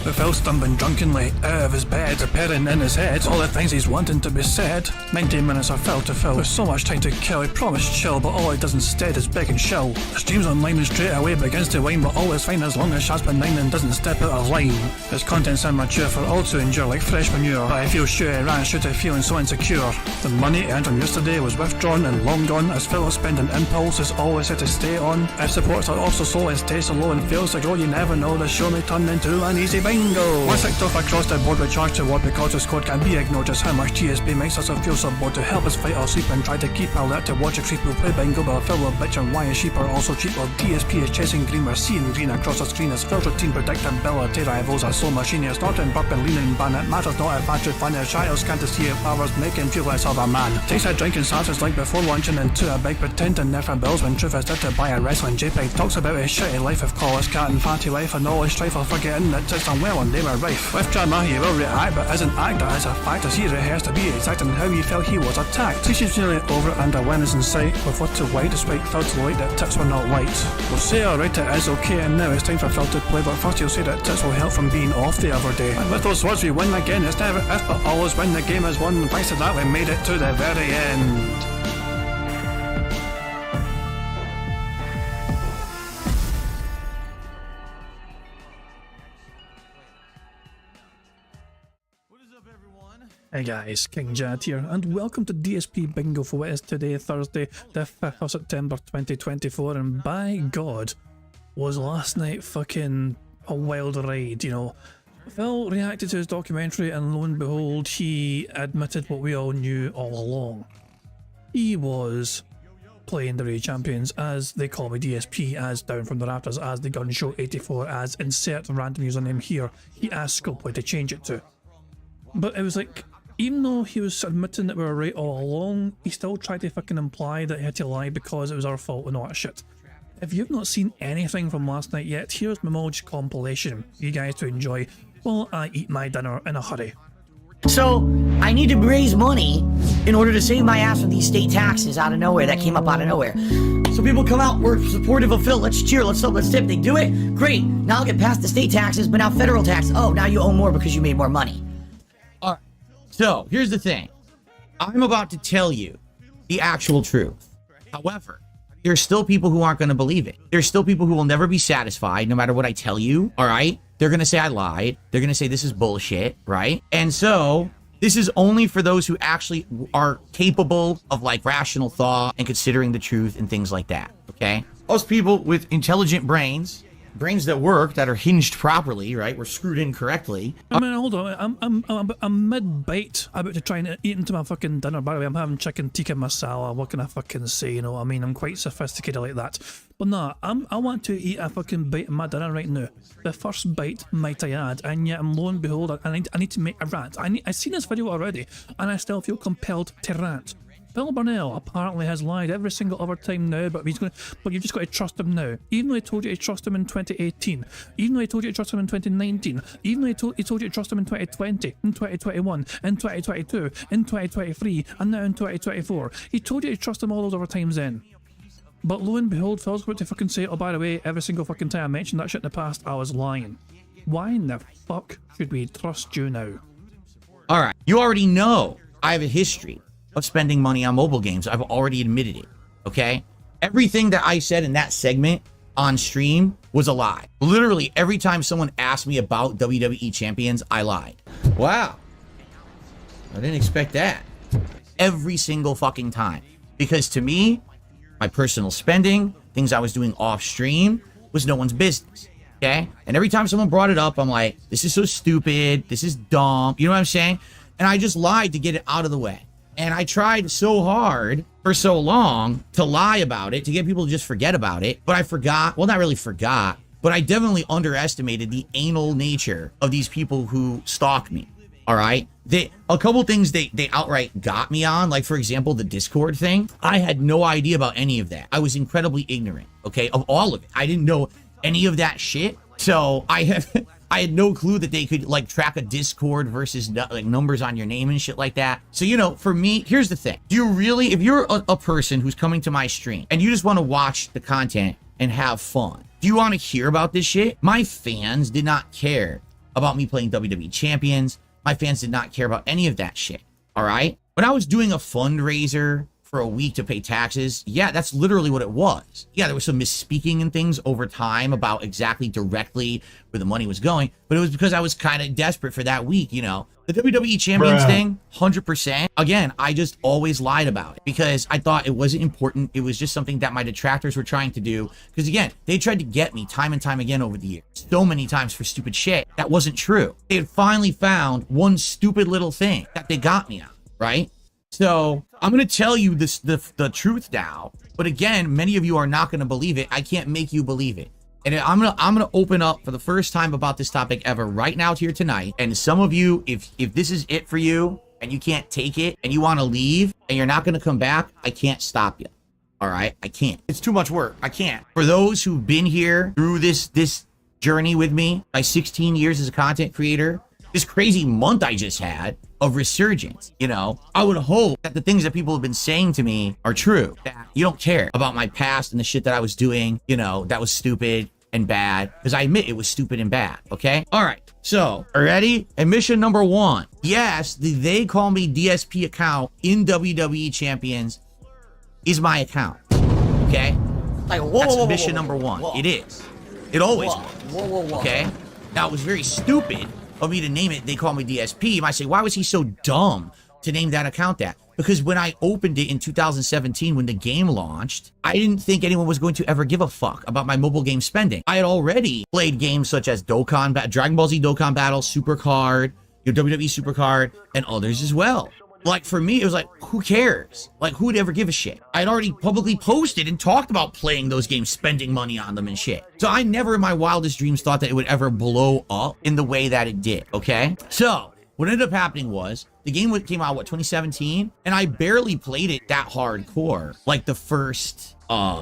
With Phil stumbling drunkenly out of his bed, appearing in his head all the things he's wanting to be said. 19 minutes of Phil to Phil, with so much time to kill. He promised chill, but all he does instead is beg and shill. The stream's online and straight away begins to whine, but all is fine as long as Shaz benign and doesn't step out of line. His content's immature for all to endure like fresh manure, but I feel sure he ran straight to feeling so insecure. The money earned from yesterday was withdrawn and long gone, as Phil of spending impulse is always set to stay on. If supports are also slow and stays so low and fails to grow, you never know, the show may turn into an easy bingo. Once kicked off across the board with charge to what because his code can be ignored, just how much DSP makes us feel so bored. To help us fight or sleep and try to keep alert to watch a creep who play bingo, but Phil will bitch and why his sheep are also cheap. While DSP is chasing green, we're seeing green across the screen as Phil's routine predictability rivals are so machinist, snorting, burping, leaning, ban. It matters not if battery fun is shy or scant to see if hours make him feel less of a man. Takes a drink and starts his like before lunching into a big pretending never bills when truth is dead to buy a wrestling JPEG. Talks about his shitty life of call his cat and fatty wife and all his strife of forgetting that it's unwell and they were rife. With drama he will react but isn't act, that is a fact as he rehearsed to be exact in how he felt he was attacked. Teaches nearly over it and a win is in sight, with what to white despite Phil to light that tits were not white. We'll say alright it is okay and now it's time for Phil to play, but first he'll say that tits will help from being off the other day. And with those words we win again, it's never if but always when the game is won. Thanks to that we made it to the very end. Hey guys, King Jad here, and welcome to DSP Bingo for what is today, Thursday, the 5th of September 2024, and by God, was last night fucking a wild ride, you know. Phil reacted to his documentary and lo and behold, he admitted what we all knew all along. He was playing the Raid Champions, as they call me DSP, as Down from the Rafters, as the Gun Show 84, as insert random username here, he asked Scopely to change it to. But it was like, even though he was admitting that we were right all along, he still tried to fucking imply that he had to lie because it was our fault and all that shit. If you've not seen anything from last night yet, here's my Mulch compilation for you guys to enjoy while I eat my dinner in a hurry. So, I need to raise money in order to save my ass from these state taxes out of nowhere that came up out of nowhere. So people come out, we're supportive of Phil, let's cheer, let's help, let's tip. They do it, great. Now I'll get past the state taxes, but now federal tax. Oh, now you owe more because you made more money. All right. So, here's the thing. I'm about to tell you the actual truth. However, there's still people who aren't going to believe it. There's still people who will never be satisfied no matter what I tell you, all right? They're going to say I lied. They're going to say this is bullshit, right? And so, this is only for those who actually are capable of, like, rational thought and considering the truth and things like that, okay? Most people with intelligent brains that work, that are hinged properly, right? We're screwed in correctly. I mean, hold on, I'm mid-bite about to try and eat into my fucking dinner. By the way, I'm having chicken tikka masala, what can I fucking say, you know what I mean? I'm quite sophisticated like that. But nah, I want to eat a fucking bite of my dinner right now. The first bite, might I add, and yet lo and behold, I need to make a rant. I've seen this video already, and I still feel compelled to rant. Phil Burnell apparently has lied every single other time now, but you've just got to trust him now. Even though he told you to trust him in 2018, even though he told you to trust him in 2019, even though he told you to trust him in 2020, in 2021, in 2022, in 2023, and now in 2024. He told you to trust him all those other times then. But lo and behold, Phil's going to fucking say, oh, by the way, every single fucking time I mentioned that shit in the past, I was lying. Why in the fuck should we trust you now? All right, you already know I have a history of spending money on mobile games. I've already admitted it, okay? Everything that I said in that segment on stream was a lie. Literally, every time someone asked me about WWE Champions, I lied. Wow. I didn't expect that. Every single fucking time. Because to me, my personal spending, things I was doing off stream, was no one's business, okay? And every time someone brought it up, I'm like, this is so stupid, this is dumb, you know what I'm saying? And I just lied to get it out of the way. And I tried so hard for so long to lie about it, to get people to just forget about it. But I forgot, well, not really forgot, but I definitely underestimated the anal nature of these people who stalk me. All right. A couple things they outright got me on, like, for example, the Discord thing. I had no idea about any of that. I was incredibly ignorant, okay, of all of it. I didn't know any of that shit. So I had no clue that they could, like, track a Discord versus like numbers on your name and shit like that. So, you know, for me, here's the thing. Do you really, if you're a person who's coming to my stream and you just want to watch the content and have fun, do you want to hear about this shit? My fans did not care about me playing WWE Champions. My fans did not care about any of that shit. All right. When I was doing a fundraiser for a week to pay taxes, yeah, that's literally what it was. Yeah, there was some misspeaking and things over time about exactly directly where the money was going, but it was because I was kind of desperate for that week, you know. The WWE Champions thing, 100%. Again, I just always lied about it because I thought it wasn't important. It was just something that my detractors were trying to do. Because again, they tried to get me time and time again over the years, so many times for stupid shit. That wasn't true. They had finally found one stupid little thing that they got me on, right? So I'm going to tell you this, the truth now. But again, many of you are not going to believe it. I can't make you believe it. And I'm gonna open up for the first time about this topic ever right now here tonight. And some of you, if this is it for you and you can't take it and you want to leave and you're not going to come back, I can't stop you. All right, I can't. It's too much work. I can't. For those who've been here through this journey with me, my 16 years as a content creator, this crazy month I just had of resurgence, you know, I would hope that the things that people have been saying to me are true, that you don't care about my past and the shit that I was doing, you know, that was stupid and bad, because I admit it was stupid and bad, okay? All right, so, ready? Admission number 1. Yes, the They Call Me DSP account in WWE Champions is my account, okay? Like, whoa, That's whoa, admission whoa, number whoa, 1. whoa. It is. It always Whoa, was, whoa. okay? Now, it was very stupid of me to name it They Call Me DSP. You might say, why was he so dumb to name that account that? Because when I opened it in 2017, when the game launched, I didn't think anyone was going to ever give a fuck about my mobile game spending. I had already played games such as Dragon Ball Z Dokkan Battle, Supercard, WWE Supercard, and others as well. Like, for me, it was like, who cares? Like, who would ever give a shit? I'd already publicly posted and talked about playing those games, spending money on them and shit. So I never in my wildest dreams thought that it would ever blow up in the way that it did, okay? So what ended up happening was the game came out, 2017? And I barely played it that hardcore, like the first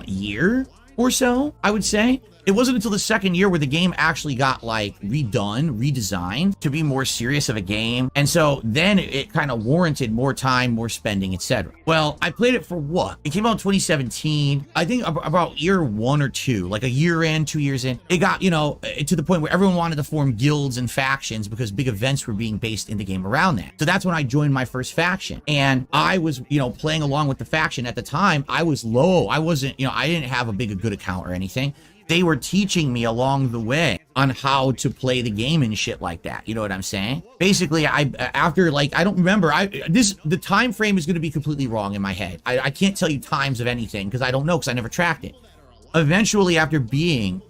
year or so, I would say. It wasn't until the second year where the game actually got like redesigned to be more serious of a game. And so then it kind of warranted more time, more spending, etc. Well, I played it for what? It came out in 2017. I think about year 1 or 2, like a year in, 2 years in, it got, you know, to the point where everyone wanted to form guilds and factions because big events were being based in the game around that. So that's when I joined my first faction. And I was, you know, playing along with the faction. At the time, I was low. I wasn't, you know, I didn't have a good account or anything. They were teaching me along the way on how to play the game and shit like that. You know what I'm saying? Basically, after like, I don't remember, the time frame is going to be completely wrong in my head. I can't tell you times of anything because I don't know, because I never tracked it. Eventually, after being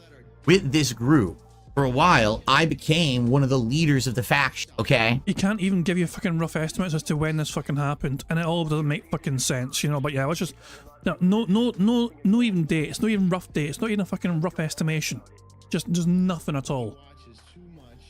with this group for a while, I became one of the leaders of the faction, okay? You can't even give you fucking rough estimates as to when this fucking happened, and it all doesn't make fucking sense, you know. But yeah, let's just no even dates, no even rough dates, not even a fucking rough estimation, just nothing at all.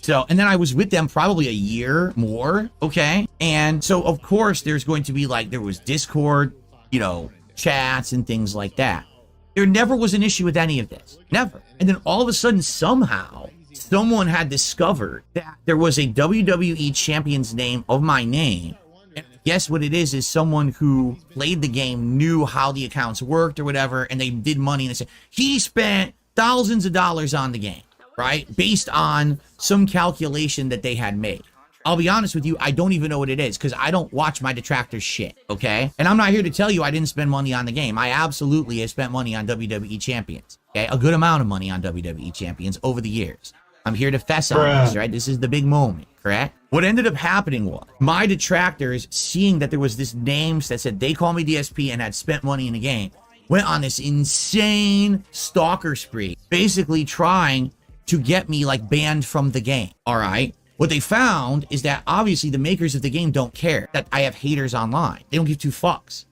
So, and then I was with them probably a year more, okay? And so, of course, there's going to be like, there was Discord, you know, chats and things like that. There never was an issue with any of this, never. And then all of a sudden, somehow, someone had discovered that there was a WWE Champion's name of my name. And guess what it is someone who played the game knew how the accounts worked or whatever, and they did money, and they said, he spent thousands of dollars on the game, right? Based on some calculation that they had made. I'll be honest with you, I don't even know what it is because I don't watch my detractors shit, okay? And I'm not here to tell you I didn't spend money on the game. I absolutely have spent money on WWE Champions, okay? A good amount of money on WWE Champions over the years. I'm here to fess on this, right? This is the big moment, correct? What ended up happening was my detractors, seeing that there was this name that said They Call Me DSP and had spent money in the game, went on this insane stalker spree, basically trying to get me like banned from the game, all right? What they found is that obviously the makers of the game don't care that I have haters online. They don't give two fucks.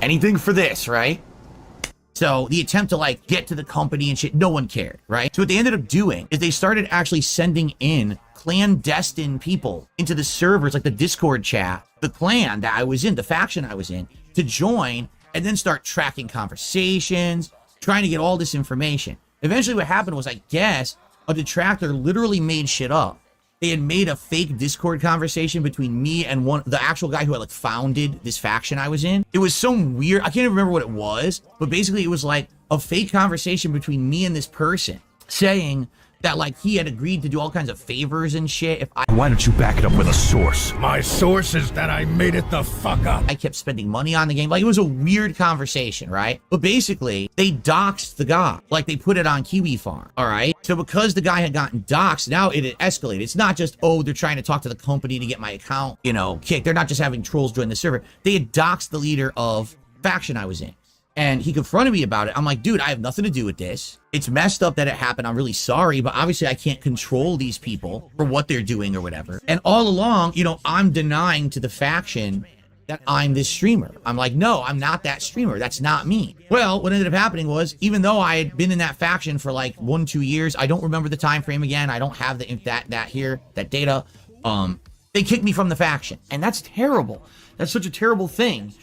Anything for this, right? So the attempt to like get to the company and shit, no one cared, right? So what they ended up doing is they started actually sending in clandestine people into the servers, like the Discord chat, the clan that I was in, the faction I was in, to join and then start tracking conversations, trying to get all this information. Eventually what happened was, I guess, a detractor literally made shit up. They had made a fake Discord conversation between me and the actual guy who had like founded this faction I was in. It was some weird, I can't even remember what it was, but basically it was like a fake conversation between me and this person saying that like he had agreed to do all kinds of favors and shit if Why don't you back it up with a source? My source is that I made it the fuck up. I kept spending money on the game. Like, it was a weird conversation, right? But basically, they doxed the guy. Like, they put it on Kiwi Farm, all right? So because the guy had gotten doxed, now it had escalated. It's not just, oh, they're trying to talk to the company to get my account, you know, kicked. They're not just having trolls join the server. They had doxed the leader of faction I was in. And he confronted me about it. I'm like, dude, I have nothing to do with this. It's messed up that it happened. I'm really sorry, but obviously I can't control these people for what they're doing or whatever. And all along, you know, I'm denying to the faction that I'm this streamer. I'm like, no, I'm not that streamer. That's not me. Well, what ended up happening was, even though I had been in that faction for like 1-2 years, I don't remember the time frame again. I don't have that data. They kicked me from the faction, and that's terrible. That's such a terrible thing.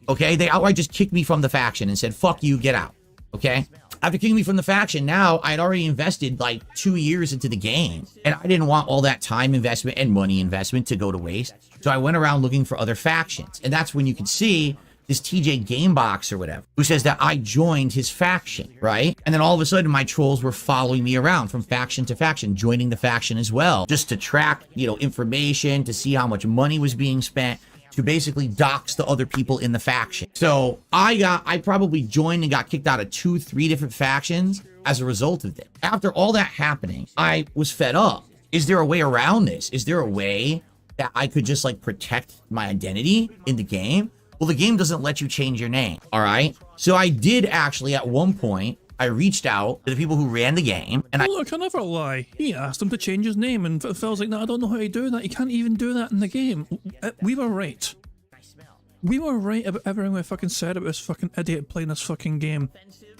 Okay, they outright just kicked me from the faction and said, fuck you, get out. Okay? After kicking me from the faction, now I'd already invested like 2 years into the game, and I didn't want all that time investment and money investment to go to waste. So I went around looking for other factions, and that's when you can see this TJ Gamebox or whatever, who says that I joined his faction, right? And then all of a sudden, my trolls were following me around from faction to faction, joining the faction as well, just to track, you know, information, to see how much money was being spent, to basically dox the other people in the faction. So I probably joined and got kicked out of 2-3 different factions as a result of it. After all that happening, I was fed up. Is there a way around this? Is there a way that I could just like protect my identity in the game? Well, the game doesn't let you change your name, all right? So I did actually at one point, I reached out to the people who ran the game, and Look, I never lie. He asked him to change his name, and Phil's like, no, I don't know how to do that. You can't even do that in the game. We were right. We were right about everything we fucking said about this fucking idiot playing this fucking game.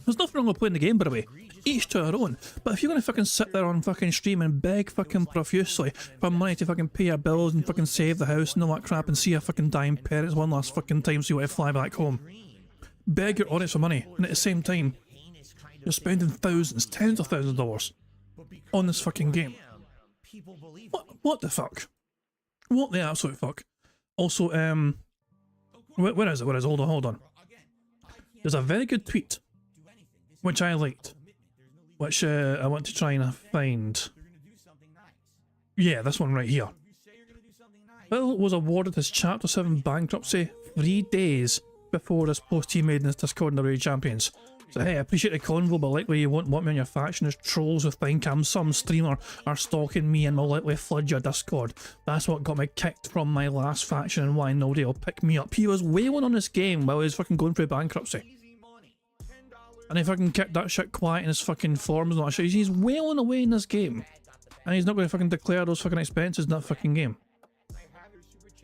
There's nothing wrong with playing the game, by the way. Each to our own. But if you're gonna fucking sit there on fucking stream and beg fucking profusely for money to fucking pay your bills and fucking save the house and all that crap and see your fucking dying parents one last fucking time so you want to fly back home. Beg your audience for money, and at the same time, you're spending thousands, tens of thousands of dollars on this fucking game. What the fuck? What the absolute fuck? Also, where is it? Hold on. There's a very good tweet, which I liked, which I want to try and find. Yeah, this one right here. Phil was awarded his Chapter 7 bankruptcy 3 days before this post he made in his Discord in the Raid Champions. So hey, I appreciate the convo, but likely you won't want me on your faction as trolls who think I'm some streamer are stalking me and will likely flood your Discord. That's what got me kicked from my last faction and why nobody will pick me up. He was wailing on this game while he was fucking going through bankruptcy. And he fucking kept that shit quiet in his fucking forums and all that shit. He's wailing away in this game. And he's not going to fucking declare those fucking expenses in that fucking game.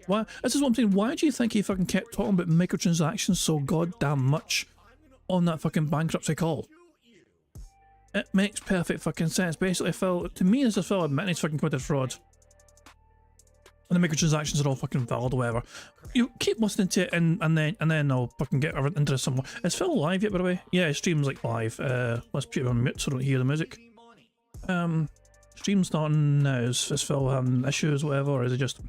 Why? This is what I'm saying. Why do you think he fucking kept talking about microtransactions so goddamn much on that fucking bankruptcy call? It makes perfect fucking sense. Basically, Phil, to me, this is Phil admitting he's fucking committed fraud. And the microtransactions are all fucking valid or whatever. You keep listening to it and then I'll fucking get into this some more. Is Phil live yet, by the way? Yeah, his stream's like live. Let's put it on mute so I don't hear the music. Stream's starting now. Is Phil having issues, whatever, or is it just...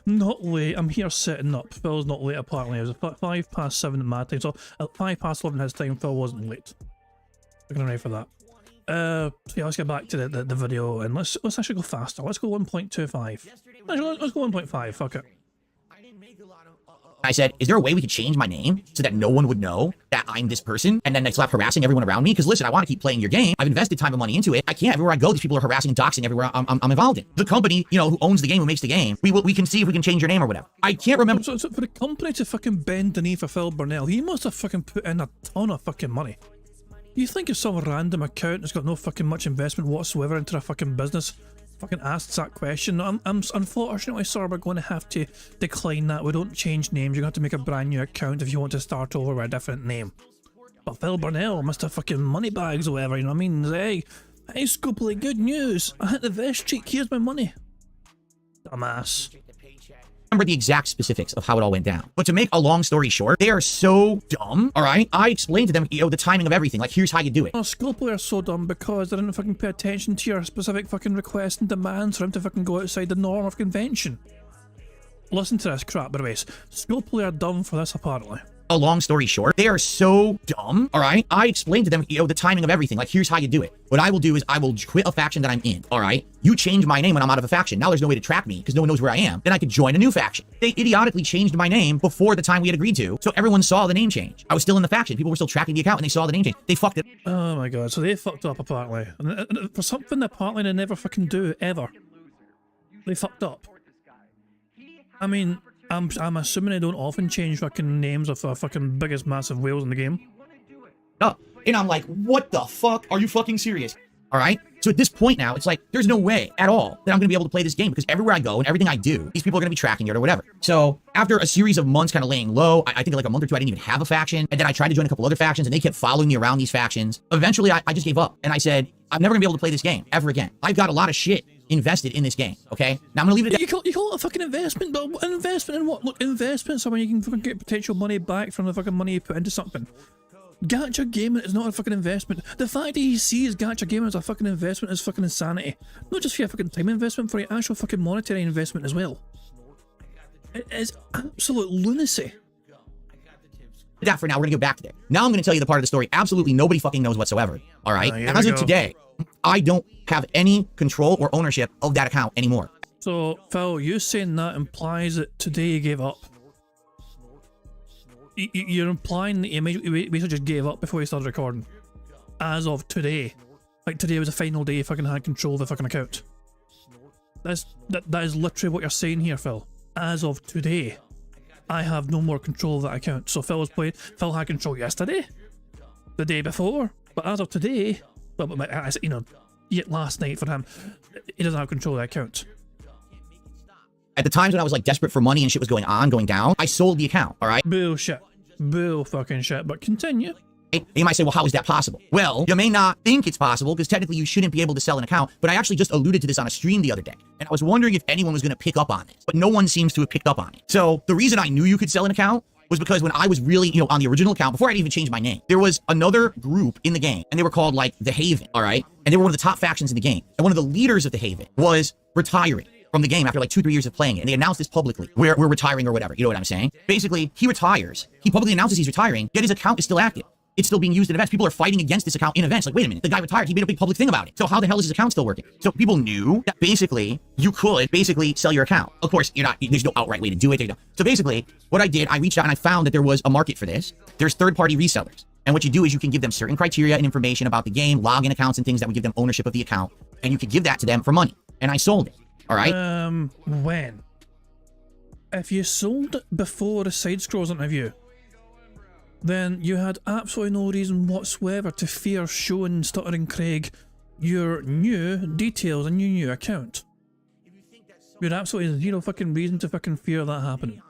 Not late. I'm here setting up. Phil's not late apparently. It was 7:05 at my time, so at 11:05 his time, Phil wasn't late. We're gonna wait for that. So yeah, let's get back to the video and let's actually go faster. Let's go 1.25. Let's go 1.5. Fuck it. I said, is there a way we could change my name so that no one would know that I'm this person and then they stop harassing everyone around me? Because listen, I want to keep playing your game. I've invested time and money into it. I can't. Everywhere I go, these people are harassing and doxing everywhere I'm involved in. The company, you know, who owns the game, who makes the game, we can see if we can change your name or whatever. I can't remember. So for the company to fucking bend the knee for Phil Burnell, he must have fucking put in a ton of fucking money. You think if some random account has got no fucking much investment whatsoever into a fucking business fucking asks that question, I'm unfortunately, sir, we're going to have to decline that. We don't change names. You're going to have to make a brand new account if you want to start over with a different name. But Phil Burnell must have fucking money bags or whatever, you know what I mean? Hey, Scooply, good news. I hit the vest cheek. Here's my money. Dumbass. Remember the exact specifics of how it all went down. But to make a long story short, they are so dumb, all right? I explained to them, you know, the timing of everything. Like, here's how you do it. Oh, Scopely are so dumb because they didn't fucking pay attention to your specific fucking requests and demands for him to fucking go outside the norm of convention. Listen to this crap, by the way. Scopely are dumb for this, apparently. A long story short, they are so dumb, all right? I explained to them, the timing of everything. Like, here's how you do it. What I will do is I will quit a faction that I'm in, all right? You change my name when I'm out of a faction. Now there's no way to track me because no one knows where I am. Then I could join a new faction. They idiotically changed my name before the time we had agreed to, so everyone saw the name change. I was still in the faction. People were still tracking the account and they saw the name change. They fucked it. Oh my god, so they fucked up apparently. And for something that apparently they never fucking do, ever. They fucked up. I mean, I'm assuming they don't often change fucking names of the fucking biggest massive whales in the game. And I'm like, what the fuck? Are you fucking serious? All right? So at this point now, it's like, there's no way at all that I'm going to be able to play this game because everywhere I go and everything I do, these people are going to be tracking it or whatever. So after a series of months kind of laying low, I think like a month or two, I didn't even have a faction. And then I tried to join a couple other factions and they kept following me around these factions. Eventually, I just gave up and I said, I'm never going to be able to play this game ever again. I've got a lot of shit invested in this game, okay? Now I'm going to leave it at that. You call it a fucking investment, but an investment in what? Look, investments are when you can fucking get potential money back from the fucking money you put into something. Gacha gaming is not a fucking investment. The fact that he sees gacha gaming as a fucking investment is fucking insanity. Not just for your fucking time investment, for your actual fucking monetary investment as well. It is absolute lunacy. That for now, we're gonna go back to there. Now I'm gonna tell you the part of the story absolutely nobody fucking knows whatsoever. All right? As of today, I don't have any control or ownership of that account anymore. So, Phil, you saying that implies that today you gave up. You're implying that you basically just gave up before you started recording. As of today. Like today was the final day you fucking had control of the fucking account. That is literally what you're saying here, Phil. As of today, I have no more control of that account. So Phil was playing, Phil had control yesterday, the day before, but as of today, yet last night for him, he doesn't have control of that account. At the times when I was like desperate for money and shit was going down, I sold the account, all right? Bullshit. Bull fucking shit, but continue. You might say, well, how is that possible? Well, you may not think it's possible because technically you shouldn't be able to sell an account, but I actually just alluded to this on a stream the other day. And I was wondering if anyone was going to pick up on this, but no one seems to have picked up on it. So the reason I knew you could sell an account was because when I was really, on the original account, before I'd even changed my name, there was another group in the game and they were called like the Haven, all right? And they were one of the top factions in the game. And one of the leaders of the Haven was retiring from the game after like 2-3 years of playing it. And they announced this publicly. We're retiring or whatever. You know what I'm saying? Basically, he retires. He publicly announces he's retiring, yet his account is still active. It's still being used in events. People are fighting against this account in events. Like, wait a minute, the guy retired. He made a big public thing about it. So how the hell is his account still working? So people knew that basically you could basically sell your account. Of course, there's no outright way to do it. So basically, what I did, I reached out and I found that there was a market for this. There's third-party resellers. And what you do is you can give them certain criteria and information about the game, login accounts and things that would give them ownership of the account. And you could give that to them for money. And I sold it. All right? When? If you sold it before the side scrolls interview, then you had absolutely no reason whatsoever to fear showing Stuttering Craig your new details and your new account. You had absolutely zero fucking reason to fucking fear that happening.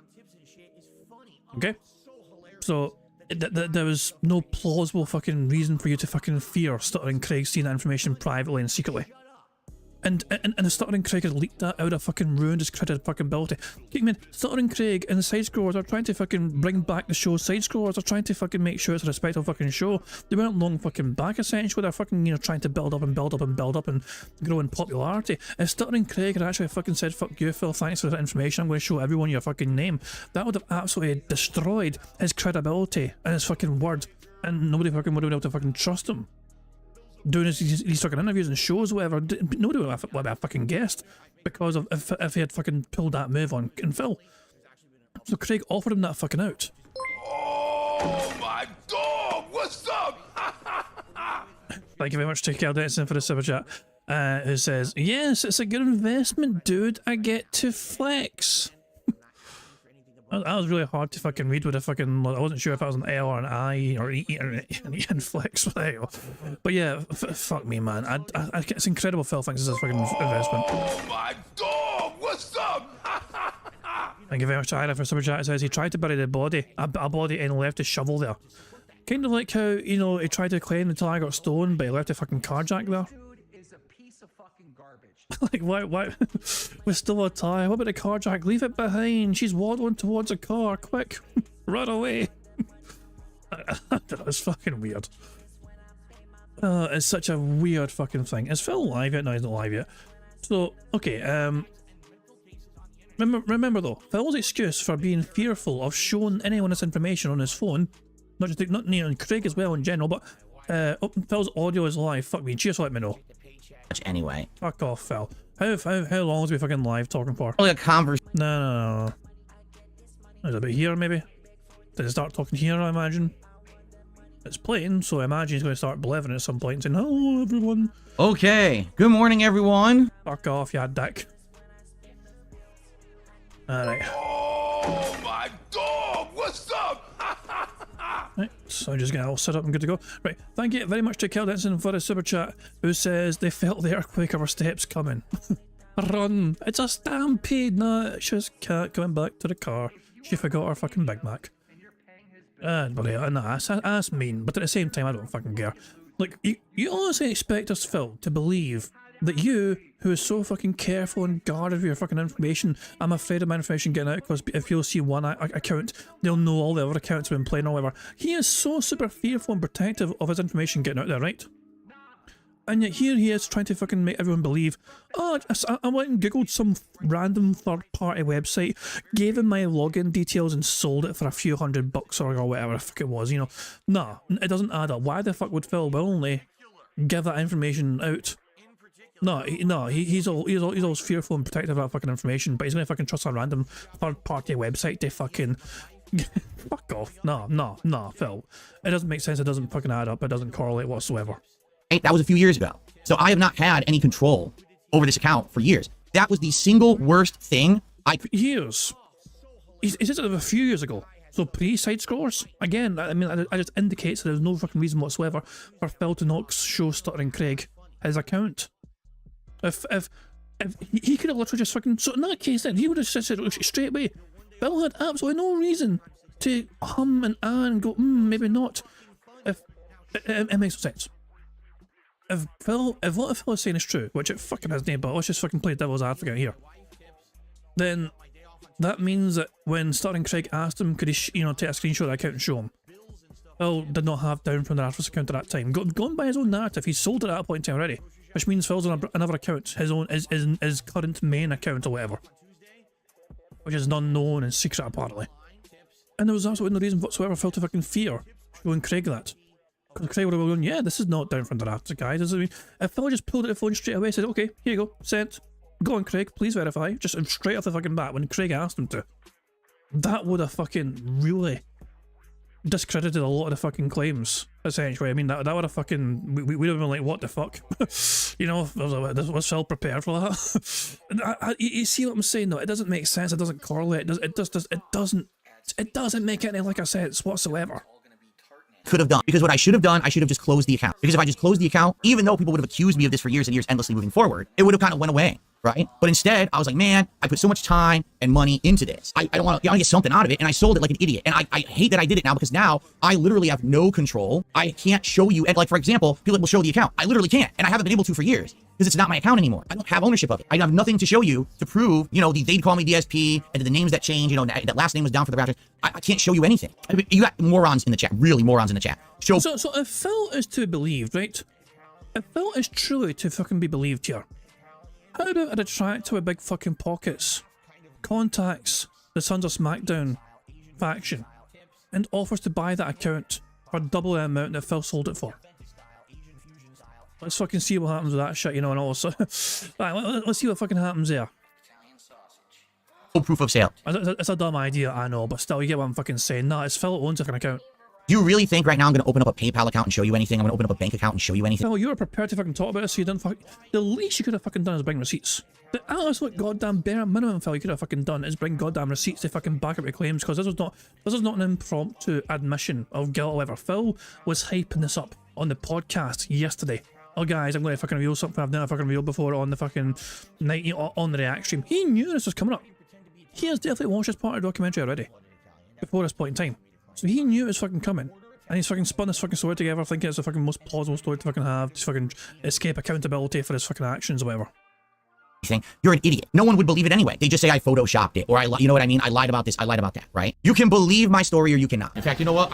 Okay? So, there was no plausible fucking reason for you to fucking fear Stuttering Craig seeing that information privately and secretly. And the Stuttering Craig has leaked that out of fucking ruined his credibility. I mean, Stuttering Craig and the side scrollers are trying to fucking bring back the show. Side scrollers are trying to fucking make sure it's a respectful fucking show. They weren't long fucking back essentially. They're fucking trying to build up and build up and build up and grow in popularity. If Stuttering Craig had actually fucking said, "Fuck you, Phil, thanks for that information, I'm going to show everyone your fucking name," that would have absolutely destroyed his credibility and his fucking word, and nobody fucking would have been able to fucking trust him. Doing these fucking interviews and shows, whatever, nobody would have fucking guessed because of if he had fucking pulled that move on Phil. So Craig offered him that fucking out. Oh my god, what's up? Thank you very much to Cal Denson for the super chat. Who says, "Yes, it's a good investment, dude. I get to flex." That was really hard to fucking read with a fucking, I wasn't sure if I was an L or an I or E or an E and flex. But yeah, fuck me, man. It's incredible Phil thinks this is a fucking investment. Oh my god, what's up? Thank you very much to Ira for super chat. It says he tried to bury the body, a body, and left his shovel there. Kind of like how, he tried to claim the Tiger Stone, but he left a fucking carjack there. Like, why? We're still a tie. What about the carjack? Leave it behind. She's waddling towards a car. Quick, run away. It's fucking weird. It's such a weird fucking thing. Is Phil live yet? No, he's not live yet. So, okay, Remember though, Phil's excuse for being fearful of showing anyone this information on his phone, not me and Craig as well in general, but Phil's audio is live. Fuck me, just let me know. Anyway. Fuck off, Phil. How long is we fucking live talking for? Only a conversation. No. Is it about here maybe? Did it start talking here, I imagine? It's playing, so I imagine he's going to start believing at some point and saying, hello everyone. Okay. Good morning, everyone. Fuck off, you dick. Alright. Oh my dog! What's up? Right, so I'm just getting all set up and good to go. Right, thank you very much to Kel Denson for the super chat, who says they felt the earthquake of our steps coming. Run! It's a stampede! Nah, it's just Cat going back to the car. She forgot her fucking Big Mac. But yeah, nah, that's mean, but at the same time, I don't fucking care. Like, you honestly expect us, Phil, to believe that you, who is so fucking careful and guarded with your fucking information, I'm afraid of my information getting out because if you'll see one account, they'll know all the other accounts have been playing or whatever. He is so super fearful and protective of his information getting out there, right? And yet here he is trying to fucking make everyone believe, oh, I went and googled some random third-party website, gave him my login details and sold it for a few $100 or whatever the fuck it was, you know. Nah, it doesn't add up. Why the fuck would Phil willingly give that information out? He's always fearful and protective of that fucking information, but he's gonna fucking trust a random third-party website to fucking... fuck off. Nah, Phil. It doesn't make sense, it doesn't fucking add up, it doesn't correlate whatsoever. That was a few years ago. So I have not had any control over this account for years. That was the single worst thing Years? He said it a few years ago. So pre-side scrollers? Again, I mean, it just indicates that there's no fucking reason whatsoever for Phil to not show Stuttering Craig his account. If he could have literally just fucking... So in that case then, he would have said straight away, Phil had absolutely no reason to hum and ah and go, maybe not. If it makes no sense. If what Phil is saying is true, which it fucking is, but let's just fucking play devil's advocate here, then that means that when Stuttering Craig asked him, could he, take a screenshot of the account and show him, Phil did not have down from the Arthur's account at that time. Going by his own narrative, he sold it at that point in time already, which means Phil's on another account, his current main account or whatever, which is unknown and secret apparently. And there was absolutely no reason whatsoever for Phil to fucking fear showing Craig that. Because Craig would have gone, yeah, this is not down from the rafters, guys. Does it mean if Phil just pulled out the phone straight away, said, okay, here you go, sent. Go on, Craig, please verify. Just straight off the fucking bat when Craig asked him to. That would have fucking really discredited a lot of the fucking claims, essentially. I mean, that would have fucking... We would have been like, what the fuck? Was Phil prepared for that? You see what I'm saying, though? It doesn't make sense. It doesn't correlate. It doesn't make any like a sense whatsoever. could have done. Because what I should have done, I should have just closed the account. Because if I just closed the account, even though people would have accused me of this for years and years endlessly moving forward, it would have kind of went away, right? But instead, I was like, man, I put so much time and money into this. I want to get something out of it, and I sold it like an idiot. And I hate that I did it now, because now I literally have no control. I can't show you, and like, for example, people will show the account. I literally can't, and I haven't been able to for years, because it's not my account anymore. I don't have ownership of it. I have nothing to show you to prove, you know, they'd call me DSP, and the names that change, you know, that last name was down for the Raptors. I can't show you anything. I mean, you got morons in the chat, really morons in the chat. So if Phil is to be believed, right? If Phil is truly to fucking be believed here, how about a detractor with big fucking pockets contacts the Sons of SmackDown faction and offers to buy that account for double the amount that Phil sold it for? Let's fucking see what happens with that shit, you know, and also... Right, let's see what fucking happens there. no proof of sale. It's a dumb idea, I know, but still, you get what I'm fucking saying. Nah, it's Phil owns a fucking account. Do you really think right now I'm going to open up a PayPal account and show you anything? I'm going to open up a bank account and show you anything? Phil, you were prepared to fucking talk about this, so you didn't the least you could have fucking done is bring receipts. The absolute goddamn bare minimum, Phil, you could have fucking done is bring goddamn receipts to fucking back up your claims, because this was not an impromptu admission of guilt or whatever. Phil was hyping this up on the podcast yesterday. Oh guys, I'm going to fucking reveal something I've never fucking revealed before on the fucking night, you know, on the React stream. He knew this was coming up. He has definitely watched this part of the documentary already, before this point in time. So he knew it was fucking coming. And he's fucking spun this fucking story together, thinking it's the fucking most plausible story to fucking have, to fucking escape accountability for his fucking actions or whatever. You're an idiot. No one would believe it anyway. They just say I photoshopped it, or you know what I mean? I lied about this, I lied about that, right? You can believe my story or you cannot. In fact, you know what?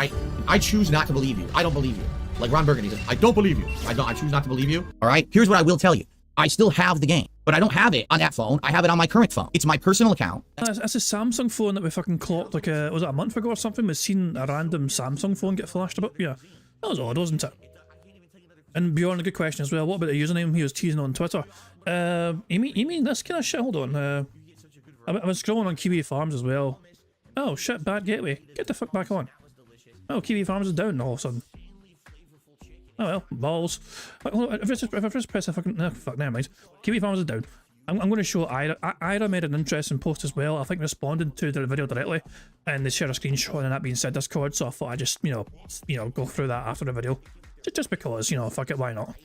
I choose not to believe you. I don't believe you. Like Ron Burgundy says, I don't believe you. I choose not to believe you. All right? Here's what I will tell you. I still have the game, but I don't have it on that phone. I have it on my current phone. It's my personal account. That's a Samsung phone that we fucking clocked like was it a month ago or something? We've seen a random Samsung phone get flashed about. Yeah, that was odd, wasn't it? And Bjorn, a good question as well. What about the username he was teasing on Twitter? You mean this kind of shit? Hold on. I was scrolling on Kiwi Farms as well. Oh shit, bad gateway. Get the fuck back on. Oh, Kiwi Farms is down all of a sudden. Oh well, balls. If I just press a fucking... No, fuck, never mind. Kiwi Farms is down. I'm going to show Ira. Ira made an interesting post as well, I think responded to the video directly, and they shared a screenshot and that being said Discord, so I thought I'd just, you know, go through that after the video. Just because, you know, fuck it, why not?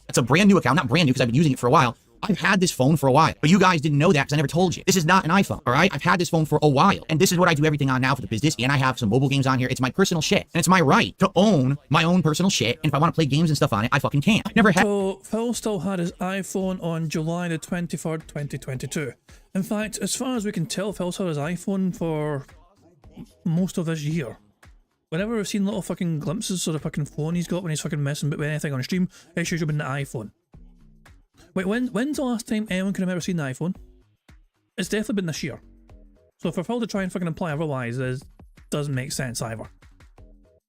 It's a brand new account, not brand new because I've been using it for a while. I've had this phone for a while, but you guys didn't know that because I never told you. This is not an iPhone, all right? I've had this phone for a while, and this is what I do everything on now for the business, and I have some mobile games on here. It's my personal shit, and it's my right to own my own personal shit, and if I want to play games and stuff on it, I fucking can. I've never had... So, Phil still had his iPhone on July the 23rd, 2022. In fact, as far as we can tell, Phil's had his iPhone for most of this year. Whenever we've seen little fucking glimpses of the fucking phone he's got when he's fucking messing with anything on stream, it's usually been the iPhone. Wait, when's the last time anyone could have ever seen the iPhone? It's definitely been this year. So for Phil to try and fucking imply otherwise doesn't make sense either.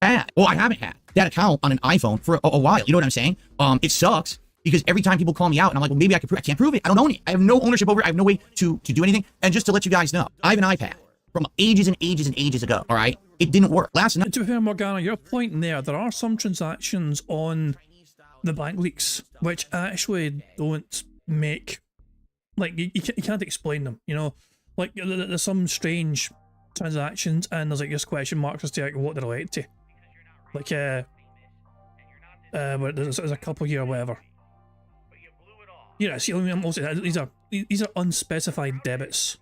Well, I haven't had that account on an iPhone for a while. You know what I'm saying? It sucks because every time people call me out and I'm like, well, maybe I can prove it. I can't prove it. I don't own it. I have no ownership over it. I have no way to do anything. And just to let you guys know, I have an iPad from ages and ages and ages ago. All right, it didn't work last night. To be fair, Morgana, your point in there are some transactions on the bank leaks which actually don't make, like, you can't explain them, you know, like there's some strange transactions and there's like just question marks as to like what they're related to, like but there's a couple here or whatever. Yeah, see, I mean, also, these are unspecified debits,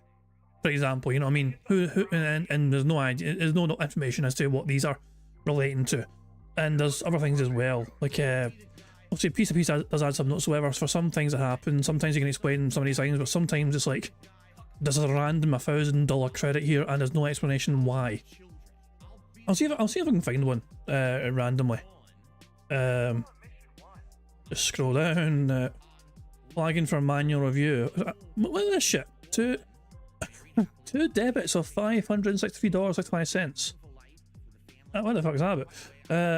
for example, you know what I mean? Who and there's no idea, there's no information as to what these are relating to, and there's other things as well, like obviously piece to piece does add some whatsoever. For some things that happen, sometimes you can explain some of these things, but sometimes it's like there's a random $1,000 credit here and there's no explanation why. I'll see if I can find one randomly. Just scroll down. Flagging for manual review. Look at this shit. Two debits of $563.65. What the fuck is that about?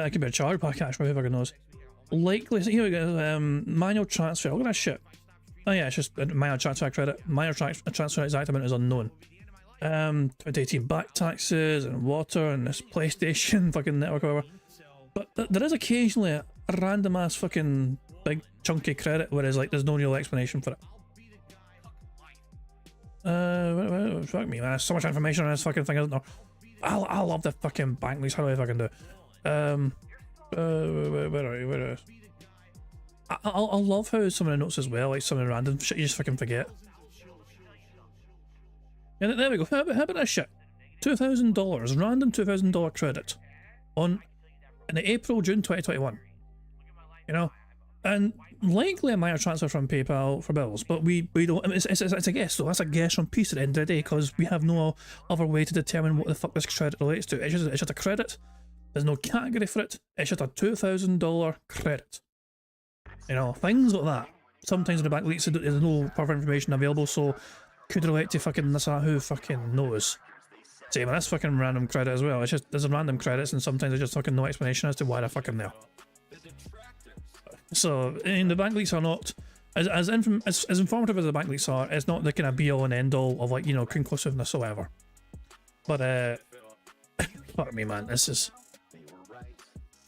It could be a chargeback actually, who fucking knows. Likely, here we go, manual transfer, look at that shit. Oh yeah, it's just a manual transfer credit. Manual transfer exact amount is unknown. 2018 back taxes and water and this PlayStation fucking network or whatever. But there is occasionally a random ass fucking big chunky credit whereas like there's no real explanation for it. Fuck me, man, there's so much information on this fucking thing, isn't there? I love the fucking bank lease, how do I fucking do? Where are you? I love how some of the notes as well, like some of the random shit you just fucking forget. Yeah, there we go. How about that shit? $2,000, random $2,000 credit in April-June 2021. You know, and likely a minor transfer from PayPal for bills, but we don't. I mean, it's a guess, so that's a guess from Peace at the end of the day because we have no other way to determine what the fuck this credit relates to. It's just a credit. There's no category for it. It's just a $2,000 credit. You know, things like that. Sometimes in the back leaks there's no further information available, so could relate to fucking this or that, who fucking knows. Same with this fucking random credit as well. It's just there's random credits and sometimes there's just fucking no explanation as to why they're fucking there. So, I mean, the bank leaks are not as informative as the bank leaks are. It's not the kind of be all and end all of, like, you know, conclusiveness or whatever. But fuck me, man. This is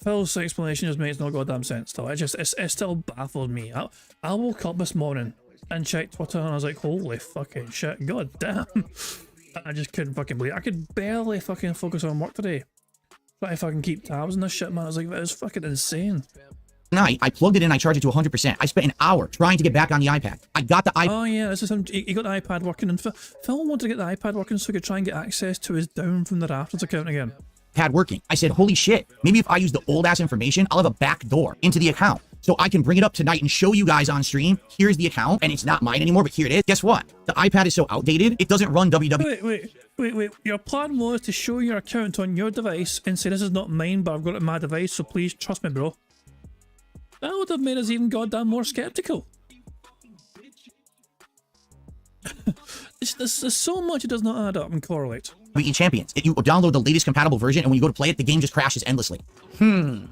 Phil's explanation just makes no goddamn sense. Still, it still baffled me. I woke up this morning and checked Twitter and I was like, holy fucking shit, god damn. I just couldn't fucking believe it. I could barely fucking focus on work today. Try to fucking keep tabs on this shit, man. I was like, that is fucking insane. Night, I plugged it in, I charged it to 100%. I spent an hour trying to get back on the iPad. I got the iPad. Oh yeah, this is him. He got the iPad working, and Phil wanted to get the iPad working so he could try and get access to his down from the rafters account again. Working. I said, holy shit, maybe if I use the old ass information, I'll have a back door into the account. So I can bring it up tonight and show you guys on stream, here's the account, and it's not mine anymore, but here it is. Guess what? The iPad is so outdated, it doesn't run WW. Wait. Your plan was to show your account on your device and say, this is not mine, but I've got it on my device, so please trust me, bro. That would have made us even goddamn more skeptical. There's so much it does not add up and correlate. WWE Champions. You download the latest compatible version, and when you go to play it, the game just crashes endlessly. And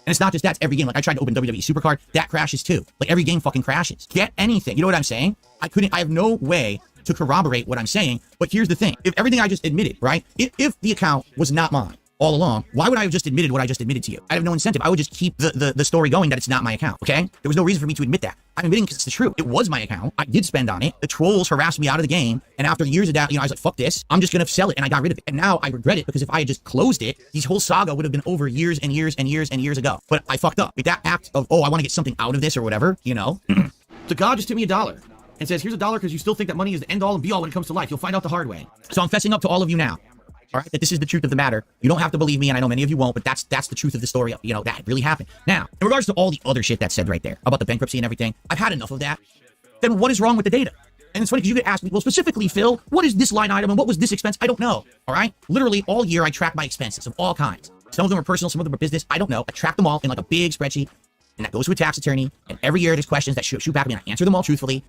it's not just that, it's every game. Like, I tried to open WWE Supercard, that crashes too. Like, every game fucking crashes. Get anything. You know what I'm saying? I have no way to corroborate what I'm saying, but here's the thing. If everything I just admitted, right? If the account was not mine all along, why would I have just admitted what I just admitted to you? I have no incentive. I would just keep the story going that it's not my account, okay? There was no reason for me to admit that. I'm admitting because it's the truth. It was my account. I did spend on it. The trolls harassed me out of the game. And after years of that, you know, I was like, fuck this. I'm just going to sell it. And I got rid of it. And now I regret it because if I had just closed it, this whole saga would have been over years and years and years and years ago. But I fucked up. With that act of, oh, I want to get something out of this or whatever, you know? So God just tipped me $1 and says, here's $1 because you still think that money is the end all and be all when it comes to life. You'll find out the hard way. So I'm fessing up to all of you now. All right, that this is the truth of the matter. You don't have to believe me, and I know many of you won't, but that's the truth of the story. You know, that really happened. Now, in regards to all the other shit that's said right there about the bankruptcy and everything, I've had enough of that. Then what is wrong with the data? And it's funny because you could ask me, well, specifically, Phil, what is this line item and what was this expense? I don't know. All right, literally all year I track my expenses of all kinds. Some of them are personal, some of them are business. I don't know. I track them all in like a big spreadsheet, and that goes to a tax attorney. And every year there's questions that shoot back at me, and I answer them all truthfully.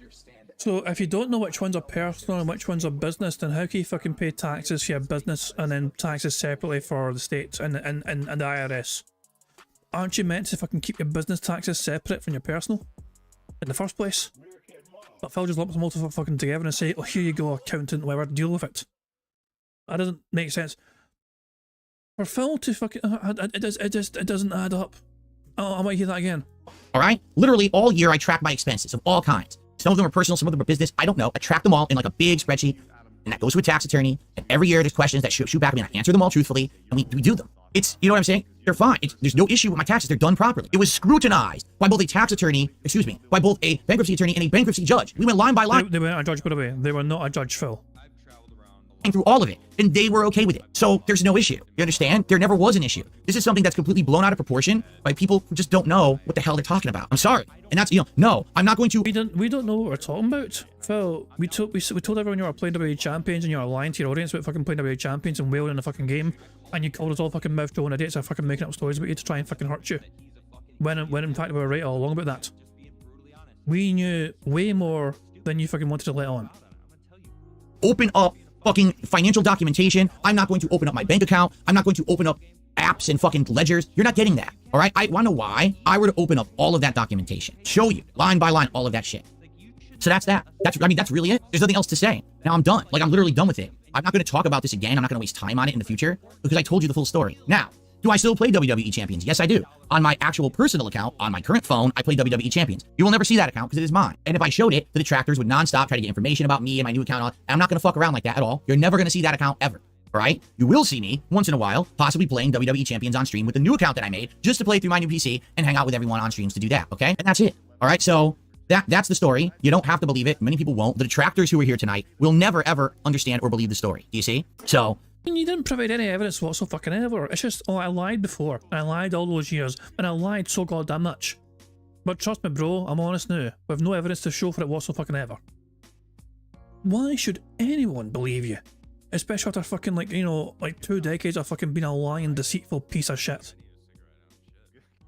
So if you don't know which ones are personal and which ones are business, then how can you fucking pay taxes for your business and then taxes separately for the state and the IRS? Aren't you meant to fucking keep your business taxes separate from your personal in the first place? But Phil just lumps them all fucking together and say, oh, here you go, accountant, whatever, deal with it. That doesn't make sense. For Phil to fucking... it doesn't add up. I might hear that again. All right? Literally all year I track my expenses of all kinds. Some of them are personal, some of them are business. I don't know. I track them all in like a big spreadsheet, and that goes to a tax attorney. And every year there's questions that shoot back at me, and I answer them all truthfully, and we do them. It's, you know what I'm saying? They're fine. There's no issue with my taxes. They're done properly. It was scrutinized by both a tax attorney, by both a bankruptcy attorney and a bankruptcy judge. We went line by line. They weren't a judge, by the way. They were not a judge, Phil. Through all of it, and they were okay with it. So there's no issue. You understand? There never was an issue. This is something that's completely blown out of proportion by people who just don't know what the hell they're talking about. I'm sorry. And that's, you know, no, I'm not going to... We don't know what we're talking about. Phil, we told everyone you were playing WWE Champions and you were lying to your audience about fucking playing WWE Champions and wailing in the fucking game, and you called us all fucking mouth-throwing idiots and fucking making up stories about you to try and fucking hurt you. When in fact we were right all along about that. We knew way more than you fucking wanted to let on. Open up fucking financial documentation. I'm not going to open up my bank account. I'm not going to open up apps and fucking ledgers. You're not getting that. All right. I want to know why I were to open up all of that documentation, show you line by line, all of that shit. So that's that. That's really it. There's nothing else to say. Now I'm done. Like, I'm literally done with it. I'm not going to talk about this again. I'm not going to waste time on it in the future because I told you the full story. Now, do I still play WWE Champions? Yes, I do. On my actual personal account, on my current phone, I play WWE Champions. You will never see that account because it is mine. And if I showed it, the detractors would nonstop try to get information about me and my new account. And I'm not going to fuck around like that at all. You're never going to see that account ever. All right? You will see me once in a while, possibly playing WWE Champions on stream with the new account that I made just to play through my new PC and hang out with everyone on streams to do that. Okay? And that's it. All right? So that's the story. You don't have to believe it. Many people won't. The detractors who are here tonight will never, ever understand or believe the story. Do you see? So... You didn't provide any evidence whatsoever. It's just, oh, I lied before. I lied all those years, and I lied so goddamn much. But trust me, bro, I'm honest now. We have no evidence to show for it whatsoever. Why should anyone believe you? Especially after fucking, like, you know, like 2 decades of fucking being a lying, deceitful piece of shit.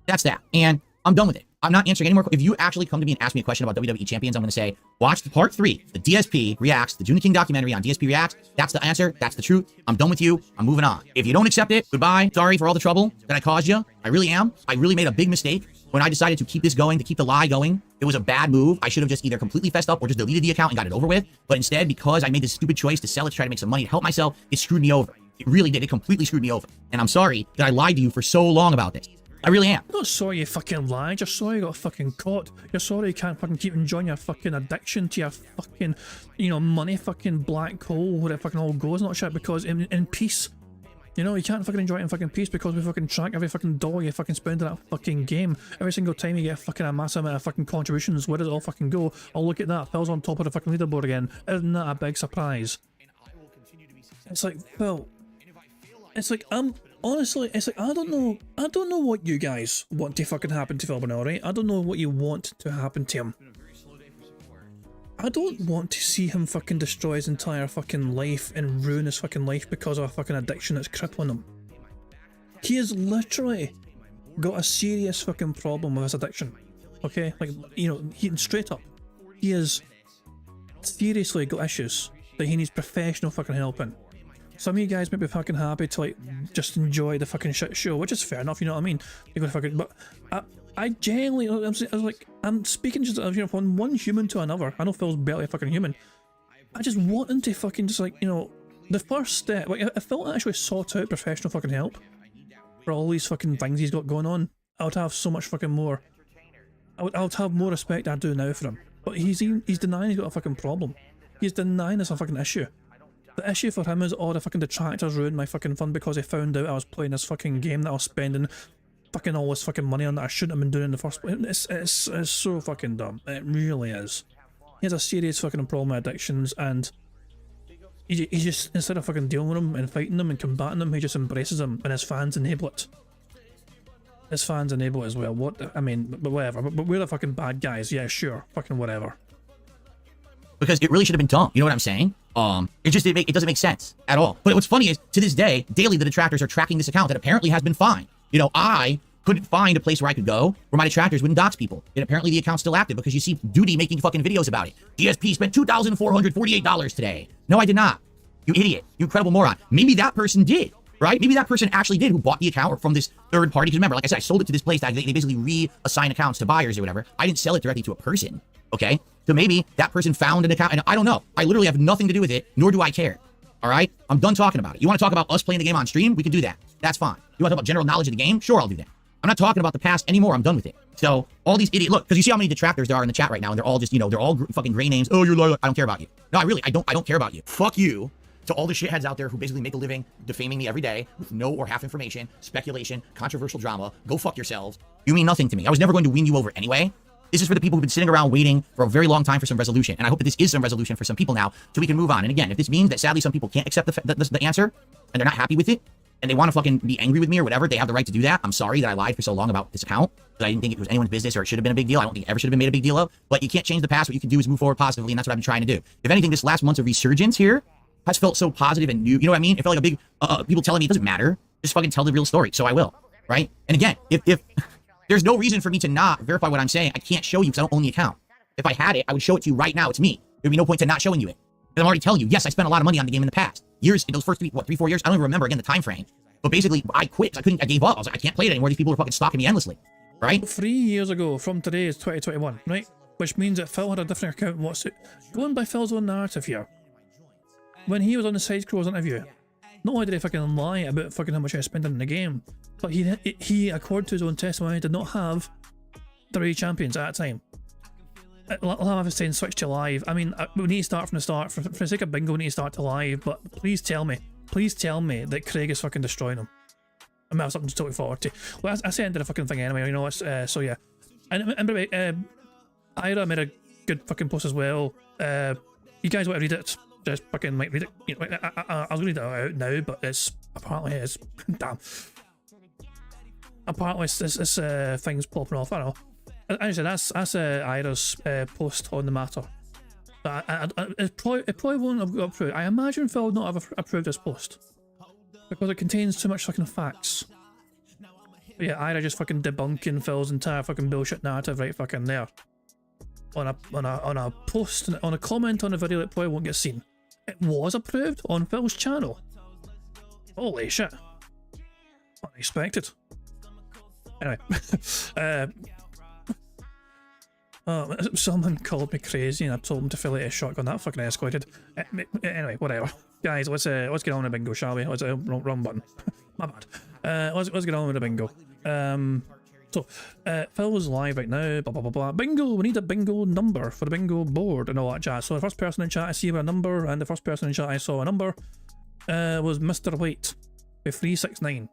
That's that. And I'm done with it. I'm not answering any more. If you actually come to me and ask me a question about WWE Champions, I'm going to say, watch the part 3, the DSP Reacts, the Junior King documentary on DSP Reacts. That's the answer. That's the truth. I'm done with you. I'm moving on. If you don't accept it, goodbye. Sorry for all the trouble that I caused you. I really am. I really made a big mistake when I decided to keep this going, to keep the lie going. It was a bad move. I should have just either completely fessed up or just deleted the account and got it over with. But instead, because I made this stupid choice to sell it to try to make some money to help myself, it screwed me over. It really did. It completely screwed me over. And I'm sorry that I lied to you for so long about this. I really am. I'm not sorry you fucking lied. You're sorry you got fucking caught. You're sorry you can't fucking keep enjoying your fucking addiction to your fucking, you know, money fucking black hole where it fucking all goes and all shit, because in peace, you know, you can't fucking enjoy it in fucking peace because we fucking track every fucking dollar you fucking spend in that fucking game. Every single time you get fucking a massive amount of fucking contributions, where does it all fucking go? Oh, look at that. Phil's on top of the fucking leaderboard again. Isn't that a big surprise? It's like, Phil, it's like, honestly, it's like, I don't know what you guys want to fucking happen to Phil Bernard. I don't know what you want to happen to him. I don't want to see him fucking destroy his entire fucking life and ruin his fucking life because of a fucking addiction that's crippling him. He has literally got a serious fucking problem with his addiction. Okay? Like, you know, straight up. He is seriously got issues that he needs professional fucking help in. Some of you guys might be fucking happy to like just enjoy the fucking shit show, which is fair enough, you know what I mean? You're gonna fucking, but I genuinely, I'm speaking just from one human to another. I know Phil's barely a fucking human. I just want him to fucking just like, you know, the first step, like if Phil actually sought out professional fucking help for all these fucking things he's got going on, I would have so much fucking more. I would have more respect than I do now for him. But he's denying he's got a fucking problem. He's denying it's a fucking issue. The issue for him is all the fucking detractors ruined my fucking fun because they found out I was playing this fucking game that I was spending fucking all this fucking money on that I shouldn't have been doing in the first place. It's so fucking dumb. It really is. He has a serious fucking problem with addictions, and he just, instead of fucking dealing with them and fighting them and combating them, he just embraces them, and his fans enable it. His fans enable it as well. What, I mean, but whatever. But we're the fucking bad guys. Yeah, sure. Fucking whatever. Because it really should have been done. You know what I'm saying? It doesn't make sense at all. But what's funny is, to this day, daily the detractors are tracking this account that apparently has been fine. You know, I couldn't find a place where I could go where my detractors wouldn't dox people. And apparently the account's still active because you see Duty making fucking videos about it. DSP spent $2,448 today. No, I did not. You idiot. You incredible moron. Maybe that person did, right? Maybe that person actually did who bought the account or from this third party. Because remember, like I said, I sold it to this place that they basically reassign accounts to buyers or whatever. I didn't sell it directly to a person, okay? So maybe that person found an account, and I don't know. I literally have nothing to do with it, nor do I care. All right? I'm done talking about it. You want to talk about us playing the game on stream? We can do that. That's fine. You want to talk about general knowledge of the game? Sure, I'll do that. I'm not talking about the past anymore. I'm done with it. So all these idiots, look, because you see how many detractors there are in the chat right now, and they're all just, you know, they're all fucking gray names. Oh, you're loyal. I don't care about you. No, I don't care about you. Fuck you to all the shitheads out there who basically make a living defaming me every day with no or half information, speculation, controversial drama. Go fuck yourselves. You mean nothing to me. I was never going to win you over anyway. This is for the people who've been sitting around waiting for a very long time for some resolution. And I hope that this is some resolution for some people now so we can move on. And again, if this means that sadly some people can't accept the answer and they're not happy with it and they want to fucking be angry with me or whatever, they have the right to do that. I'm sorry that I lied for so long about this account because I didn't think it was anyone's business or it should have been a big deal. I don't think it ever should have been made a big deal of. But you can't change the past. What you can do is move forward positively, and that's what I've been trying to do. If anything, this last month's of resurgence here has felt so positive and new. You know what I mean? It felt like a big people telling me it doesn't matter. Just fucking tell the real story. So I will. Right? And again, if there's no reason for me to not verify what I'm saying. I can't show you because I don't own the account. If I had it, I would show it to you right now. It's me. There'd be no point to not showing you it. Because I'm already telling you, yes, I spent a lot of money on the game in the past. Years, in those first 3-4 years, I don't even remember again the time frame. But basically, I quit. I gave up. I was like, I can't play it anymore. These people are fucking stalking me endlessly. Right? 3 years ago from today is 2021, right? Which means that Phil had a different account. What's it? Going by Phil's own narrative here. When he was on the Side Scrolls interview, not only did he fucking lie about fucking how much I spent in the game, but he, according to his own testimony, did not have 3 champions at that time. I'll have saying switch to live. I mean, we need to start from the start. For the sake of bingo, we need to start to live. But please tell me that Craig is fucking destroying him. I might have something to look forward to. Well, I say into the fucking thing anyway. You know, so yeah. And by the way, Ira made a good fucking post as well. You guys want to read it? Just fucking might read it. You know, I was gonna read it out now, but it's damn. Apparently, this thing's popping off. I don't know. Actually, that's Ira's post on the matter. It probably won't have got approved. I imagine Phil would not have approved this post because it contains too much fucking facts. But yeah, Ira just fucking debunking Phil's entire fucking bullshit narrative right fucking there. On a post, on a comment on a video that probably won't get seen. It was approved on Phil's channel. Holy shit. Unexpected. Anyway. Someone called me crazy and I told him to fill out a shotgun. That fucking escalated. Anyway, whatever. Guys, let's get on with the bingo, shall we? Let's wrong button. My bad. Let's get on with the bingo. So, Phil's live right now, blah blah blah blah. Bingo! We need a bingo number for the bingo board and all that jazz. So the first person in chat I see with a number, and the first person in chat I saw a number was Mr. Wait with 369.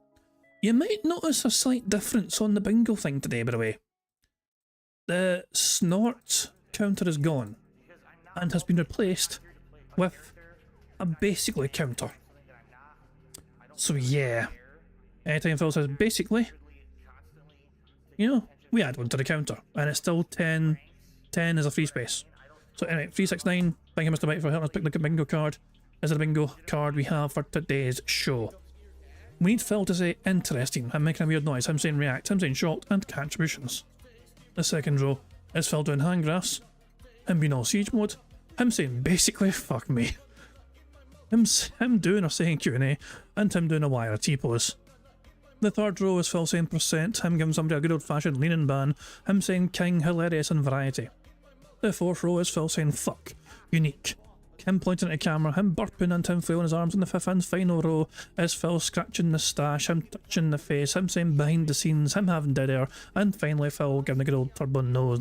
You might notice a slight difference on the bingo thing today, by the way. The snort counter is gone and has been replaced with a basically counter. So yeah, anytime Phil says basically, you know, we add one to the counter and it's still 10 is a free space. So anyway, 369, thank you Mr. Mike for helping us pick the bingo card. This is the bingo card we have for today's show. We need Phil to say interesting. I'm making a weird noise. I'm saying react, I'm saying short, and contributions. The second row is Phil doing hand graphs, him being all siege mode, him saying basically fuck me. Him doing or saying Q&A, and him doing a wire T-pose. The third row is Phil saying percent, him giving somebody a good old-fashioned leaning ban, him saying king, hilarious and variety. The fourth row is Phil saying fuck, unique. Him pointing at the camera, him burping and him flailing his arms. In the fifth and final row is Phil scratching the stash, him touching the face, him saying behind the scenes, him having dead air, and finally Phil giving a good old turbo nose.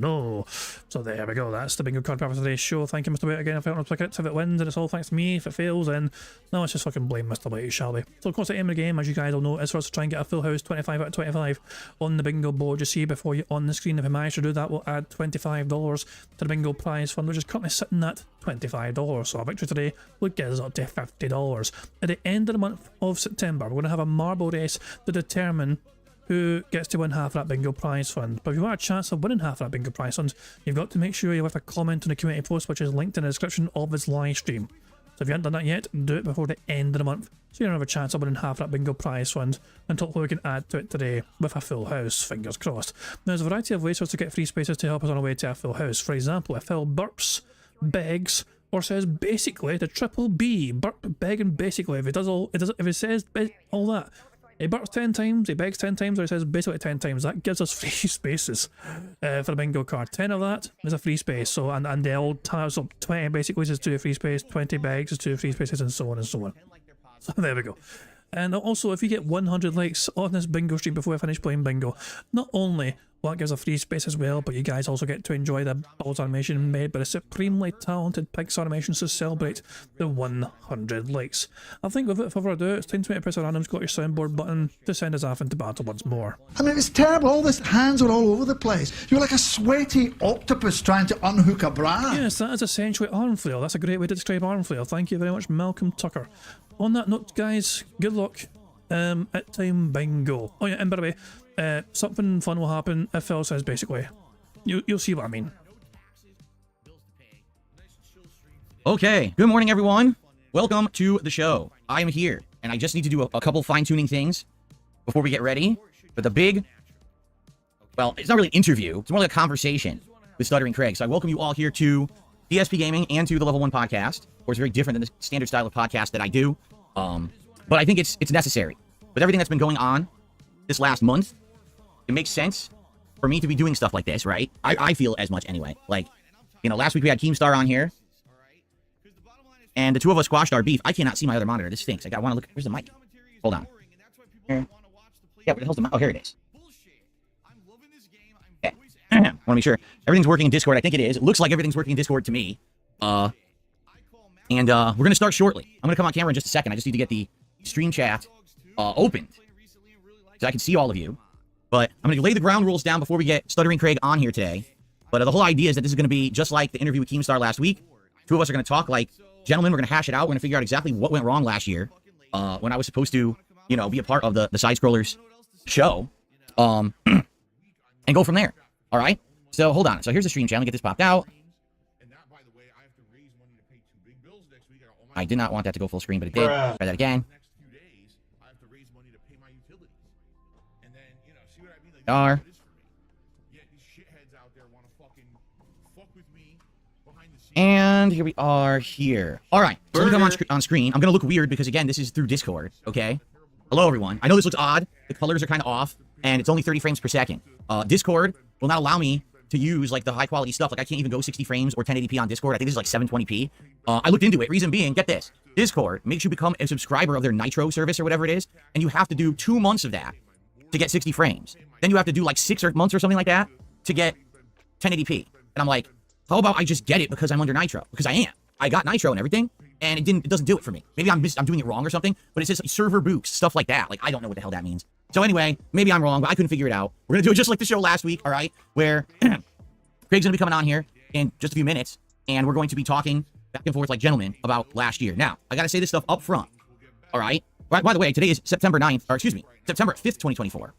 No. So there we go, that's the bingo card for today's show. Thank you, Mr. Wait, again. If I don't pick it, if it wins, and it's all thanks to me. If it fails, then no, let's just fucking blame Mr. Wait, shall we? So of course the aim of the game, as you guys all know, is for us to try and get a full house 25 out of 25 on the bingo board. You see before you on the screen. If we manage to do that, we'll add $25 to the bingo prize fund, which is currently sitting at $25. So our victory today would get us up to $50. At the end of the month of September, we're going to have a marble race to determine who gets to win half of that bingo prize fund. But if you want a chance of winning half of that bingo prize fund, you've got to make sure you have a comment on the community post, which is linked in the description of this live stream. So if you haven't done that yet, do it before the end of the month, so you don't have a chance of winning half that bingo prize fund, and hopefully we can add to it today with a full house, fingers crossed. Now, there's a variety of ways for us to get free spaces to help us on our way to a full house. For example, if Phil burps, begs, or says basically the triple B, burp, beg, and basically, if he says all that, he burps 10 times, he begs 10 times, or he says basically 10 times, that gives us free spaces for the bingo card. 10 of that is a free space, so and they all ties up 20 basically is 2 free space, 20 begs is 2 free spaces, and so on and so on. So there we go. And also, if you get 100 likes on this bingo stream before I finish playing bingo, not only will that give us a free space as well, but you guys also get to enjoy the Bubbles animation made by the supremely talented Pix Animations to celebrate the 100 likes. I think without further ado, it's time to press a random got your soundboard button to send us off into battle once more. I mean, it's terrible. All these hands were all over the place. You were like a sweaty octopus trying to unhook a bra. Yes, that is essentially arm flail. That's a great way to describe arm flail. Thank you very much, Malcolm Tucker. On that note, guys, good luck at time bingo. Oh yeah, and by the way, something fun will happen if Phil says basically. You'll see what I mean. Okay, good morning, everyone. Welcome to the show. I am here, and I just need to do a couple fine-tuning things before we get ready for the big, well, it's not really an interview. It's more like a conversation with Stuttering Craig. So I welcome you all here to DSP Gaming and to the Level 1 podcast. Of course, very different than the standard style of podcast that I do. But I think it's necessary. With everything that's been going on this last month, it makes sense for me to be doing stuff like this, right? I feel as much anyway. Like, you know, last week we had Keemstar on here, and the two of us squashed our beef. I cannot see my other monitor. This stinks. I want to look. Where's the mic? Hold on. Here. Yeah, where the hell's the mic? Oh, here it is. Okay. I want to make sure everything's working in Discord. I think it is. It looks like everything's working in Discord to me. And we're going to start shortly. I'm going to come on camera in just a second. I just need to get the stream chat opened so I can see all of you. But I'm going to lay the ground rules down before we get Stuttering Craig on here today. But the whole idea is that this is going to be just like the interview with Keemstar last week. Two of us are going to talk like gentlemen. We're going to hash it out. We're going to figure out exactly what went wrong last year when I was supposed to, you know, be a part of the Side Scrollers show and go from there. All right? So hold on. So here's the stream channel. Get this popped out. I did not want that to go full screen, but it did. Try that again. Are. And here we are here. All right. So let me come on screen. I'm going to look weird because, again, this is through Discord. Okay. Hello, everyone. I know this looks odd. The colors are kind of off, and it's only 30 frames per second. Discord will not allow me to use like the high quality stuff. Like I can't even go 60 frames or 1080p on Discord. I think this is like 720p. I looked into it. Reason being, get this. Discord makes you become a subscriber of their Nitro service or whatever it is, and you have to do 2 months of that to get 60 frames. Then you have to do like 6 months or something like that to get 1080p. And I'm like, how about I just get it because I'm under Nitro? Because I am. I got Nitro and everything, and it doesn't do it for me. Maybe I'm doing it wrong or something, but it says like, server boost, stuff like that. Like, I don't know what the hell that means. So anyway, maybe I'm wrong, but I couldn't figure it out. We're going to do it just like the show last week, all right? Where Craig's going to be coming on here in just a few minutes, and we're going to be talking back and forth like gentlemen about last year. Now, I got to say this stuff up front, all right? By the way, today is September 9th, or excuse me, September 5th, 2024.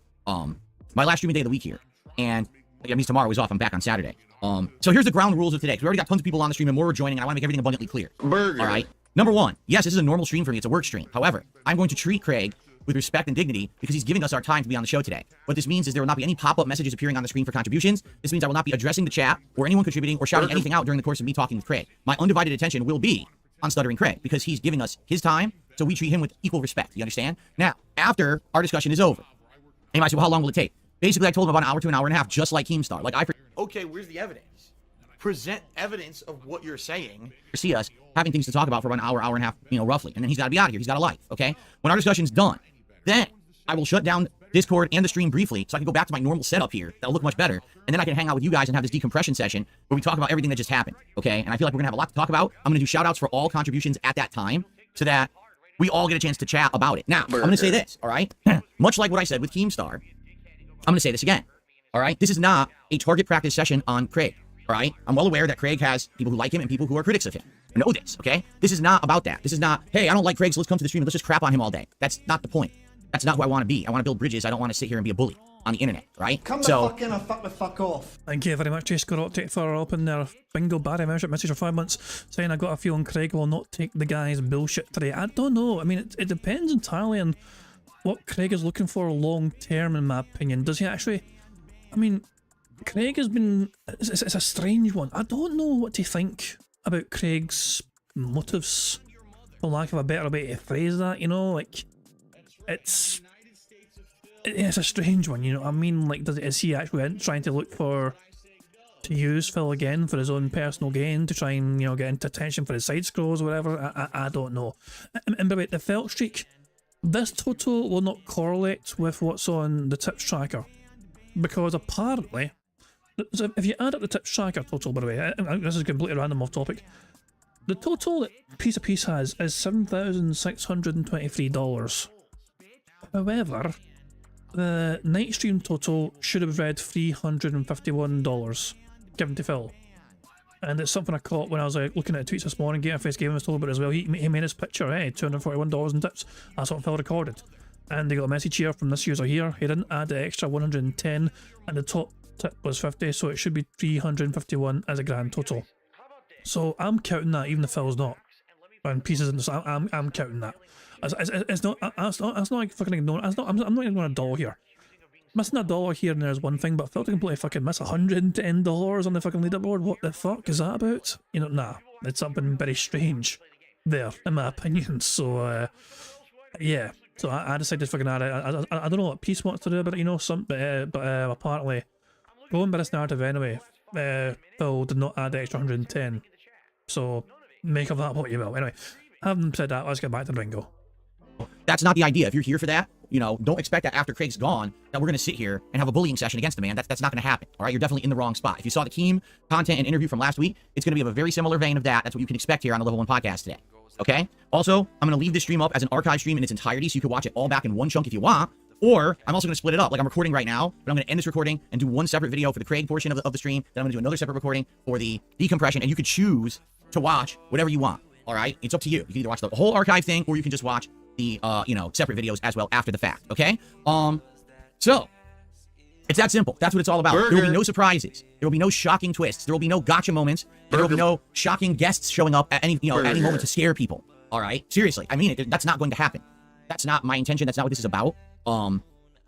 My last streaming day of the week here. And that means tomorrow is off. I'm back on Saturday. So here's the ground rules of today. 'Cause we already got tons of people on the stream and more are joining, and I want to make everything abundantly clear. Burger. All right. Number one, yes, this is a normal stream for me. It's a work stream. However, I'm going to treat Craig with respect and dignity because he's giving us our time to be on the show today. What this means is there will not be any pop-up messages appearing on the screen for contributions. This means I will not be addressing the chat or anyone contributing or shouting anything out during the course of me talking with Craig. My undivided attention will be on Stuttering Craig because he's giving us his time, so we treat him with equal respect. You understand? Now, after our discussion is over, and you might say, well, how long will it take? Basically, I told him about an hour to an hour and a half, just like Keemstar. Okay, where's the evidence? Present evidence of what you're saying. See us having things to talk about for about an hour, hour and a half, roughly. And then he's got to be out of here. He's got a life, okay? When our discussion's done, then I will shut down Discord and the stream briefly so I can go back to my normal setup here. That'll look much better. And then I can hang out with you guys and have this decompression session where we talk about everything that just happened, okay? And I feel like we're going to have a lot to talk about. I'm going to do shout outs for all contributions at that time so that we all get a chance to chat about it. Now, I'm going to say this, all right? Much like what I said with Keemstar, I'm going to say this again, all right? This is not a target practice session on Craig, all right? I'm well aware that Craig has people who like him and people who are critics of him. I know this, okay? This is not about that. This is not, hey, I don't like Craig, so let's come to the stream and let's just crap on him all day. That's not the point. That's not who I want to be. I want to build bridges. I don't want to sit here and be a bully on the internet, right? Come the fuck in or fuck the fuck off. Thank you very much, Jay Scott, for up in there. Bingo Barry membership message for 5 months saying I got a feeling Craig will not take the guy's bullshit today. I don't know. I mean, it depends entirely on what Craig is looking for long term, in my opinion. Does he actually? I mean, Craig has been. It's a strange one. I don't know what to think about Craig's motives, for lack of a better way to phrase that. It's a strange one, I mean, like, is he actually trying to look to use Phil again for his own personal gain, to try and, get into attention for his side scrolls or whatever? I don't know. And by the way, the Felt streak, this total will not correlate with what's on the tips tracker, because apparently, so if you add up the tips tracker total, by the way, this is completely random off topic, the total that Piece of Peace has is $7,623. However, the night stream total should have read $351 given to Phil. And it's something I caught when I was looking at tweets this morning. Gamerface Gaming was told about it as well. He made his picture, $241 in tips. That's what Phil recorded. And they got a message here from this user here. He didn't add the extra 110 and the top tip was 50, so it should be 351 as a grand total. So I'm counting that, even if Phil's not. And pieces in this, I'm counting that. It's not like fucking ignoring. I'm not ignoring a dollar here. Missing a dollar here and there is one thing, but Phil to completely fucking miss $110 on the fucking leaderboard. What the fuck is that about? Nah, it's something very strange there, in my opinion. So, yeah. So I decided to fucking add it. I don't know what Peace wants to do about it, but apparently, going by this narrative anyway, Phil did not add the extra 110. So make of that what you will. Anyway, having said that, let's get back to the bingo. That's not the idea. If you're here for that, don't expect that after Craig's gone, that we're going to sit here and have a bullying session against the man. That's not going to happen. All right, you're definitely in the wrong spot. If you saw the Keem content and interview from last week, it's going to be of a very similar vein of that. That's what you can expect here on the Level 1 podcast today. Okay? Also, I'm going to leave this stream up as an archive stream in its entirety, so you can watch it all back in one chunk if you want. Or I'm also going to split it up, like I'm recording right now, but I'm going to end this recording and do one separate video for the Craig portion of the stream. Then I'm going to do another separate recording for the decompression, and you could choose to watch whatever you want. All right? It's up to you. You can either watch the whole archive thing, or you can just watch the, separate videos as well after the fact. Okay? So it's that simple. That's what it's all about. There will be no surprises. There will be no shocking twists. There will be no gotcha moments. There will be no shocking guests showing up at any moment to scare people. All right? Seriously. I mean it. That's not going to happen. That's not my intention. That's not what this is about.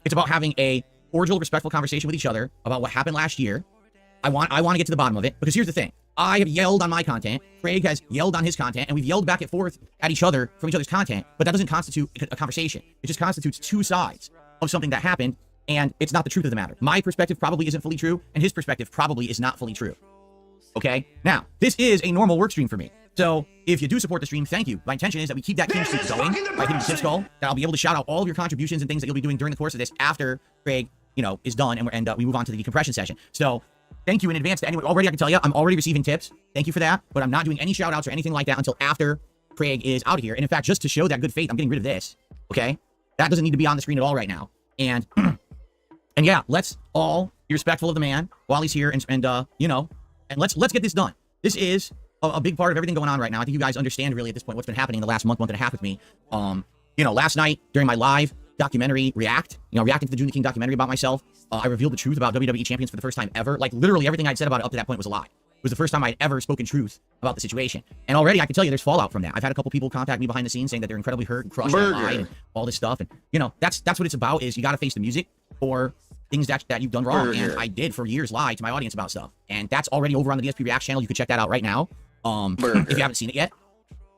It's about having a cordial, respectful conversation with each other about what happened last year. I want to get to the bottom of it, because here's the thing. I have yelled on my content, Craig has yelled on his content, and we've yelled back and forth at each other from each other's content, but that doesn't constitute a conversation. It just constitutes two sides of something that happened, and it's not the truth of the matter. My perspective probably isn't fully true, and his perspective probably is not fully true. Okay? Now, this is a normal work stream for me. So, if you do support the stream, thank you. My intention is that we keep that King streak going by hitting the tip skull, that I'll be able to shout out all of your contributions and things that you'll be doing during the course of this after Craig, is done and we move on to the decompression session. So, thank you in advance to anyone. Already, I can tell you, I'm already receiving tips. Thank you for that. But I'm not doing any shout outs or anything like that until after Craig is out of here. And in fact, just to show that good faith, I'm getting rid of this. Okay? That doesn't need to be on the screen at all right now. And, and yeah, let's all be respectful of the man while he's here and let's get this done. This is a big part of everything going on right now. I think you guys understand really at this point what's been happening in the last month and a half with me. Last night during my live documentary reacting to the Junior King documentary about myself, I revealed the truth about WWE champions for the first time ever. Like literally everything I'd said about it up to that point was a lie. It was the first time I'd ever spoken truth about the situation. And already I can tell you there's fallout from that. I've had a couple people contact me behind the scenes saying that they're incredibly hurt and crushed and lied and all this stuff. And, you know, that's what it's about, is you got to face the music for things that you've done wrong. And I did for years lie to my audience about stuff. And that's already over on the DSP Reacts channel. You can check that out right now if you haven't seen it yet.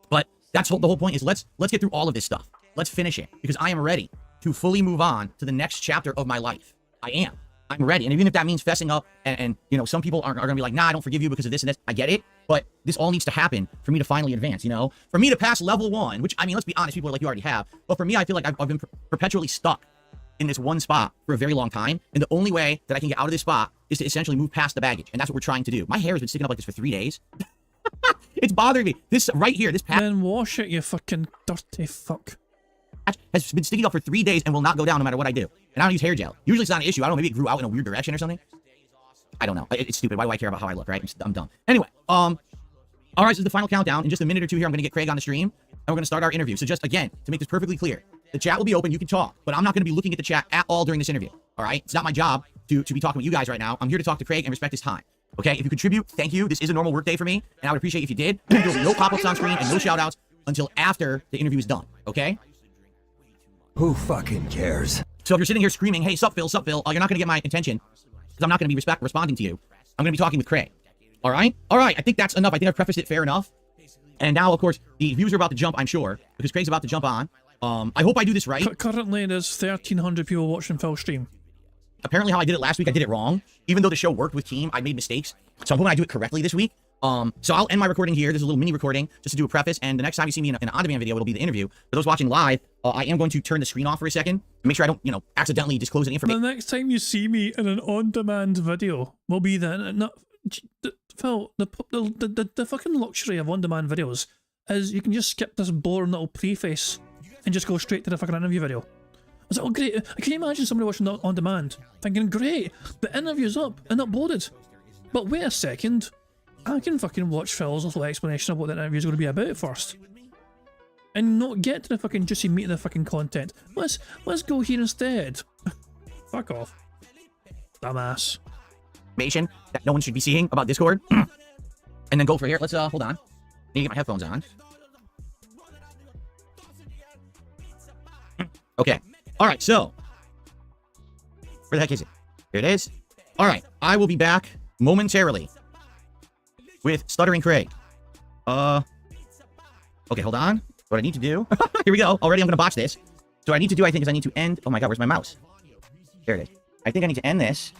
But that's the whole point, is let's get through all of this stuff. Let's finish it, because I am ready to fully move on to the next chapter of my life. I am. I'm ready. And even if that means fessing up and you know, some people are going to be like, nah, I don't forgive you because of this and this. I get it. But this all needs to happen for me to finally advance, you know? For me to pass level 1, which, I mean, let's be honest, people are like, you already have. But for me, I feel like I've been perpetually stuck in this one spot for a very long time. And the only way that I can get out of this spot is to essentially move past the baggage. And that's what we're trying to do. My hair has been sticking up like this for 3 days. It's bothering me. This right here, this patch. Then wash it, you fucking dirty fuck. Has been sticking up for 3 days and will not go down no matter what I do. And I don't use hair gel. Usually it's not an issue. I don't know, maybe it grew out in a weird direction or something. I don't know. It's stupid. Why do I care about how I look, right? I'm dumb. Anyway, all right, this is the final countdown. In just a minute or two here, I'm going to get Craig on the stream, and we're going to start our interview. So just, again, to make this perfectly clear, the chat will be open. You can talk, but I'm not going to be looking at the chat at all during this interview, all right? It's not my job to be talking with you guys right now. I'm here to talk to Craig and respect his time, okay? If you contribute, thank you. This is a normal work day for me, and I would appreciate if you did. There'll be no pop-ups on screen and no shout-outs until after the interview is done, okay? Who fucking cares? So if you're sitting here screaming, hey, sup, Phil, you're not going to get my attention, because I'm not going to be responding to you. I'm going to be talking with Craig. All right? All right, I think that's enough. I think I've prefaced it fair enough. And now, of course, the views are about to jump, I'm sure, because Craig's about to jump on. I hope I do this right. Currently, there's 1,300 people watching Phil's stream. Apparently, how I did it last week, I did it wrong. Even though the show worked with team, I made mistakes. So I'm hoping I do it correctly this week. So I'll end my recording here. There's a little mini recording just to do a preface. And the next time you see me in an on-demand video, it'll be the interview. For those watching live, I am going to turn the screen off for a second. Make sure I don't, you know, accidentally disclose any information. The next time you see me in an on-demand video will be Phil, the fucking luxury of on-demand videos is you can just skip this boring little preface and just go straight to the fucking interview video. I was like, oh great, can you imagine somebody watching that on demand thinking, great, the interview's up and uploaded. But wait a second, I can fucking watch Phil's little explanation of what that interview's going to be about first. And not get to the fucking juicy meat of the fucking content. Let's go here instead. Fuck off. Dumbass. Information that no one should be seeing about Discord. And then go for here. Let's, hold on. Need to get my headphones on. Okay. All right, so. Where the heck is it? Here it is. All right, I will be back momentarily with Stuttering Craig. Okay, hold on. What I need to do. Here we go. Already I'm going to botch this. So what I need to do, I think, is I need to end. Oh my God, where's my mouse? There it is. I think I need to end this.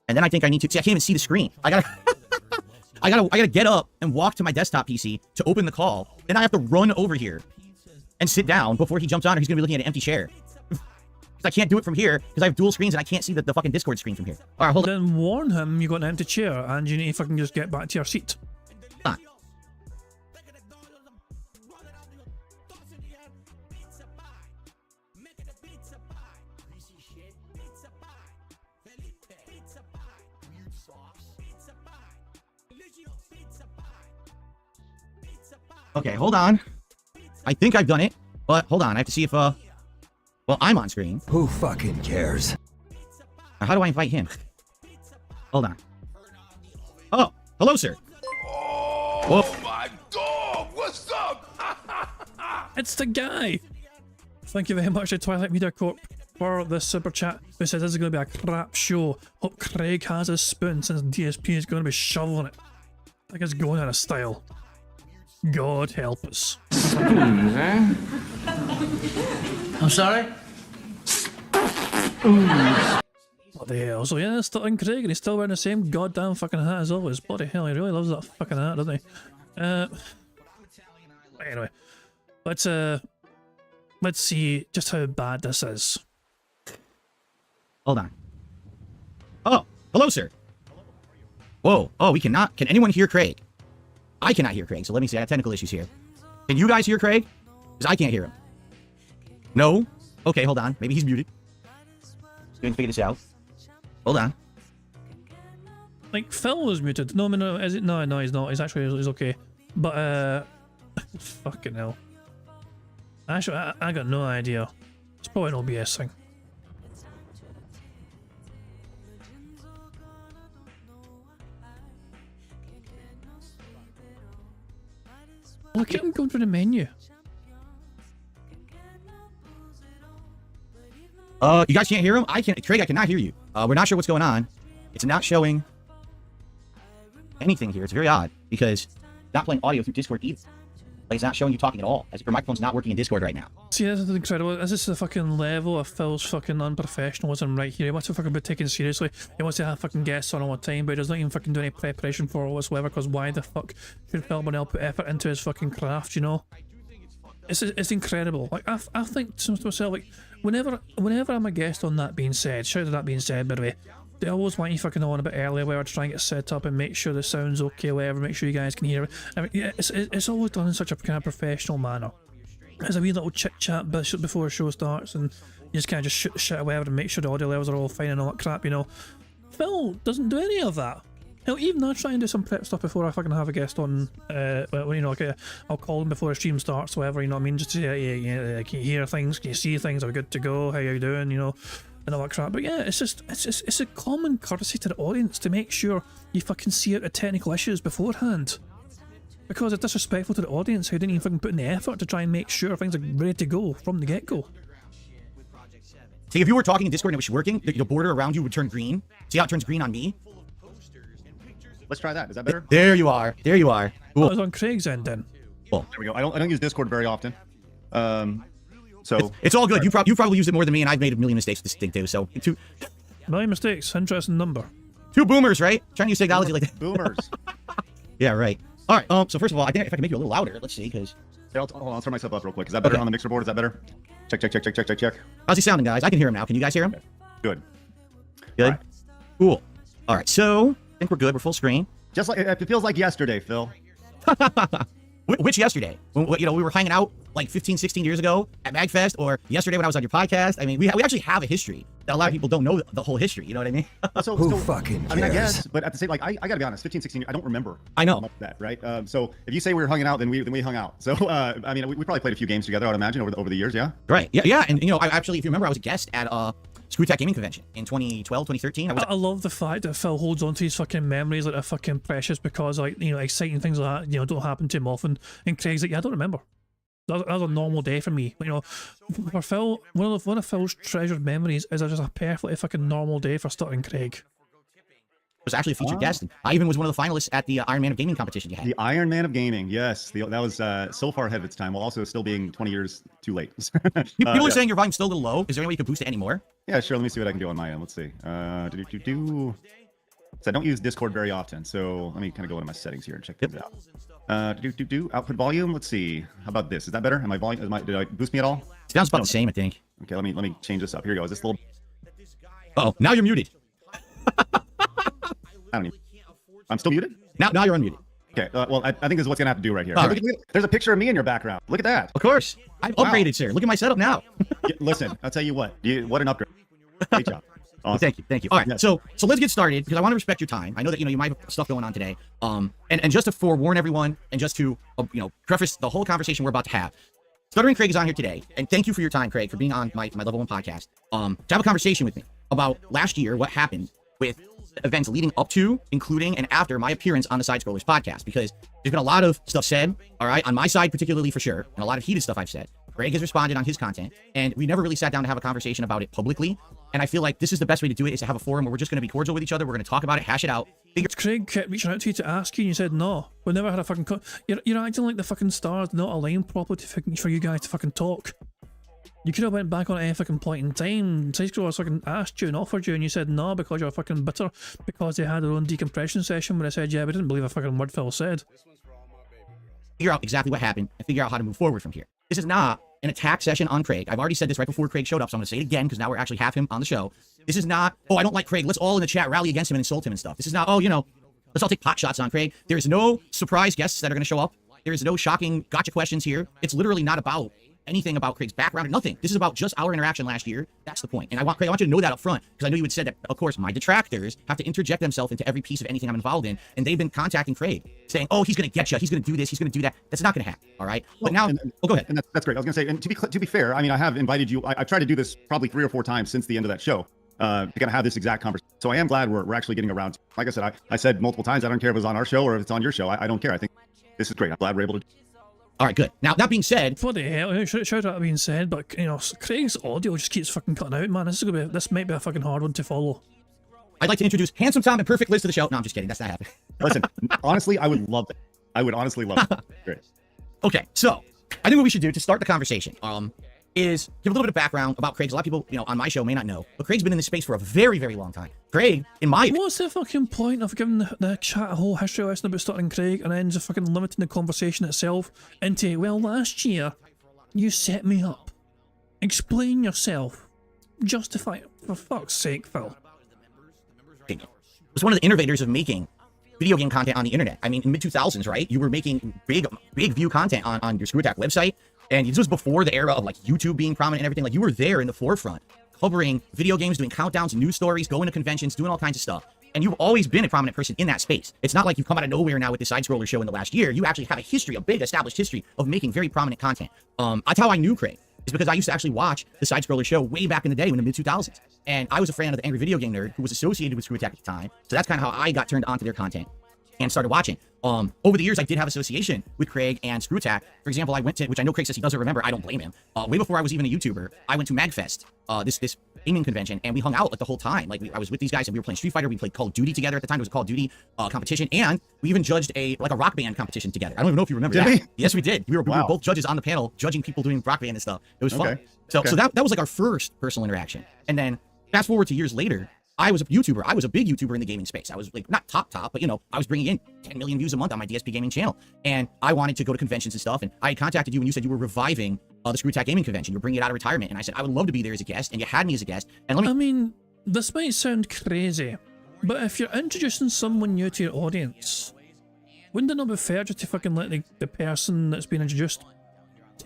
And then I think I need to. See, I can't even see the screen. I gotta get up and walk to my desktop PC to open the call. Then I have to run over here and sit down before he jumps on, or he's gonna be looking at an empty chair. Because I can't do it from here because I have dual screens and I can't see the fucking Discord screen from here. All right, hold on. Then warn him you got an empty chair and you need to fucking just get back to your seat. Hold on. Okay, hold on. I think I've done it, but hold on. I have to see if, well, I'm on screen. Who fucking cares? Now, how do I invite him? Hold on. Oh, hello, sir. Oh my God! What's up? It's the guy! Thank you very much to Twilight Media Corp for the super chat who says this is going to be a crap show. Hope Craig has his spoon since DSP is going to be shoveling it. I think it's going out of style. God help us. I'm sorry? What the hell? So yeah, Stuttering Craig, and he's still wearing the same goddamn fucking hat as always. Bloody hell, he really loves that fucking hat, doesn't he? Anyway, let's see just how bad this is. Hold on. Oh, hello, sir. Whoa. Oh, we cannot. Can anyone hear Craig? I cannot hear Craig, so let me see. I have technical issues here. Can you guys hear Craig? Because I can't hear him. No? Okay, hold on. Maybe he's muted. Going to figure this out. Hold on. Like, Phil was muted. No, is it? No, he's not. He's okay. But, fucking hell. Actually, I got no idea. It's probably an OBS thing. I'm going through the menu. You guys can't hear him? I can't. Craig, I cannot hear you. We're not sure what's going on. It's not showing anything here. It's very odd because it's not playing audio through Discord either. Like, it's not showing you talking at all. As if your microphone's not working in Discord right now. See, this is incredible. This is the fucking level of Phil's fucking unprofessionalism right here. He wants to fucking be taken seriously. He wants to have fucking guests on all the time, but he doesn't even fucking do any preparation for it whatsoever, because why the fuck should Phil Bonnell put effort into his fucking craft, you know? It's incredible. Like, I think to myself, like, whenever I'm a guest on That Being Said, shout out to That Being Said, by the way, they always want you fucking on a bit earlier, where to try and get set up and make sure the sound's okay, whatever, make sure you guys can hear it. I mean, yeah, it's always done in such a kind of professional manner. There's a wee little chit chat before the show starts, and you just kind of just shoot the shit or whatever and make sure the audio levels are all fine and all that crap, you know. Phil doesn't do any of that. Hell, even I try and do some prep stuff before I fucking have a guest on, well, you know, like, I'll call them before the stream starts, whatever, you know what I mean, just to say, yeah, can you hear things, can you see things, are we good to go, how you doing, you know, and all that crap. But yeah, it's a common courtesy to the audience to make sure you fucking see out the technical issues beforehand. Because it's disrespectful to the audience who didn't even fucking put in the effort to try and make sure things are ready to go from the get-go. See, if you were talking in Discord and it was working, the border around you would turn green. See how it turns green on me? Let's try that. Is that better? There you are. There you are. Cool. That was on Craig's end then. Cool. There we go. I don't use Discord very often. So it's all good. You probably use it more than me, and I've made a million mistakes with this thing too. So Million mistakes. Interesting number. two boomers, right? Trying to use technology like that. boomers. Yeah, right. All right. So first of all, I think if I can make you a little louder, let's see, because Hold on, I'll turn myself up real quick. Is that better on the mixer board? Is that better? Check. how's he sounding, guys? I can hear him now. Can you guys hear him? Good. Good. All right. Cool. All right. So I think we're good. We're full screen. Just like it feels like yesterday, Phil. Which yesterday? When, you know, we were hanging out like 15, 16 years ago at MagFest, or yesterday when I was on your podcast. I mean, we actually have a history that a lot of people don't know the whole history. You know what I mean? Who fucking cares? I mean, I guess, but at the same, like, I gotta be honest, 15, 16 years, I don't remember. I know that, right? So if you say we were hanging out, then we hung out. So I mean, we probably played a few games together, I'd imagine, over the years, yeah. Right. Yeah. And you know, I actually, if you remember, I was a guest at Screw Tech Gaming Convention in 2012, 2013. I love the fact that Phil holds on to his fucking memories like they're fucking precious, because, like, you know, exciting things like that, you know, don't happen to him often. And Craig's like, yeah, I don't remember. That was a normal day for me. You know, for Phil, one of Phil's treasured memories is just a perfectly fucking normal day for Stuttering Craig. Was actually a featured guest. And I even was one of the finalists at the Iron Man of Gaming competition you had. The Iron Man of Gaming, yes. That was so far ahead of its time, while also still being 20 years too late. People are saying your volume's still a little low. Is there any way you could boost it anymore? Yeah, sure. Let me see what I can do on my end. Let's see. So I don't use Discord very often, so let me kind of go into my settings here and check things out. Output volume. Let's see. How about this? Is that better? Did I boost me at all? It sounds about the same, I think. Okay, let me change this up. Here we go. Is this a little? Uh-oh, now you're muted. I don't even. I'm still muted? Now you're unmuted. Okay, well, I think this is what's going to have to do right here. Hey, look, there's a picture of me in your background. Look at that. Of course. I've upgraded, sir. Look at my setup now. Listen, I'll tell you what. What an upgrade. Great job. Awesome. Thank you. All right, yes. So let's get started, because I want to respect your time. I know that, you know, you might have stuff going on today. And just to forewarn everyone, and just to, you know, preface the whole conversation we're about to have, Stuttering Craig is on here today, and thank you for your time, Craig, for being on my level 1 podcast. To have a conversation with me about last year, what happened with events leading up to, including, and after my appearance on the Side Scrollers podcast, because there's been a lot of stuff said, all right, on my side particularly, for sure, and a lot of heated stuff I've said. Greg has responded on his content, and we never really sat down to have a conversation about it publicly. And I feel like this is the best way to do it, is to have a forum where we're just going to be cordial with each other. We're going to talk about it, hash it out. Craig kept reaching out to you to ask you, and you said no. We never had a fucking... You're acting like the fucking stars not aligned properly for you guys to fucking talk. You could have went back on any fucking point in time. Side Scrollers fucking asked you and offered you, and you said no because you're fucking bitter, because they had their own decompression session where they said, yeah, we didn't believe a fucking word Phil said. Figure out exactly what happened and figure out how to move forward from here. This is not an attack session on Craig. I've already said this right before Craig showed up, so I'm going to say it again, because now we're actually have him on the show. This is not, oh, I don't like Craig, let's all in the chat rally against him and insult him and stuff. This is not, oh, you know, let's all take pot shots on Craig. There is no surprise guests that are going to show up. There is no shocking gotcha questions here. It's literally not about anything about Craig's background or nothing. This is about just our interaction last year. That's the point. And Craig, I want you to know that up front, because I know you had said that, of course, my detractors have to interject themselves into every piece of anything I'm involved in, and they've been contacting Craig saying, oh, he's going to get you, he's going to do this, he's going to do that. That's not going to happen, all right? But now, go ahead. And that's great. I was going to say, and to be fair, I mean, I have invited you. I've tried to do this probably 3 or 4 times since the end of that show. To kind of have this exact conversation. So I am glad we're actually getting around. Like I said, I said multiple times, I don't care if it was on our show or if it's on your show. I don't care. I think this is great. I'm glad we're able to. All right, good. Now, that being said, Bloody hell, shout out being said, but you know, Craig's audio just keeps fucking cutting out, man. This might be a fucking hard one to follow. I'd like to introduce Handsome Tom and Perfect Liz to the show. No, I'm just kidding. That's not happening. Listen, honestly, I would love that. I would honestly love it. Great. Okay, so I think what we should do to start the conversation is give a little bit of background about Craig. A lot of people, you know, on my show may not know, but Craig's been in this space for a very, very long time. Craig, in my What's the fucking point of giving the chat a whole history lesson about Stuttering Craig and then just fucking limiting the conversation itself into, well, last year you set me up. Explain yourself. Justify it. For fuck's sake, Phil. was one of the innovators of making video game content on the internet. I mean, in mid-2000s, right? You were making big view content on your Screw Attack website. And this was before the era of like YouTube being prominent and everything. Like you were there in the forefront, covering video games, doing countdowns, news stories, going to conventions, doing all kinds of stuff. And you've always been a prominent person in that space. It's not like you've come out of nowhere now with the Side Scroller show in the last year. You actually have a history, a big established history of making very prominent content. That's how I knew Craig. Is because I used to actually watch the Side Scroller show way back in the day in the mid-2000s. And I was a fan of the Angry Video Game Nerd who was associated with Screw Attack at the time. So that's kind of how I got turned onto their content and started watching. Over the years, I did have association with Craig and Screw Attack. For example, I went to, which I know Craig says he doesn't remember, I don't blame him. Way before I was even a YouTuber, I went to MagFest, this gaming convention, and we hung out like the whole time. Like I was with these guys and we were playing Street Fighter, we played Call of Duty together at the time. It was a Call of Duty competition, and we even judged a rock band competition together. I don't even know if you remember that. We? Yes, we did. We were both judges on the panel, judging people doing rock band and stuff. It was fun. Okay. So that was like our first personal interaction. And then fast forward to years later, I was a YouTuber. I was a big YouTuber in the gaming space. I was like, not top, but you know, I was bringing in 10 million views a month on my DSP gaming channel. And I wanted to go to conventions and stuff. And I had contacted you and you said you were reviving the Screw Attack Gaming Convention. You were bringing it out of retirement. And I said, I would love to be there as a guest. And you had me as a guest. And I mean, this might sound crazy, but if you're introducing someone new to your audience, wouldn't it not be fair just to fucking let the person that's been introduced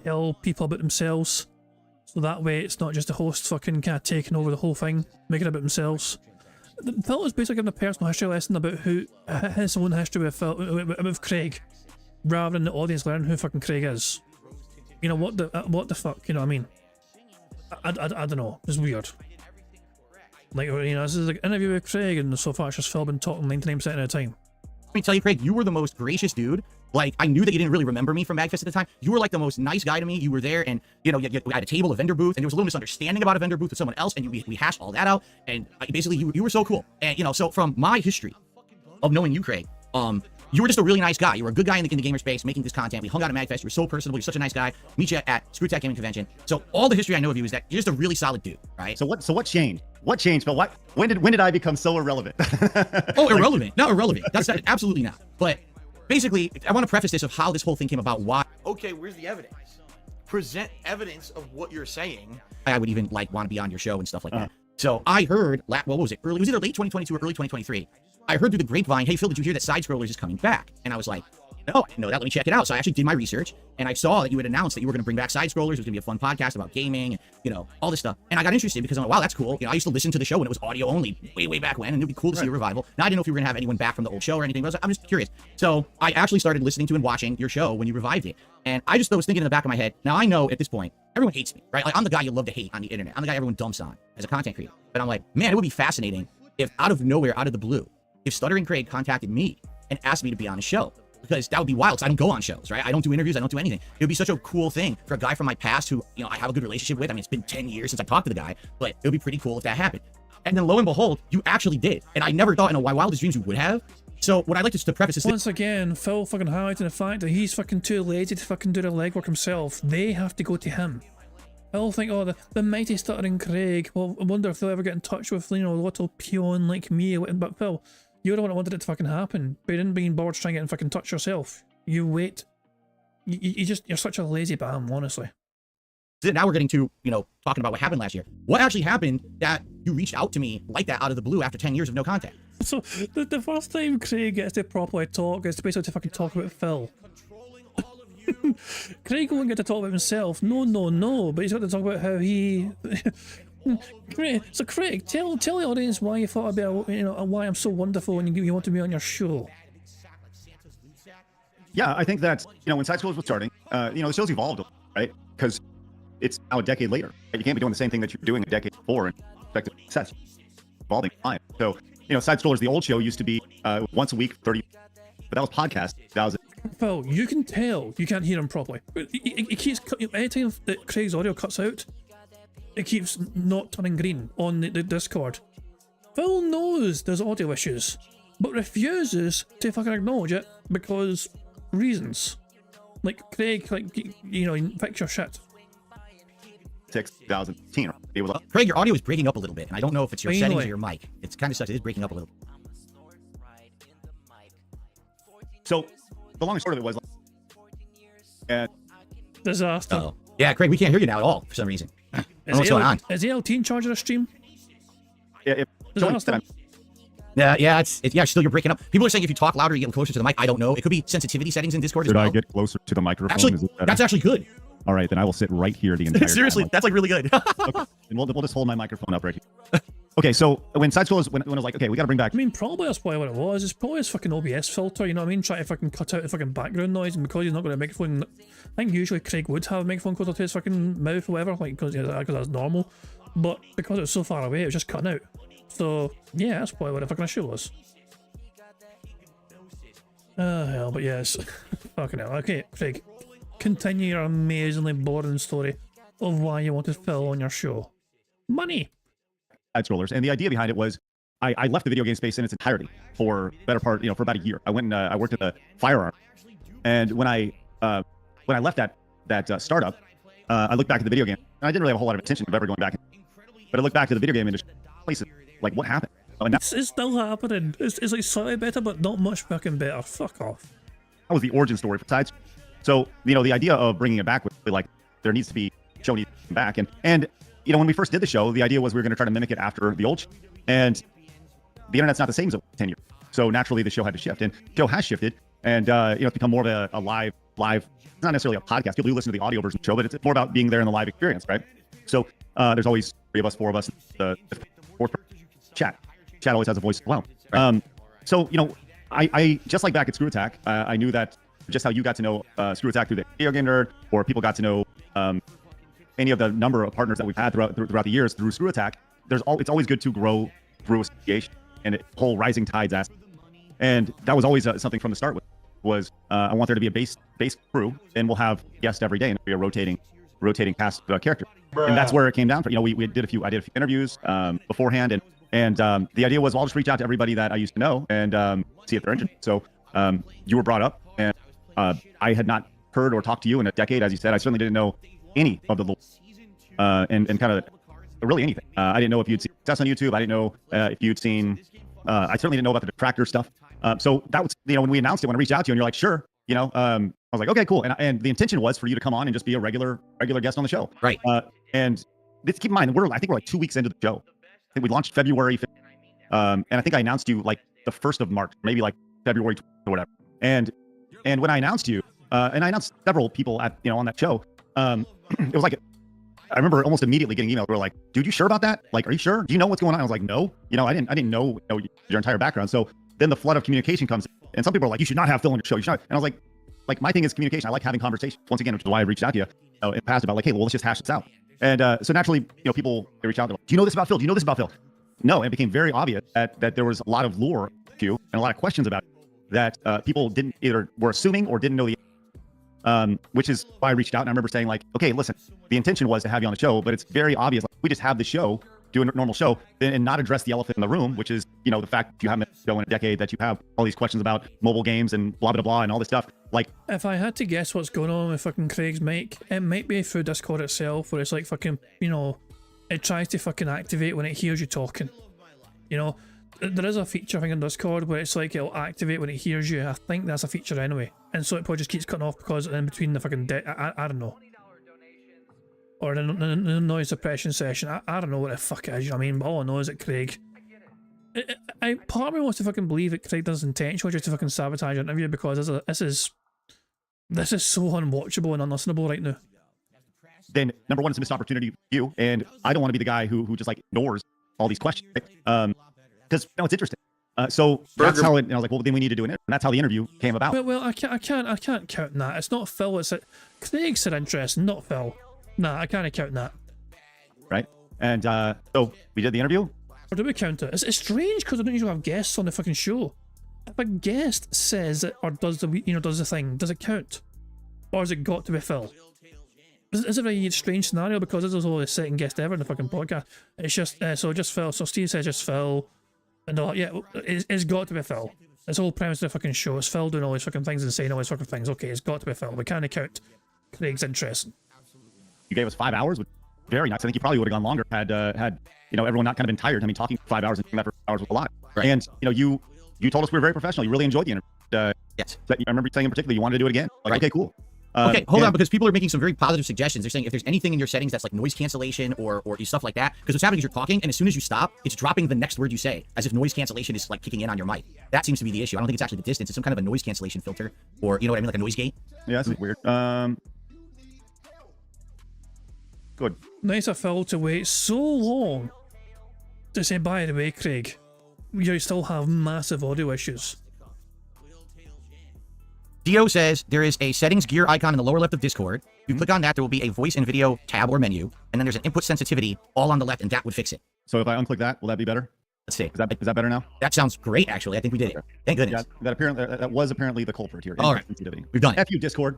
tell people about themselves? So that way it's not just the host fucking kind of taking over the whole thing, making it about themselves. Phil was basically giving a personal history lesson about his own history with Craig, rather than the audience learning who fucking Craig is. You know, what the fuck, you know what I mean? I don't know, it's weird. Like, you know, this is like an interview with Craig, and so far it's just Phil been talking 99% of the time. Let me tell you, Craig, you were the most gracious dude. Like, I knew that you didn't really remember me from MagFest at the time. You were like the most nice guy to me. You were there, and you know, we had a table, a vendor booth, and there was a little misunderstanding about a vendor booth with someone else, and we hashed all that out. And basically, you were so cool. And you know, so from my history of knowing you, Craig, you were just a really nice guy. You were a good guy in the gamer space, making this content. We hung out at MagFest. You were so personable. You're such a nice guy. Meet you at Screw Attack Gaming Convention. So all the history I know of you is that you're just a really solid dude, right? So what changed? What changed? But when did I become so irrelevant? Oh, irrelevant. Not irrelevant. That's absolutely not. But basically, I want to preface this of how this whole thing came about. Why? Okay, where's the evidence? Present evidence of what you're saying. I would even like want to be on your show and stuff like that. So I heard, what was it? Was either late 2022 or early 2023. I heard through the grapevine, hey, Phil, did you hear that Side Scrollers is coming back? And I was like, no, I didn't know that. Let me check it out. So I actually did my research, and I saw that you had announced that you were going to bring back Side Scrollers. It was going to be a fun podcast about gaming and, you know, all this stuff. And I got interested because I'm like, wow, that's cool. You know, I used to listen to the show when it was audio only way back when, and it'd be cool to see a revival. Now, I didn't know if you were going to have anyone back from the old show or anything, but I'm just curious. So I actually started listening to and watching your show when you revived it. And I just was thinking in the back of my head, now I know at this point, everyone hates me, right? Like, I'm the guy you love to hate on the internet. I'm the guy everyone dumps on as a content creator. But I'm like, man, it would be fascinating if out of nowhere, out of the blue, if Stuttering Craig contacted me and asked me to be on a show. Because that would be wild, because I don't go on shows, right? I don't do interviews, I don't do anything. It would be such a cool thing for a guy from my past who, you know, I have a good relationship with. I mean, it's been 10 years since I talked to the guy, but it would be pretty cool if that happened. And then lo and behold, you actually did. And I never thought in my wildest dreams you would have. So what I'd like to preface is once again, Phil fucking highlighting the fact that he's fucking too lazy to fucking do the legwork himself. They have to go to him. I'll think, oh, the mighty Stuttering Craig. Well, I wonder if they'll ever get in touch with, you know, a little peon like me. But Phil, you're the one that wanted it to fucking happen. But you didn't begin bored trying to get in fucking touch yourself. You wait. You're such a lazy bam, honestly. Now we're getting to, you know, talking about what happened last year. What actually happened that you reached out to me like that out of the blue after 10 years of no contact? So the first time Craig gets to properly talk is basically to fucking talk about Phil. Craig won't get to talk about himself. No. But he's got to talk about how he. So Craig, tell the audience why you thought about, you know, why I'm so wonderful and you want to be on your show. Yeah, I think that, you know, when Side Scrollers was starting, you know, the show's evolved, right? Because it's now a decade later. Right? You can't be doing the same thing that you're doing a decade before and expect success. Evolving time. So, you know, Side Scrollers, the old show used to be once a week, 30, but that was podcast. That was Phil, you can tell you can't hear him properly. It keeps anytime that Craig's audio cuts out, it keeps not turning green on the Discord. Phil knows there's audio issues, but refuses to fucking acknowledge it because reasons. Like Craig, like, you know, fix your shit. 2018. It was Craig, your audio is breaking up a little bit, and I don't know if it's your Finally. settings or your mic. It's kind of such. It is breaking up a little. so the long and short of it was, and Disaster. Oh, yeah, Craig, we can't hear you now at all for some reason. I don't know what's going on. Is ALT in charge of the stream? Yeah, yeah, still you're breaking up. People are saying if you talk louder, you get closer to the mic. I don't know. It could be sensitivity settings in Discord as should well. I get closer to the microphone? Actually, Is it better? that's actually good. All right, then I will sit right here the entire Seriously, time. that's like really good. Okay. And we'll just hold my microphone up right here. Okay, so when Side Scroll when it was like, okay, we got to bring back. I mean, probably that's probably what it was. It's probably his fucking OBS filter, you know what I mean? Try to fucking cut out the fucking background noise, and because he's not got a microphone, I think usually Craig would have a microphone closer to his fucking mouth or whatever, like, because that's normal. But because it was so far away, it was just cutting out. So, yeah, that's probably what the fucking issue was. Hell, but yes. Fucking hell. Okay, Craig, continue your amazingly boring story of why you wanted Phil on your show. Money. Side Scrollers, and the idea behind it was I left the video game space in its entirety for better part, for about a year. I went and I worked at the firearm, and when I left that startup, I looked back at the video game, and I didn't really have a whole lot of intention of ever going back. But I looked back to the video game industry, places like what happened. And It's still happening. It's like slightly better, but not much fucking better. Fuck off. that was the origin story for Sides. So the idea of bringing it back was like there needs to be show needs to come back, and when we first did the show, the idea was we were going to try to mimic it after the old show. And the internet's not the same as it was 10 years. So naturally the show had to shift, and the show has shifted, and it's become more of a live. It's not necessarily a podcast. People do listen to the audio version of the show, but it's more about being there in the live experience, right? So there's always 3 of us, 4 of us. The fourth person, chat always has a voice as well. Right. So I just like back at Screw Attack, I knew that just how you got to know Screw Attack through the Video Game Nerd, or people got to know any of the number of partners that we've had throughout the years through Screw Attack. It's always good to grow through association and the whole rising tides aspect. And that was always something from the start. I want there to be a base crew, and we'll have guests every day, and it'll be a rotating cast character. And that's where it came down from. I did a few interviews beforehand, and the idea was, well, I'll just reach out to everybody that I used to know and see if they're interested. So you were brought up, and I had not heard or talked to you in a decade, as you said. I certainly didn't know any of the and kind of really anything. I didn't know if you'd seen success on YouTube. I didn't know if you'd seen. I certainly didn't know about the detractor stuff. So that was, when we announced it, when I reached out to you, and you're like, sure, I was like, okay, cool. And the intention was for you to come on and just be a regular guest on the show. Right. And let's keep in mind, I think we're like 2 weeks into the show. I think we launched February 5th. And I think I announced you like the 1st of March, maybe like February 12th or whatever. And when I announced you, and I announced several people at, on that show, it was like, I remember almost immediately getting emails. We were like, dude, you sure about that? Like, are you sure? Do you know what's going on? I was like, no, I didn't know your entire background. So then the flood of communication comes, and some people are like, you should not have Phil on your show. You should not. And I was like, my thing is communication. I like having conversations. Once again, which is why I reached out to you in the past about like, hey, well, let's just hash this out. And so naturally, people they reach out. Like, do you know this about Phil? Do you know this about Phil? No, and it became very obvious that there was a lot of lore to you and a lot of questions about it that people didn't either were assuming or didn't know the. Which is why I reached out, and I remember saying like, okay, listen, the intention was to have you on the show, but it's very obvious. Like, we just have the show, do a normal show, and not address the elephant in the room, which is, the fact that you haven't been show in a decade, that you have all these questions about mobile games and blah, blah, blah, and all this stuff. Like, if I had to guess what's going on with fucking Craig's mic, it might be through Discord itself, where it's like fucking, it tries to fucking activate when it hears you talking. There is a feature, I think, in Discord where it's like it'll activate when it hears you. I think that's a feature anyway. And so it probably just keeps cutting off because in between the fucking I don't know. Or the noise suppression session. I don't know what the fuck it is, you know what I mean? But all I know is that Craig... part of me wants to fucking believe that Craig does intentionally just to fucking sabotage your interview, because this is so unwatchable and unlistenable right now. Then, number one, it's a missed opportunity for you, and I don't want to be the guy who just like ignores all these questions, right? Because it's interesting. So that's how and I was like, well, then we need to do an interview. And that's how the interview came about. Well, I can't count that. It's not Phil. It's Craig's said interest, not Phil. Nah, I can't count that. Right. And so we did the interview. Or do we count it? It's strange because I don't usually have guests on the fucking show. if a guest says it or does the thing, does it count? Or has it got to be Phil? It's a very strange scenario because this is only the second guest ever in the fucking podcast. It's just, so just Phil. So Steve says just Phil. And they're like, yeah, it's got to be Phil. This whole premise of the fucking show is Phil doing all these fucking things and saying all these fucking things. Okay, it's got to be Phil. We can't count Craig's interest. You gave us 5 hours, which was very nice. I think you probably would have gone longer had everyone not kind of been tired. I mean, talking 5 hours and doing that for 5 hours was a lot. Right. And you told us we were very professional. You really enjoyed the interview. Yes. I remember saying in particular you wanted to do it again. Like, right. Okay, cool. Okay, hold on, because people are making some very positive suggestions. They're saying if there's anything in your settings that's like noise cancellation or stuff like that, because what's happening is you're talking, and as soon as you stop, it's dropping the next word you say, as if noise cancellation is like kicking in on your mic. That seems to be the issue. I don't think it's actually the distance. It's some kind of a noise cancellation filter, or you know what I mean, like a noise gate. Yeah, that's weird. Good. Nice of Phil to wait so long to say, by the way, Craig, you still have massive audio issues. Dio says there is a settings gear icon in the lower left of Discord. If you click on that, there will be a voice and video tab or menu, and then there's an input sensitivity all on the left, and that would fix it. So if I unclick that, will that be better? Let's see. Is that better now? That sounds great, actually. I think we did it. Thank goodness. Yeah, that was apparently the culprit here. All right. We've done it. F you, Discord.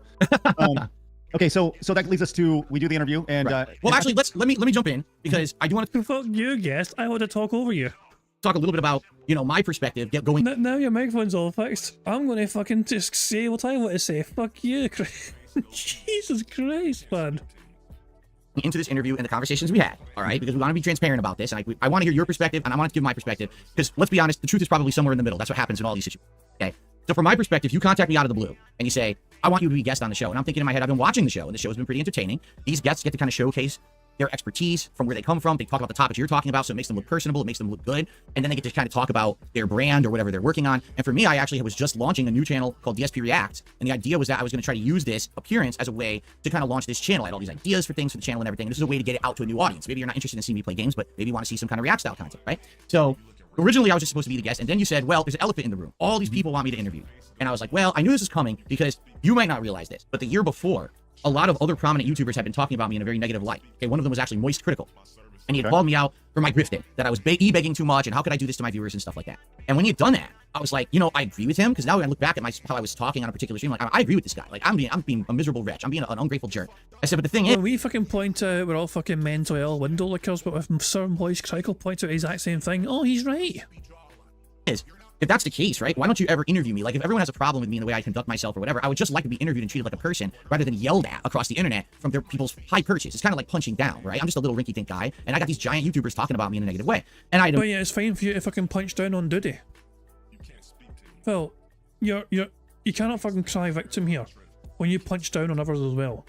Okay, so that leads us to we do the interview, and well, actually, let me jump in because I do want to Fuck you, guest. I want to talk over you. talk a little bit about my perspective. Get going Now your microphone's all fixed. I'm gonna fucking just say what I want to say. Fuck you, Craig. Jesus Christ, man. into this interview and the conversations we had. All right, because we want to be transparent about this, and I want to hear your perspective, and I want to give my perspective because let's be honest, the truth is probably somewhere in the middle. That's what happens in all these situations. Okay. So from my perspective, you contact me out of the blue and you say, I want you to be a guest on the show. And I'm thinking in my head, I've been watching the show and the show has been pretty entertaining. These guests get to kind of showcase their expertise from where they come from. They talk about the topics you're talking about, so it makes them look personable, it makes them look good. And then they get to kind of talk about their brand or whatever they're working on. And for me, I actually was just launching a new channel called DSP React. And the idea was that I was going to try to use this appearance as a way to kind of launch this channel. I had all these ideas for things for the channel and everything. And this is a way to get it out to a new audience. Maybe you're not interested in seeing me play games, but maybe you want to see some kind of React style content, right? So originally I was just supposed to be the guest. And then you said, well, there's an elephant in the room. All these people want me to interview. And I was like, well, I knew this was coming because you might not realize this, but the year before, a lot of other prominent YouTubers have been talking about me in a very negative light. Okay, one of them was actually Moist Critical. And he had called me out for my grifting, that I was e-begging too much, and how could I do this to my viewers and stuff like that. And when he had done that, I was like, I agree with him, because now when I look back at how I was talking on a particular stream, like, I agree with this guy. Like, I'm being a miserable wretch. I'm being an ungrateful jerk. I said, but the thing is... When we fucking point out we're all fucking mentally ill window lickers, but if Sir Moist Critical points out the exact same thing, oh, he's right. If that's the case, right, why don't you ever interview me? Like, if everyone has a problem with me in the way I conduct myself or whatever, I would just like to be interviewed and treated like a person rather than yelled at across the internet from their people's high perches. It's kind of like punching down, right? I'm just a little rinky-dink guy, and I got these giant YouTubers talking about me in a negative way. And I don't... But yeah, it's fine for you to fucking punch down on duty. Phil, you cannot fucking cry victim here when you punch down on others as well.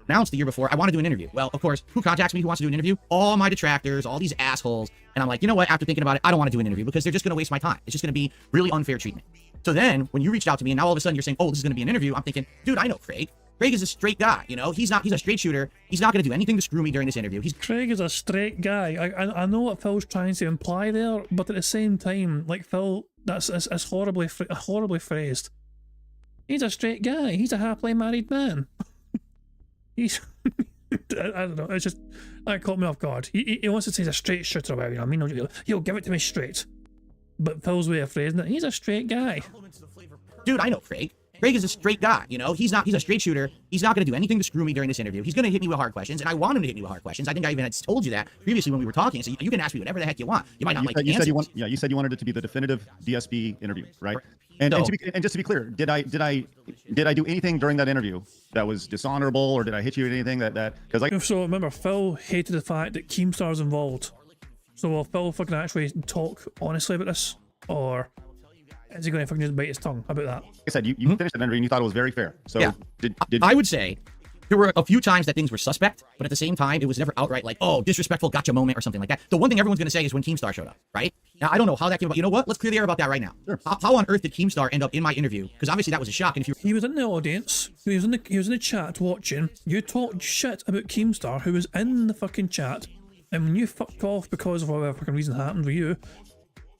Announced the year before, I want to do an interview. Well, of course, who contacts me who wants to do an interview? All my detractors, all these assholes. And I'm like, you know what? After thinking about it, I don't want to do an interview because they're just going to waste my time. It's just going to be really unfair treatment. So then when you reached out to me and now all of a sudden you're saying, oh, this is going to be an interview, I'm thinking, dude, I know Craig. Craig is a straight guy, he's a straight shooter. He's not going to do anything to screw me during this interview. Craig is a straight guy. I know what Phil's trying to imply there, but at the same time, like Phil, that's horribly phrased. He's a straight guy. He's a happily married man. He's... I don't know, it's just, that caught me off guard. He wants to say he's a straight shooter, whatever, I mean, he'll give it to me straight. But Phil's way of phrasing it, he's a straight guy. Dude, I know Craig. Craig is a straight guy, he's a straight shooter. He's not going to do anything to screw me during this interview. He's going to hit me with hard questions, and I want him to hit me with hard questions. I think I even had told you that previously when we were talking, so you can ask me whatever the heck you want. You might not like the answers. You said you wanted it to be the definitive DSP interview, right? And just to be clear, did I do anything during that interview that was dishonorable, or did I hit you with anything that because like? So remember, Phil hated the fact that Keemstar's involved. So will Phil fucking actually talk honestly about this, or is he going to fucking just bite his tongue about that? Like I said, you finished that interview and you thought it was very fair. So yeah. did I would say there were a few times that things were suspect, but at the same time, it was never outright like, oh, disrespectful gotcha moment or something like that. The one thing everyone's going to say is when Keemstar showed up, right? Now, I don't know how that came about. You know what? Let's clear the air about that right now. Sure. How on earth did Keemstar end up in my interview? Because obviously that was a shock. And he was in the audience, he was in the chat watching. You talked shit about Keemstar, who was in the fucking chat, and when you fucked off because of whatever fucking reason happened with you,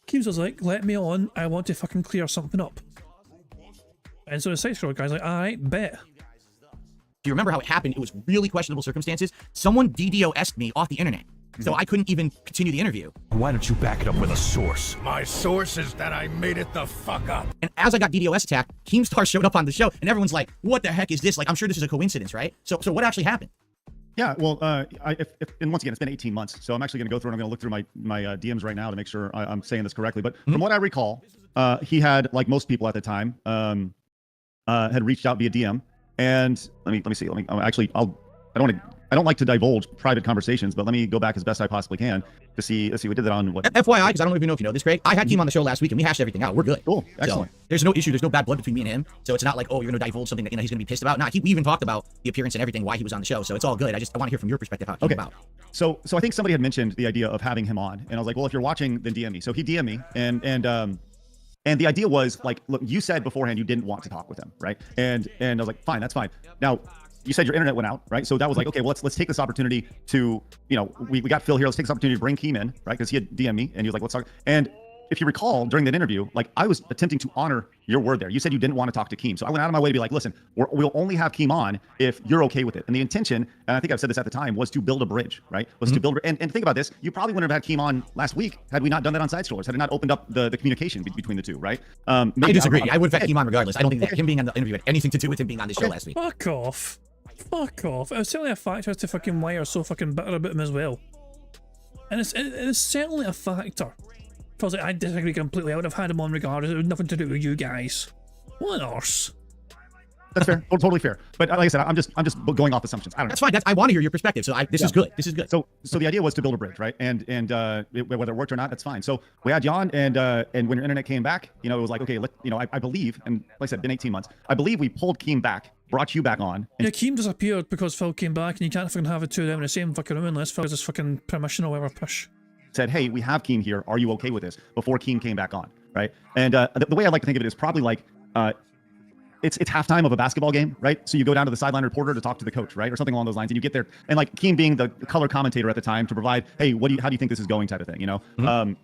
Keemstar's like, let me on, I want to fucking clear something up. And so the side-scroller guy's like, alright, bet. Do you remember how it happened? It was really questionable circumstances. Someone DDoS'd me off the internet. So I couldn't even continue the interview. Why don't you back it up with a source? My source is that I made it the fuck up. And as I got DDoS attacked, Keemstar showed up on the show, and everyone's like, what the heck is this? Like, I'm sure this is a coincidence, right? So what actually happened? Yeah, well, and once again, it's been 18 months, so I'm actually going to go through and I'm going to look through my DMs right now to make sure I'm saying this correctly. But from what I recall, he had, like most people at the time, had reached out via DM. And let me see. I don't like to divulge private conversations, but let me go back as best I possibly can to see. Let's see, we did that on what? FYI, because I don't even know if you know this, Craig. I had Keem on the show last week, and we hashed everything out. We're good. Cool, excellent. So, there's no issue. There's no bad blood between me and him. So it's not like, oh, you're going to divulge something that he's going to be pissed about. Nah, we even talked about the appearance and everything, why he was on the show. So it's all good. I want to hear from your perspective how it came about. So I think somebody had mentioned the idea of having him on, and I was like, well, if you're watching, then DM me. So he DM'd me, and the idea was like, look, you said beforehand you didn't want to talk with him, right? And I was like, fine, that's fine. Now, you said your internet went out, right? So that was like, okay, well, let's take this opportunity to, we got Phil here. Let's take this opportunity to bring Keem in, right? Because he had DM'd me and he was like, let's talk. And if you recall, during that interview, like I was attempting to honor your word there. You said you didn't want to talk to Keem. So I went out of my way to be like, listen, we'll only have Keem on if you're okay with it. And the intention, and I think I've said this at the time, was to build a bridge, right? Was to build, and think about this, you probably wouldn't have had Keem on last week had we not done that on Side Strollers, had it not opened up the communication between the two, right? I disagree. I would have had Keem on regardless. I don't think that him being on the interview had anything to do with him being on the show last week. Fuck off. Fuck off. It was certainly a factor as to fucking why you're so fucking bitter about him as well. And it's certainly a factor. If I was like, I disagree completely. I would have had him on regardless. It had nothing to do with you guys. What an arse. That's fair. Totally fair. But like I said, I'm just going off assumptions. I don't know. That's fine. I want to hear your perspective. So this is good. This is good. So the idea was to build a bridge, right? And whether it worked or not, that's fine. So we had you on, and when your internet came back, it was like, okay, I believe, and like I said, been 18 months. I believe we pulled Keem back, brought you back on. Yeah, Keem disappeared because Phil came back, and you can't fucking have the two of them in the same fucking room unless Phil has his fucking permission or whatever push. Said, hey, we have Keem here. Are you okay with this? Before Keem came back on, right? And the way I like to think of it is probably like, it's halftime of a basketball game, right? So you go down to the sideline reporter to talk to the coach, right? Or something along those lines. And you get there, and like Keem being the color commentator at the time to provide, hey, how do you think this is going type of thing,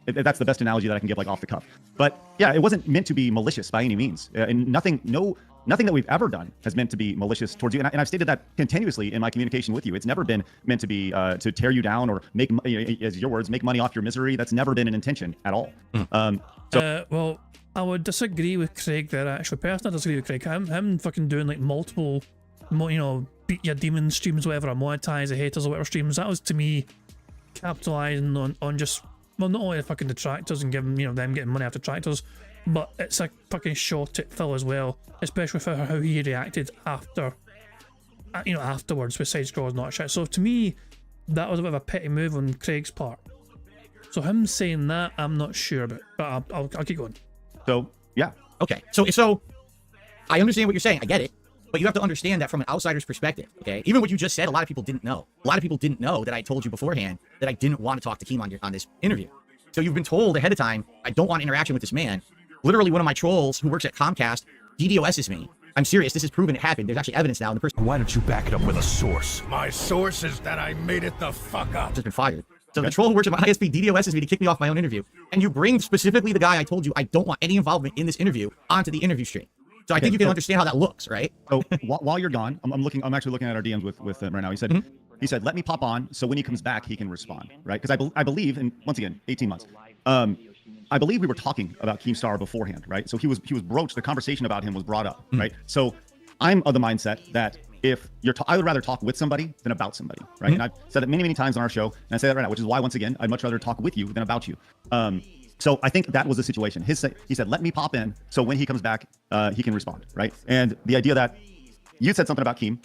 That's the best analogy that I can give, like off the cuff. But yeah, it wasn't meant to be malicious by any means. And nothing that we've ever done has meant to be malicious towards you. And I've stated that continuously in my communication with you. It's never been meant to be to tear you down or make, as your words, make money off your misery. That's never been an intention at all. Well, I would disagree with Craig there, actually. Personally, I disagree with Craig. Him fucking doing like multiple, beat your demon streams, whatever, or monetize the haters or whatever streams, that was to me capitalizing on just, well, not only the fucking detractors and giving, them getting money after detractors, but it's a fucking shot at Phil as well, especially for how he reacted afterwards with Side Scrollers not shit. So to me, that was a bit of a petty move on Craig's part. So him saying that, I'm not sure about, but I'll keep going. So yeah. Okay. So I understand what you're saying. I get it. But you have to understand that from an outsider's perspective, okay? Even what you just said, a lot of people didn't know. A lot of people didn't know that I told you beforehand that I didn't want to talk to Keem on this interview. So you've been told ahead of time, I don't want interaction with this man. Literally, one of my trolls who works at Comcast DDoS's me. I'm serious. This is proven it happened. There's actually evidence now. And the person, why don't you back it up with a source? My source is that I made it the fuck up. Has been fired. So the troll who works at my ISP DDoS's me to kick me off my own interview. And you bring specifically the guy I told you I don't want any involvement in this interview onto the interview stream. So I think you can understand how that looks, right? So while you're gone, I'm actually looking at our DMs with him right now. He said, let me pop on so when he comes back, he can respond, right? Because I believe, and once again, 18 months. I believe we were talking about Keemstar beforehand, right? So he was broached, the conversation about him was brought up, right? So I'm of the mindset that if I would rather talk with somebody than about somebody, right? And I've said it many, many times on our show, and I say that right now, which is why, once again, I'd much rather talk with you than about you. So I think that was the situation. He said, let me pop in so when he comes back, he can respond, right? And the idea that you said something about Keem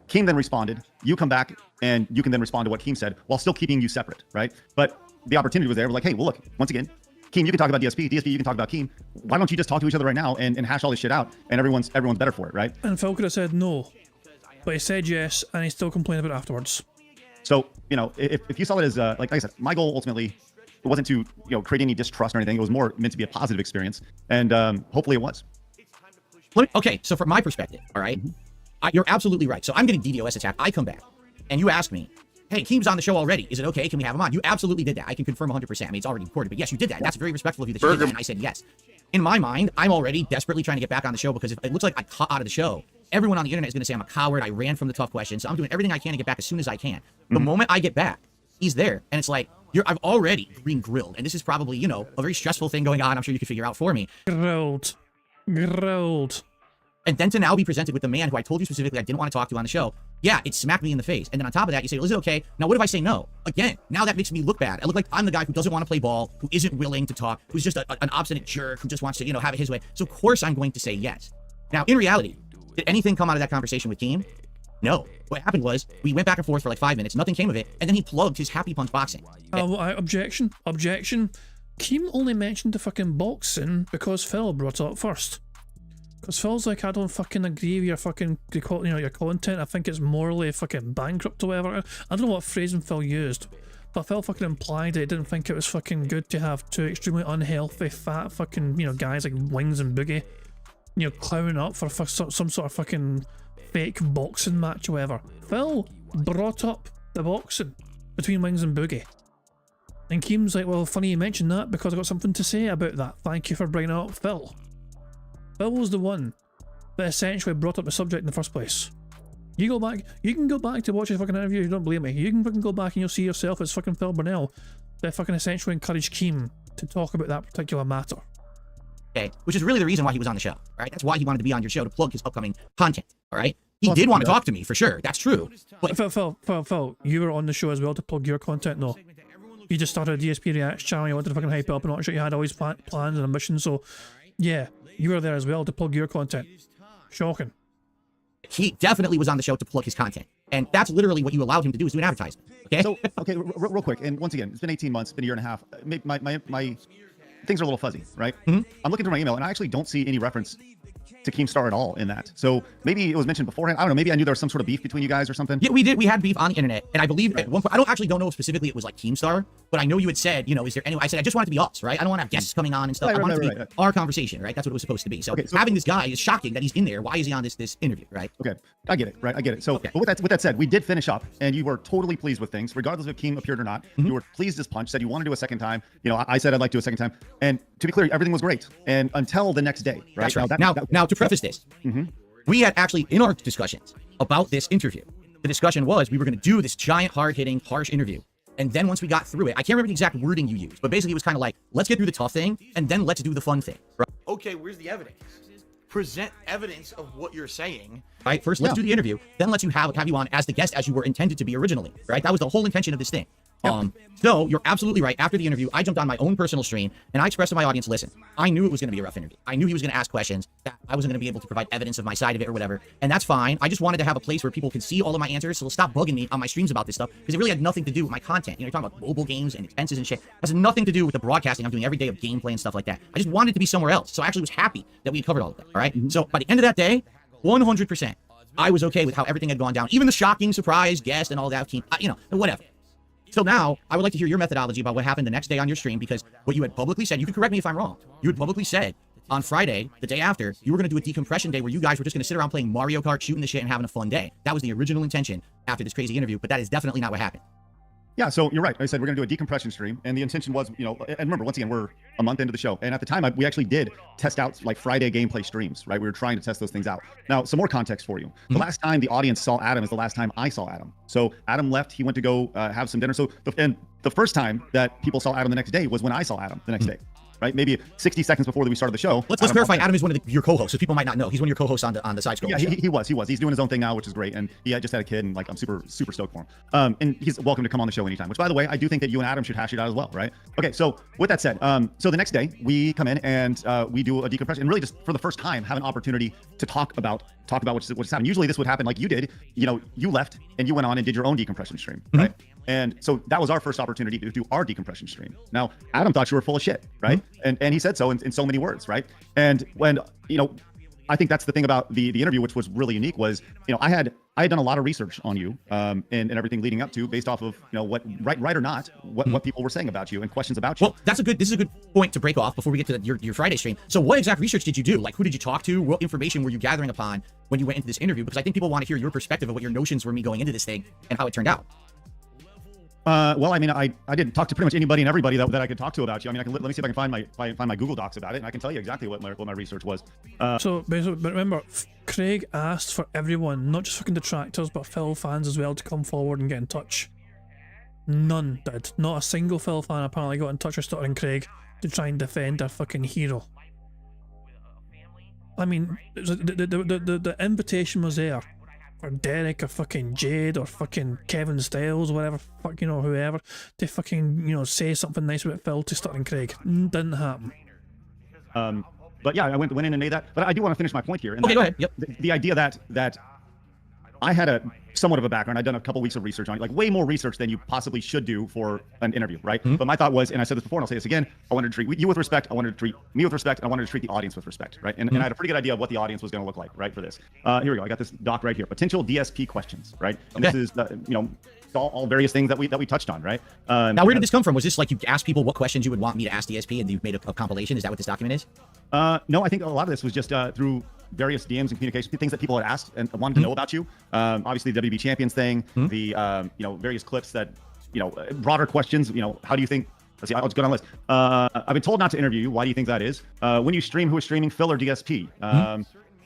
then responded, you come back and you can then respond to what Keem said while still keeping you separate, right? But the opportunity was there. We're like, hey, well, look, once again, Keem, you can talk about DSP, you can talk about Keem. Why don't you just talk to each other right now and hash all this shit out, and everyone's better for it, right? And Phil could have said no, but he said yes, and he still complained about it afterwards. So, if you saw it as, like I said, my goal ultimately, it wasn't to create any distrust or anything. It was more meant to be a positive experience, and hopefully it was. Okay, so from my perspective, all right, you're absolutely right. So I'm getting DDoS attacked. I come back, and you ask me, hey, Keem's on the show already. Is it okay? Can we have him on? You absolutely did that. I can confirm 100%. I mean, it's already recorded, but yes, you did that. That's very respectful of you that you did that, and I said yes. In my mind, I'm already desperately trying to get back on the show because if it looks like I cut out of the show, everyone on the internet is going to say I'm a coward. I ran from the tough questions. So I'm doing everything I can to get back as soon as I can. The moment I get back, he's there, and it's like I've already been grilled, and this is probably, you know, a very stressful thing going on. I'm sure you can figure out for me. Grilled. And then to now be presented with the man who I told you specifically I didn't want to talk to on the show. Yeah, it smacked me in the face. And then on top of that, you say, well, is it okay? Now, what if I say no? Again, now that makes me look bad. I look like I'm the guy who doesn't want to play ball, who isn't willing to talk, who's just an obstinate jerk, who just wants to, you know, have it his way. So, of course, I'm going to say yes. Now, in reality, did anything come out of that conversation with Keem? No. What happened was we went back and forth for like 5 minutes. Nothing came of it. And then he plugged his Happy Punch boxing. Objection. Keem only mentioned the fucking boxing because Phil brought it up first. Because Phil's like, I don't fucking agree with your fucking, you know, your content. I think it's morally fucking bankrupt or whatever. I don't know what phrasing Phil used, but Phil fucking implied that he didn't think it was fucking good to have two extremely unhealthy, fat fucking, you know, guys like Wings and Boogie, you know, clowning up for some sort of fucking fake boxing match or whatever. Phil brought up the boxing between Wings and Boogie. And Keem's like, well, funny you mentioned that because I got something to say about that. Thank you for bringing it up, Phil. Phil was the one that essentially brought up the subject in the first place. You can go back to watch his fucking interview, you don't believe me. You can fucking go back and you'll see yourself as fucking Phil Burnell that fucking essentially encouraged Keem to talk about that particular matter. Okay, which is really the reason why he was on the show, right? That's why he wanted to be on your show, to plug his upcoming content, all right? He did want to talk to me, for sure, that's true. But Phil, you were on the show as well to plug your content, no? You just started a DSP Reacts channel, you wanted to fucking hype it up and not sure you had all these plans and ambitions, so yeah, you were there as well to plug your content. Shocking. He definitely was on the show to plug his content. And that's literally what you allowed him to do, is do an advertisement. Okay? So, okay, real quick. And once again, it's been 18 months, it's been a year and a half. My things are a little fuzzy, right? I'm looking through my email and I actually don't see any reference to Keemstar at all in that. So maybe it was mentioned beforehand. I don't know. Maybe I knew there was some sort of beef between you guys or something. Yeah, we did. We had beef on the internet. And I believe at one point, I don't know if specifically it was like Keemstar, but I know you had said, you know, is there any, I said, I just want it to be us, right? I don't want to have guests coming on and stuff. I want it to be our conversation, right? That's what it was supposed to be. So, having this guy is shocking that he's in there. Why is he on this interview, right? Okay. I get it, right? I get it. So, but with that said, we did finish up and you were totally pleased with things, regardless if Keem appeared or not. You were pleased as punch, said you want to do a second time. You know, I said I'd like to do a second time. And to be clear, everything was great. And until the next day, right? That's right. Now, to preface this, we had actually, in our discussions about this interview, the discussion was we were going to do this giant, hard-hitting, harsh interview. And then once we got through it, I can't remember the exact wording you used, but basically it was kind of like, let's get through the tough thing, and then let's do the fun thing. Right? Okay, where's the evidence? Present evidence of what you're saying. Right? First, let's do the interview, then let's have you on as the guest as you were intended to be originally. Right? That was the whole intention of this thing. So you're absolutely right. After the interview, I jumped on my own personal stream and I expressed to my audience, listen, I knew it was going to be a rough interview. I knew he was going to ask questions, that I wasn't going to be able to provide evidence of my side of it or whatever. And that's fine. I just wanted to have a place where people can see all of my answers. So stop bugging me on my streams about this stuff, because it really had nothing to do with my content. You know, you're talking about mobile games and expenses and shit. It has nothing to do with the broadcasting I'm doing every day of gameplay and stuff like that. I just wanted to be somewhere else. So I actually was happy that we had covered all of that. All right. So by the end of that day, 100%, I was okay with how everything had gone down. Even the shocking surprise guest and all that, you know, whatever. So now, I would like to hear your methodology about what happened the next day on your stream, because what you had publicly said, you can correct me if I'm wrong, you had publicly said on Friday, the day after, you were going to do a decompression day where you guys were just going to sit around playing Mario Kart, shooting the shit, and having a fun day. That was the original intention after this crazy interview, but that is definitely not what happened. Yeah, so you're right. I said we're going to do a decompression stream, and the intention was, you know, and remember, once again, we're a month into the show, and at the time, we actually did test out like Friday gameplay streams, right? We were trying to test those things out. Now, some more context for you. The last time the audience saw Adam is the last time I saw Adam. So Adam left, he went to go have some dinner. So the first time that people saw Adam the next day was when I saw Adam the next day. Right, maybe 60 seconds before we started the show. Let's clarify. Adam is one of your co-hosts, so people might not know. He's one of your co-hosts on the side scroll. Yeah, he was. He's doing his own thing now, which is great. And he just had a kid, and like I'm super stoked for him. And he's welcome to come on the show anytime. Which, by the way, I do think that you and Adam should hash it out as well, right? Okay, so with that said, so the next day we come in and we do a decompression, and really just for the first time have an opportunity to talk about what's happened. Usually this would happen like you did. You know, you left and you went on and did your own decompression stream, right? And so that was our first opportunity to do our decompression stream. Now, Adam thought you were full of shit, right? And he said so in so many words, right? And when, you know, I think that's the thing about the interview, which was really unique, was, you know, I had done a lot of research on you and everything leading up to, based off of, you know, what right or not, what people were saying about you and questions about you. Well, this is a good point to break off before we get to your Friday stream. So what exact research did you do? Like, who did you talk to? What information were you gathering upon when you went into this interview? Because I think people want to hear your perspective of what your notions were me going into this thing and how it turned out. Well, I mean, I didn't talk to pretty much anybody and everybody that I could talk to about you. I mean, let me see if I can find my Google Docs about it, and I can tell you exactly what my research was. So basically, but remember, Craig asked for everyone, not just fucking detractors, but Phil fans as well, to come forward and get in touch. None did. Not a single Phil fan apparently got in touch with Stuttering Craig to try and defend their fucking hero. I mean, the invitation was there for Derek or fucking Jade or fucking Kevin Styles, whatever, fuck, you know, whoever, to fucking, you know, say something nice about Phil to Stuttering Craig. Didn't happen. But yeah, I went in and made that. But I do want to finish my point here. And Okay, go ahead. Yep. The idea that I had a somewhat of a background. I'd done a couple weeks of research on it, like way more research than you possibly should do for an interview, right? But my thought was, and I said this before, and I'll say this again, I wanted to treat you with respect. I wanted to treat me with respect. And I wanted to treat the audience with respect, right? And I had a pretty good idea of what the audience was going to look like, right, for this. Here we go. I got this doc right here. Potential DSP questions, right? And this is, you know, all various things that we touched on, right? Now, where did this come from? Was this like you asked people what questions you would want me to ask DSP, and you made a compilation? Is that what this document is? No, I think a lot of this was just through various DMs and communication, things that people had asked and wanted to know about you. Obviously, the WB Champions thing, the you know, various clips that, you know, broader questions. You know, how do you think? Let's see, I'll just go down the list. I've been told not to interview you. Why do you think that is? When you stream, who is streaming, Phil or DSP?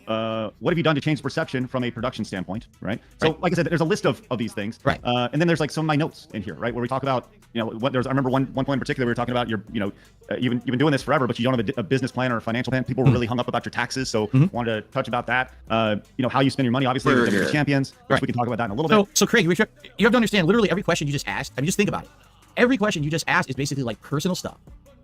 What have you done to change perception from a production standpoint, right? So, like I said, there's a list of these things, right? And then there's like some of my notes in here, right, where we talk about, you know, what there's. I remember one point in particular, we were talking about your, you know, you've been doing this forever, but you don't have a business plan or a financial plan. People were really hung up about your taxes, so wanted to touch about that. You know, how you spend your money, obviously, with the champions, which we can talk about that in a little bit. So Craig, you have to understand, literally every question you just asked. I mean, just think about it. Every question you just asked is basically like personal stuff.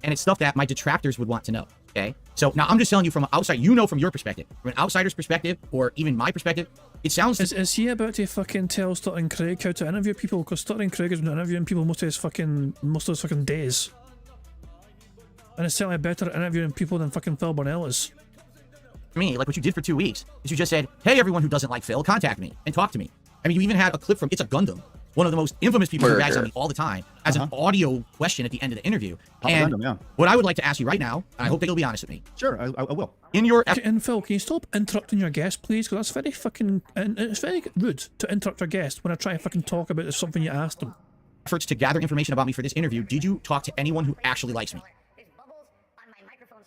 And it's stuff that my detractors would want to know, okay? So now I'm just telling you from outside, you know, from your perspective, from an outsider's perspective, or even my perspective, it sounds... Is he about to fucking tell Stuttering Craig how to interview people? Because Stuttering Craig has been interviewing people most of his fucking days. And it's certainly better at interviewing people than fucking Phil Burnell is. Me, like what you did for 2 weeks, is you just said, hey, everyone who doesn't like Phil, contact me and talk to me. I mean, you even had a clip from It's a Gundam, one of the most infamous people who rags on me all the time, as an audio question at the end of the interview. And what I would like to ask you right now, and I hope that you'll be honest with me. Sure, I will. In your... And Phil, can you stop interrupting your guest, please? Because that's very fucking... And it's very rude to interrupt your guest when I try to fucking talk about something you asked them. Efforts to gather information about me for this interview, did you talk to anyone who actually likes me?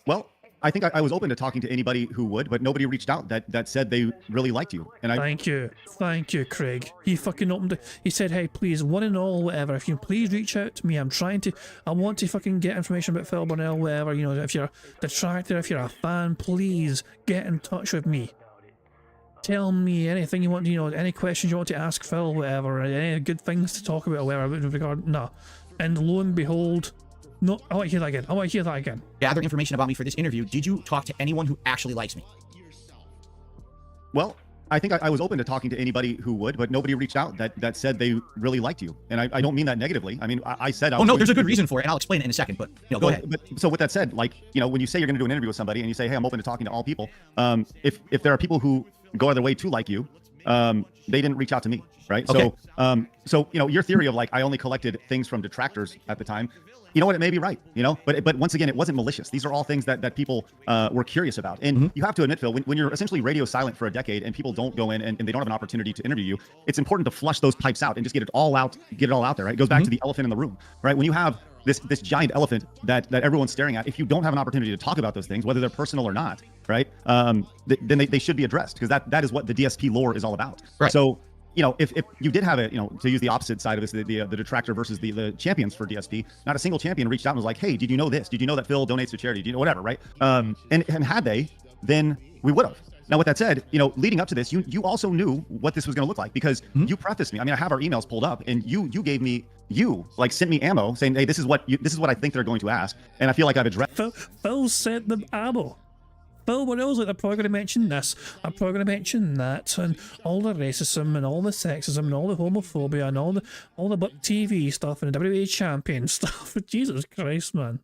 Well, I think I was open to talking to anybody who would, but nobody reached out that said they really liked you. And Thank you, Craig. He fucking opened it. He said, hey, please, one and all, whatever, if you please reach out to me. I want to fucking get information about Phil Burnell, whatever, you know, if you're a detractor, if you're a fan, please get in touch with me. Tell me anything you want, you know, any questions you want to ask Phil, whatever, any good things to talk about, whatever, with regard, no. And lo and behold, no, I want to hear that again. Gather information about me for this interview. Did you talk to anyone who actually likes me? Well, I think I was open to talking to anybody who would, but nobody reached out that said they really liked you. And I don't mean that negatively. I mean, I said... Oh, no, there's a good reason for it, and I'll explain it in a second, but, you know, go ahead. But, so with that said, like, you know, when you say you're going to do an interview with somebody and you say, hey, I'm open to talking to all people, if there are people who go out of their way to like you, they didn't reach out to me, right? Okay. So, you know, your theory of like, I only collected things from detractors at the time, you know what, it may be right, you know, but once again, it wasn't malicious. These are all things that people were curious about. And you have to admit, Phil, when you're essentially radio silent for a decade and people don't go in and they don't have an opportunity to interview you, it's important to flush those pipes out and just get it all out there, right? It goes back to the elephant in the room, right? When you have this giant elephant that everyone's staring at, if you don't have an opportunity to talk about those things, whether they're personal or not, right, then they should be addressed, because that is what the DSP lore is all about. Right. So, you know, if you did have it, you know, to use the opposite side of this, the detractor versus the champions for DSP, not a single champion reached out and was like, hey, did you know this? Did you know that Phil donates to charity? Did you know whatever, right? And had they, then we would have. Now, with that said, you know, leading up to this, you also knew what this was going to look like, because you prefaced me. I mean, I have our emails pulled up, and you gave me, sent me ammo saying, hey, this is what I think they're going to ask, and I feel like I've addressed. Phil sent them ammo. Phil Burnell's like, they're probably going to mention this, I'm probably going to mention that, and all the racism and all the sexism and all the homophobia and all the Buck TV stuff and the WWE champion stuff. Jesus Christ, man.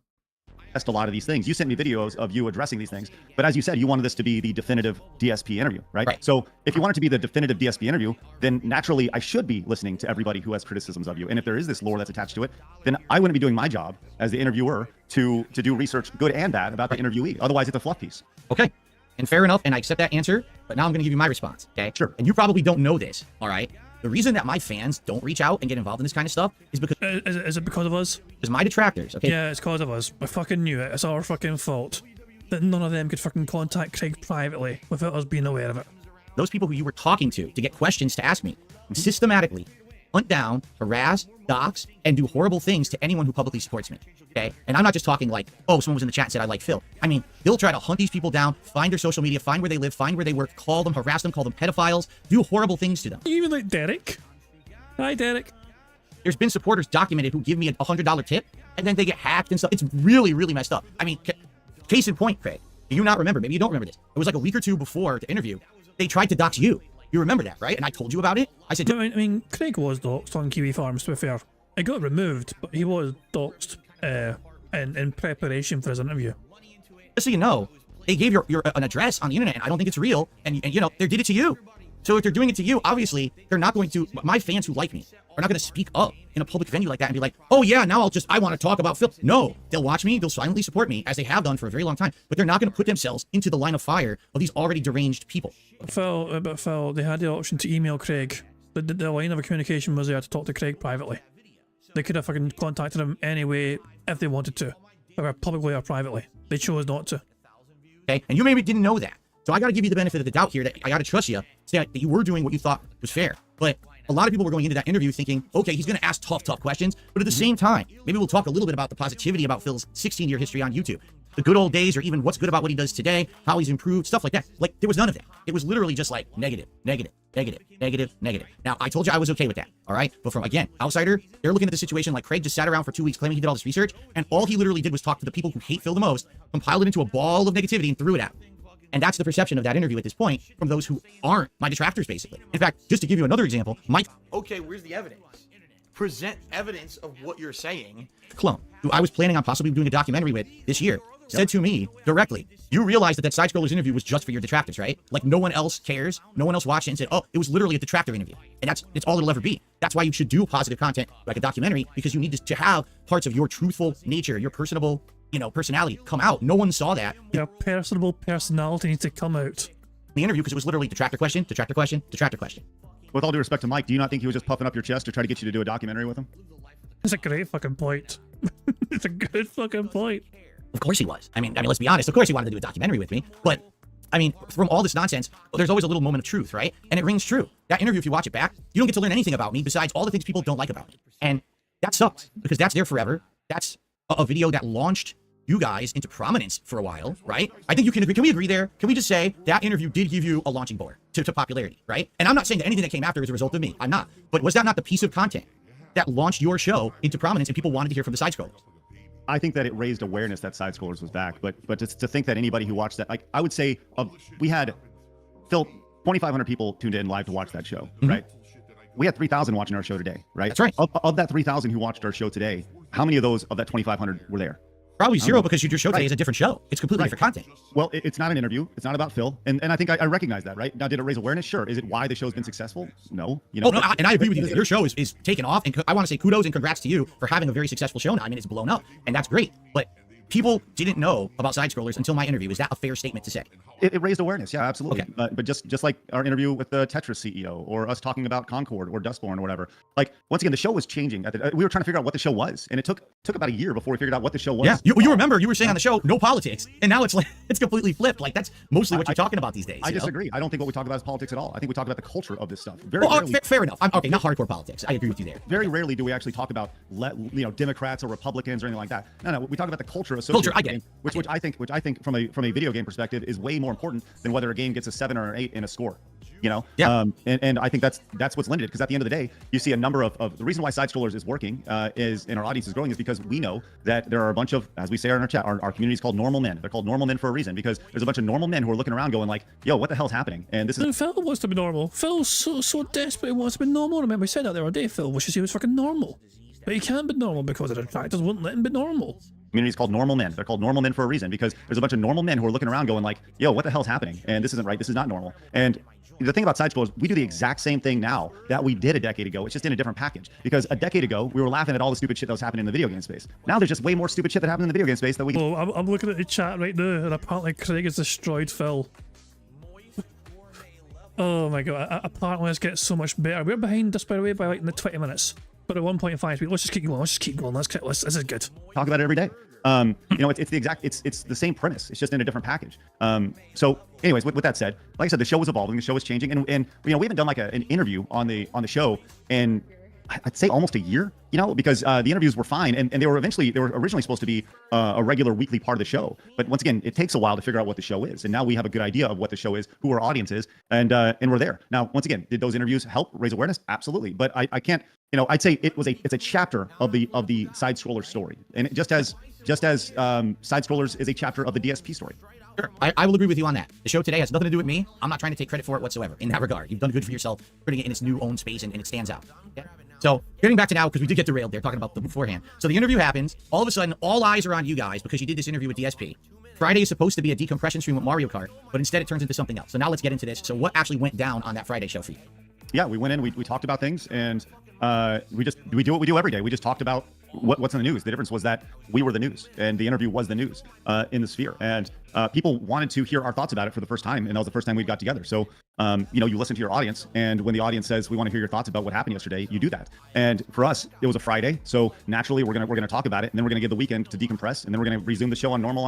A lot of these things. You sent me videos of you addressing these things, but as you said, you wanted this to be the definitive DSP interview, right? So if you want it to be the definitive DSP interview, then naturally I should be listening to everybody who has criticisms of you. And if there is this lore that's attached to it, then I wouldn't be doing my job as the interviewer to do research, good and bad, about the interviewee. Otherwise, it's a fluff piece. Okay, and fair enough, and I accept that answer, but now I'm going to give you my response, okay? Sure. And you probably don't know this, all right? The reason that my fans don't reach out and get involved in this kind of stuff is because... Is it because of us? Because my detractors, okay? Yeah, it's because of us. I fucking knew it. It's our fucking fault that none of them could fucking contact Craig privately without us being aware of it. Those people who you were talking to get questions to ask me systematically, hunt down, harass, dox, and do horrible things to anyone who publicly supports me. Okay? And I'm not just talking like, oh, someone was in the chat and said I like Phil. I mean, he'll try to hunt these people down, find their social media, find where they live, find where they work, call them, harass them, call them pedophiles, do horrible things to them. You even like Derek? Hi, Derek. There's been supporters documented who give me a $100 tip, and then they get hacked and stuff. It's really, really messed up. I mean, case in point, Craig, do you not remember? Maybe you don't remember this. It was like a week or two before the interview. They tried to dox you. You remember that, right? And I told you about it. I said, I mean, Craig was doxed on Kiwi Farms, to be fair. It got removed, but he was doxed in preparation for his interview. just so you know, they gave your an address on the internet, and I don't think it's real, and you know, they did it to you. So if they're doing it to you, obviously, they're not going to, my fans who like me are not going to speak up in a public venue like that and be like, oh yeah, now I want to talk about Phil. No, they'll watch me, they'll silently support me, as they have done for a very long time, but they're not going to put themselves into the line of fire of these already deranged people. Phil, they had the option to email Craig. The line of communication was there to talk to Craig privately. They could have fucking contacted him anyway if they wanted to, whether publicly or privately. They chose not to. Okay, and you maybe didn't know that. So I got to give you the benefit of the doubt here that I got to trust you, say that you were doing what you thought was fair. But a lot of people were going into that interview thinking, okay, he's going to ask tough questions. But at the same time, maybe we'll talk a little bit about the positivity about Phil's 16-year history on YouTube. The good old days, or even what's good about what he does today, how he's improved, stuff like that. Like, there was none of that. It was literally just like negative, negative, negative, negative, negative. Now, I told you I was okay with that, all right? But from, again, outsider, they're looking at the situation like Craig just sat around for 2 weeks claiming he did all this research, and all he literally did was talk to the people who hate Phil the most, compiled it into a ball of negativity, and threw it out. And that's the perception of that interview at this point from those who aren't my detractors, basically. In fact, just to give you another example, Mike... Okay, where's the evidence? Present evidence of what you're saying. Clone, who I was planning on possibly doing a documentary with this year, said to me directly, you realize that that Side Scrollers interview was just for your detractors, right? Like, no one else cares. No one else watched it and said, oh, it was literally a detractor interview. And it's all it'll ever be. That's why you should do positive content like a documentary, because you need to have parts of your truthful nature, your personable, you know, personality come out. No one saw that. Your personable personality needs to come out. The interview, because it was literally detractor question, detractor question, detractor question. With all due respect to Mike, do you not think he was just puffing up your chest to try to get you to do a documentary with him? It's a great fucking point. It's a good fucking point. Of course he was. I mean, let's be honest. Of course he wanted to do a documentary with me. But, I mean, from all this nonsense, there's always a little moment of truth, right? And it rings true. That interview, if you watch it back, you don't get to learn anything about me besides all the things people don't like about me. And that sucks, because that's there forever. That's a video that launched you guys into prominence for a while, right? I think you can agree. Can we agree there? Can we just say that interview did give you a launching board to popularity, right? And I'm not saying that anything that came after is a result of me. I'm not. But was that not the piece of content that launched your show into prominence and people wanted to hear from the Side Scrollers? I think that it raised awareness that Side Scrollers was back, but to think that anybody who watched that, like, I would say, we had, Phil, 2,500 people tuned in live to watch that show, right? We had 3,000 watching our show today, right? That's right. Of that 3,000 who watched our show today, how many of those of that 2,500 were there? Probably zero, because your show today is a different show. It's completely different content. Well, it's not an interview. It's not about Phil. And I think I recognize that, right? Now, did it raise awareness? Sure. Is it why the show's been successful? No. You know, and I agree with you. Your show is taken off, and I want to say kudos and congrats to you for having a very successful show now. I mean, it's blown up, and that's great. But people didn't know about Side Scrollers until my interview. Is that a fair statement to say? It raised awareness, yeah, absolutely. Okay. But just like our interview with the Tetris CEO, or us talking about Concord or Dustborn or whatever. Like, once again, the show was changing. We were trying to figure out what the show was, and it took about a year before we figured out what the show was. Yeah, you remember you were saying on the show, no politics, and now it's like it's completely flipped. Like, that's mostly what you're talking about these days. I disagree. I don't think what we talk about is politics at all. I think we talk about the culture of this stuff. Fair enough. Okay, not hardcore politics. I agree with you there. Very rarely do we actually talk about Democrats or Republicans or anything like that. No, we talk about the culture associated with the game, which I think from a video game perspective is way more important than whether a game gets a 7 or an 8 in a score. You know, yeah. And I think that's what's limited, because at the end of the day, you see a number of the reason why Side Scrollers is working and our audience is growing is because we know that there are a bunch of, as we say in our chat, our community is called normal men. They're called normal men for a reason, because there's a bunch of normal men who are looking around going like, yo, what the hell's happening? And this is... No, Phil wants to be normal. Phil's so desperate he wants to be normal. Remember, we said that the other day, Phil wishes he was fucking normal. But he can't be normal because the detractors wouldn't let him be normal. Community is called normal men. They're called normal men for a reason, because there's a bunch of normal men who are looking around going like, yo, what the hell's happening? And this isn't right. This is not normal. And the thing about Side Scrollers, we do the exact same thing now that we did a decade ago. It's just in a different package, because a decade ago, we were laughing at all the stupid shit that was happening in the video game space. Now there's just way more stupid shit that happened in the video game space that we can... Oh, I'm looking at the chat right now, and apparently Craig has destroyed Phil. Oh my god, apparently it's getting so much better. We're behind us, by the way, by like in the 20 minutes. But at 1.5 speed, let's just keep going. This is good. Talk about it every day. You know, it's the same premise. It's just in a different package. So anyways, with that said, like I said, the show was evolving, the show was changing, and you know, we haven't done like an interview on the show in I'd say almost a year, you know, because the interviews were fine, and they were originally supposed to be a regular weekly part of the show. But once again, it takes a while to figure out what the show is, and now we have a good idea of what the show is, who our audience is, and we're there. Now, once again, did those interviews help raise awareness? Absolutely, but I can't, you know, I'd say it's a chapter of the side scroller story, and just as side scrollers is a chapter of the DSP story. Sure. I will agree with you on that. The show today has nothing to do with me. I'm not trying to take credit for it whatsoever in that regard. You've done good for yourself, putting it in its new own space, and it stands out. Okay? So getting back to now, because we did get derailed there talking about the beforehand. So the interview happens. All of a sudden, all eyes are on you guys because you did this interview with DSP. Friday is supposed to be a decompression stream with Mario Kart, but instead it turns into something else. So now let's get into this. So what actually went down on that Friday show for you? Yeah, we went in, we talked about things, and we do what we do every day. We just talked about what's in the news. The difference was that we were the news, and the interview was the news in the sphere, and people wanted to hear our thoughts about it for the first time, and that was the first time we got together. So you know, you listen to your audience, and when the audience says we want to hear your thoughts about what happened yesterday, you do that. And for us, it was a Friday, so naturally we're gonna talk about it, and then we're gonna give the weekend to decompress, and then we're gonna resume the show on normal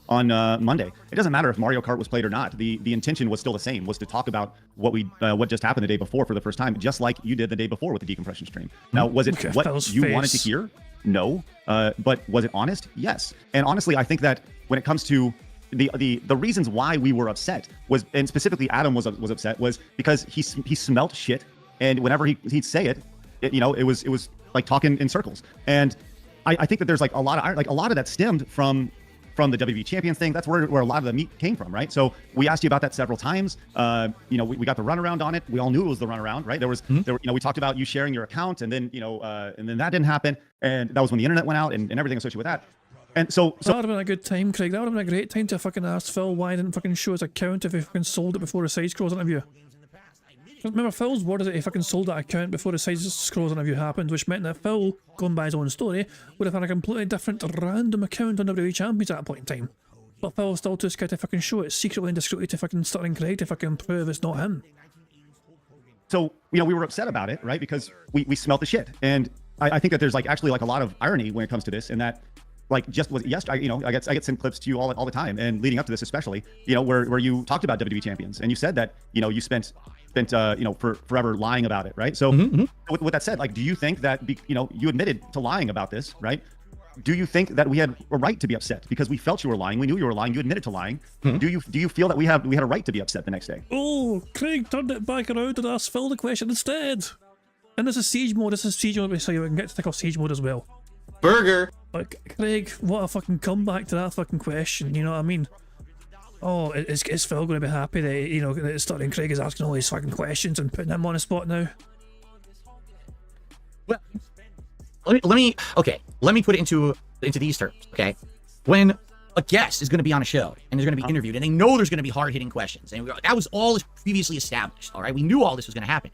on Monday. It doesn't matter if Mario Kart was played or not. The intention was still the same, was to talk about what just happened the day before for the first time, just like you did the day before with the decompression stream. Now, was it what you wanted to hear? No. But was it honest? Yes. And honestly, I think that when it comes to the reasons why we were upset was, and specifically Adam was upset, was because he smelt shit, and whenever he'd say it, you know, it was like talking in circles. And I think that there's like a lot of that stemmed from the WWE Champions thing. That's where a lot of the meat came from, right? So we asked you about that several times. You know, we got the runaround on it. We all knew it was the runaround, right? There were, you know, we talked about you sharing your account, and then, you know, and then that didn't happen. And that was when the internet went out and everything associated with that. And so that would have been a good time, Craig. That would have been a great time to fucking ask Phil why he didn't fucking show his account if he fucking sold it before the side scrolls interview. Remember, Phil's word is that he fucking sold that account before the side scrolls interview happened, which meant that Phil, going by his own story, would have had a completely different random account on WWE Champions at that point in time. But Phil was still too scared to fucking show it secretly and discreetly to fucking Stuttering Craig to fucking prove it's not him. So, you know, we were upset about it, right? Because we smelt the shit. And I think that there's like actually like a lot of irony when it comes to this, and that like just was yesterday, you know, I get sent clips to you all the time, and leading up to this especially, you know, where you talked about WWE Champions, and you said that, you know, you spent you know, for forever lying about it, right? So with that said, like, do you think that you know, you admitted to lying about this, right? Do you think that we had a right to be upset because we felt you were lying? We knew you were lying. You admitted to lying. Do you feel that we had a right to be upset the next day? Oh, Craig turned it back around and asked Phil the question instead. And this is siege mode. This is siege mode, so we can get to take off siege mode as well. Burger. Like, Craig, what a fucking comeback to that fucking question. You know what I mean? Oh, is Phil going to be happy that, you know, that Stuttering Craig is asking all these fucking questions and putting him on the spot now? Well, let me put it into these terms, okay? When a guest is going to be on a show and they're going to be interviewed, and they know there's going to be hard-hitting questions, and that was all previously established, all right? We knew all this was going to happen.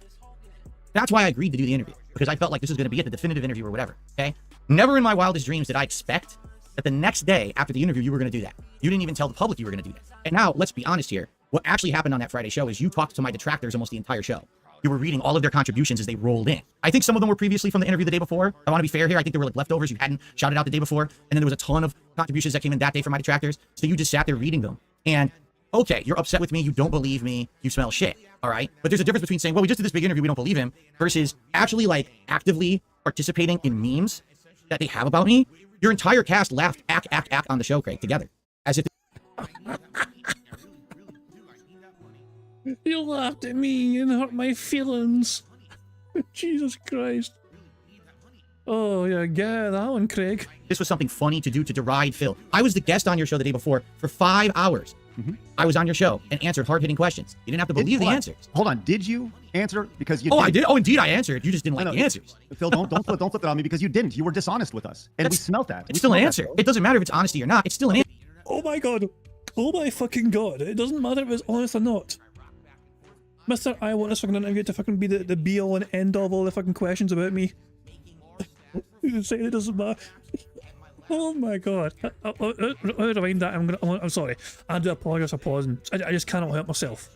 That's why I agreed to do the interview, because I felt like this was going to be it, the definitive interview or whatever, okay? Never in my wildest dreams did I expect that the next day after the interview you were going to do that. You didn't even tell the public you were going to do that. And now, let's be honest here, what actually happened on that Friday show is you talked to my detractors almost the entire show. You were reading all of their contributions as they rolled in. I think some of them were previously from the interview the day before. I want to be fair here. I think there were like leftovers you hadn't shouted out the day before. And then there was a ton of contributions that came in that day from my detractors. So you just sat there reading them. And okay, you're upset with me. You don't believe me. You smell shit. All right. But there's a difference between saying, well, we just did this big interview, we don't believe him, versus actually like actively participating in memes that they have about me. Your entire cast laughed ack on the show, Craig, together. As if You laughed at me and hurt my feelings. Jesus Christ. Oh, yeah, get that one, Craig. this was something funny to do to deride Phil. I was the guest on your show the day before for 5 hours. I was on your show and answered hard-hitting questions. You didn't have to believe the answers. Hold on. Did you answer? Because you Oh, I did. Oh, indeed, I answered. You just didn't like the answers. Phil, don't flip that on me because you didn't. You were dishonest with us. And we smelt that. It's still an answer. It doesn't matter if it's honesty or not. It's still an answer. Oh my god. Oh my fucking god. It doesn't matter if it's honest or not. Mr. I want this fucking interview to fucking be the be-all and end-all of all the fucking questions about me. You say it doesn't matter. Oh my god. I'll rewind that. I'm sorry. I do apologize for pausing. I just cannot help myself.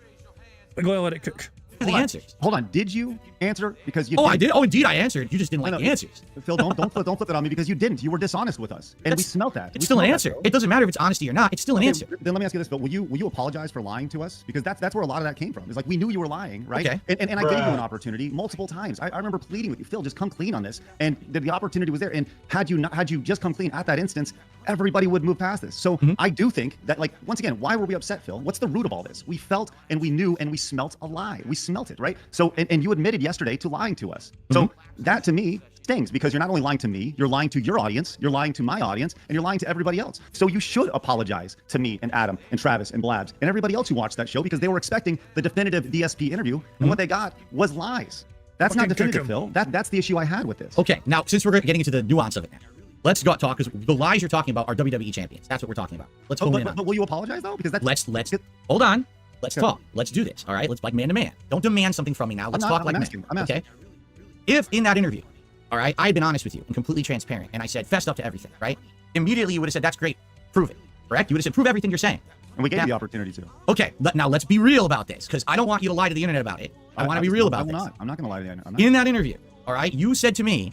I'm going to let it cook. the hold on. answers. Hold on. Did you answer? Because you Oh, I didn't. did. Oh, indeed, I answered. You just didn't like the answers. Phil, don't flip that on me because you didn't. You were dishonest with us, and we smelt that. It's still an answer. It doesn't matter if it's honesty or not. It's still an answer. Then let me ask you this, Phil. Will you apologize for lying to us? Because that's where a lot of that came from. It's like we knew you were lying, right? Okay. And I gave you an opportunity multiple times. I remember pleading with you, Phil, just come clean on this. And the opportunity was there. And had you just come clean at that instance, everybody would move past this. So I do think that, like, once again, why were we upset, Phil? What's the root of all this? We felt and we knew and we smelt a lie. We smelt it, right? So and you admitted yesterday to lying to us. So that to me stings because you're not only lying to me, you're lying to your audience, you're lying to my audience, and you're lying to everybody else. So you should apologize to me and Adam and Travis and Blabs and everybody else who watched that show because they were expecting the definitive DSP interview, and what they got was lies. That's not definitive, Phil. That's the issue I had with this. Okay, now since we're getting into the nuance of it now, let's go talk, because the lies you're talking about are WWE champions. That's what we're talking about. Let's hone in on. But will you apologize though? Because that's Let's hold on. Let's talk. Let's do this. All right. Let's like man to man. Don't demand something from me now. Let's talk like man. I'm asking. Okay. If in that interview, all right, I had been honest with you and completely transparent, and I said fessed up to everything, right? Immediately you would have said that's great. Prove it. Correct? You would have said prove everything you're saying. And we gave you the opportunity to. Okay. Now let's be real about this, because I don't want you to lie to the internet about it. I want to be real about this. I'm not going to lie to the internet. In that interview, all right, you said to me,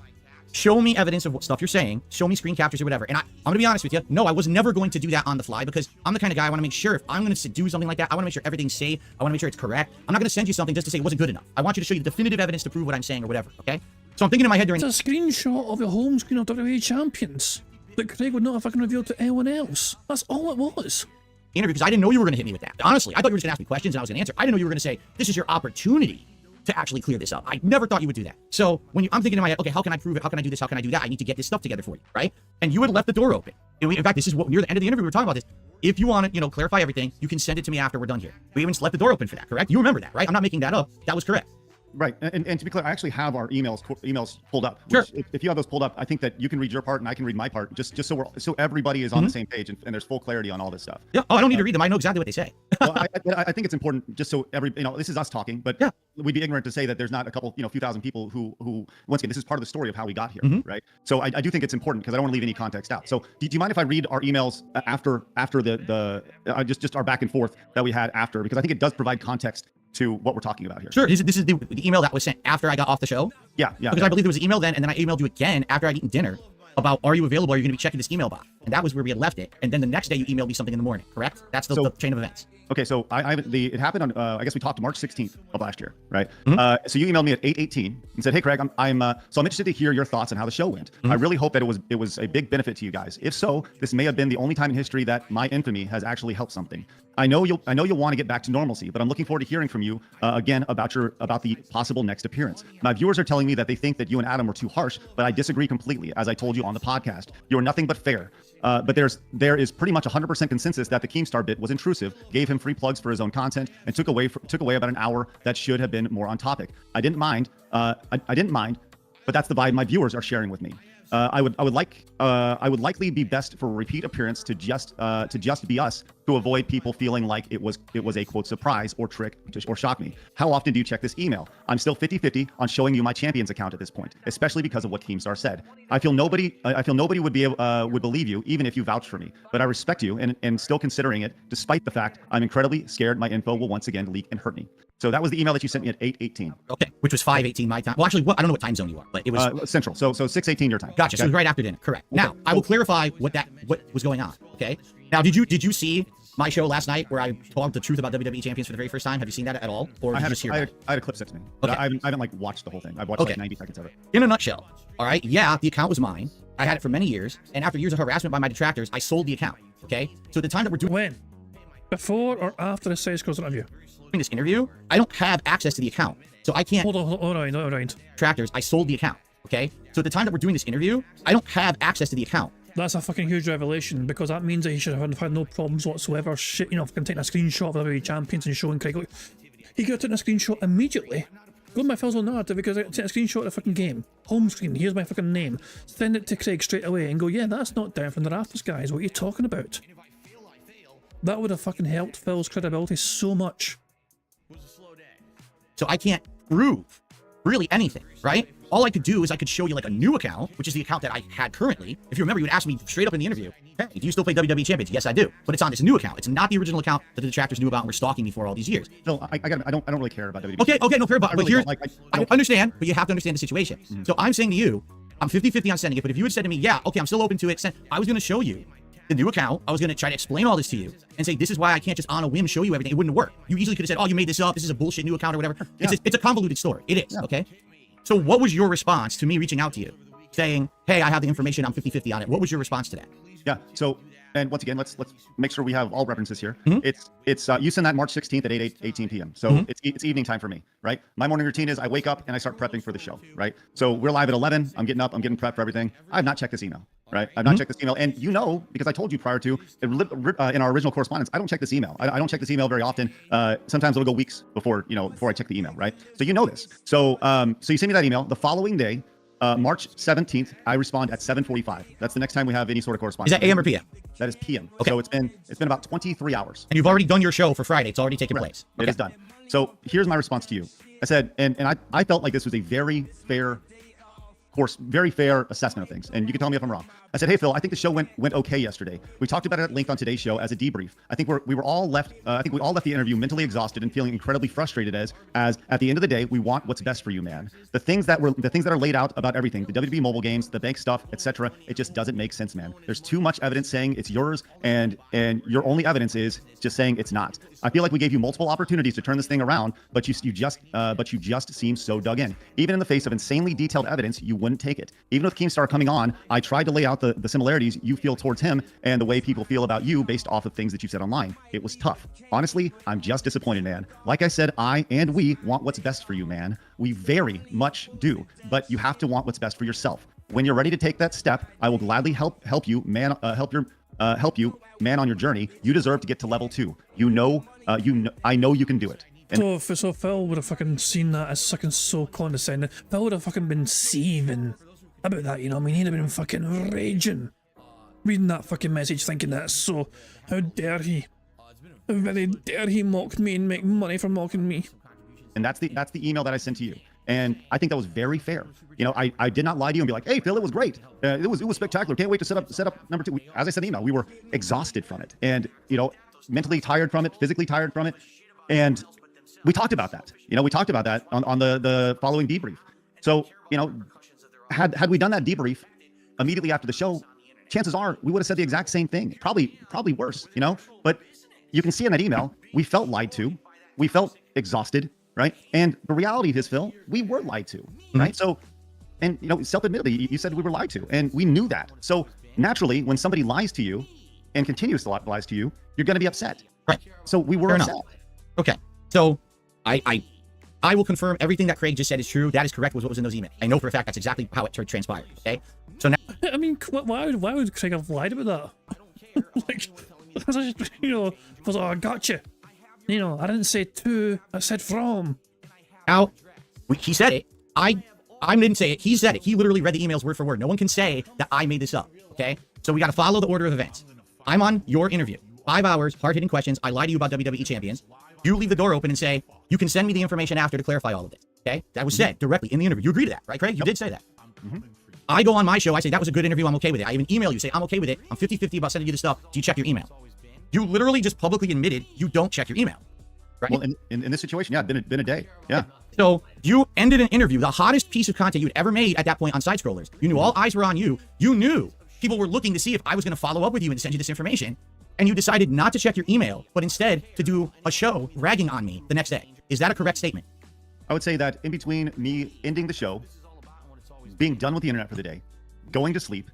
show me evidence of what stuff you're saying, show me screen captures or whatever. And I'm going to be honest with you. No, I was never going to do that on the fly, because I'm the kind of guy I want to make sure if I'm going to do something like that, I want to make sure everything's safe. I want to make sure it's correct. I'm not going to send you something just to say it wasn't good enough. I want you to show you the definitive evidence to prove what I'm saying or whatever, okay? So I'm thinking in my head during... It's a screenshot of the home screen of WWE Champions that Craig would not have fucking revealed to anyone else. That's all it was. interview, because I didn't know you were going to hit me with that. Honestly, I thought you were just going to ask me questions and I was going to answer. I didn't know you were going to say, this is your opportunity to actually clear this up. I never thought you would do that. So when I'm thinking in my head, okay, how can I prove it? How can I do this? How can I do that? I need to get this stuff together for you, right? And you had left the door open. And in fact, this is what near the end of the interview we were talking about this. If you want to, clarify everything, you can send it to me after we're done here. We even left the door open for that, correct? You remember that, right? I'm not making that up. That was correct. Right, and to be clear, I actually have our emails pulled up. Sure. If you have those pulled up, I think that you can read your part and I can read my part, just so everybody is on the same page and there's full clarity on all this stuff. Yeah. Oh, I don't need to read them. I know exactly what they say. Well, I think it's important just so this is us talking, but yeah, we'd be ignorant to say that there's not a couple, few thousand people who once again, this is part of the story of how we got here, right? So I do think it's important because I don't want to leave any context out. So do you mind if I read our emails after the just our back and forth that we had after, because I think it does provide context to what we're talking about here. Sure. This is the email that was sent after I got off the show. Yeah. Because I believe there was an email then, and then I emailed you again after I'd eaten dinner about, are you available? Are you going to be checking this email box? And that was where we had left it. And then the next day you emailed me something in the morning, correct? That's the chain of events. Okay, so it happened on I guess we talked March 16th of last year, right? So you emailed me at 8:18 and said, "Hey Craig, I'm interested to hear your thoughts on how the show went. I really hope that it was a big benefit to you guys. If so, this may have been the only time in history that my infamy has actually helped something. I know you'll want to get back to normalcy, but I'm looking forward to hearing from you again about the possible next appearance. My viewers are telling me that they think that you and Adam were too harsh, but I disagree completely. As I told you on the podcast, you are nothing but fair. But there is pretty much 100% consensus that the Keemstar bit was intrusive, gave him free plugs for his own content, and took away about an hour that should have been more on topic. I didn't mind. I didn't mind, but that's the vibe my viewers are sharing with me. I would likely be best for a repeat appearance to just be us, to avoid people feeling like it was a quote surprise or trick or shock me. How often do you check this email? I'm still 50-50 on showing you my champions account at this point, especially because of what Keemstar said. I feel nobody would believe you even if you vouched for me, but I respect you and still considering it, despite the fact I'm incredibly scared my info will once again leak and hurt me." So that was the email that you sent me at 8:18. Okay, which was 5:18 my time. Well, actually, I don't know what time zone you are, but it was Central. So 6:18 your time. Gotcha. Okay? So it was right after dinner. Correct. Okay. Now I will clarify what was going on. Okay. Now, did you see my show last night where I told the truth about WWE champions for the very first time? Have you seen that at all, or did you just hear that? I had a clip sent to me, but I haven't like watched the whole thing. I've watched like 90 seconds of it. In a nutshell, all right. Yeah, the account was mine. I had it for many years, and after years of harassment by my detractors, I sold the account. Okay. So at the time that we're doing When? Before or after the Size Girls interview? this interview, I don't have access to the account, so I can't. Hold on. Detractors, I sold the account. Okay. So at the time that we're doing this interview, I don't have access to the account. That's a fucking huge revelation, because that means that he should have had no problems whatsoever. Shit, fucking taking a screenshot of the WWE champions and showing Craig. Look, he could have taken a screenshot immediately. Go to my Phil's on narrative, because I take a screenshot of the fucking game. Home screen, here's my fucking name. Send it to Craig straight away and go, yeah, that's not down from the rafters, guys. What are you talking about? That would have fucking helped Phil's credibility so much. So I can't prove really anything, right? all I could do is I could show you like a new account, which is the account that I had currently. If you remember, you would ask me straight up in the interview, hey, do you still play WWE Champions? Yes, I do. But it's on this new account. It's not the original account that the detractors knew about and were stalking me for all these years. Phil, I don't really care about WWE. Okay, no, fair, but really here's, don't. I understand, but you have to understand the situation. So I'm saying to you, I'm 50-50 on sending it, but if you had said to me, yeah, okay, I'm still open to it, I was going to show you the new account. I was going to try to explain all this to you and say, this is why I can't just on a whim show you everything. It wouldn't work. You easily could have said, oh, you made this up. This is a bullshit new account or whatever. Yeah. It's a convoluted story. It is, okay? So what was your response to me reaching out to you saying, hey, I have the information, I'm 50-50 on it? What was your response to that? Yeah. So, and once again, let's make sure we have all references here. It's you send that March 16th at 18 p.m. So it's evening time for me, right? My morning routine is I wake up and I start prepping for the show, right? So we're live at 11. I'm getting up. I'm getting prepped for everything. I have not checked this email, right? I've not checked this email, and you know, because I told you prior to in our original correspondence, I don't check this email. I don't check this email very often. Sometimes it'll go weeks before I check the email, right? So you know this. So so you send me that email. The following day, March 17th, I respond at 7:45. That's the next time we have any sort of correspondence. Is that AM or PM? That is PM. Okay. So it's been about 23 hours. And you've already done your show for Friday. It's already taken place. It is done. So here's my response to you. I said, and I felt like this was a very fair assessment of things. And you can tell me if I'm wrong. I said, hey, Phil, I think the show went okay yesterday. We talked about it at length on today's show as a debrief. I think we all left the interview mentally exhausted and feeling incredibly frustrated as at the end of the day, we want what's best for you, man. The things that are laid out about everything, the WWE mobile games, the bank stuff, etc. It just doesn't make sense, man. There's too much evidence saying it's yours, and your only evidence is just saying it's not. I feel like we gave you multiple opportunities to turn this thing around, but you just seem so dug in. Even in the face of insanely detailed evidence, you wouldn't take it. Even with Keemstar coming on, I tried to lay out the similarities you feel towards him and the way people feel about you based off of things that you said online. It was tough. Honestly, I'm just disappointed, man. Like I said, I and we want what's best for you, man. We very much do, but you have to want what's best for yourself. When you're ready to take that step, I will gladly help you, man. Help you, man, on your journey. You deserve to get to level 2. I know you can do it. And So Phil would have fucking seen that as fucking so condescending. Phil would have fucking been seething about that, you know what I mean? He'd have been fucking raging. Reading that fucking message thinking that, so how dare he? How very dare he mock me and make money from mocking me. And that's the email that I sent to you. And I think that was very fair. You know, I did not lie to you and be like, hey, Phil, it was great. It was spectacular. Can't wait to set up number 2. As I said in the email, we were exhausted from it. And, you know, mentally tired from it, physically tired from it. And we talked about that. You know, we talked about that on the following debrief. So, you know, had we done that debrief immediately after the show, chances are we would have said the exact same thing. Probably worse, you know? But you can see in that email, we felt lied to. We felt exhausted, right? And the reality is, Phil, we were lied to, right? So, and, you know, self-admittedly, you said we were lied to, and we knew that. So naturally, when somebody lies to you and continues to lies to you, you're going to be upset. Right. So we were upset. Okay. So I will confirm everything that Craig just said is true. That is correct with what was in those emails. I know for a fact that's exactly how it transpired. Okay. So now, I mean, why would Craig have lied about that? Like, you know, was I got you. You know, I didn't say to, I said from. now he said it. I didn't say it. He said it. He literally read the emails word for word. No one can say that I made this up. Okay. So we got to follow the order of events. I'm on your interview. 5 hours, hard-hitting questions. I lie to you about WWE champions. You leave the door open and say, you can send me the information after to clarify all of this. Okay? That was said directly in the interview. You agree to that, right, Craig? You did say that. I go on my show. I say, that was a good interview. I'm okay with it. I even email you, say, I'm okay with it. I'm 50-50 about sending you the stuff. Do you check your email? You literally just publicly admitted you don't check your email. Right? Well, in this situation, yeah, been a day. Yeah. So you ended an interview, the hottest piece of content you'd ever made at that point on Side Scrollers. You knew all eyes were on you. You knew people were looking to see if I was going to follow up with you and send you this information. And you decided not to check your email, but instead to do a show ragging on me the next day. Is that a correct statement? I would say that in between me ending the show, being done with the internet for the day, going to sleep,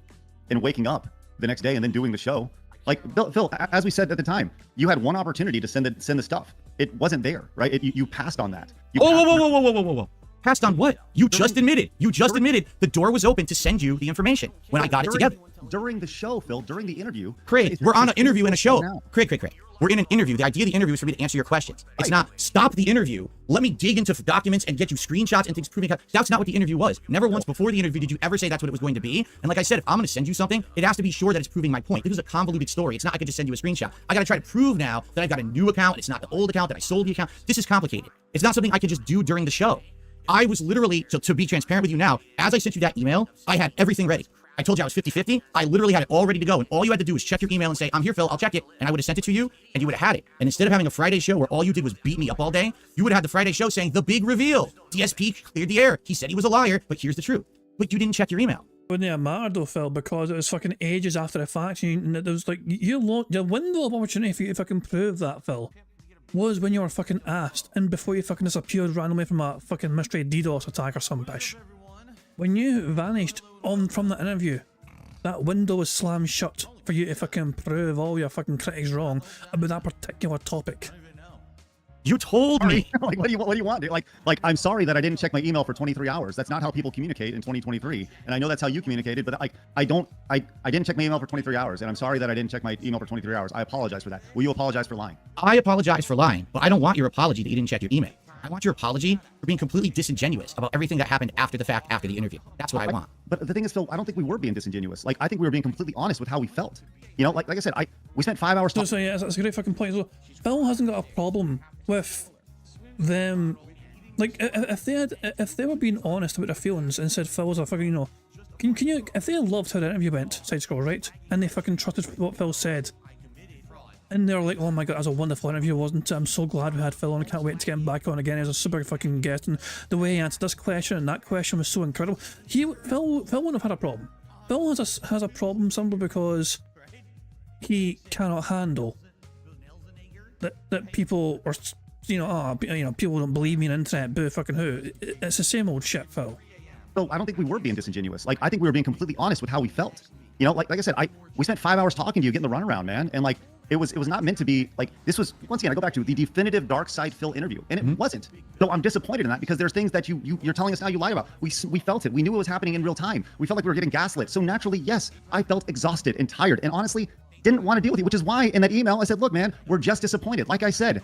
and waking up the next day and then doing the show, like Phil, as we said at the time, you had one opportunity to send the stuff. It wasn't there, right? You passed on that. Whoa. Passed on what? You just admitted the door was open to send you the information when I got it together. During the show, Phil, during the interview. Craig, we're on an interview in a show. Craig. We're in an interview. The idea of the interview is for me to answer your questions. It's not stop the interview. Let me dig into documents and get you screenshots and things proving that's not what the interview was. Never once before the interview did you ever say that's what it was going to be. And like I said, if I'm going to send you something, it has to be sure that it's proving my point. This is a convoluted story. It's not I could just send you a screenshot. I got to try to prove now that I've got a new account. It's not the old account that I sold the account. This is complicated. It's not something I could just do during the show. I was literally, to be transparent with you now, as I sent you that email, I had everything ready. I told you I was 50-50. I literally had it all ready to go. And all you had to do was check your email and say, I'm here, Phil, I'll check it. And I would have sent it to you and you would have had it. And instead of having a Friday show where all you did was beat me up all day, you would have had the Friday show saying the big reveal. DSP cleared the air. He said he was a liar, but here's the truth. But you didn't check your email. Wouldn't have mattered though, Phil, because it was fucking ages after the fact. And there was like, your window of opportunity for you to fucking prove that, Phil, was when you were fucking asked and before you fucking disappeared randomly from a fucking mystery DDoS attack or some bish. When you vanished from that interview, that window was slammed shut for you to fucking prove all your fucking critics wrong about that particular topic. You told me. Like, what do you want? Like, I'm sorry that I didn't check my email for 23 hours. That's not how people communicate in 2023. And I know that's how you communicated, but like, I didn't check my email for 23 hours. And I'm sorry that I didn't check my email for 23 hours. I apologize for that. Will you apologize for lying? I apologize for lying, but I don't want your apology that you didn't check your email. I want your apology for being completely disingenuous about everything that happened after the fact, after the interview. That's what I want. But the thing is, Phil, I don't think we were being disingenuous. Like, I think we were being completely honest with how we felt. You know, like I said, we spent 5 hours talking. So yeah, that's a great fucking point. So Phil hasn't got a problem with them, like if they were being honest about their feelings and said Phil was a fucking, you know, can you, if they loved how the interview went, side scroll, right, and they fucking trusted what Phil said, and they're like, oh my god, that was a wonderful interview, wasn't it? I'm so glad we had Phil on. I can't wait to get him back on again. He was a super fucking guest, and the way he answered this question and that question was so incredible. Phil wouldn't have had a problem. Phil has a problem simply because he cannot handle that people are, you know, people don't believe me on the internet, boo fucking who. It's the same old shit, Phil. So I don't think we were being disingenuous. Like, I think we were being completely honest with how we felt. You know, like I said, we spent 5 hours talking to you, getting the runaround, man, and like, it was not meant to be like, this was, once again, I go back to the definitive dark side Phil interview, and it wasn't. So I'm disappointed in that, because there's things that you're telling us now you lied about. We felt it. We knew it was happening in real time. We felt like we were getting gaslit. So naturally, yes, I felt exhausted and tired, and honestly didn't want to deal with it, which is why in that email I said, look, man, we're just disappointed. Like I said,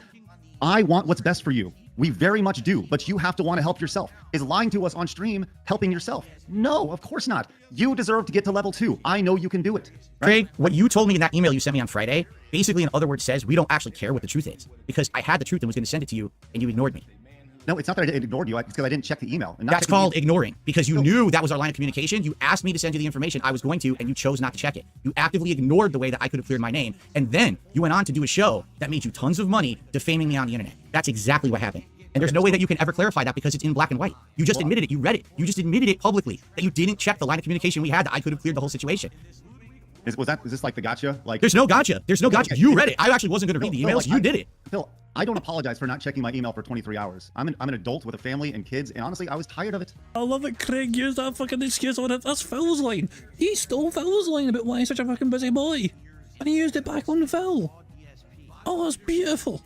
I want what's best for you. We very much do, but you have to want to help yourself. Is lying to us on stream helping yourself? No, of course not. You deserve to get to level 2. I know you can do it. Right? Craig, what you told me in that email you sent me on Friday, basically in other words says we don't actually care what the truth is, because I had the truth and was going to send it to you and you ignored me. No, it's not that I ignored you. It's because I didn't check the email. And that's called ignoring, because you knew that was our line of communication. You asked me to send you the information. I was going to, and you chose not to check it. You actively ignored the way that I could have cleared my name. And then you went on to do a show that made you tons of money defaming me on the internet. That's exactly what happened. And there's no way that you can ever clarify that, because it's in black and white. You just admitted it. You read it. You just admitted it publicly that you didn't check the line of communication we had that I could have cleared the whole situation. Is this like the gotcha? Like, there's no gotcha. There's no gotcha. You read it. I actually wasn't going to read the emails. You did it. Phil, I don't apologize for not checking my email for 23 hours. I'm an adult with a family and kids, and honestly, I was tired of it. I love it Craig used that fucking excuse on it. That's Phil's line. He stole Phil's line about why he's such a fucking busy boy. And he used it back on Phil. Oh, that's beautiful.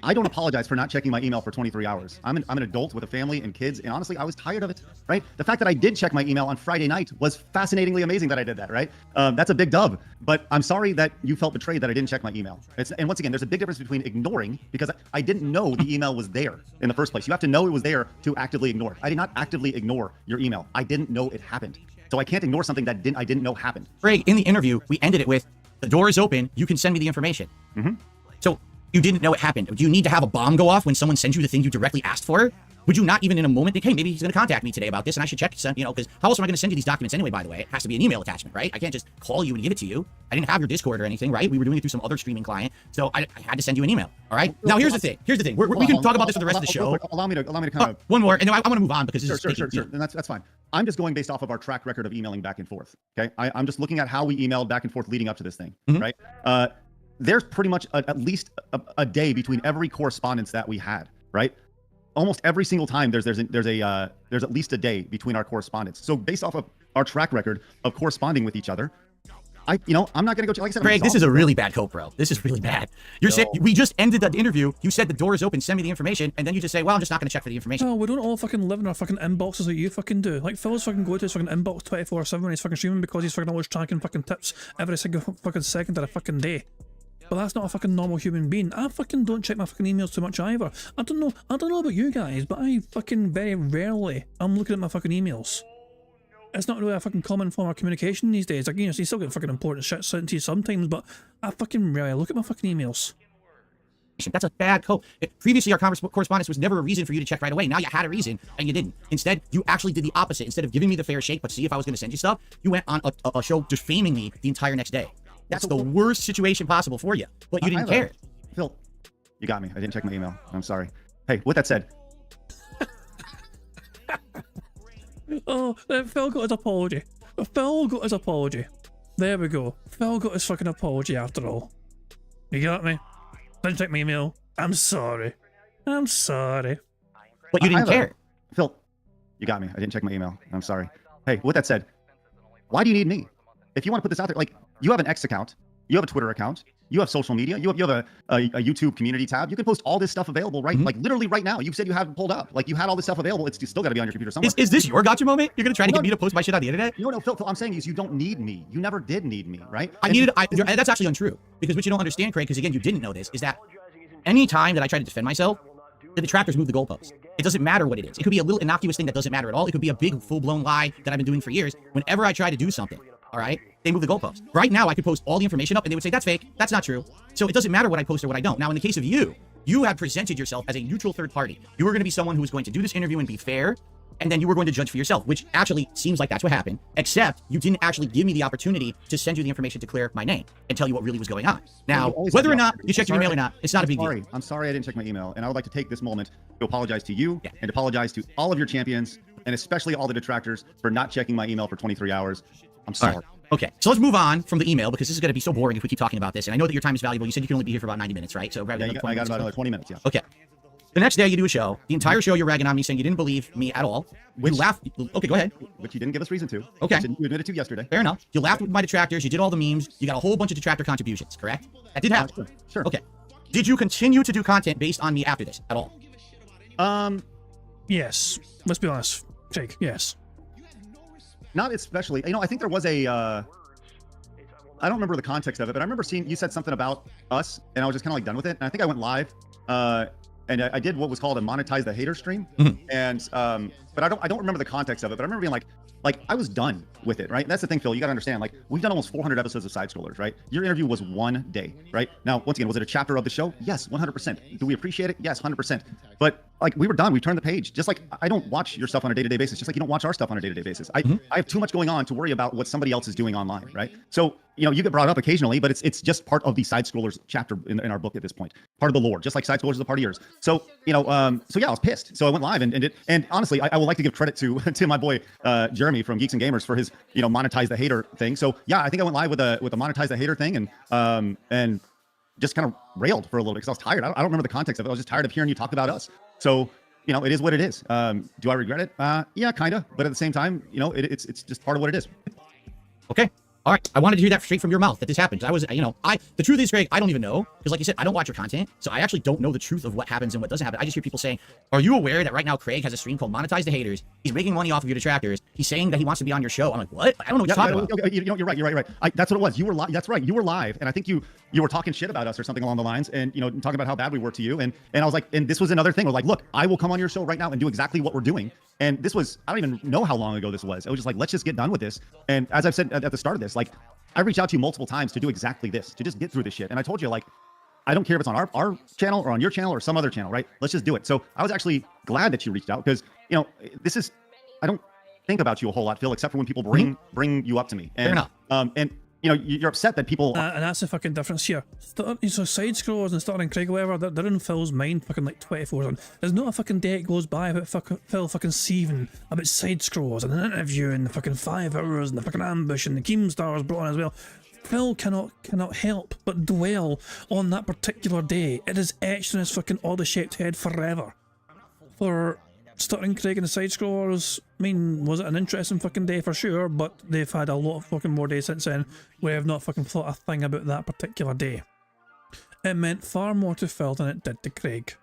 I don't apologize for not checking my email for 23 hours. I'm an adult with a family and kids, and honestly, I was tired of it, right? The fact that I did check my email on Friday night was fascinatingly amazing that I did that, right? That's a big dub, but I'm sorry that you felt betrayed that I didn't check my email. And once again, there's a big difference between ignoring, because I didn't know the email was there in the first place. You have to know it was there to actively ignore. I did not actively ignore your email. I didn't know it happened. So I can't ignore something that I didn't know happened. Craig, in the interview, we ended it with, the door is open, you can send me the information. So you didn't know it happened. Do you need to have a bomb go off when someone sends you the thing you directly asked for? Would you not even in a moment think, hey, maybe he's going to contact me today about this and I should check, you know, because how else am I going to send you these documents anyway, by the way? It has to be an email attachment, right? I can't just call you and give it to you. I didn't have your Discord or anything, right? We were doing it through some other streaming client. So I had to send you an email, all right? Now, here's the thing. We can talk about this for the rest of the show. Allow me to kind of... One more, and then I want to move on because this is... Sure. And that's fine. I'm just going based off of our track record of emailing back and forth, okay? I'm just looking at how we emailed back and forth leading up to this thing, right? There's pretty much at least a day between every correspondence that we had, right? Almost every single time there's at least a day between our correspondence. So based off of our track record of corresponding with each other, I'm not gonna go. Like I said, Craig, this is a really bad cope, bro. This is really bad. You're saying we just ended the interview. You said the door is open. Send me the information, and then you just say, "Well, I'm just not gonna check for the information." No, we don't all fucking live in our fucking inboxes like you fucking do. Like Phil's fucking go to his fucking inbox 24/7 when he's fucking streaming because he's fucking always tracking fucking tips every single fucking second of the fucking day. But that's not a fucking normal human being. I fucking don't check my fucking emails too much either. I don't know about you guys, but I fucking very rarely I'm looking at my fucking emails. It's not really a fucking common form of communication these days. Like, you know, so you still get fucking important shit sent to you sometimes, but I fucking rarely look at my fucking emails. That's a bad code. Previously, our correspondence was never a reason for you to check right away. Now you had a reason, and you didn't. Instead, you actually did the opposite. Instead of giving me the fair shake, but see if I was going to send you stuff, you went on a show defaming me the entire next day. That's the worst situation possible for you, but you didn't care. Phil, you got me. I didn't check my email. I'm sorry. Hey, with that said. Oh, Phil got his apology. Phil got his apology. There we go. Phil got his fucking apology after all. You got me? Didn't check my email. I'm sorry. I'm sorry. But you didn't care. Phil, you got me. I didn't check my email. I'm sorry. Hey, with that said, why do you need me? If you want to put this out there, like, you have an X account, you have a Twitter account, you have social media, you have a YouTube community tab. You can post all this stuff available like literally right now. You said you have it pulled up. Like, you had all this stuff available. It's still got to be on your computer somewhere. Is this your gotcha moment? You're going to try to get me to post my shit on the internet? No, Phil, I'm saying is you don't need me. You never did need me, right? That's actually untrue. Because what you don't understand, Craig, because again, you didn't know this, is that any time that I try to defend myself, the detractors move the goalposts. It doesn't matter what it is. It could be a little innocuous thing that doesn't matter at all. It could be a big, full-blown lie that I've been doing for years. Whenever I try to do something, all right, they move the goalposts. Right now, I could post all the information up and they would say, that's fake, that's not true. So it doesn't matter what I post or what I don't. Now, in the case of you have presented yourself as a neutral third party. You were going to be someone who was going to do this interview and be fair, and then you were going to judge for yourself, which actually seems like that's what happened, except you didn't actually give me the opportunity to send you the information to clear my name and tell you what really was going on. Now, whether or not you checked your email or not, it's not a big deal. I'm sorry I didn't check my email, and I would like to take this moment to apologize to you and to apologize to all of your champions, and especially all the detractors for not checking my email for 23 hours. I'm sorry. Right. Okay, so let's move on from the email because this is going to be so boring if we keep talking about this. And I know that your time is valuable. You said you can only be here for about 90 minutes, right? So I got about another 20 minutes, yeah. Okay. The next day you do a show. The entire show you're ragging on me, saying you didn't believe me at all. You laughed. Okay, go ahead. Which you didn't give us reason to. Okay. You admitted to yesterday. Fair enough. You laughed with my detractors. You did all the memes. You got a whole bunch of detractor contributions, correct? That did happen. Sure. Okay. Did you continue to do content based on me after this at all? Yes. Let's be honest. Craig, yes. Not especially. I think there was a... I don't remember the context of it, but I remember seeing you said something about us, and I was just kind of like done with it. And I think I went live, and I did what was called a monetize the hater stream. And but I don't remember the context of it. But I remember being like I was done with it, right? And that's the thing, Phil. You got to understand. Like, we've done almost 400 episodes of Side Scrollers, right? Your interview was one day, right? Now, once again, was it a chapter of the show? Yes, 100%. Do we appreciate it? Yes, 100%. But like, we were done. We turned the page. Just like I don't watch your stuff on a day-to-day basis. Just like you don't watch our stuff on a day-to-day basis. I have too much going on to worry about what somebody else is doing online, right? So you get brought up occasionally, but it's just part of the Side Scrollers chapter in our book at this point. Part of the lore, just like Side Scrollers is a part of yours. So yeah, I was pissed. So I went live and honestly, I would like to give credit to my boy Jeremy from Geeks and Gamers for his monetize the hater thing. So yeah, I think I went live with a monetize the hater thing and just kind of railed for a little bit because I was tired. I don't remember the context of it. I was just tired of hearing you talk about us. So it is what it is. Do I regret it? Yeah, kind of. But at the same time, it's just part of what it is. Okay. All right. I wanted to hear that straight from your mouth that this happened. The truth is, Greg, I don't even know. Because like you said, I don't watch your content. So I actually don't know the truth of what happens and what doesn't happen. I just hear people saying, are you aware that right now Craig has a stream called Monetize the Haters? He's making money off of your detractors. He's saying that he wants to be on your show. I'm like, what? I don't know what you're talking about. You're right. You're right. That's what it was. You were live. That's right. You were live. And I think you were talking shit about us or something along the lines and, talking about how bad we were to you. And I was like, and this was another thing. I was like, look, I will come on your show right now and do exactly what we're doing. And this was, I don't even know how long ago this was. It was just like, let's just get done with this. And as I've said at the start of this, like, I reached out to you multiple times to do exactly this, to just get through this shit. And I told you, like, I don't care if it's on our channel or on your channel or some other channel, right? Let's just do it. So I was actually glad that you reached out because, this is, I don't think about you a whole lot, Phil, except for when people bring you up to me. And, fair enough. And you're upset that people... and that's the fucking difference here. So Side Scrollers and Stuttering Craig, whatever, they're in Phil's mind fucking like 24/7. There's not a fucking day it goes by about Phil fucking seething about Side Scrollers and an interview and the fucking 5 hours and the fucking ambush and the Keemstars brought on as well. Phil cannot help but dwell on that particular day. It is etched in his fucking oddly-shaped head forever. For Stuttering Craig and the Side Scrollers, I mean, was it an interesting fucking day for sure, but they've had a lot of fucking more days since then where I've not fucking thought a thing about that particular day. It meant far more to Phil than it did to Craig.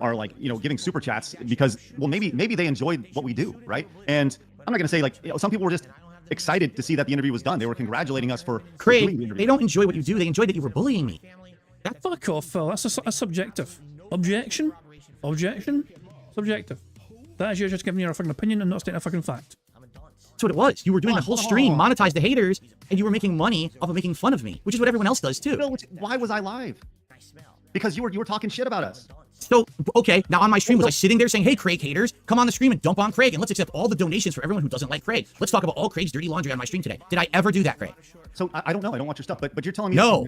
Are like, giving super chats because, well, maybe they enjoyed what we do, right? And I'm not gonna say like, some people were just excited to see that the interview was done. They were congratulating us for Craig. doing the interview. They don't enjoy what you do. They enjoy that you were bullying me. Fuck off, Phil. That's subjective. Objection? Subjective. That is you just giving your fucking opinion and not stating a fucking fact. That's what it was. You were doing the whole stream, monetize the haters, and you were making money off of making fun of me, which is what everyone else does too. Why was I live? Because you were talking shit about us. So, okay, now on my stream, was I sitting there saying, hey, Craig haters, come on the stream and dump on Craig, and let's accept all the donations for everyone who doesn't like Craig. Let's talk about all Craig's dirty laundry on my stream today. Did I ever do that, Craig? So I don't know. I don't watch your stuff, but you're telling me. No,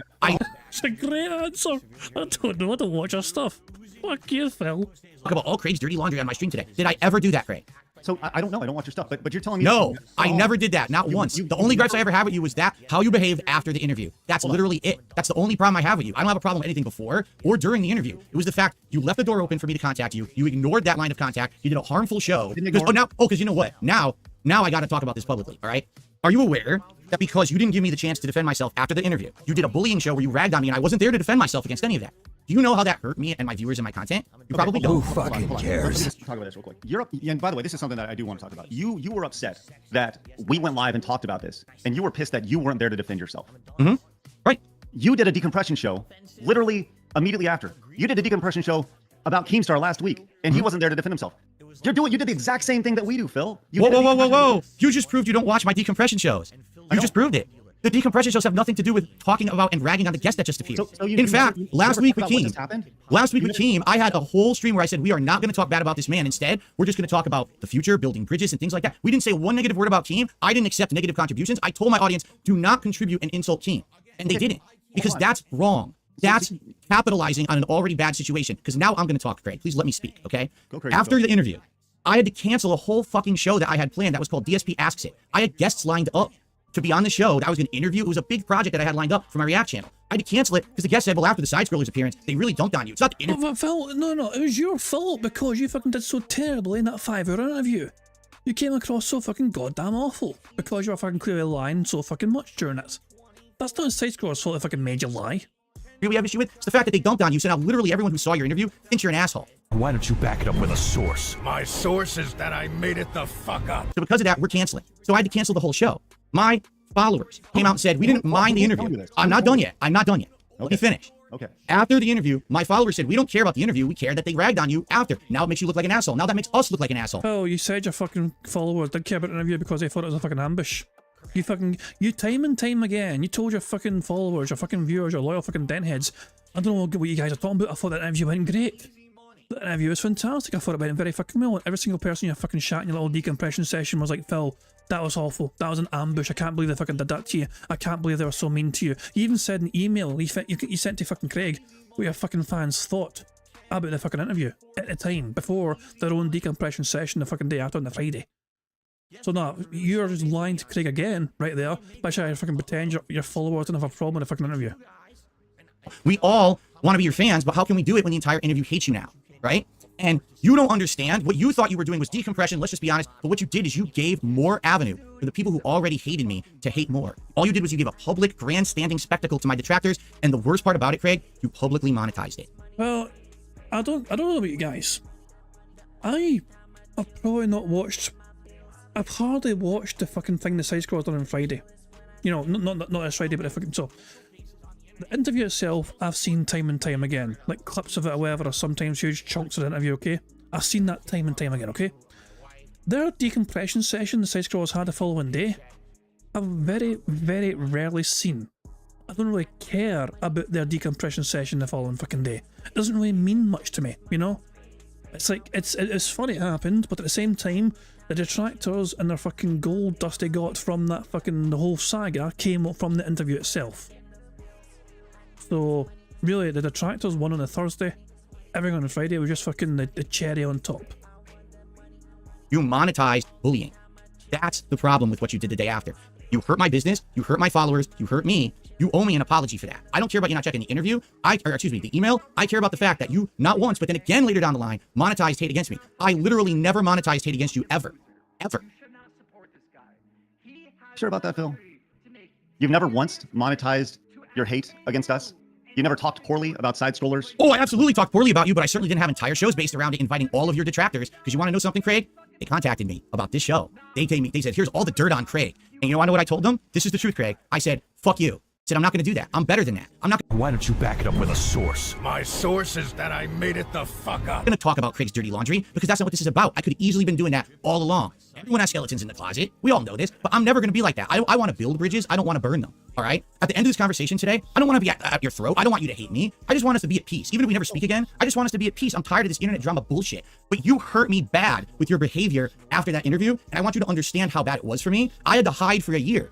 It's a great answer. I don't know. I don't watch your stuff. Fuck you, Phil. Talk about all Craig's dirty laundry on my stream today. Did I ever do that, Craig? So I don't know. I don't watch your stuff, but you're telling me. No, I never did that. Not once. The only gripes I ever had with you was that how you behaved after the interview. That's literally it. That's the only problem I have with you. I don't have a problem with anything before or during the interview. It was the fact you left the door open for me to contact you. You ignored that line of contact. You did a harmful show. Because you know what? Now I got to talk about this publicly. All right. Are you aware that because you didn't give me the chance to defend myself after the interview, you did a bullying show where you ragged on me and I wasn't there to defend myself against any of that? Do you know how that hurt me and my viewers and my content? You probably don't. Who fucking cares? Let's talk about this real quick. And by the way, this is something that I do want to talk about. You were upset that we went live and talked about this, and you were pissed that you weren't there to defend yourself. Mm-hmm. Right. You did a decompression show literally immediately after. You did a decompression show about Keemstar last week, and he wasn't there to defend himself. You did the exact same thing that we do, Phil. Whoa. You just proved you don't watch my decompression shows. You just proved it. The decompression shows have nothing to do with talking about and ragging on the guest that just appeared. In fact, last week with Keem, I had a whole stream where I said, we are not going to talk bad about this man. Instead, we're just going to talk about the future, building bridges and things like that. We didn't say one negative word about Keem. I didn't accept negative contributions. I told my audience, do not contribute and insult Keem. And they didn't, because that's wrong. That's capitalizing on an already bad situation. Because now I'm going to talk, Craig. Please let me speak, okay? After the interview, I had to cancel a whole fucking show that I had planned that was called DSP Asks It. I had guests lined up to be on the show that I was going to interview. It was a big project that I had lined up for my React channel. I had to cancel it because the guest said, well, after the side scroller's appearance, they really dumped on you. It's not the interview. But Phil, no, it was your fault because you fucking did so terribly in that 5-hour interview. You came across so fucking goddamn awful because you were fucking clearly lying so fucking much during it. That's not side scroller's fault. They fucking made you lie. We have issue with? It's the fact that they dumped on you, so now literally everyone who saw your interview thinks you're an asshole. Why don't you back it up with a source? My source is that I made it the fuck up. So because of that, we're canceling. So I had to cancel the whole show. My followers came out and said, we didn't mind the interview. I'm not done yet. Let me finish. Okay. After the interview, my followers said, we don't care about the interview. We care that they ragged on you after. Now it makes you look like an asshole. Now that makes us look like an asshole. Oh, you said your fucking followers didn't care about the interview because they thought it was a fucking ambush. You time and time again, you told your fucking followers, your fucking viewers, your loyal fucking dentheads, I don't know what you guys are talking about. I thought that interview went great. The interview was fantastic. I thought it went very fucking well. Every single person in your fucking chat in your little decompression session was like, Phil, that was awful. That was an ambush. I can't believe they fucking did that to you. I can't believe they were so mean to you. You even said an email you sent to fucking Craig what your fucking fans thought about the fucking interview at the time, before their own decompression session the fucking day after on the Friday. So now, you're just lying to Craig again, right there, by trying to fucking pretend your followers don't have a problem with the fucking interview. We all want to be your fans, but how can we do it when the entire interview hates you now, right? And you don't understand. What you thought you were doing was decompression, let's just be honest, but what you did is you gave more avenue for the people who already hated me to hate more. All you did was you gave a public grandstanding spectacle to my detractors, and the worst part about it, Craig, you publicly monetized it. Well, I don't know about you guys. I've hardly watched the fucking thing the side scroller done on Friday. You know, not this Friday, but the fucking, so the interview itself, I've seen time and time again, like clips of it or whatever, or sometimes huge chunks of the interview, okay? I've seen that time and time again, okay? Their decompression session the side scrollers had the following day, I've very, very rarely seen. I don't really care about their decompression session the following fucking day. It doesn't really mean much to me, you know? It's like, it's funny it happened, but at the same time, the detractors and their fucking gold dust they got from that fucking, the whole saga came from the interview itself. So, really, the detractors won on a Thursday. Everything on a Friday was just fucking the cherry on top. You monetized bullying. That's the problem with what you did the day after. You hurt my business, you hurt my followers, you hurt me. You owe me an apology for that. I don't care about you not checking the interview, the email. I care about the fact that you, not once, but then again later down the line, monetized hate against me. I literally never monetized hate against you, ever. Ever. Sure about that, Phil? You've never once monetized your hate against us? You never talked poorly about side scrollers? Oh, I absolutely talked poorly about you, but I certainly didn't have entire shows based around it, inviting all of your detractors. Because you want to know something, Craig? They contacted me about this show. They said, here's all the dirt on Craig. And you know, I know what I told them? This is the truth, Craig. I said, fuck you. Said, I'm not going to do that. I'm better than that. I'm not Why don't you back it up with a source? My source is that I made it the fuck up. going to talk about Craig's dirty laundry because that's not what this is about. I could have easily been doing that all along. Everyone has skeletons in the closet. We all know this, but I'm never going to be like that. I want to build bridges. I don't want to burn them. All right. At the end of this conversation today, I don't want to be at your throat. I don't want you to hate me. I just want us to be at peace. Even if we never speak again, I just want us to be at peace. I'm tired of this internet drama bullshit. But you hurt me bad with your behavior after that interview, and I want you to understand how bad it was for me. I had to hide for a year.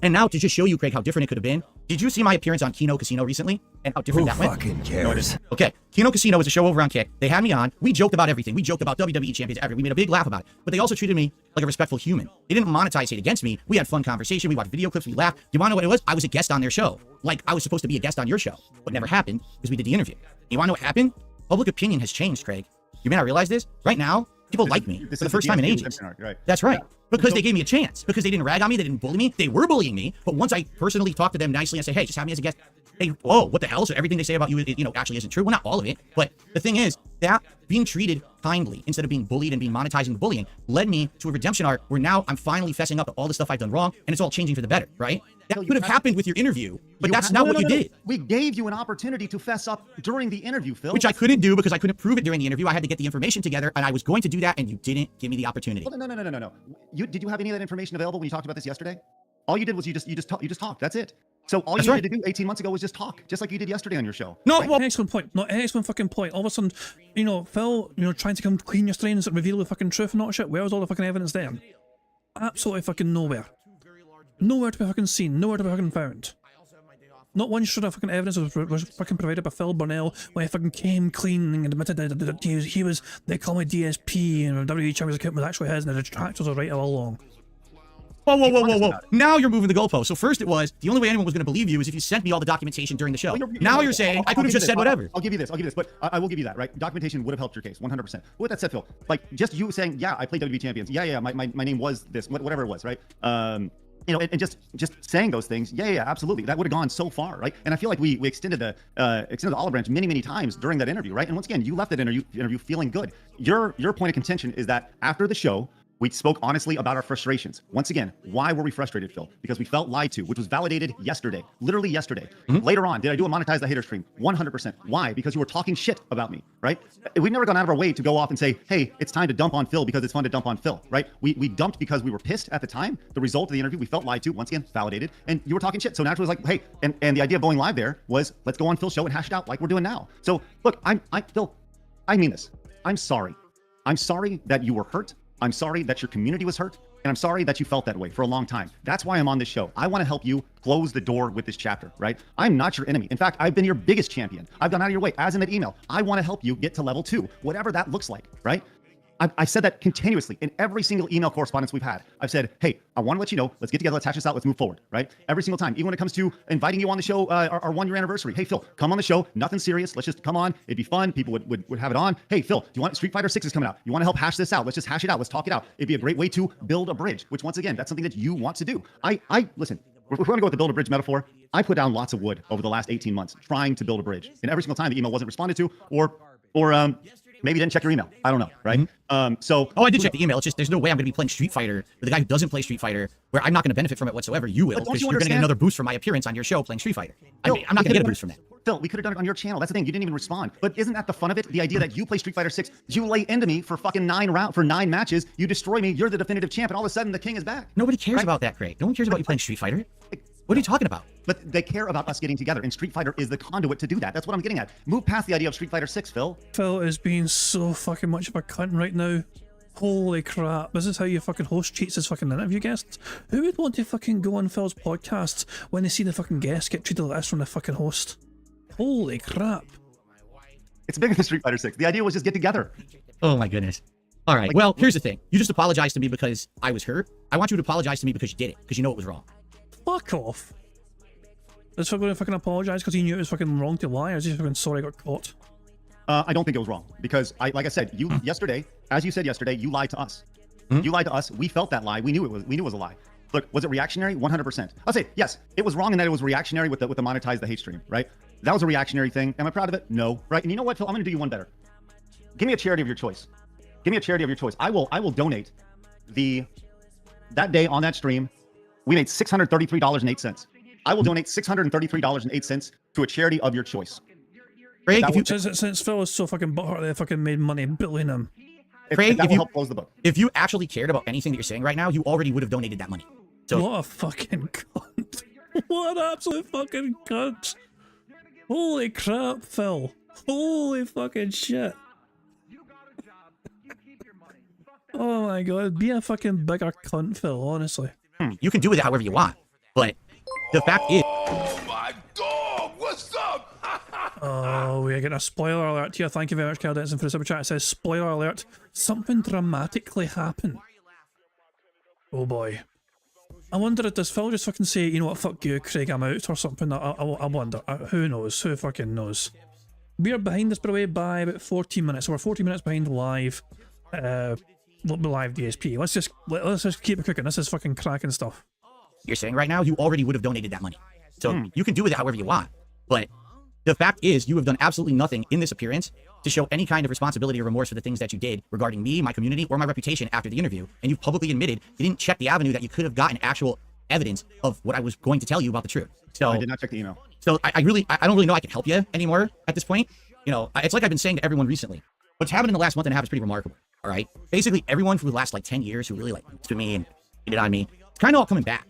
And now to just show you, Craig, how different it could have been. Did you see my appearance on Kino Casino recently? And how different Who that went? fucking cares? Okay, Kino Casino is a show over on Kick. They had me on. We joked about everything. We joked about WWE champions ever. We made a big laugh about it. But they also treated me like a respectful human. They didn't monetize it against me. We had fun conversation. We watched video clips. We laughed. Do you want to know what it was? I was a guest on their show. Like I was supposed to be a guest on your show. But never happened because we did the interview. You want to know what happened? Public opinion has changed, Craig. You may not realize this. Right now, people like me for the first time in ages. Right. That's right. Because they gave me a chance. Because they didn't rag on me. They didn't bully me. They were bullying me. But once I personally talked to them nicely and say, hey, just have me as a guest. Hey, whoa, what the hell? So everything they say about you, actually isn't true. Well, not all of it. But the thing is that being treated kindly instead of being bullied and being monetizing the bullying led me to a redemption arc where now I'm finally fessing up to all the stuff I've done wrong and it's all changing for the better, right? That could have happened with your interview, but that's not what you did. We gave you an opportunity to fess up during the interview, Phil. Which I couldn't do because I couldn't prove it during the interview. I had to get the information together and I was going to do that and you didn't give me the opportunity. Well, no. Did you have any of that information available when you talked about this yesterday? All you did was you just talked. That's it. So all you needed to do 18 months ago was just talk, just like you did yesterday on your show. No, well, excellent point. No, excellent fucking point. All of a sudden, Phil, trying to come clean your strains and reveal the fucking truth and all that shit. Where was all the fucking evidence there? Absolutely fucking nowhere. Nowhere to be fucking seen. Nowhere to be fucking found. Not one shred of fucking evidence was fucking provided by Phil Burnell when he fucking came clean and admitted that he was they call me DSP and WWE Champion's account was actually his and the detractors are right all along. Whoa. Now you're moving the goalpost. So first it was, the only way anyone was going to believe you is if you sent me all the documentation during the show. Now you're saying, I could have just said whatever. I'll give you this, but I will give you that, right? Documentation would have helped your case, 100%. But with that said, Phil, like, just you saying, yeah, I played WWE Champions. Yeah, my name was this, whatever it was, right? And just saying those things, yeah, absolutely. That would have gone so far, right? And I feel like we extended the olive branch many times during that interview, right? And once again, you left that interview feeling good. Your point of contention is that after the show, we spoke honestly about our frustrations. Once again, why were we frustrated, Phil? Because we felt lied to, which was validated yesterday, literally yesterday. Later on, did I do a monetize the hater stream? 100%. Why? Because you were talking shit about me, right? We've never gone out of our way to go off and say, hey, it's time to dump on Phil because it's fun to dump on Phil, right? We dumped because we were pissed at the time. The result of the interview, we felt lied to, once again, validated, and you were talking shit. So naturally it was like, hey, and the idea of going live there was, let's go on Phil's show and hash it out like we're doing now. So look, Phil, I mean this. I'm sorry. I'm sorry that you were hurt. I'm sorry that your community was hurt, and I'm sorry that you felt that way for a long time. That's why I'm on this show. I want to help you close the door with this chapter, right? I'm not your enemy. In fact, I've been your biggest champion. I've gone out of your way, as in that email. I want to help you get to level 2, whatever that looks like, right? I said that continuously in every single email correspondence we've had. I've said, hey, I want to let you know, let's get together, let's hash this out, let's move forward, right? Every single time, even when it comes to inviting you on the show, our 1-year anniversary. Hey, Phil, come on the show, nothing serious, let's just come on, it'd be fun, people would have it on. Hey, Phil, do you want Street Fighter 6 is coming out? You want to help hash this out? Let's just hash it out, let's talk it out. It'd be a great way to build a bridge, which once again, that's something that you want to do. Listen, if we're going to go with the build a bridge metaphor, I put down lots of wood over the last 18 months trying to build a bridge. And every single time the email wasn't responded to, or maybe you didn't check your email. I don't know, right? I did check the email. It's just there's no way I'm going to be playing Street Fighter with a guy who doesn't play Street Fighter, where I'm not going to benefit from it whatsoever. You will, because you're going to get another boost from my appearance on your show playing Street Fighter. I'm not going to get a boost from that. Phil, we could have done it on your channel. That's the thing. You didn't even respond. But isn't that the fun of it? The idea that you play Street Fighter 6, you lay into me for fucking 9 matches, you destroy me, you're the definitive champ, and all of a sudden the king is back. Nobody cares about that, Craig. No one cares about you playing Street Fighter. What are you talking about? But they care about us getting together, and Street Fighter is the conduit to do that. That's what I'm getting at. Move past the idea of Street Fighter 6, Phil. Phil is being so fucking much of a cunt right now. Holy crap, this is how your fucking host cheats his fucking interview guests? Who would want to fucking go on Phil's podcasts when they see the fucking guests get treated like this from the fucking host? Holy crap. It's bigger than Street Fighter 6. The idea was just get together. Oh my goodness. All right, well, here's the thing. You just apologized to me because I was hurt. I want you to apologize to me because you did it, because you know it was wrong. Fuck off. Is Phil going to fucking apologize because he knew it was fucking wrong to lie, or is he fucking sorry I got caught? I don't think it was wrong, because like I said, you yesterday, as you said yesterday, you lied to us. You lied to us. We felt that lie. We knew it was a lie. Look, was it reactionary? 100%. I'll say yes. It was wrong in that it was reactionary with the monetize the hate stream, right? That was a reactionary thing. Am I proud of it? No, right? And you know what, Phil? I'm going to do you one better. Give me a charity of your choice. Give me a charity of your choice. I will donate that day on that stream. We made $633.08. I will donate $633.08 to a charity of your choice. Craig, That if you, Since Phil is so fucking butthurt, they fucking made money billing him. Craig, that if will you, help close the book. if you actually cared about anything that you're saying right now, you already would have donated that money. So What a fucking cunt. What an absolute fucking cunt. Holy crap, Phil. Holy fucking shit. Oh my god, be a fucking bigger cunt, Phil, honestly. you can do with it however you want. But the fact is, My dog, what's up? Oh, we're getting a spoiler alert here. Thank you very much, Carl Denson, for the super chat. It says, spoiler alert, something dramatically happened. Oh boy. I wonder if does Phil just fucking say, you know what, fuck you, Craig, I'm out, or something. I wonder. Who knows? Who fucking knows? We are behind this, by the way, by about 14 minutes. So we're 14 minutes behind live. Live DSP. Let's just keep it cooking. This is fucking cracking stuff. you're saying right now, you already would have donated that money. So you can do with it however you want. But the fact is, you have done absolutely nothing in this appearance to show any kind of responsibility or remorse for the things that you did regarding me, my community, or my reputation after the interview. And you've publicly admitted you didn't check the avenue that you could have gotten actual evidence of what I was going to tell you about the truth. So I did not check the email. So I don't really know I can help you anymore at this point. You know, it's like I've been saying to everyone recently. What's happened in the last month and a half is pretty remarkable. All right. Basically, everyone for the last like 10 years who really like to me and did it on me, it's kind of all coming back.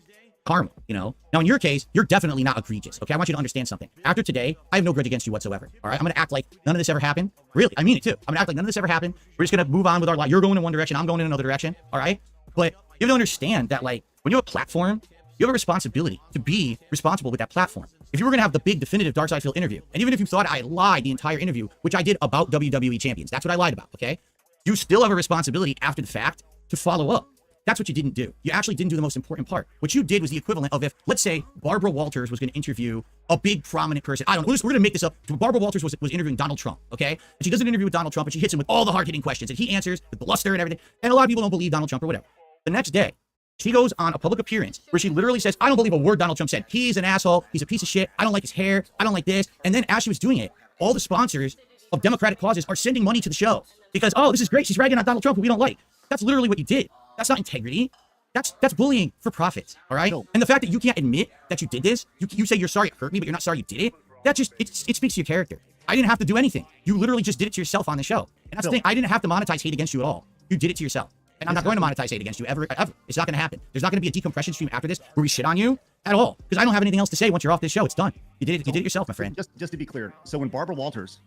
Karma, you know. Now in your case, you're definitely not egregious. Okay, I want you to understand something. After today, I have no grudge against you whatsoever. All right, I'm gonna act like none of this ever happened. Really, I mean it too. I'm gonna act like none of this ever happened. We're just gonna move on with our life. You're going in one direction, I'm going in another direction. All right, but you have to understand that like when you have a platform, you have a responsibility to be responsible with that platform. If you were gonna have the big definitive Dark Side Phil interview, and even if you thought I lied the entire interview, which I did about WWE champions, that's what I lied about. Okay, you still have a responsibility after the fact to follow up. That's what you didn't do. You actually didn't do the most important part. What you did was the equivalent of if, let's say, Barbara Walters was going to interview a big prominent person. I don't know. We're going to make this up. Barbara Walters was interviewing Donald Trump, okay? And she does an interview with Donald Trump, and she hits him with all the hard-hitting questions, and he answers with bluster and everything. And a lot of people don't believe Donald Trump or whatever. The next day, she goes on a public appearance where she literally says, I don't believe a word Donald Trump said. He's an asshole. He's a piece of shit. I don't like his hair. I don't like this. And then as she was doing it, all the sponsors of Democratic causes are sending money to the show because, oh, this is great. She's ragging on Donald Trump, who we don't like. That's literally what you did. That's not integrity. That's bullying for profit, all right? No. And the fact that you can't admit that you did this, you say you're sorry it hurt me, but you're not sorry you did it, that just, it speaks to your character. I didn't have to do anything. You literally just did it to yourself on the show. And that's the thing, I didn't have to monetize hate against you at all. You did it to yourself. And I'm not going to monetize hate against you ever. It's not going to happen. There's not going to be a decompression stream after this where we shit on you at all. Because I don't have anything else to say once you're off this show. It's done. You did it yourself, my friend. Just to be clear, so when Barbara Walters,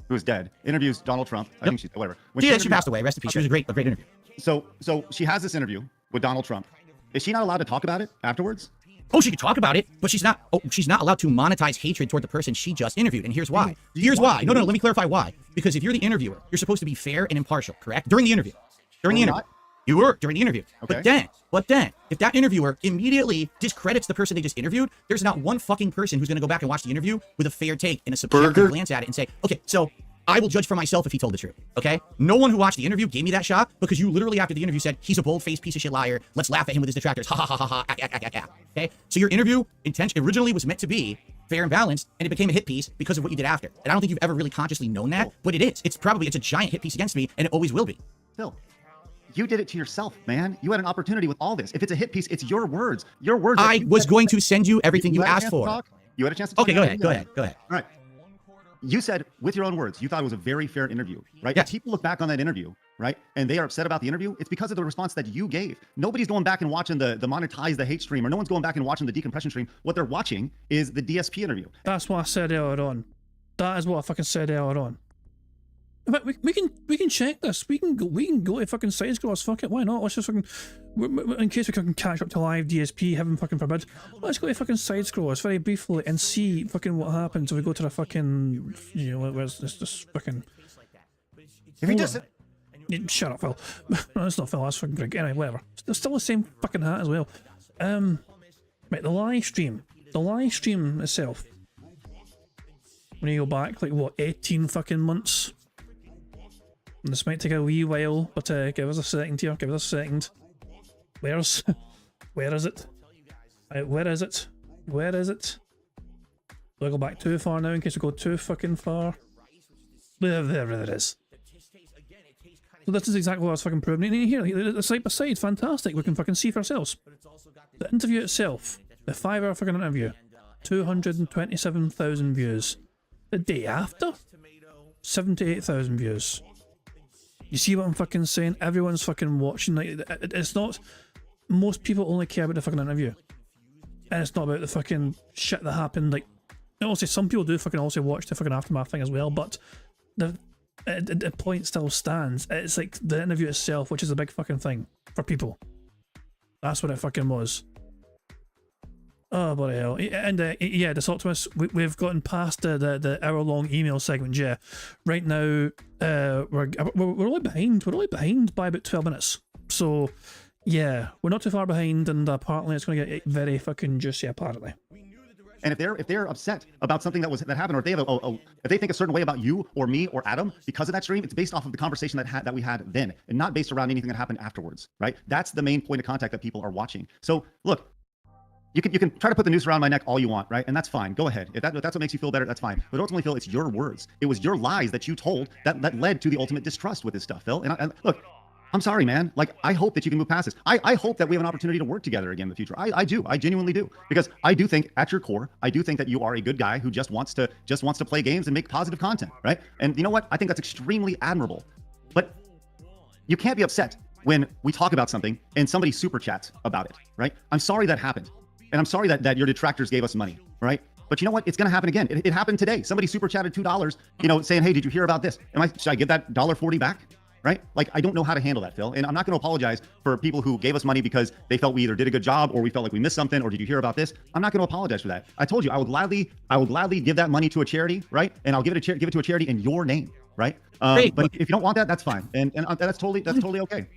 who is dead, interviews Donald Trump, I think she's, whatever. When She passed away, rest in peace. She was a great interview. So she has this interview with Donald Trump. Is she not allowed to talk about it afterwards? Oh, she could talk about it, but she's not allowed to monetize hatred toward the person she just interviewed. And here's why. Here's why. No, let me clarify why. Because if you're the interviewer, you're supposed to be fair and impartial, correct? During the interview. You were during the interview. Okay. But then, if that interviewer immediately discredits the person they just interviewed, there's not one fucking person who's going to go back and watch the interview with a fair take and a subjective glance at it and say, okay, so I will judge for myself if he told the truth, okay? No one who watched the interview gave me that shot because you literally after the interview said, he's a bold-faced piece of shit liar. Let's laugh at him with his detractors. Ha ha ha ha ha. Okay? So your interview originally was meant to be fair and balanced, and it became a hit piece because of what you did after. And I don't think you've ever really consciously known that, but it is. It's a giant hit piece against me, and it always will be. Phil, you did it to yourself, man. You had an opportunity with all this. If it's a hit piece, it's your words. Your words. I was going to send you everything you asked for. You had a chance to talk. Okay, go ahead. All right. You said, with your own words, you thought it was a very fair interview, right? Yeah. If people look back on that interview, right, and they are upset about the interview, it's because of the response that you gave. Nobody's going back and watching the monetize the hate stream, or no one's going back and watching the decompression stream. What they're watching is the DSP interview. That's what I said earlier on. That is what I fucking said earlier on. In fact, we can check this. We can go to fucking side scrollers. Fuck it, why not? Let's just fucking, in case we can catch up to live DSP, heaven fucking forbid. Let's go to fucking side scrollers very briefly and see fucking what happens if we go to the fucking, you know, where's this fucking. If he does it, shut up, Phil. No, it's not Phil. That's fucking Greg. Anyway, whatever. It's still the same fucking hat as well. Right, the live stream itself. When you go back, like what, 18 fucking months. And this might take a wee while, but give us a second here. Give us a second. Where is it? Where is it? Do I go back too far now in case we go too fucking far? There it is. So this is exactly what I was fucking proving. And here, the side by side, fantastic. We can fucking see for ourselves. The interview itself. The 5-hour fucking interview, 227,000 views. The day after, 78,000 views. You see what I'm fucking saying? Everyone's fucking watching. Like, it's not. Most people only care about the fucking interview, and it's not about the fucking shit that happened. Like, obviously, some people do fucking also watch the fucking aftermath thing as well, but the point still stands. It's like the interview itself, which is a big fucking thing for people. That's what it fucking was. Oh, bloody hell. And yeah, this Optimus, we've gotten past the hour-long email segment, yeah. Right now, we're only behind. We're only behind by about 12 minutes. So, yeah, we're not too far behind, and apparently it's going to get very fucking juicy, apparently. And if they're upset about something that happened, or if they have if they think a certain way about you or me or Adam because of that stream, it's based off of the conversation that we had then, and not based around anything that happened afterwards, right? That's the main point of contact that people are watching. So look, you can try to put the noose around my neck all you want, right? And that's fine. Go ahead. If that's what makes you feel better, that's fine. But ultimately, Phil, it's your words. It was your lies that you told that led to the ultimate distrust with this stuff, Phil. And look, I'm sorry, man. Like, I hope that you can move past this. I hope that we have an opportunity to work together again in the future. I do. I genuinely do. Because I do think, at your core, I do think that you are a good guy who just wants to play games and make positive content, right? And you know what? I think that's extremely admirable. But you can't be upset when we talk about something and somebody super chats about it, right? I'm sorry that happened. And I'm sorry that your detractors gave us money, right? But you know what? It's going to happen again. It happened today. Somebody super chatted $2, you know, saying, hey, did you hear about this? Should I give that $1.40 back? Right? Like, I don't know how to handle that, Phil. And I'm not going to apologize for people who gave us money because they felt we either did a good job or we felt like we missed something, or did you hear about this? I'm not going to apologize for that. I told you I will gladly give that money to a charity, right? And I'll give it to a charity in your name, right? But if you don't want that, that's fine. And that's totally okay.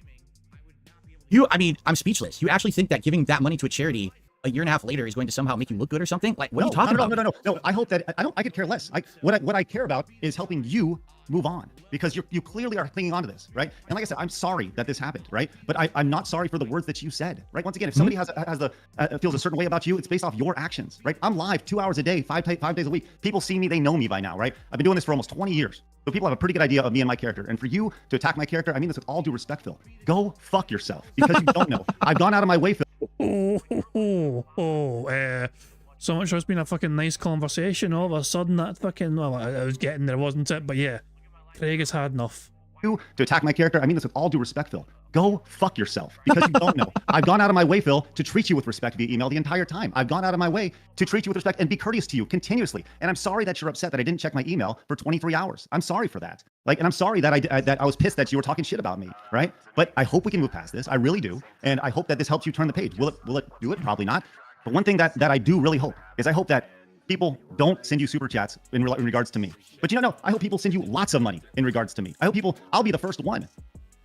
I mean, I'm speechless. You actually think that giving that money to a charity a year and a half later is going to somehow make you look good or something? Like, what are you talking about? No. I hope that I could care less. What I care about is helping you move on, because you clearly are clinging onto this, right? And like I said, I'm sorry that this happened, right? But I'm not sorry for the words that you said, right? Once again, if somebody feels a certain way about you, it's based off your actions, right? I'm live 2 hours a day, 5 days a week. People see me, they know me by now, right? I've been doing this for almost 20 years. So people have a pretty good idea of me and my character. And for you to attack my character, I mean this with all due respect, Phil. Go fuck yourself, because you don't know. I've gone out of my way, Phil. So much has been a fucking nice conversation. All of a sudden, that fucking, well, I was getting there, wasn't it? But yeah, Craig has had enough. To attack my character, I mean this with all due respect, Phil. Go fuck yourself, because you don't know. I've gone out of my way, Phil, to treat you with respect via email the entire time. I've gone out of my way to treat you with respect and be courteous to you continuously. And I'm sorry that you're upset that I didn't check my email for 23 hours. I'm sorry for that. Like, and I'm sorry that I was pissed that you were talking shit about me, right? But I hope we can move past this. I really do. And I hope that this helps you turn the page. Will it do it? Probably not. But one thing that I do really hope is I hope that people don't send you super chats in regards to me. But you know, I hope people send you lots of money in regards to me. I hope I'll be the first one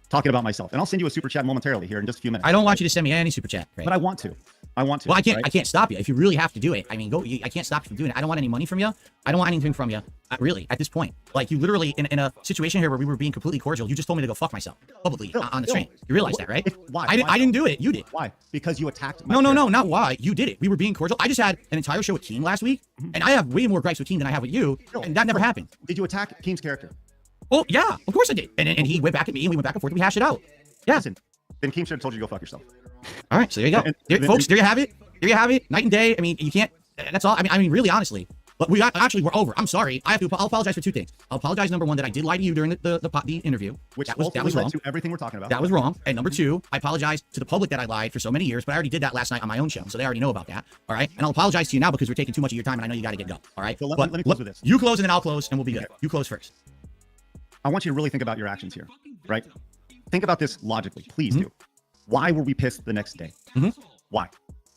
talking about myself, and I'll send you a super chat momentarily here in just a few minutes. I don't want you to send me any super chat, Craig. But I want to. Well, I can't stop you if you really have to do it. I mean, I can't stop you from doing it. I don't want any money from you. I don't want anything from you. Really, at this point, like, you literally in a situation here where we were being completely cordial, you just told me to go fuck myself publicly on the stream. You realize that, right? Why? I didn't do it. You did. Why? Because you attacked my No, not why. You did it. We were being cordial. I just had an entire show with Keem last week, and I have way more gripes with Keem than I have with you, and that never happened. Did you attack Keem's character? Oh, yeah, of course I did. And he went back at me, and we went back and forth, and we hashed it out. Yeah. Listen, then Keem should have told you to go fuck yourself. All right, so there you go. Folks, there you have it. There you have it. Night and day. I mean, you can't, that's all. I mean, really, honestly. But we're over. I'm sorry. I'll apologize for two things. I'll apologize, number one, that I did lie to you during the interview. Which that was wrong. To everything we're talking about. That was wrong. And number two, I apologize to the public that I lied for so many years, but I already did that last night on my own show, so they already know about that. All right? And I'll apologize to you now because we're taking too much of your time, and I know you got to get go. All right? So let me close with this. You close, and then I'll close, and we'll be good. You close first. I want you to really think about your actions here, right? Think about this logically. Please do. Why were we pissed the next day? Why?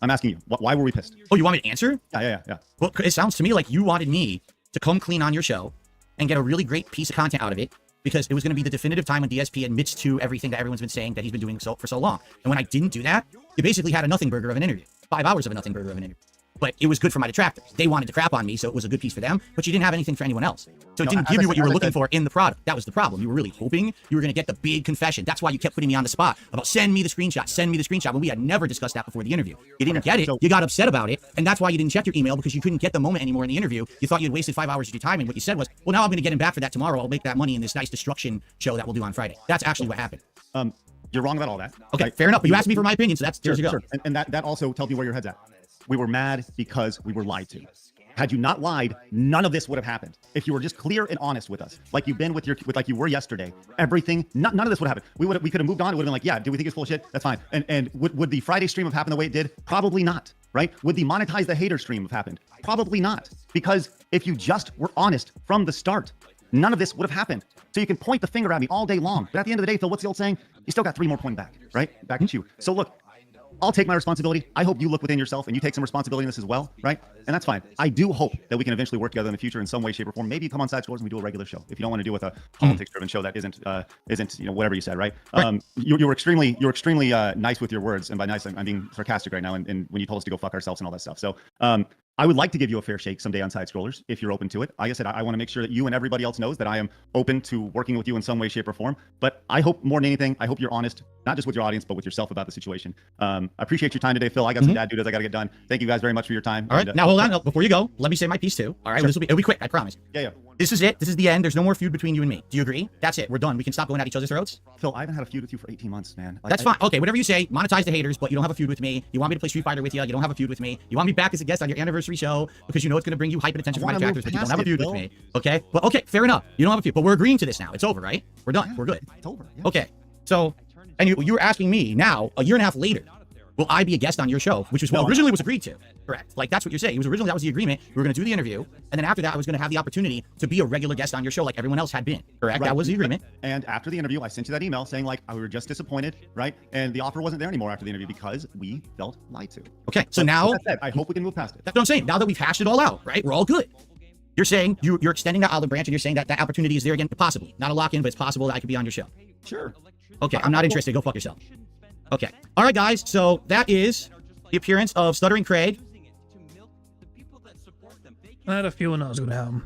I'm asking you. Why were we pissed? Oh, you want me to answer? Yeah. Well, it sounds to me like you wanted me to come clean on your show and get a really great piece of content out of it, because it was going to be the definitive time when DSP admits to everything that everyone's been saying that he's been doing for so long. And when I didn't do that, you basically had a nothing burger of an interview. 5 hours of a nothing burger of an interview. But it was good for my detractors. They wanted to crap on me, so it was a good piece for them, but you didn't have anything for anyone else. So it didn't give you what you were looking for in the product. That was the problem. You were really hoping you were going to get the big confession. That's why you kept putting me on the spot about send me the screenshot, when we had never discussed that before the interview. You didn't get it. You got upset about it, and that's why you didn't check your email, because you couldn't get the moment anymore in the interview. You thought you had wasted 5 hours of your time, and what you said was, well, now I'm going to get him back for that tomorrow. I'll make that money in this nice destruction show that we'll do on Friday. That's actually what happened. You're wrong about all that. Okay, fair enough. But you asked me for my opinion, so that's yours you go. Sure. And that also tells me where your head's at. We were mad because we were lied to. Had you not lied, none of this would have happened. If you were just clear and honest with us, like you've been like you were yesterday, none of this would happen. We could have moved on. It would have been like, yeah, do we think it's bullshit? That's fine. And would the Friday stream have happened the way it did? Probably not, right? Would the monetize the hater stream have happened? Probably not. Because if you just were honest from the start, none of this would have happened. So you can point the finger at me all day long. But at the end of the day, Phil, what's the old saying? You still got 3 more pointing back, right? Back at you. So look, I'll take my responsibility. I hope you look within yourself and you take some responsibility in this as well, right? And that's fine. I do hope that we can eventually work together in the future in some way, shape, or form. Maybe you come on Side Scores and we do a regular show. If you don't want to do with a politics-driven show that isn't whatever you said, right? You were extremely nice with your words, and by nice, I'm being sarcastic right now. And when you told us to go fuck ourselves and all that stuff, so I would like to give you a fair shake someday on Side Scrollers if you're open to it. Like I said, I want to make sure that you and everybody else knows that I am open to working with you in some way, shape, or form. But I hope more than anything, I hope you're honest, not just with your audience, but with yourself about the situation. I appreciate your time today, Phil. I got some dad duties I got to get done. Thank you guys very much for your time. All right, now hold on. Before you go, let me say my piece too. All right, Sure. it'll be quick, I promise. Yeah. This is it. This is the end. There's no more feud between you and me. Do you agree? That's it. We're done. We can stop going at each other's throats. Phil, I haven't had a feud with you for 18 months, man. That's fine. Okay, whatever you say. Monetize the haters, but you don't have a feud with me. You want me to play Street Fighter with you. You don't have a feud with me. You want me back as a guest on your anniversary show because you know it's going to bring you hype and attention from my detractors, but you don't have a feud with me. Okay? Well, okay, fair enough. You don't have a feud, but we're agreeing to this now. It's over, right? We're done. We're good. It's over. Yeah. Okay. So, and you were asking me now, a year and a half later, will I be a guest on your show? Which is what originally was agreed to. Correct. Like, that's what you're saying. It was originally, that was the agreement. We were going to do the interview. And then after that, I was going to have the opportunity to be a regular guest on your show like everyone else had been. Correct. Right. That was the agreement. And after the interview, I sent you that email saying, like, we were just disappointed, right? And the offer wasn't there anymore after the interview because we felt lied to. Okay. So now, like I said, I hope we can move past it. that's what I'm saying. Now that we've hashed it all out, right? We're all good. You're saying you're extending that olive branch and you're saying that that opportunity is there again. Possibly. Not a lock-in, but it's possible that I could be on your show. Sure. Okay. I'm not interested. Go fuck yourself. Okay. All right, guys. So that is the appearance of Stuttering Craig. I had a feeling that was going to happen.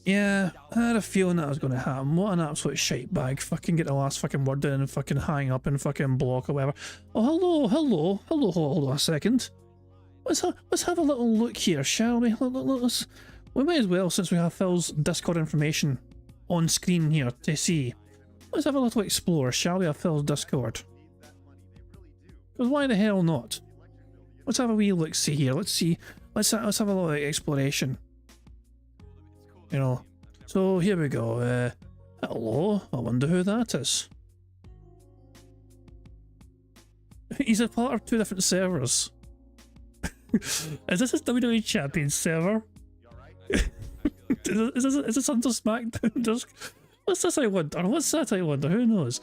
Yeah, I had a feeling that was going to happen. What an absolute shite bag. Fucking get the last fucking word in and fucking hang up and fucking block or whatever. Oh, hello. Hold on a second. Let's have a little look here, shall we? We may as well, since we have Phil's Discord information on screen here to see. Let's have a little explore, shall we, of Phil's Discord? Because why the hell not? Let's have a wee look-see here. Let's see. Let's have a little exploration. You know. So here we go. Hello. I wonder who that is. He's a part of 2 different servers. Is this a WWE Champion server? Is this under SmackDown? Just what's this? I wonder. What's that? I wonder. Who knows?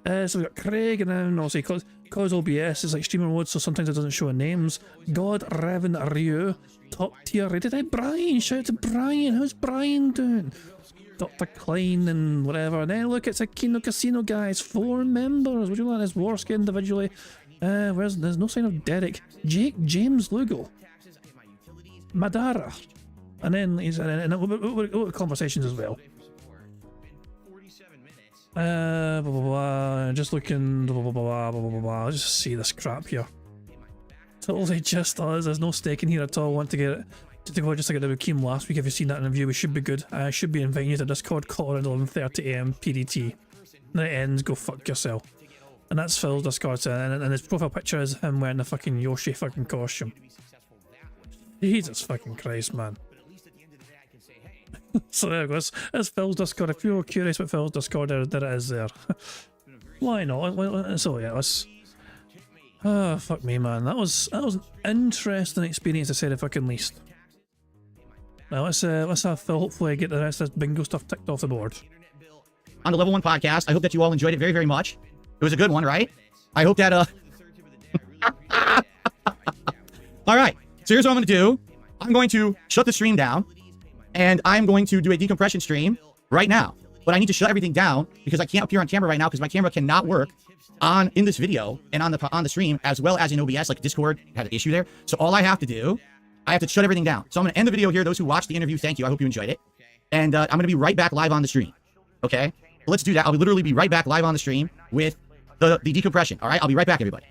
So we got Craig, and then also cause OBS is like streamer mode, so sometimes it doesn't show names. God, Revan, Ryu, top tier rated. Brian, shout out to Brian. How's Brian doing? Dr. Klein and whatever. And then look, it's a Kino Casino guys. 4 members. Would you like this Warski individually? There's no sign of Derek. Jake James Lugo. Madara. And then he's and conversations as well. Just looking. I'll just see this crap here. Totally just us. There's no stake in here at all. Want to get it. Just like I did with Keem last week. If you've seen that interview, we should be good. I should be inviting you to Discord call at 11:30 AM PDT. Then it ends. Go fuck yourself. And that's Phil's Discord, and his profile picture is him wearing the fucking Yoshi fucking costume. Jesus fucking Christ, man. So there it goes. That's Phil's Discord. If you're curious what Phil's Discord is, there it is there. Why not? So yeah, let's... Oh, fuck me, man. That was an interesting experience to say the fucking least. Now let's have Phil hopefully get the rest of this bingo stuff ticked off the board. On the Level 1 podcast, I hope that you all enjoyed it very, very much. It was a good one, right? I hope that, All right, so here's what I'm going to do. I'm going to shut the stream down, and I'm going to do a decompression stream right now. But I need to shut everything down because I can't appear on camera right now because my camera cannot work in this video and on the stream as well as in OBS. Like Discord had an issue there. So all I have to do, I have to shut everything down. So I'm going to end the video here. Those who watched the interview, thank you. I hope you enjoyed it. And I'm going to be right back live on the stream. Okay? Let's do that. I'll literally be right back live on the stream with the decompression. All right? I'll be right back, everybody.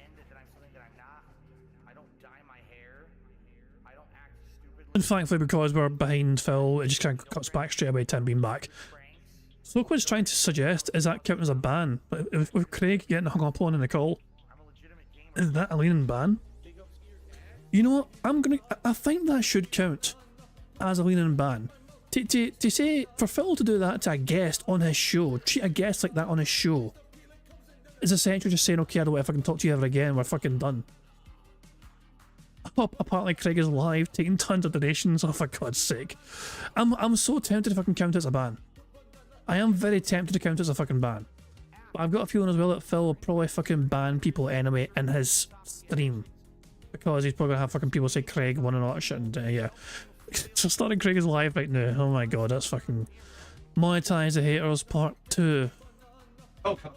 And thankfully, because we're behind Phil, it just kind of cuts back straight away to him being back. So what it's trying to suggest is that counting as a ban. But with Craig getting hung up on in the call, is that a leaning ban? You know what? I think that should count as a lean-in ban. To say, for Phil to do that to a guest on his show, treat a guest like that on his show, is essentially just saying, okay, I don't want to fucking talk to you ever again, we're fucking done. Apparently Craig is live, taking tons of donations, oh for God's sake. I'm so tempted to fucking count it as a ban. I am very tempted to count it as a fucking ban. But I've got a feeling as well that Phil will probably fucking ban people anyway in his stream. Because he's probably gonna have fucking people say Craig won and all that shit, and yeah. So Stuttering Craig is live right now. Oh my god, that's fucking monetize the haters part 2. Okay.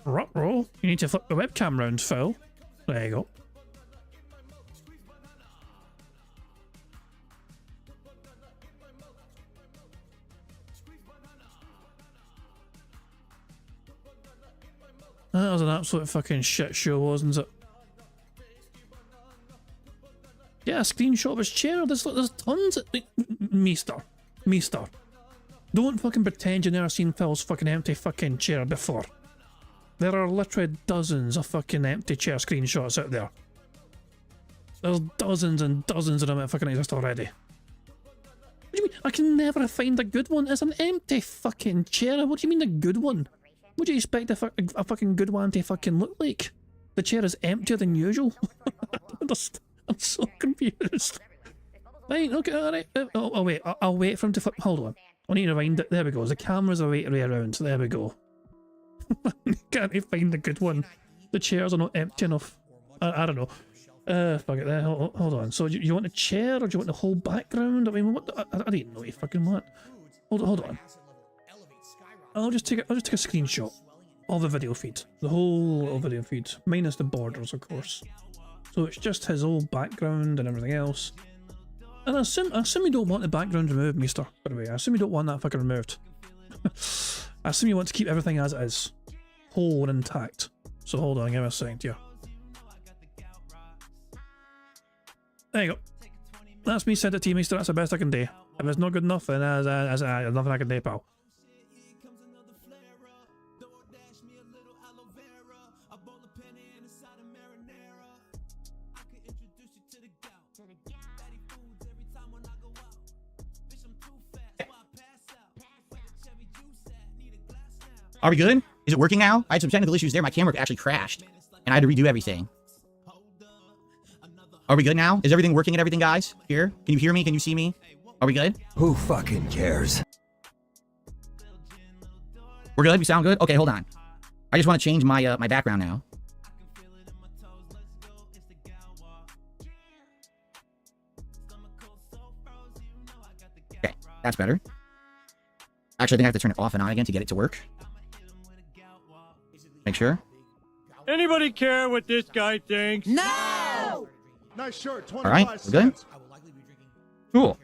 Roll. You need to flip the webcam round, Phil. There you go. That was an absolute fucking shit show, wasn't it? Yeah, a screenshot of his chair. There's tons of... Meester. Don't fucking pretend you've never seen Phil's fucking empty fucking chair before. There are literally dozens of fucking empty chair screenshots out there. There's dozens and dozens of them that fucking exist already. What do you mean? I can never find a good one. It's an empty fucking chair. What do you mean a good one? What do you expect a fucking good one to fucking look like? The chair is emptier than usual. I don't understand. I'm so confused. Right, okay, alright. Oh, wait, I'll wait for him to flip. Hold on. I need to rewind it. There we go. The cameras are right around. There we go. Can't find a good one. The chairs are not empty enough. I don't know. Fuck it there. Hold on. So you want a chair or do you want the whole background? I mean, what? I didn't know what you fucking want. Hold on. I'll just take a screenshot of the video feed. The whole video feed. Minus the borders, of course. So it's just his old background and everything else. And I assume you don't want the background removed, Meester, by the way. I assume you don't want that fucking removed. I assume you want to keep everything as it is. Whole and intact. So hold on, give me a second here. There you go. That's me sent it to you, Meester. That's the best I can do. If it's not good enough, then there's nothing I can do, pal. Are we good? Is it working now? I had some technical issues there. My camera actually crashed, and I had to redo everything. Are we good now? Is everything working and everything, guys? Here? Can you hear me? Can you see me? Are we good? Who fucking cares? We're good? We sound good? Okay, hold on. I just want to change my my background now. Okay, that's better. Actually, I think I have to turn it off and on again to get it to work. Make sure. Anybody care what this guy thinks? No! Nice shirt, 25 All right, we're good? Cool.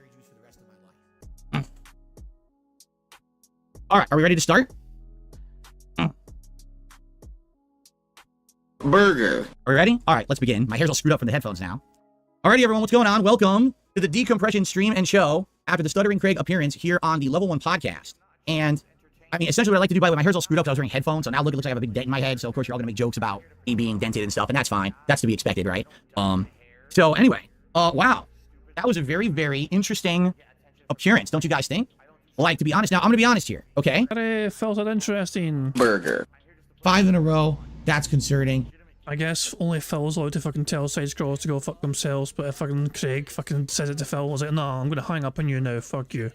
All right, are we ready to start? Burger. Are we ready? All right, let's begin. My hair's all screwed up from the headphones now. Alrighty, everyone, what's going on? Welcome to the decompression stream and show after the Stuttering Craig appearance here on the Level 1 podcast. And I mean, essentially what I like to do, by the way, my hair's all screwed up because I was wearing headphones, so now look, it looks like I have a big dent in my head, so of course you're all gonna make jokes about me being dented and stuff, and that's fine. That's to be expected, right? So anyway, wow. That was a very, very interesting appearance, don't you guys think? Like, to be honest, now, I'm gonna be honest here, okay? I felt it interesting. Burger. 5 in a row. That's concerning. I guess only Phil's allowed to fucking tell side scrollers to go fuck themselves, but if fucking Craig fucking says it to Phil, I was like, no, I'm gonna hang up on you now, fuck you.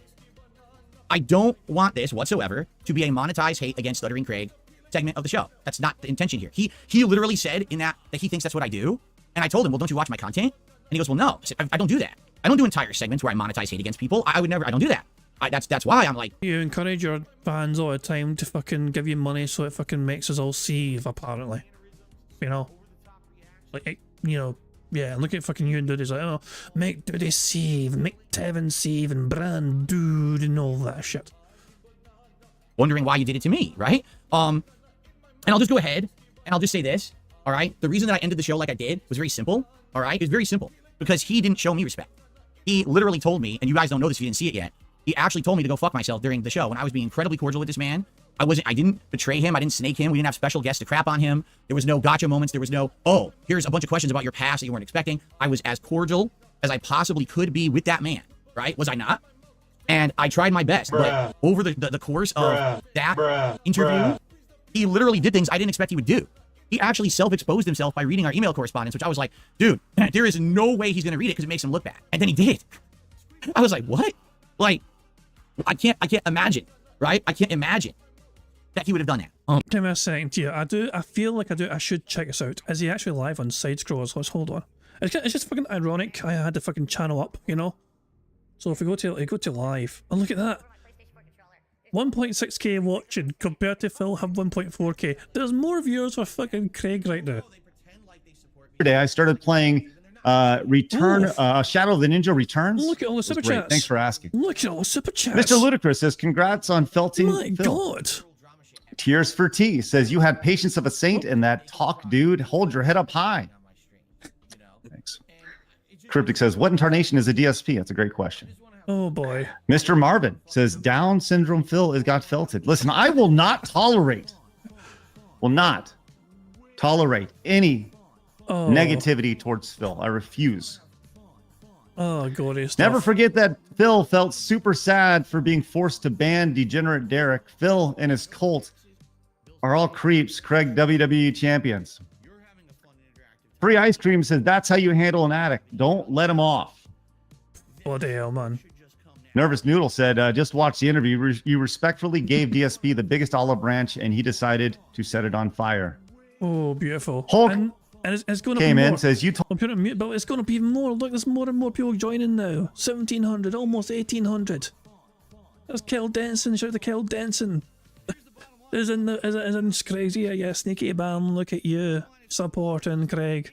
I don't want this whatsoever to be a monetized hate against Stuttering Craig segment of the show. That's not the intention here. He literally said in that he thinks that's what I do. And I told him, well, don't you watch my content? And he goes, well, no. I said, I don't do that. I don't do entire segments where I monetize hate against people. I would never, I don't do that. That's why I'm like... You encourage your fans all the time to fucking give you money so it fucking makes us all seethe, apparently. You know? Like, you know, yeah, look at fucking you and Dude. He's like, oh, make Dude seethe, make Tevin seethe, and Brand Dude, and all that shit. Wondering why you did it to me, right? And I'll just go ahead, and I'll just say this, all right? The reason that I ended the show like I did was very simple, all right? It was very simple, because he didn't show me respect. He literally told me, and you guys don't know this if you didn't see it yet, he actually told me to go fuck myself during the show, and I was being incredibly cordial with this man, I didn't betray him. I didn't snake him. We didn't have special guests to crap on him. There was no gotcha moments. There was no, oh, here's a bunch of questions about your past that you weren't expecting. I was as cordial as I possibly could be with that man, right? Was I not? And I tried my best. But over the course of that interview, he literally did things I didn't expect he would do. He actually self-exposed himself by reading our email correspondence, which I was like, dude, there is no way he's going to read it because it makes him look bad. And then he did. I was like, what? Like, I can't imagine, right? I can't imagine that he would have done that. Give me a second here. I feel like I should check this out. Is he actually live on Side Scrollers? Let's hold on. It's just fucking ironic. I had the fucking channel up, you know? So if we go to live, and look at that. 1.6k watching compared to Phil have 1.4k. There's more viewers for fucking Craig right now. Today I started playing Shadow of the Ninja Returns. Look at all the super chats. Thanks for asking. Look at all the super chats. Mr. Ludacris says, congrats on felting. My God. Tears for T says, you had patience of a saint in that talk, dude. Hold your head up high. Thanks. Cryptic says, what incarnation is a DSP? That's a great question. Oh boy. Mr. Marvin says, Down syndrome Phil has got felted. Listen, I will not tolerate any negativity towards Phil. I refuse. Oh, glorious. Never forget that Phil felt super sad for being forced to ban Degenerate Derek. Phil and his cult are all creeps. Craig, WWE champions. Free Ice Cream says, that's how you handle an addict. Don't let him off. What the hell, man? Nervous Noodle said, just watch the interview. You respectfully gave DSP the biggest olive branch, and he decided to set it on fire. Oh, beautiful. Hulk and it's going to came be in, more. says, you told I'm putting it on mute, but it's going to be more. Look, there's more and more people joining now. 1,700, almost 1,800. That's Kel Denson. Shout out to Kel Denson. Isn't crazy? Yeah, Sneaky Bam. Look at you supporting Craig.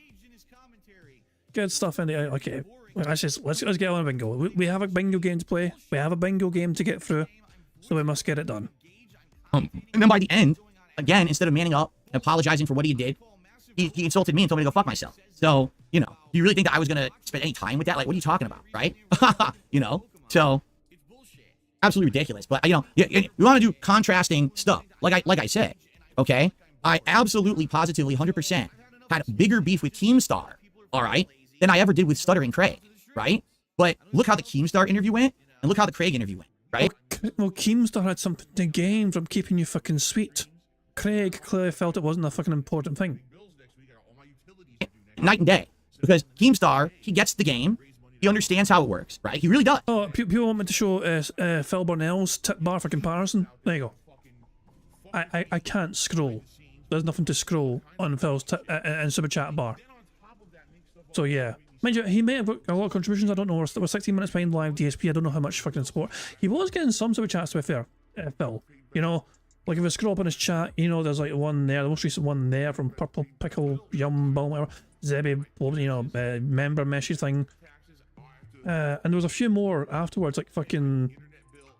Good stuff in there. Okay. Let's get on a bingo. We have a bingo game to play. We have a bingo game to get through, so we must get it done. And then by the end, again, instead of manning up and apologizing for what he did, he insulted me and told me to go fuck myself. So, you know, do you really think that I was gonna spend any time with that? Like, what are you talking about, right? You know, so absolutely ridiculous. But you know, we want to do contrasting stuff. Like I said, okay, I absolutely, positively, 100% had bigger beef with Keemstar, all right, than I ever did with Stuttering Craig, right? But look how the Keemstar interview went, and look how the Craig interview went, right? Well, Keemstar had something to gain from keeping you fucking sweet. Craig clearly felt it wasn't a fucking important thing. Night and day. Because Keemstar, he gets the game, he understands how it works, right? He really does. Oh, people want me to show Phil Burnell's tip bar for comparison. There you go. I can't scroll. There's nothing to scroll on Phil's and super chat bar. So yeah, mind you, he may have got a lot of contributions. I don't know. We're 16 minutes behind live DSP. I don't know how much fucking support he was getting. Some super chats, to be fair, Phil. You know, like if I scroll up on his chat, you know, there's like one there, the most recent one there from Purple Pickle Yum Bum, whatever. Zebby, you know, member message thing. And there was a few more afterwards, like fucking,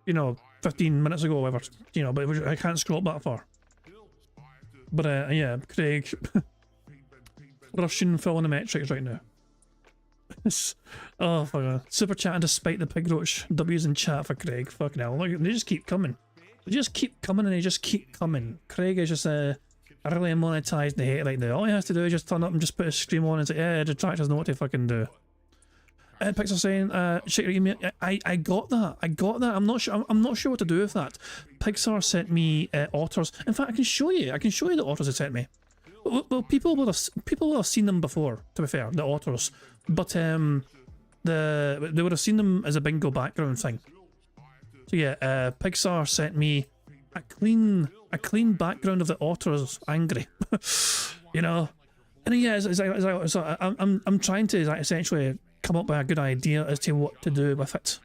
you know, 15 minutes ago, or whatever. You know, but I can't scroll up that far. But yeah, Craig. Rushing Phil in the metrics right now. Oh, fuck. Super chatting despite the pig roach. W's in chat for Craig. Fucking hell. Look, they just keep coming. They just keep coming and they just keep coming. Craig is just really monetized the hate right now. All he has to do is just turn up and just put his stream on and say, yeah, detractors know what to fucking do. Pixar saying, check your email. I got that. I'm not sure what to do with that. Pixar sent me otters. In fact, I can show you the otters they sent me. Well, people will have seen them before, to be fair, the otters, but they would have seen them as a bingo background thing. So yeah, Pixar sent me a clean background of the otters angry, you know, and yeah, I'm trying to essentially come up with a good idea as to what to do with it.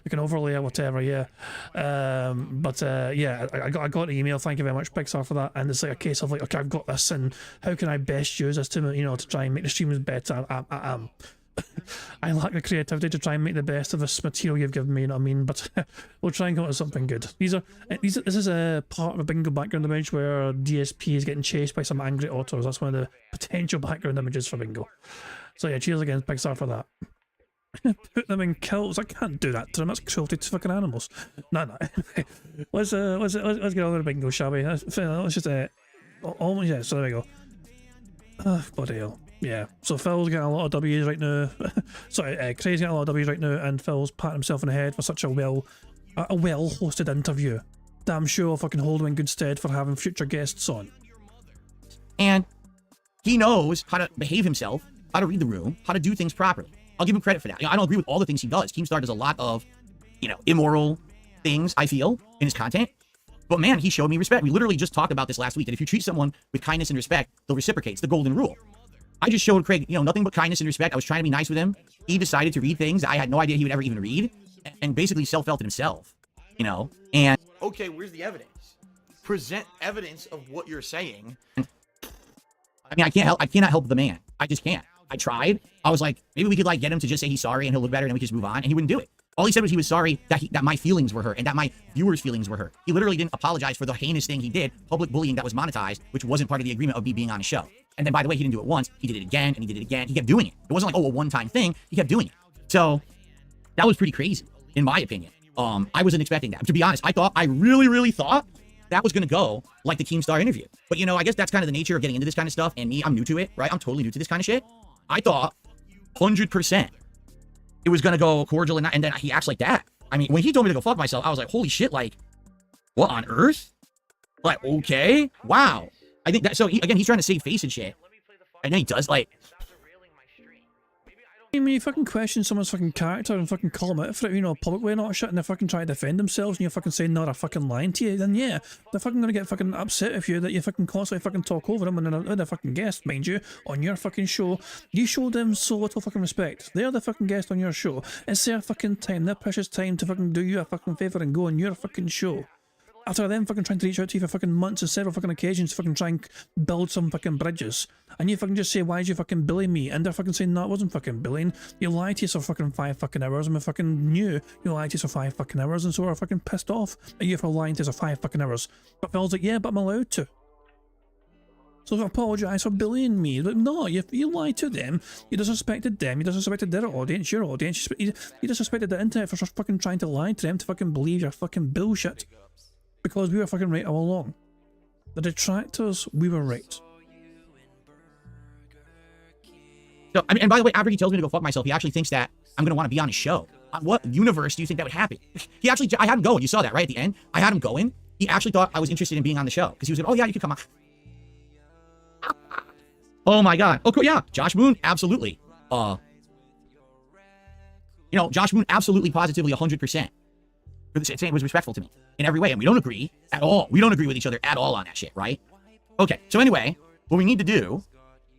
You can overlay or whatever, yeah. Yeah, I got the email. Thank you very much, Pixar, for that. And it's like a case of like, okay, I've got this, and how can I best use this to, you know, to try and make the streams better? I lack the creativity to try and make the best of this material you've given me, you know what I mean? But we'll try and come up with something good. This is a part of a bingo background image where DSP is getting chased by some angry otters. That's one of the potential background images for bingo. So yeah, cheers again, Pixar, for that. put them in kilts. I can't do that to them. That's cruelty to fucking animals. No. let's get on with the bingo, shall we? Let's just almost, yeah. So there we go. Oh, bloody hell. Yeah. So Phil's getting a lot of W's right now. Sorry, Craig's getting a lot of W's right now, and Phil's patting himself on the head for such a well hosted interview. Damn sure I'll fucking hold him in good stead for having future guests on. And he knows how to behave himself, how to read the room, how to do things properly. I'll give him credit for that. I don't agree with all the things he does. Keemstar does a lot of, immoral things, I feel, in his content. But man, he showed me respect. We literally just talked about this last week, that if you treat someone with kindness and respect, they'll reciprocate. It's the golden rule. I just showed Craig, nothing but kindness and respect. I was trying to be nice with him. He decided to read things I had no idea he would ever even read, and basically self-felt it himself, and... Okay, where's the evidence? Present evidence of what you're saying. I mean, I cannot help the man. I just can't. I tried. I was like, maybe we could get him to just say he's sorry and he'll look better and then we can just move on. And he wouldn't do it. All he said was he was sorry that my feelings were hurt and that my viewers' feelings were hurt. He literally didn't apologize for the heinous thing he did, public bullying that was monetized, which wasn't part of the agreement of me being on the show. And then, by the way, he didn't do it once. He did it again and he did it again. He kept doing it. It wasn't like, a one-time thing. He kept doing it. So that was pretty crazy, in my opinion. I wasn't expecting that. To be honest, I really, really thought that was going to go like the Keemstar interview. But, I guess that's kind of the nature of getting into this kind of stuff. And me, I'm new to it, right? I'm totally new to this kind of shit. I thought 100% it was going to go cordial, and then he acts like that. I mean, when he told me to go fuck myself, I was like, holy shit, what on earth? Okay, wow. I think that, so he's trying to save face and shit. And then he does, I mean, you fucking question someone's fucking character and fucking call them out for it, publicly and all that shit, and they're fucking trying to defend themselves, and you're fucking saying, no, they're fucking lying to you, then yeah, they're fucking gonna get fucking upset with you that you fucking constantly fucking talk over them, and they're the fucking guest, mind you, on your fucking show. You show them so little fucking respect. They're the fucking guest on your show. It's their fucking time, their precious time to fucking do you a fucking favour and go on your fucking show. After them fucking trying to reach out to you for fucking months and several fucking occasions to fucking try and build some fucking bridges. And you fucking just say, why did you fucking bully me? And they're fucking saying, no, it wasn't fucking bullying. You lied to us for fucking 5 fucking hours and we fucking knew you lied to us for 5 fucking hours, and so we're fucking pissed off at you for lying to us for 5 fucking hours. But Phil's like, yeah, but I'm allowed to. So I apologise for bullying me. But no, you lied to them. You disrespected them. You disrespected their audience, your audience. You disrespected the internet for fucking trying to lie to them to fucking believe your fucking bullshit. Because we were fucking right all along. The detractors, we were right. So, and by the way, after he tells me to go fuck myself, he actually thinks that I'm going to want to be on his show. On what universe do you think that would happen? I had him going. You saw that, right? At the end, I had him going. He actually thought I was interested in being on the show. Because he was like, oh yeah, you could come on. Oh my God. Oh, cool. Yeah. Josh Moon, absolutely. Josh Moon, absolutely, positively, 100%. It was respectful to me in every way, and we don't agree at all. We don't agree with each other at all on that shit, right? Okay, so anyway, what we need to do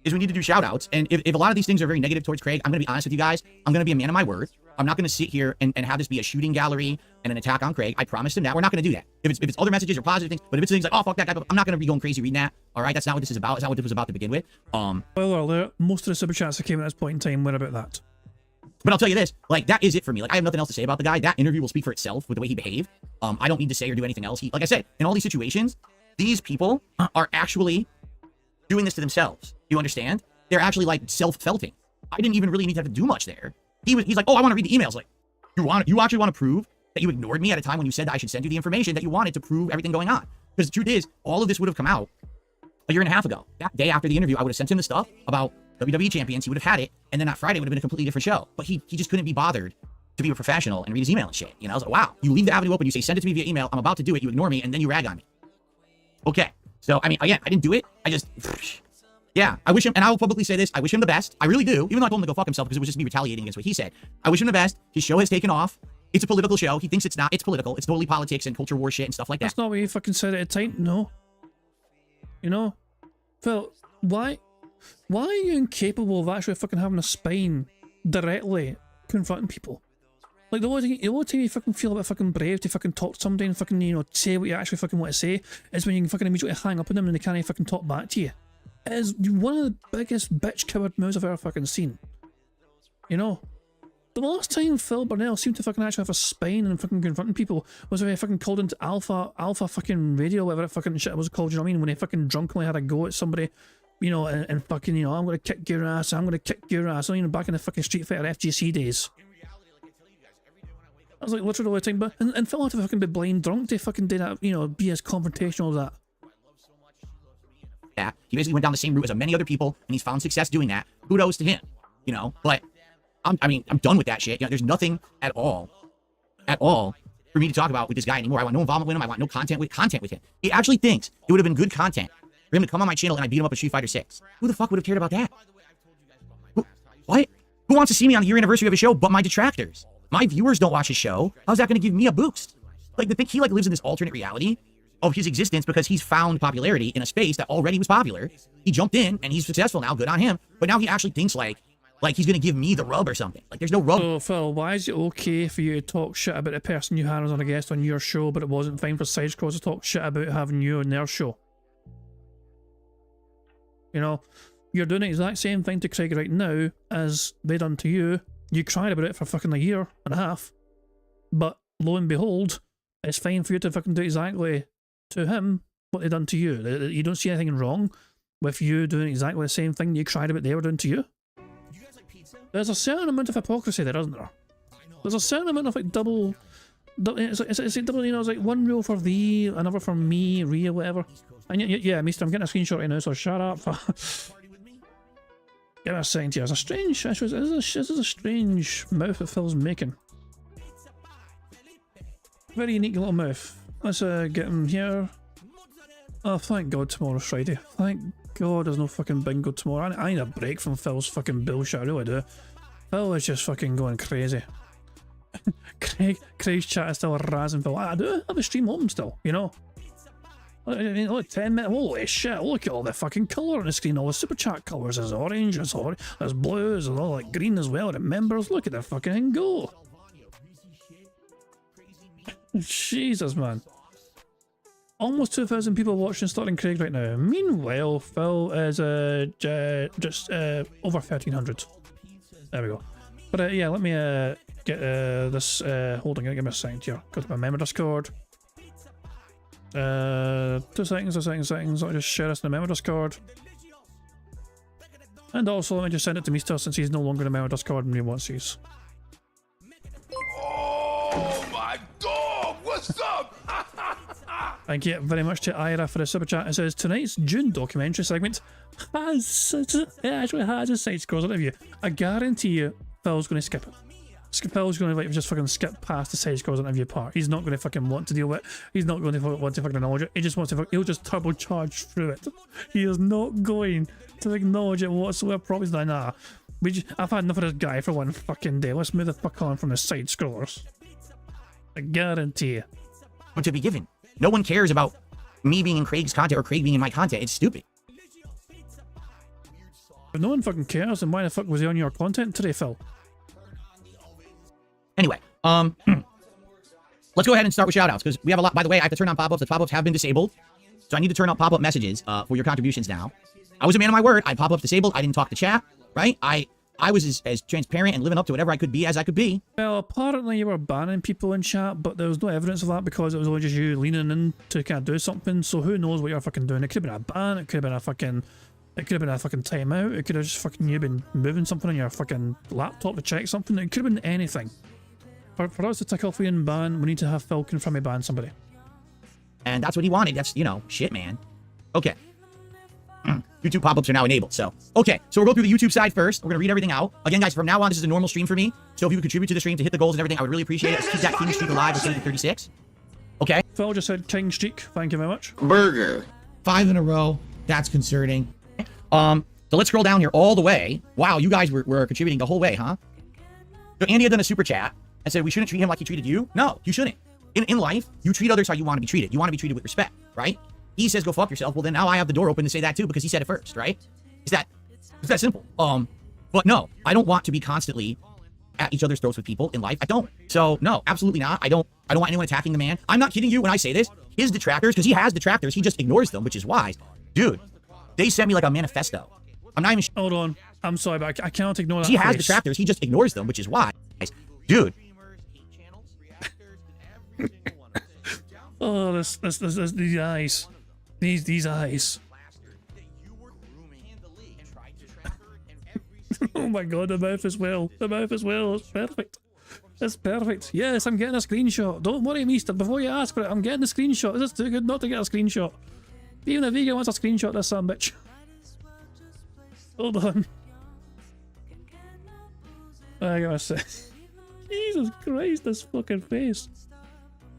is we need to do shout-outs, and if a lot of these things are very negative towards Craig, I'm going to be honest with you guys. I'm going to be a man of my word. I'm not going to sit here and have this be a shooting gallery and an attack on Craig. I promised him that. We're not going to do that. If it's other messages or positive things, but if it's things like, oh, fuck that guy, I'm not going to be going crazy reading that. All right, that's not what this is about. It's not what this was about to begin with. Spoiler alert, most of the super chats that came at this point in time were about that. But I'll tell you this, that is it for me. I have nothing else to say about the guy. That interview will speak for itself with the way he behaved. I don't need to say or do anything else. Like I said, in all these situations, these people are actually doing this to themselves. You understand? They're actually self-felting. I didn't even really need to have to do much there. He's like, oh, I want to read the emails. Like, you actually want to prove that you ignored me at a time when you said that I should send you the information that you wanted to prove everything going on? Because the truth is, all of this would have come out a year and a half ago. That day after the interview, I would have sent him the stuff about WWE champions. He would have had it, and then that Friday would have been a completely different show. But he just couldn't be bothered to be a professional and read his email and shit. I was like, wow, you leave the avenue open. You say, send it to me via email. I'm about to do it. You ignore me, and then you rag on me. Okay. So, I mean, again, I didn't do it. Yeah, I wish him, and I will publicly say this, I wish him the best. I really do. Even though I told him to go fuck himself because it was just me retaliating against what he said. I wish him the best. His show has taken off. It's a political show. He thinks it's not. It's political. It's totally politics and culture war shit and stuff like that. That's not what you fucking said at the time. No. Phil, why are you incapable of actually fucking having a spine directly confronting people? The only time you fucking feel a bit fucking brave to fucking talk to somebody and fucking, say what you actually fucking want to say is when you can fucking immediately hang up on them and they can't fucking talk back to you. It is one of the biggest bitch coward moves I've ever fucking seen. The last time Phil Burnell seemed to fucking actually have a spine and fucking confronting people was when he fucking called into Alpha fucking radio, whatever it fucking shit was called, you know what I mean? When he fucking drunkenly had a go at somebody, and fucking, I'm gonna kick your ass, I'm gonna kick your ass, back in the fucking Street Fighter FGC days. That's like literally all the time. But and Phil had to fucking be blind drunk to fucking do that, you know, be as confrontational as that. Yeah, he basically went down the same route as many other people, and he's found success doing that. Kudos to him, you know. But I'm done with that shit. You know, there's nothing at all for me to talk about with this guy anymore. I want no involvement with him. I want no content with him. He actually thinks it would have been good content for him to come on my channel and I beat him up at Street Fighter 6. Who the fuck would have cared about that? What? Who wants to see me on the year anniversary of a show but my detractors? My viewers don't watch his show. How's that going to give me a boost? Like, the thing, he like lives in this alternate reality of his existence because he's found popularity in a space that already was popular. He jumped in and he's successful now. Good on him. But now he actually thinks like he's going to give me the rub or something. Like, there's no rub. So, Phil, why is it okay for you to talk shit about the person you had as on a guest on your show, but it wasn't fine for Side Scrolls to talk shit about having you on their show? You know, you're doing the exact same thing to Craig right now as they done to you. You cried about it for fucking a year and a half. But lo and behold, it's fine for you to fucking do exactly to him what they done to you. You don't see anything wrong with you doing exactly the same thing you cried about they were doing to you. There's a certain amount of hypocrisy there, isn't there? There's a certain amount of like double it's like double, you know, it's like one rule for thee, another for me, real, whatever. And yeah, mister, I'm getting a screenshot right now, so shut up. Give me a second here. It's a strange, this is a strange mouth that Phil's making. Very unique little mouth. Let's get him here. Oh, thank God tomorrow's Friday. Thank God there's no fucking bingo tomorrow. I need a break from Phil's fucking bullshit, I really do. Phil is just fucking going crazy. Craig's chat is still razzing Phil. I do have a stream open still, you know. I mean, look, 10 minutes. Holy shit, look at all the fucking colour on the screen. All the super chat colours. There's orange, there's blue, there's all like green as well. The members, look at the fucking thing go. Jesus, man. Almost 2,000 people watching Stuttering Craig right now. Meanwhile, Phil is just over 1,300. There we go. But yeah, let me get this. Hold on, give me a second here. Go to my member Discord. 2 seconds. I'll just share this in the member Discord. And also, let me just send it to Mister since he's no longer in the member Discord and he wants these. Oh my God! What's up? Thank you very much to Ira for the super chat. It says tonight's June documentary segment actually has a Side Scrolls interview. I guarantee you, Phil's going to skip it. Phil's going to like just fucking skip past the Side Scrolls interview part. He's not going to fucking want to deal with it. He's not going to want to fucking acknowledge it. He just wants to. He'll just turbocharge through it. He is not going to acknowledge it whatsoever. Probably like, nah. I've had enough of this guy for one fucking day. Let's move the fuck on from the Side Scrollers. I guarantee you. But to be given. No one cares about me being in Craig's content or Craig being in my content. It's stupid. If no one fucking cares, then why the fuck was he on your content today, Phil? Anyway, let's go ahead and start with shoutouts because we have a lot. By the way, I have to turn on pop-ups. The pop-ups have been disabled, so I need to turn on pop-up messages for your contributions now. I was a man of my word. I had pop-ups disabled. I didn't talk to chat, right? I was as transparent and living up to whatever I could be as I could be. Well, apparently you were banning people in chat, but there was no evidence of that because it was only just you leaning in to kind of do something. So who knows what you're fucking doing? It could have been a ban. It could have been a fucking. It could have been a fucking timeout. It could have just fucking you been moving something on your fucking laptop to check something. It could have been anything. For us to tick off and ban, we need to have Phil confirm he banned somebody. And that's what he wanted. That's, you know, shit, man. Okay. YouTube pop-ups are now enabled, so. Okay, so we'll go through the YouTube side first. We're going to read everything out. Again, guys, from now on, this is a normal stream for me. So if you would contribute to the stream to hit the goals and everything, I would really appreciate it. Let's keep that King streak alive. Let's get it to 36. Okay. Phil just said King streak. Thank you very much. Burger. 5 in a row. That's concerning. So let's scroll down here all the way. Wow, you guys were contributing the whole way, huh? So Andy had done a super chat and said we shouldn't treat him like he treated you. No, you shouldn't. In life, you treat others how you want to be treated. You want to be treated with respect, right? He says go fuck yourself. Well, then now I have the door open to say that too because he said it first, right? It's that simple. But no, I don't want to be constantly at each other's throats with people in life. I don't. So no, absolutely not. I don't want anyone attacking the man. I'm not kidding you when I say this. His detractors, because he has detractors, he just ignores them, which is wise. Dude, they sent me like a manifesto. I'm not even. Hold on. I'm sorry, but I cannot ignore that. He has detractors. He just ignores them, which is wise. Dude. Oh, these eyes. These eyes. Oh my god, the mouth as well. The mouth as well. It's perfect. It's perfect. Yes, I'm getting a screenshot. Don't worry, Meester. Before you ask for it, I'm getting a screenshot. This is too good not to get a screenshot. Even if Vega wants a screenshot, this son bitch. Hold on. I gotta say. Jesus Christ, this fucking face.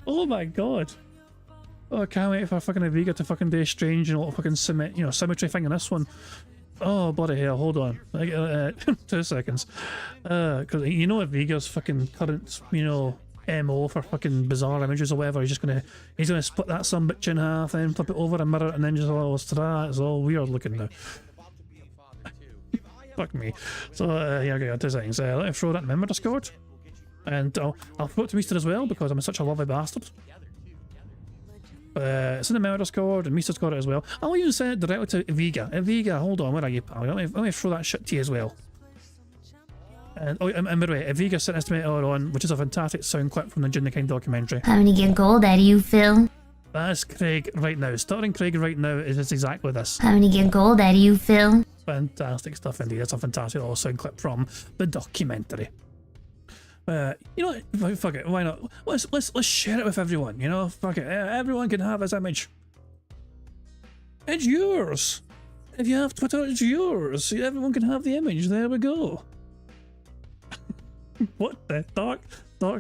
Oh my god. Oh, I can't wait for fucking Vega to fucking do a strange and little fucking symmetry thing in this one. Oh, bloody hell, hold on. 2 seconds. Because you know if Vega's fucking current, MO for fucking bizarre images or whatever, he's gonna split that some bitch in half, then flip it over and mirror it, and then just it's all weird looking now. Fuck me. So, yeah, okay, 2 seconds. Let me throw that in member Discord. And I'll throw it to Meester as well, because I'm such a lovely bastard. It's in the member Discord, and Meester's got it as well. I'll even send it directly to Vega. Vega, hold on, where are you, pal? Let me throw that shit to you as well. And by the way, Vega sent this to me earlier on, which is a fantastic sound clip from the Jin the King documentary. How many get gold out of you, Phil? That's Craig right now. Stuttering Craig right now is exactly this. How many get gold out of you, Phil? Fantastic stuff indeed. It's a fantastic little sound clip from the documentary. You know what? Fuck it. Why not? Let's share it with everyone. Fuck it. Everyone can have this image. It's yours. If you have Twitter, it's yours. Everyone can have the image. There we go. What the Dark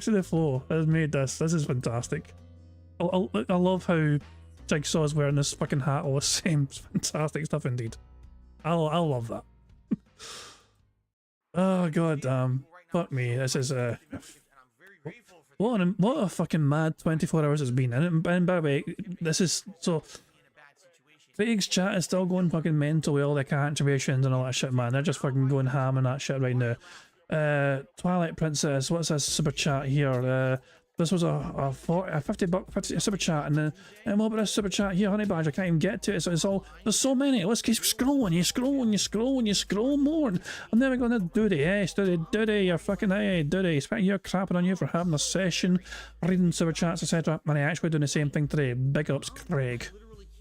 to the Flow has made this. This is fantastic. I love how Jigsaw is wearing this fucking hat all the same. It's fantastic stuff indeed. I'll love that. Oh god damn. Fuck me. This is what a fucking mad 24 hours it's been. And by the way, this is so. Craig's chat is still going fucking mental with all the contributions and all that shit, man. They're just fucking going ham on that shit right now. Twilight Princess, what's this super chat here? This was a $50 super chat, and then what about this super chat here, Honey Badger? I can't even get to it. So it's all, there's so many. Let's keep scrolling. You scroll more. I'm never gonna Duty. Yes, Duty, you're fucking Duty. Expect you're crapping on you for having a session, reading super chats, etc. Man, I actually doing the same thing today. Big ups, Craig.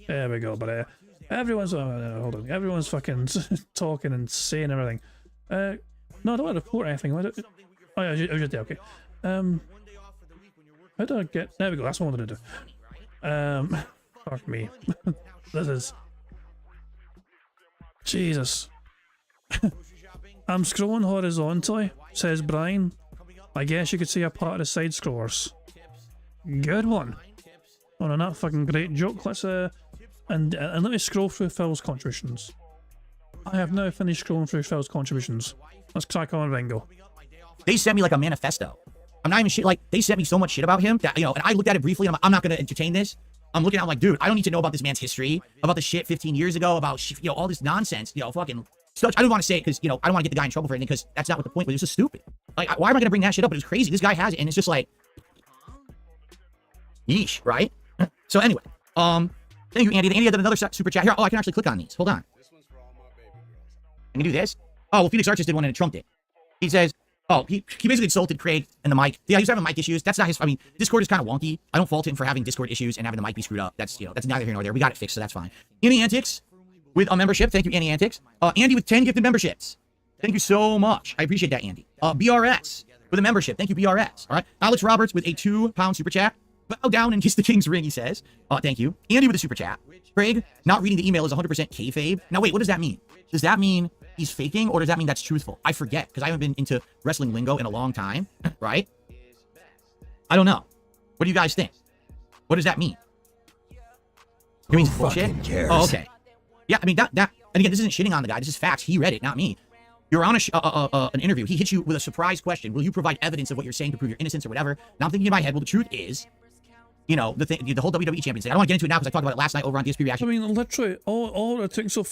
There we go. But everyone's hold on. Everyone's fucking talking and saying everything. No, I don't want to report anything. Oh yeah, I was just there. Okay. How do I get? There we go. That's what I wanted to do. Fuck me. This is Jesus. I'm scrolling horizontally, says Brian. I guess you could say a part of the side scrollers. Good one. On that fucking great joke. Let's and let me scroll through Phil's contributions. I have now finished scrolling through Phil's contributions. Let's crack on, Bingo. They sent me like a manifesto. I'm not even shit. Like, they sent me so much shit about him that, and I looked at it briefly. And I'm not going to entertain this. I'm looking at it, I'm like, dude, I don't need to know about this man's history, about the shit 15 years ago, about, all this nonsense, fucking stuff. I don't want to say it because, I don't want to get the guy in trouble for anything because that's not what the point was. It's just stupid. Like, why am I going to bring that shit up? But it's crazy. This guy has it, and it's just like, yeesh, right? So anyway, thank you, Andy. Andy had another super chat here. Oh, I can actually click on these. Hold on. I can do this. Oh, well, Felix Arches did one and it trumped it. He says, oh, he basically insulted Craig and the mic. Yeah, he's having mic issues. That's not his. I mean, Discord is kind of wonky. I don't fault him for having Discord issues and having the mic be screwed up. That's, that's neither here nor there. We got it fixed, so that's fine. Annie Antics with a membership. Thank you, Annie Antics. Andy with 10 gifted memberships. Thank you so much. I appreciate that, Andy. BRS with a membership. Thank you, BRS. All right. Alex Roberts with a £2 super chat. Bow down and kiss the king's ring, he says. Thank you. Andy with a super chat. Craig, not reading the email is 100% kayfabe. Now, wait, what does that mean? Does that mean he's faking, or does that mean that's truthful? I forget, because I haven't been into wrestling lingo in a long time, right? I don't know. What do you guys think? What does that mean? It means bullshit? Cares? Oh, okay. Yeah, I mean, that, and again, this isn't shitting on the guy. This is facts. He read it, not me. You're on an interview. He hits you with a surprise question. Will you provide evidence of what you're saying to prove your innocence or whatever? Now I'm thinking in my head, well, the truth is, the whole WWE champion thing. I don't want to get into it now because I talked about it last night over on DSP Reaction. I mean, literally, all it took. So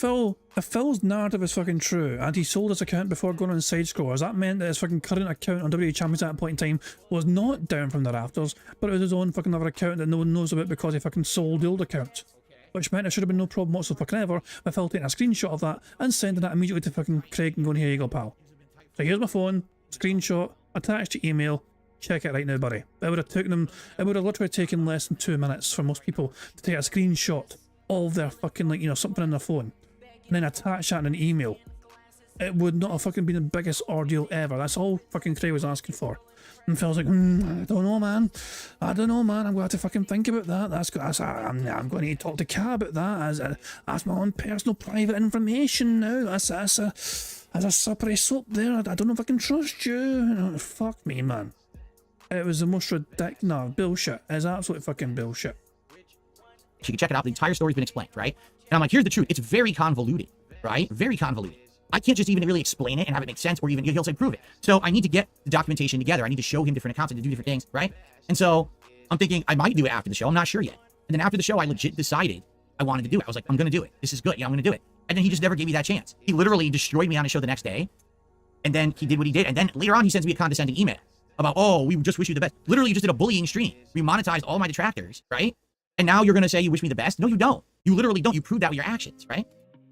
if Phil's narrative is fucking true, and he sold his account before going on side scrollers, that meant that his fucking current account on WWE Champions at that point in time was not down from the rafters, but it was his own fucking other account that no one knows about because he fucking sold the old account. Which meant there should have been no problem whatsoever with Phil taking a screenshot of that and sending that immediately to fucking Craig and going, here you go, pal. So here's my phone, screenshot, attached to email. Check it right now, buddy. It would have literally taken less than 2 minutes for most people to take a screenshot of their fucking, something in their phone and then attach that in an email. it would not have fucking been the biggest ordeal ever. That's all fucking Craig was asking for. And Phil's like, I don't know, man. I don't know, man. I'm going to have to fucking think about that. I'm going to need to talk to Kat about that. That's my own personal private information now. That's a slippery slope there. I don't know if I can trust you. Fuck me, man. It was the most ridiculous. No, bullshit. It's absolute fucking bullshit. You can check it out. The entire story's been explained, right? And I'm like, here's the truth. It's very convoluted, right? Very convoluted. I can't just even really explain it and have it make sense, or even he'll say prove it. So I need to get the documentation together. I need to show him different accounts and to do different things, right? And so I'm thinking I might do it after the show. I'm not sure yet. And then after the show, I legit decided I wanted to do it. I was like, I'm going to do it. This is good. Yeah, I'm going to do it. And then he just never gave me that chance. He literally destroyed me on his show the next day. And then he did what he did. And then later on, he sends me a condescending email about, oh, we just wish you the best. Literally, you just did a bullying stream. We monetized all my detractors, right? And now you're going to say you wish me the best? No, you don't. You literally don't. You proved that with your actions, right?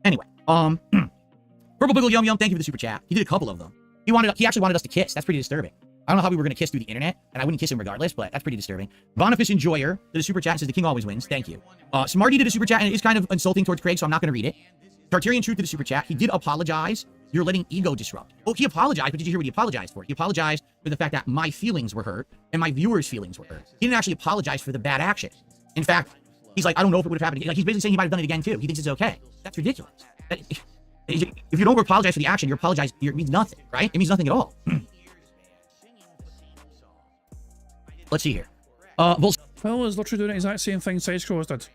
Anyway, Purple Pickle Yum Yum, thank you for the super chat. He did a couple of them. He actually wanted us to kiss. That's pretty disturbing. I don't know how we were going to kiss through the internet, and I wouldn't kiss him regardless, but that's pretty disturbing. Boniface Enjoyer did a super chat and says the king always wins. Thank you. Smarty did a super chat, and it is kind of insulting towards Craig, so I'm not going to read it. Tartarian Truth did a super chat. He did apologize. You're letting ego disrupt. Oh, he apologized, but did you hear what he apologized for? He apologized for the fact that my feelings were hurt and my viewers' feelings were hurt. He didn't actually apologize for the bad action. In fact, he's like, I don't know if it would have happened again. Like, he's basically saying he might have done it again too. He thinks it's okay. That's ridiculous. If you don't apologize for the action, it means nothing, right? It means nothing at all. Let's see here. Phil is literally doing the exact same thing Side Scrollers did.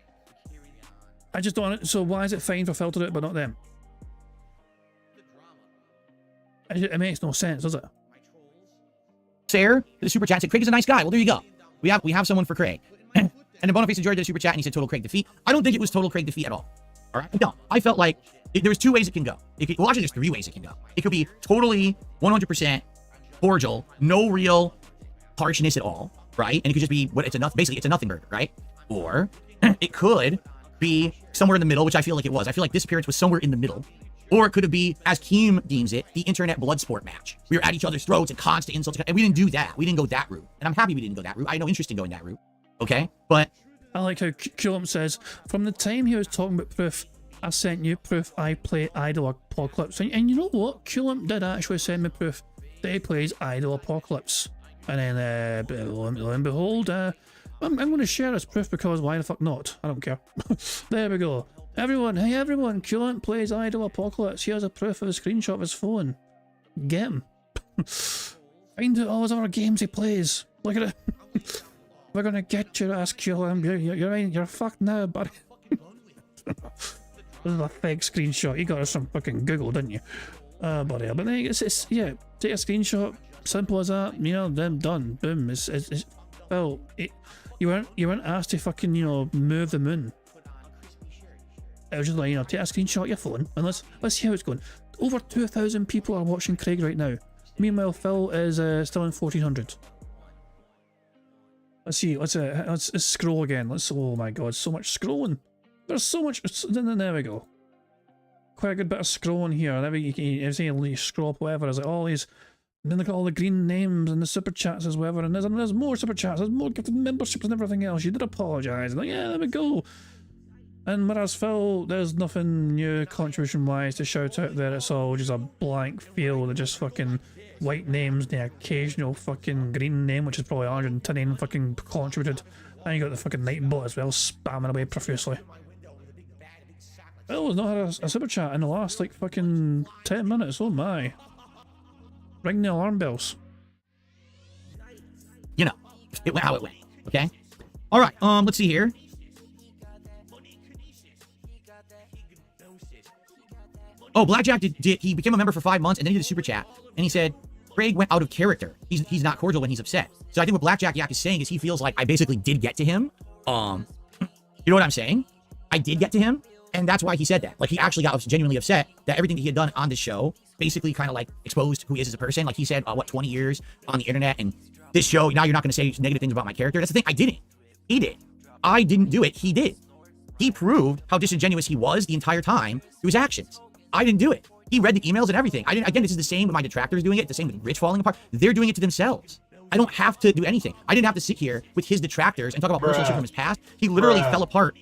I just don't. So why is it fine for Phil to do it but not them? It makes no sense, does it? Sarah, the super chat said Craig is a nice guy. Well, there you go. We have someone for Craig. And then Boniface and George did a super chat and he said total Craig defeat. I don't think it was total Craig defeat at all. All right? No, I felt like there's two ways it can go. Well, actually, there's three ways it can go. It could be totally 100% cordial, no real harshness at all, right? And it could just be basically it's a nothing burger, right? Or it could be somewhere in the middle, which I feel like it was. I feel like this appearance was somewhere in the middle. Or it could be, as Keem deems it, the internet blood sport match. We were at each other's throats and constant insults, and we didn't do that. We didn't go that route. And I'm happy we didn't go that route. I had no interest in going that route. Okay? But I like how Kulum says, from the time he was talking about proof, I sent you proof I play Idol Apocalypse. And you know what? Kulum did actually send me proof that he plays Idol Apocalypse. And then, lo and behold, I'm going to share this proof because why the fuck not? I don't care. There we go. Everyone, hey everyone, Kulum plays Idol Apocalypse. Here's a proof of a screenshot of his phone. Get him. Find out all his other games he plays. Look at it. We're gonna get your ass, Kulum. You're fucked now, buddy. This is a fake screenshot. You got us from fucking Google, didn't you? Buddy. But then it's yeah, take a screenshot. Simple as that. You know, then done. Boom. Well, you weren't asked to fucking, you know, move the moon. It was just like, you know, take a screenshot of your phone and let's see how it's going. Over 2,000 people are watching Craig right now. Meanwhile, Phil is still in 1,400. Let's see. Let's scroll again. Oh my god, so much scrolling. There's so much. There we go. Quite a good bit of scrolling here. Every you scroll up whatever. There's like all these. And then look at all the green names and the super chats as well. And there's more super chats. There's more gifted memberships and everything else. You did apologise. Like, yeah, there we go. And whereas Phil, there's nothing new contribution-wise to shout out there. It's all just a blank field of just fucking white names, the occasional fucking green name, which is probably 110 fucking contributed. And you got the fucking Nightbot as well, spamming away profusely. Phil has not had a super chat in the last like fucking 10 minutes. Oh my. Ring the alarm bells. You know, it went how it went. Okay? Alright, let's see here. Oh, Blackjack he became a member for 5 months and then he did a super chat and he said Craig went out of character. He's not cordial when he's upset. So I think what Blackjack Yak is saying is he feels like I basically did get to him. You know what I'm saying? I did get to him, and that's why he said that. Like, he actually got genuinely upset that everything that he had done on the show basically kind of like exposed who he is as a person. Like, he said, 20 years on the internet, and this show, now you're not going to say negative things about my character. That's the thing. I didn't. He did. I didn't do it. He did. He proved how disingenuous he was the entire time through his actions. I didn't do it. He read the emails and everything. I didn't. Again, this is the same with my detractors doing it. The same with Rich falling apart. They're doing it to themselves. I don't have to do anything. I didn't have to sit here with his detractors and talk about personal shit from his past. He literally fell apart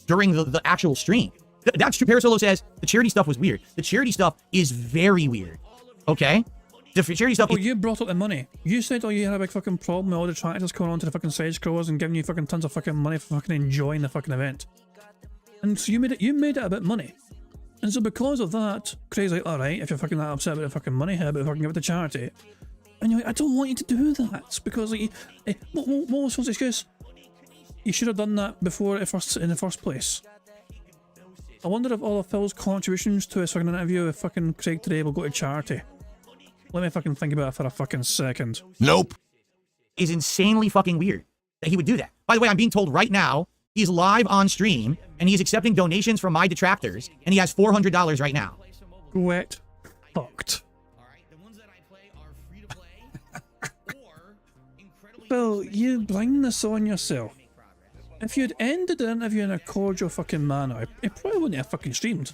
during the actual stream. That's true. Parasolo says the charity stuff was weird. The charity stuff is very weird. Okay? The charity stuff... Oh, you brought up the money. You said, oh, you had a big fucking problem with all the tractors coming onto the fucking side scrollers and giving you fucking tons of fucking money for fucking enjoying the fucking event. And so you made it about money. And so because of that, Craig's like, alright, if you're fucking that upset about the fucking money here, but fucking give it to charity. And you're like, I don't want you to do that. Because, like, what was Phil's excuse? You should have done that before in the first place. I wonder if all of Phil's contributions to his fucking interview with fucking Craig today will go to charity. Let me fucking think about it for a fucking second. Nope. Is insanely fucking weird that he would do that. By the way, I'm being told right now, he's live on stream, and he's accepting donations from my detractors, and he has $400 right now. Wet. Fucked. Bill, you bring this on yourself. If you'd ended the interview in a cordial fucking manner, it probably wouldn't have fucking streamed.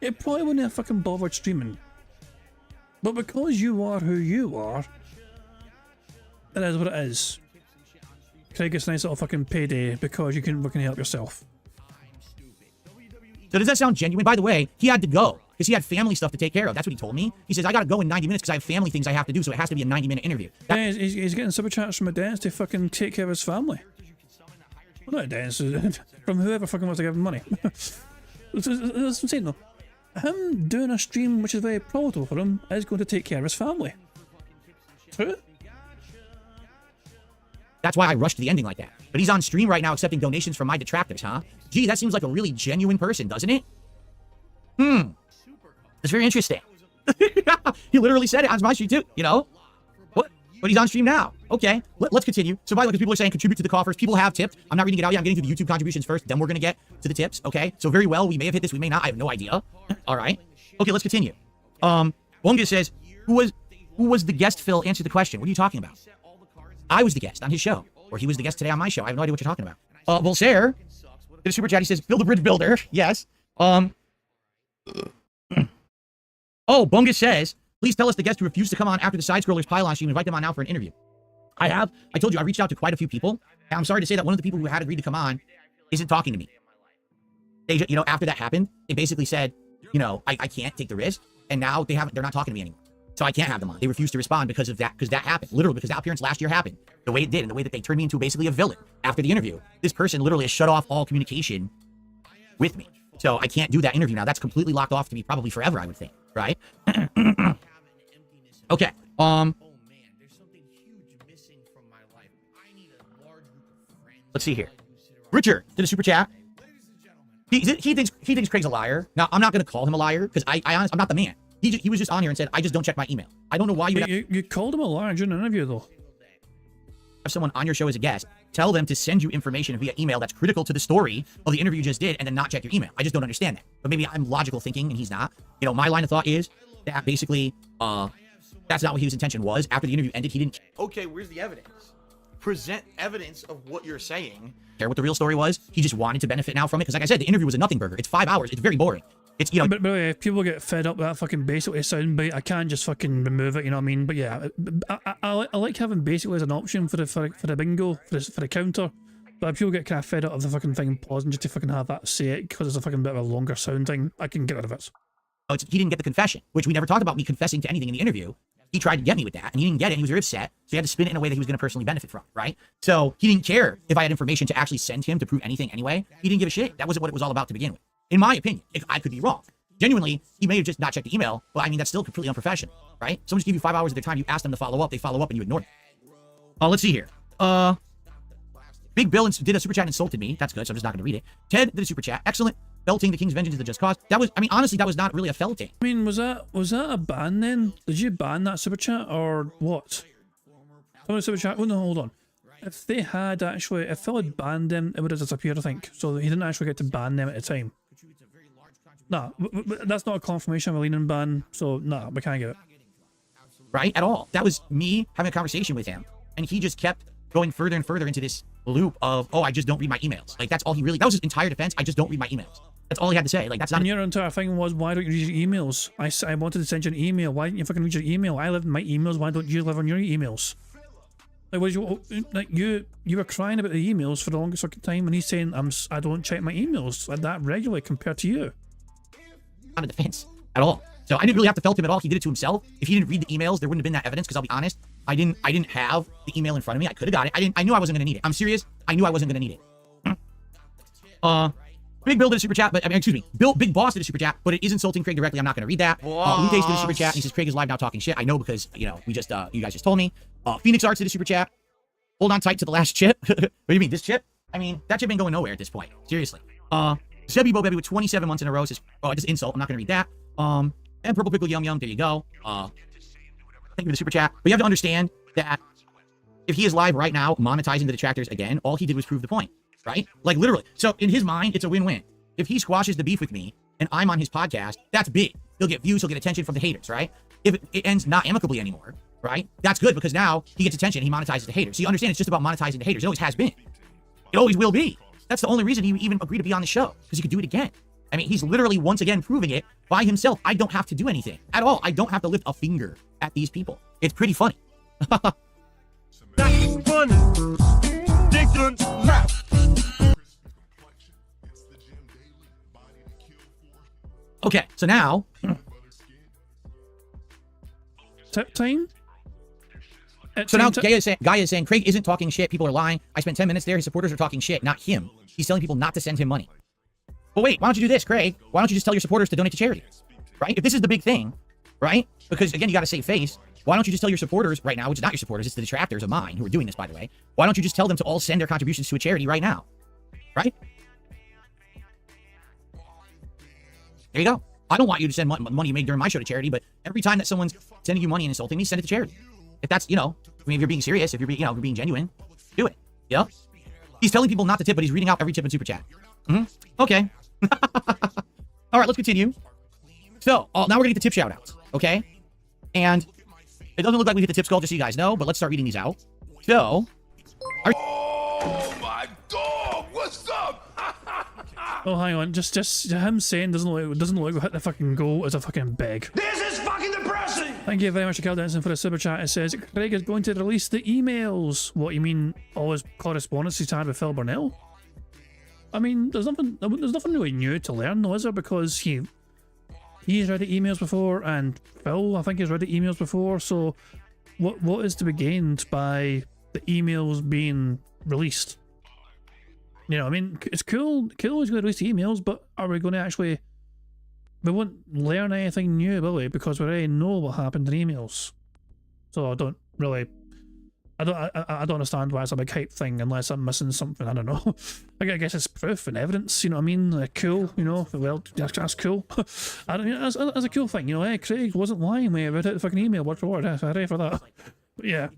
It probably wouldn't have fucking bothered streaming. But because you are who you are, it is what it is. Craig gets a nice little fucking payday because you couldn't fucking help yourself. So does that sound genuine? By the way, he had to go because he had family stuff to take care of. That's what he told me. He says, I gotta go in 90 minutes because I have family things I have to do, so it has to be a 90-minute interview. Yeah, he's getting super chats from a dentist to fucking take care of his family. Well, not a dentist, from whoever fucking wants to give him money. That's what I'm saying though. Him doing a stream which is very profitable for him is going to take care of his family. True? That's why I rushed the ending like that. But he's on stream right now accepting donations from my detractors, huh? Gee, that seems like a really genuine person, doesn't it? It's very interesting. He literally said it on my stream too, you know? What? But he's on stream now. Okay, let's continue. So by the way, because people are saying contribute to the coffers, people have tipped. I'm not reading it out yet. I'm getting to the YouTube contributions first, then we're going to get to the tips, okay? So very well, we may have hit this, we may not. I have no idea. All right. Okay, let's continue. Wonga says, who was the guest, Phil? Answer the question. What are you talking about? I was the guest on his show, or he was the guest today on my show. I have no idea what you're talking about. Volsair, did a super chat. He says, build a bridge builder. Yes. Oh, Bungus says, please tell us the guest who refused to come on after the side scrollers pylon stream. Invite them on now for an interview. I told you, I reached out to quite a few people. And I'm sorry to say that one of the people who had agreed to come on isn't talking to me. They, you know, after that happened, they basically said, you know, I can't take the risk. And now they're not talking to me anymore. So I can't have them on. They refused to respond because of that, because that happened. Literally, because that appearance last year happened. The way it did, and the way that they turned me into basically a villain after the interview. This person literally has shut off all communication with me. So I can't do that interview now. That's completely locked off to me probably forever, I would think. Right? Okay. Let's see here. Richard did a super chat. He thinks Craig's a liar. Now, I'm not going to call him a liar because I'm not the man. He was just on here and said, I just don't check my email. I don't know why you called him a liar during an interview, though. Have someone on your show as a guest, tell them to send you information via email that's critical to the story of the interview you just did, and then not check your email. I just don't understand that. But maybe I'm logical thinking and he's not. You know, my line of thought is that basically, that's not what his intention was. After the interview ended, he didn't Okay, where's the evidence? Present evidence of what you're saying. care what the real story was. He just wanted to benefit now from it. Because like I said, the interview was a nothing burger. It's 5 hours. It's very boring. It's, you know. But if people get fed up with that fucking basically soundbite, I can't just fucking remove it, you know what I mean? But yeah, I like having basically as an option for the bingo, for the counter. But if people get kind of fed up of the fucking thing pausing just to fucking have that say it because it's a fucking bit of a longer sound thing, I can get rid of it. He didn't get the confession, which we never talked about me confessing to anything in the interview. He tried to get me with that, and he didn't get it, and he was very upset, so he had to spin it in a way that he was going to personally benefit from, right? So he didn't care if I had information to actually send him to prove anything anyway. He didn't give a shit. That wasn't what it was all about to begin with. In my opinion, I could be wrong. Genuinely, he may have just not checked the email, but I mean, that's still completely unprofessional, right? Someone just give you 5 hours of their time, you ask them to follow up, they follow up, and you ignore them. Let's see here. Big Bill did a super chat and insulted me. That's good, so I'm just not going to read it. Ted did a super chat. Excellent. Felting the King's Vengeance is a just cause. That was, I mean, honestly, that was not really a felting. I mean, was that a ban then? Did you ban that super chat or what? Someone super chat. Oh no, hold on. If they had actually, if Phil had banned them, it would have disappeared, I think. So he didn't actually get to ban them at the time. Nah, that's not a confirmation of a leaning ban. So nah, we can't get it. Right? At all. That was me having a conversation with him, and he just kept going further and further into this loop of, oh, I just don't read my emails. Like, that's all he really, that was his entire defense. I just don't read my emails. That's all he had to say. Like, that's not. And your entire thing was, why don't you read your emails? I wanted to send you an email. Why didn't you fucking read your email? I live in my emails. Why don't you live on your emails? Like, was you like you were crying about the emails for the longest fucking time, and he's saying I don't check my emails like that regularly compared to you. Not a defense at all. So I didn't really have to felt him at all. He did it to himself. If he didn't read the emails, there wouldn't have been that evidence. Because I'll be honest, I didn't have the email in front of me. I could have got it. I knew I wasn't gonna need it. I'm serious. I knew I wasn't gonna need it. Big Bill did a super chat, but I mean, excuse me, Big Boss did a super chat, but it is insulting Craig directly. I'm not gonna read that. Lutace did a super chat, and he says Craig is live now talking shit. I know because you know you guys just told me. Phoenix Arts did a super chat. Hold on tight to the last chip. What do you mean, this chip? I mean, that chip ain't going nowhere at this point. Seriously. Zebby Bo Baby with 27 months in a row says, oh, just insult. I'm not gonna read that. And Purple Pickle Yum Yum, there you go. Thank you for the super chat. But you have to understand that if he is live right now, monetizing the detractors again, all he did was prove the point, right? Like literally. So in his mind, it's a win-win. If he squashes the beef with me and I'm on his podcast, that's big. He'll get views, he'll get attention from the haters, right? If it ends not amicably anymore, right? That's good because now he gets attention, he monetizes the haters. So you understand it's just about monetizing the haters. It always has been. It always will be. That's the only reason he even agreed to be on the show, because he could do it again. I mean, he's literally once again proving it by himself. I don't have to do anything at all. I don't have to lift a finger at these people. It's pretty funny. That's funny. Dick rap. Okay, so now Tip time. So now Guy is saying Craig isn't talking shit. People are lying. I spent 10 minutes there. His supporters are talking shit, not him. He's telling people not to send him money. But wait, why don't you do this, Craig? Why don't you just tell your supporters to donate to charity? Right? If this is the big thing, right? Because again, you got to save face. Why don't you just tell your supporters right now, which is not your supporters, it's the detractors of mine who are doing this, by the way. Why don't you just tell them to all send their contributions to a charity right now? Right? There you go. I don't want you to send money you made during my show to charity, but every time that someone's sending you money and insulting me, send it to charity. If that's, you know, I mean, if you're being serious, if you're being, you know, if you're being genuine, do it. Yeah. He's telling people not to tip, but he's reading out every tip in super chat. Okay. All right, let's continue. So now we're gonna get the tip shout outs, okay? And it doesn't look like we hit the tip skull, just so you guys know, but let's start reading these out. So, Oh my dog, what's up? Oh, hang on. Just him saying doesn't look like we hit the fucking goal is a fucking beg. This is fucking depressing. Thank you very much, Cal Denson, for the super chat. It says Craig is going to release the emails. What, you mean all his correspondence he's had with Phil Burnell? I mean, there's nothing really new to learn, though, is there? Because he's read the emails before, and Phil, I think, has read the emails before. So, what is to be gained by the emails being released? You know, I mean, it's cool. Cool is going to release the emails, but are we going to actually? We won't learn anything new, will we? Because we already know what happened in emails. So I don't really. I don't understand why it's a big hype thing unless I'm missing something. I don't know. I guess it's proof and evidence. You know what I mean? Cool. You know, well, that's cool. I don't. That's a cool thing. You know, hey, Craig wasn't lying when he read out the fucking email word for word. I'm ready for that. But yeah,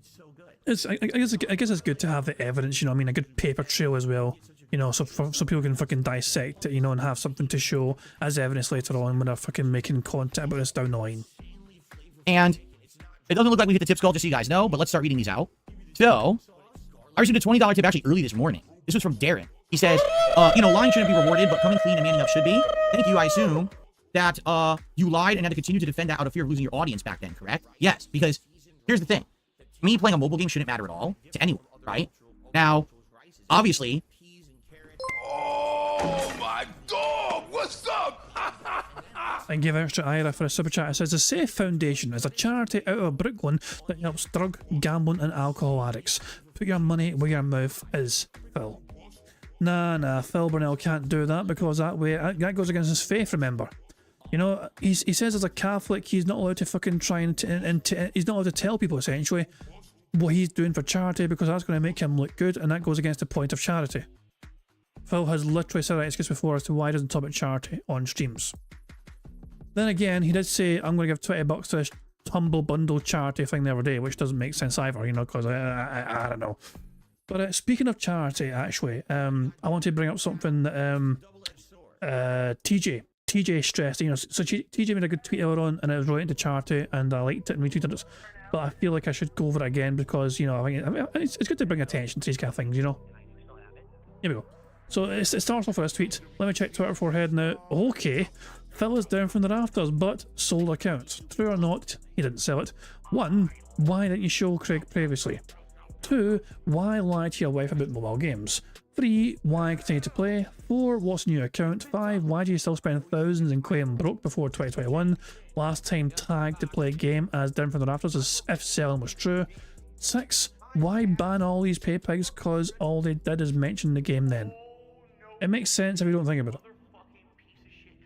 I guess it's good to have the evidence. You know what I mean? A good paper trail as well. You know, so people can fucking dissect it. You know, and have something to show as evidence later on when they're fucking making content about this down the line. And it doesn't look like we hit the tip skull, just so you guys know, but let's start reading these out. So, I received a $20 tip actually early this morning. This was from Darren. He says, you know, lying shouldn't be rewarded, but coming clean and manning up should be. Thank you. I assume that you lied and had to continue to defend that out of fear of losing your audience back then, correct? Yes, because here's the thing. Me playing a mobile game shouldn't matter at all to anyone, right? Now, obviously... Oh my dog, what's up? Thank you very much to Ira for a super chat. It says the Safe Foundation is a charity out of Brooklyn that helps drug, gambling and alcohol addicts. Put your money where your mouth is, Phil. Nah, Phil Burnell can't do that because that goes against his faith, remember. You know, he says as a Catholic he's not allowed to fucking try and he's not allowed to tell people essentially what he's doing for charity because that's going to make him look good, and that goes against the point of charity. Phil has literally said that before as to why he doesn't talk about charity on streams. Then again, he did say, I'm going to give $20 to this Humble Bundle charity thing the other day, which doesn't make sense either, you know, because I don't know. But speaking of charity, actually, I want to bring up something that TJ stressed, you know, so TJ made a good tweet earlier on, and it was related to charity, and I liked it and retweeted it. But I feel like I should go over it again because, you know, I mean, it's good to bring attention to these kind of things, you know. Here we go. So it starts off with this tweet. Let me check Twitter for head now. Okay. Phil is down from the rafters, but sold accounts. True or not, he didn't sell it. 1. Why didn't you show Craig previously? 2. Why lie to your wife about mobile games? 3. Why continue to play? 4. What's a new account? 5. Why do you still spend thousands and claim broke before 2021? Last time tagged to play a game as down from the rafters as if selling was true. 6. Why ban all these pay pigs? Cause all they did is mention the game then. It makes sense if you don't think about it.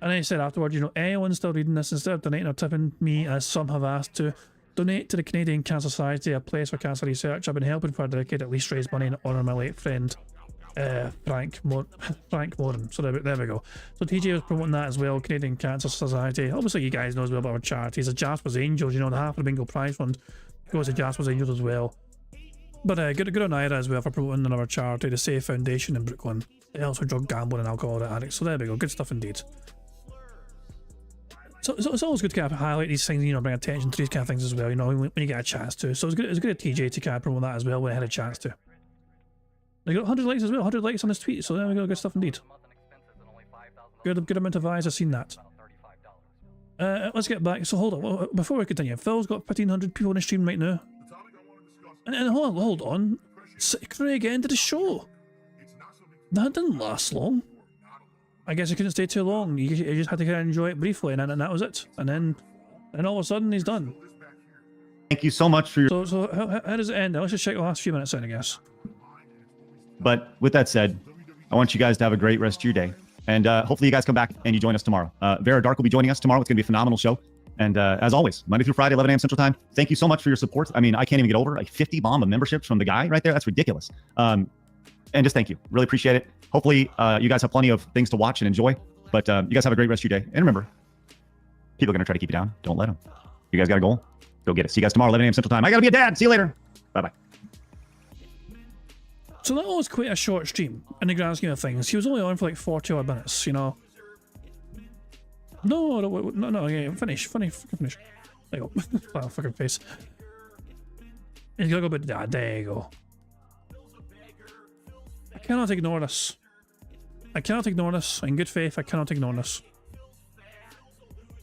And then he said afterwards, you know, anyone still reading this, instead of donating or tipping me as some have asked to, donate to the Canadian Cancer Society, a place for cancer research. I've been helping for a decade, at least raise money and honour my late friend, Frank Moran. So there we go. So TJ was promoting that as well, Canadian Cancer Society. Obviously you guys know as well about our charities. The Jasper's Angels, you know, the half of the Bingo Prize Fund goes to Jasper's Angels as well. But good on Ira as well for promoting another charity, the Safe Foundation in Brooklyn. It helps with drug gambling and alcohol addicts. So there we go, good stuff indeed. So it's always good to kind of highlight these things, you know, bring attention to these kind of things as well, you know, when you get a chance to. So it's good of TJ to kind of promote that as well when I had a chance to. They got 100 likes as well, 100 likes on his tweet, so there we go, good stuff indeed. Good amount of eyes have seen that. Let's get back, so hold on, before we continue, Phil's got 1,500 people on the stream right now. And hold on, Craig ended the show. That didn't last long. I guess he couldn't stay too long. He just had to kind of enjoy it briefly, and that was it. And then all of a sudden, he's done. Thank you so much for your... So how does it end? Let's just check the last few minutes in, I guess. But with that said, I want you guys to have a great rest of your day. And hopefully you guys come back and you join us tomorrow. Vera Dark will be joining us tomorrow. It's going to be a phenomenal show. And as always, Monday through Friday, 11 a.m. Central Time. Thank you so much for your support. I mean, I can't even get over like 50 bomb of memberships from the guy right there. That's ridiculous. And just thank you. Really appreciate it. Hopefully you guys have plenty of things to watch and enjoy. But you guys have a great rest of your day. And remember, people are going to try to keep you down. Don't let them. You guys got a goal? Go get it. See you guys tomorrow, 11 a.m. Central Time. I got to be a dad. See you later. Bye-bye. So that was quite a short stream in the grand scheme of things. He was only on for like 40 odd minutes, you know. No, yeah, finish. There you go. Wow, fucking face. He's gotta go bit. There you go. I cannot ignore this. In good faith, I cannot ignore this.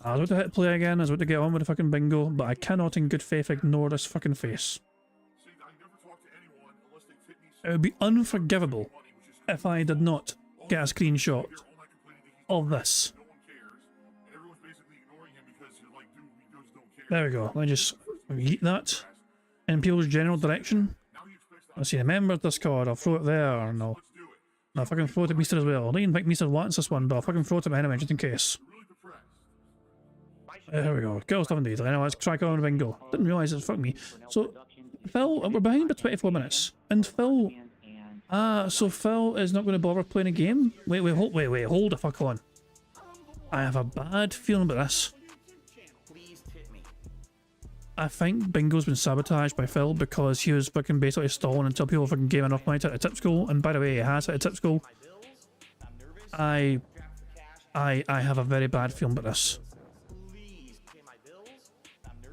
I was about to hit play again, I was about to get on with the fucking bingo, but I cannot in good faith ignore this fucking face. It would be unforgivable if I did not get a screenshot of this. There we go. Let me just yeet that in people's general direction. Let's see, the members Discord. I'll throw it there. No, I'll fucking throw it to Meester as well. I don't even think Meester wants this one, but I'll fucking throw it to him anyway, just in case. There we go. Girl stuff indeed. Anyway, let's crack on with bingo. Didn't realise it. Fuck me. So, Phil, we're behind by 24 minutes. And Phil... so Phil is not going to bother playing a game? Wait, hold the fuck on. I have a bad feeling about this. I think Bingo's been sabotaged by Phil because he was fucking basically stalling until people fucking gave enough money to a tip school. And by the way, he has hit a tip school. I have a very bad feeling about this.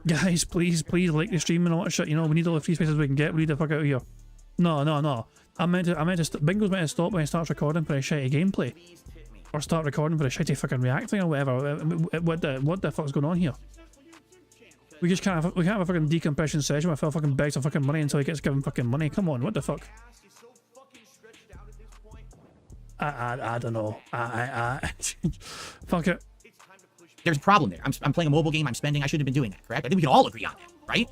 Guys, please like the stream and all that shit. You know, we need all the free spaces we can get. We need to fuck out of here. No. I meant to. Bingo's meant to stop when he starts recording for a shitty gameplay, or start recording for a shitty fucking reacting or whatever. What the fuck's going on here? We just can't have a fucking decompression session where Phil fucking begs for fucking money until he gets given fucking money. Come on, what the fuck? I don't know. Fuck it. There's a problem there. I'm playing a mobile game. I'm spending. I shouldn't have been doing that, correct? I think we can all agree on that, right?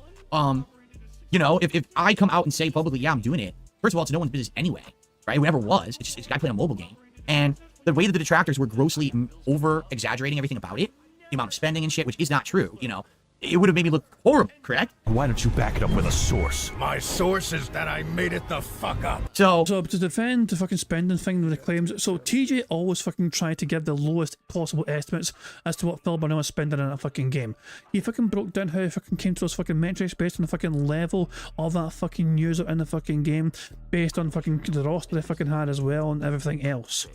You know, if I come out and say publicly, yeah, I'm doing it. First of all, it's no one's business anyway, right? Whoever was, it's just a guy playing a mobile game. And the way that the detractors were grossly over-exaggerating everything about it, the amount of spending and shit, which is not true, you know, it would have made me look horrible, correct? Why don't you back it up with a source? My source is that I made it the fuck up. So to defend the fucking spending thing with the claims, so TJ always fucking tried to give the lowest possible estimates as to what Phil Burnell was spending in a fucking game. He fucking broke down how he fucking came to those fucking metrics based on the fucking level of that fucking user in the fucking game, based on fucking the roster they fucking had as well and everything else.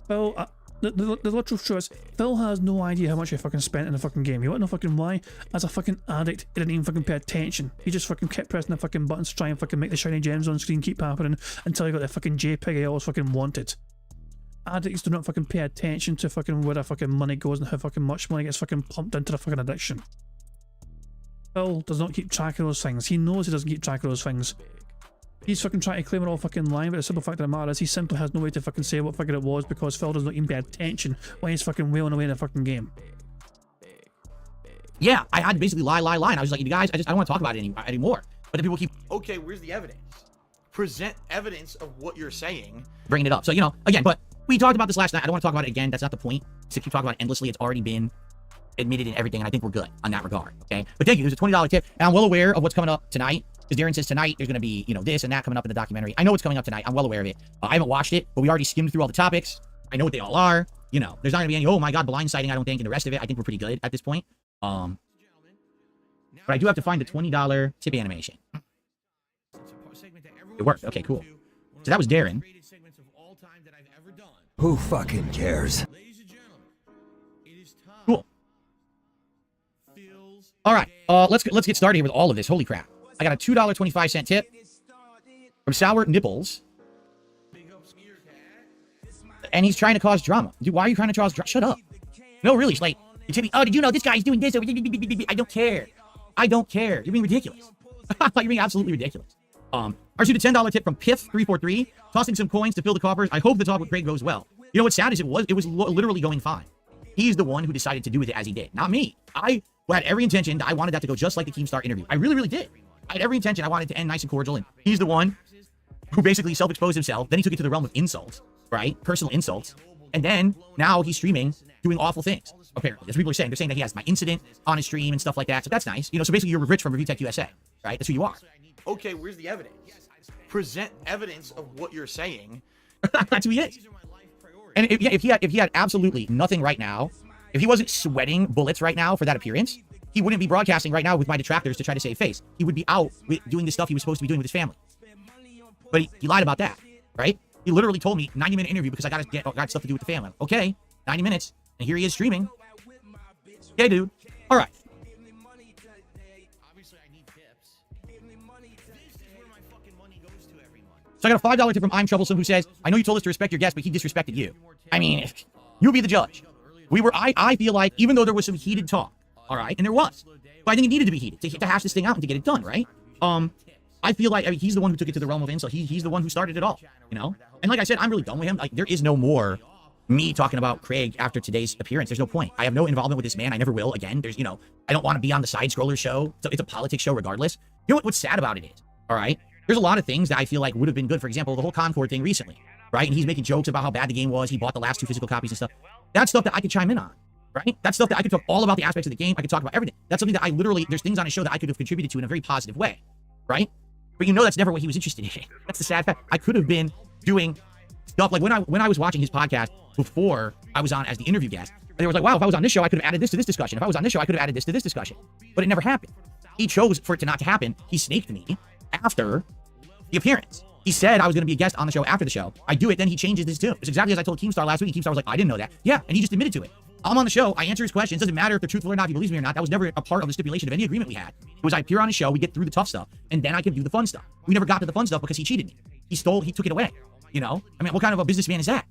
Phil, the literal truth is, Phil has no idea how much he fucking spent in the fucking game. You want to know fucking why? As a fucking addict, he didn't even fucking pay attention. He just fucking kept pressing the fucking buttons to try and fucking make the shiny gems on screen keep happening until he got the fucking JPEG he always fucking wanted. Addicts do not fucking pay attention to fucking where their fucking money goes and how fucking much money gets fucking pumped into the fucking addiction. Phil does not keep track of those things. He knows he doesn't keep track of those things. He's fucking trying to claim we're all fucking lying, but the simple fact of the matter is he simply has no way to fucking say what figure it was because Phil does not even pay attention when he's fucking wailing away in a fucking game. Yeah, I had to basically lie. And I was like, you guys, I don't want to talk about it anymore. But the people keep Okay, where's the evidence? Present evidence of what you're saying. bringing it up. So, you know, again, but we talked about this last night. I don't want to talk about it again. That's not the point. To keep talking about it endlessly. It's already been admitted in everything, and I think we're good on that regard. Okay, but thank you. There's a $20 tip, and I'm well aware of what's coming up tonight. Because Darren says tonight there's going to be, you know, this and that coming up in the documentary. I know what's coming up tonight. I'm well aware of it. I haven't watched it, but we already skimmed through all the topics. I know what they all are. You know, there's not going to be any, oh my God, blindsiding, I don't think, and the rest of it. I think we're pretty good at this point. But I do have to find the $20 tip animation. It worked. Okay, cool. So that was Darren. Who fucking cares? Cool. All right, let's get started here with all of this. Holy crap! I got a $2.25 tip from Sour Nipples, and he's trying to cause drama. Dude, why are you trying to cause drama? Shut up. No, really, like you tell me, oh, did you know this guy's doing this? I don't care. I don't care. You're being ridiculous. You're being absolutely ridiculous. I received a $10 tip from Piff343, tossing some coins to fill the coffers. I hope the talk with Craig goes well. You know what's sad is it was literally going fine. He's the one who decided to do with it as he did, not me. I had every intention. I wanted that to go just like the Keemstar interview. I really, really did. I had every intention. I wanted to end nice and cordial, and he's the one who basically self-exposed himself. Then he took it to the realm of insults, right? Personal insults. And then now he's streaming, doing awful things. Apparently, that's what people are saying. They're saying that he has my incident on his stream and stuff like that. So that's nice. You know, so basically you're Rich from Review Tech USA, right? That's who you are. Okay, where's the evidence? Present evidence of what you're saying. That's who he is. And if he had absolutely nothing right now, if he wasn't sweating bullets right now for that appearance, he wouldn't be broadcasting right now with my detractors to try to save face. He would be out doing the stuff he was supposed to be doing with his family. But he lied about that, right? He literally told me 90-minute interview because I got stuff to do with the family. Okay, 90 minutes, and here he is streaming. Okay, dude. All right. So I got a $5 tip from I'm Troublesome who says, I know you told us to respect your guest, but he disrespected you. I mean, you be the judge. I feel like, even though there was some heated talk, all right, and there was, but I think it needed to be heated to hash this thing out and to get it done, right? I feel like, I mean, he's the one who took it to the realm of insult. He's the one who started it all, you know? And like I said, I'm really done with him. Like, there is no more me talking about Craig after today's appearance. There's no point. I have no involvement with this man. I never will again. There's, you know, I don't want to be on the side scroller show. So it's a politics show regardless. You know what's sad about it is, all right? There's a lot of things that I feel like would have been good. For example, the whole Concord thing recently, right? And he's making jokes about how bad the game was. He bought the last 2 physical copies and stuff. That's stuff that I could chime in on, right? That's stuff that I could talk all about the aspects of the game. I could talk about everything. That's something that I literally, there's things on his show that I could have contributed to in a very positive way, right? But you know that's never what he was interested in. That's the sad fact. I could have been doing stuff like when I was watching his podcast before I was on as the interview guest. And they was like, wow, if I was on this show, I could have added this to this discussion. If I was on this show, I could have added this to this discussion. But it never happened. He chose for it to not to happen. He snaked me after the appearance. He said I was going to be a guest on the show after the show. I do it, then he changes his tune. It's exactly as I told Keemstar last week. Keemstar was like, I didn't know that. Yeah, and he just admitted to it. I'm on the show. I answer his questions. Doesn't matter if they're truthful or not, if he believes me or not. That was never a part of the stipulation of any agreement we had. It was I appear on his show, we get through the tough stuff, and then I can do the fun stuff. We never got to the fun stuff because he cheated me. He took it away. You know? I mean, what kind of a businessman is that?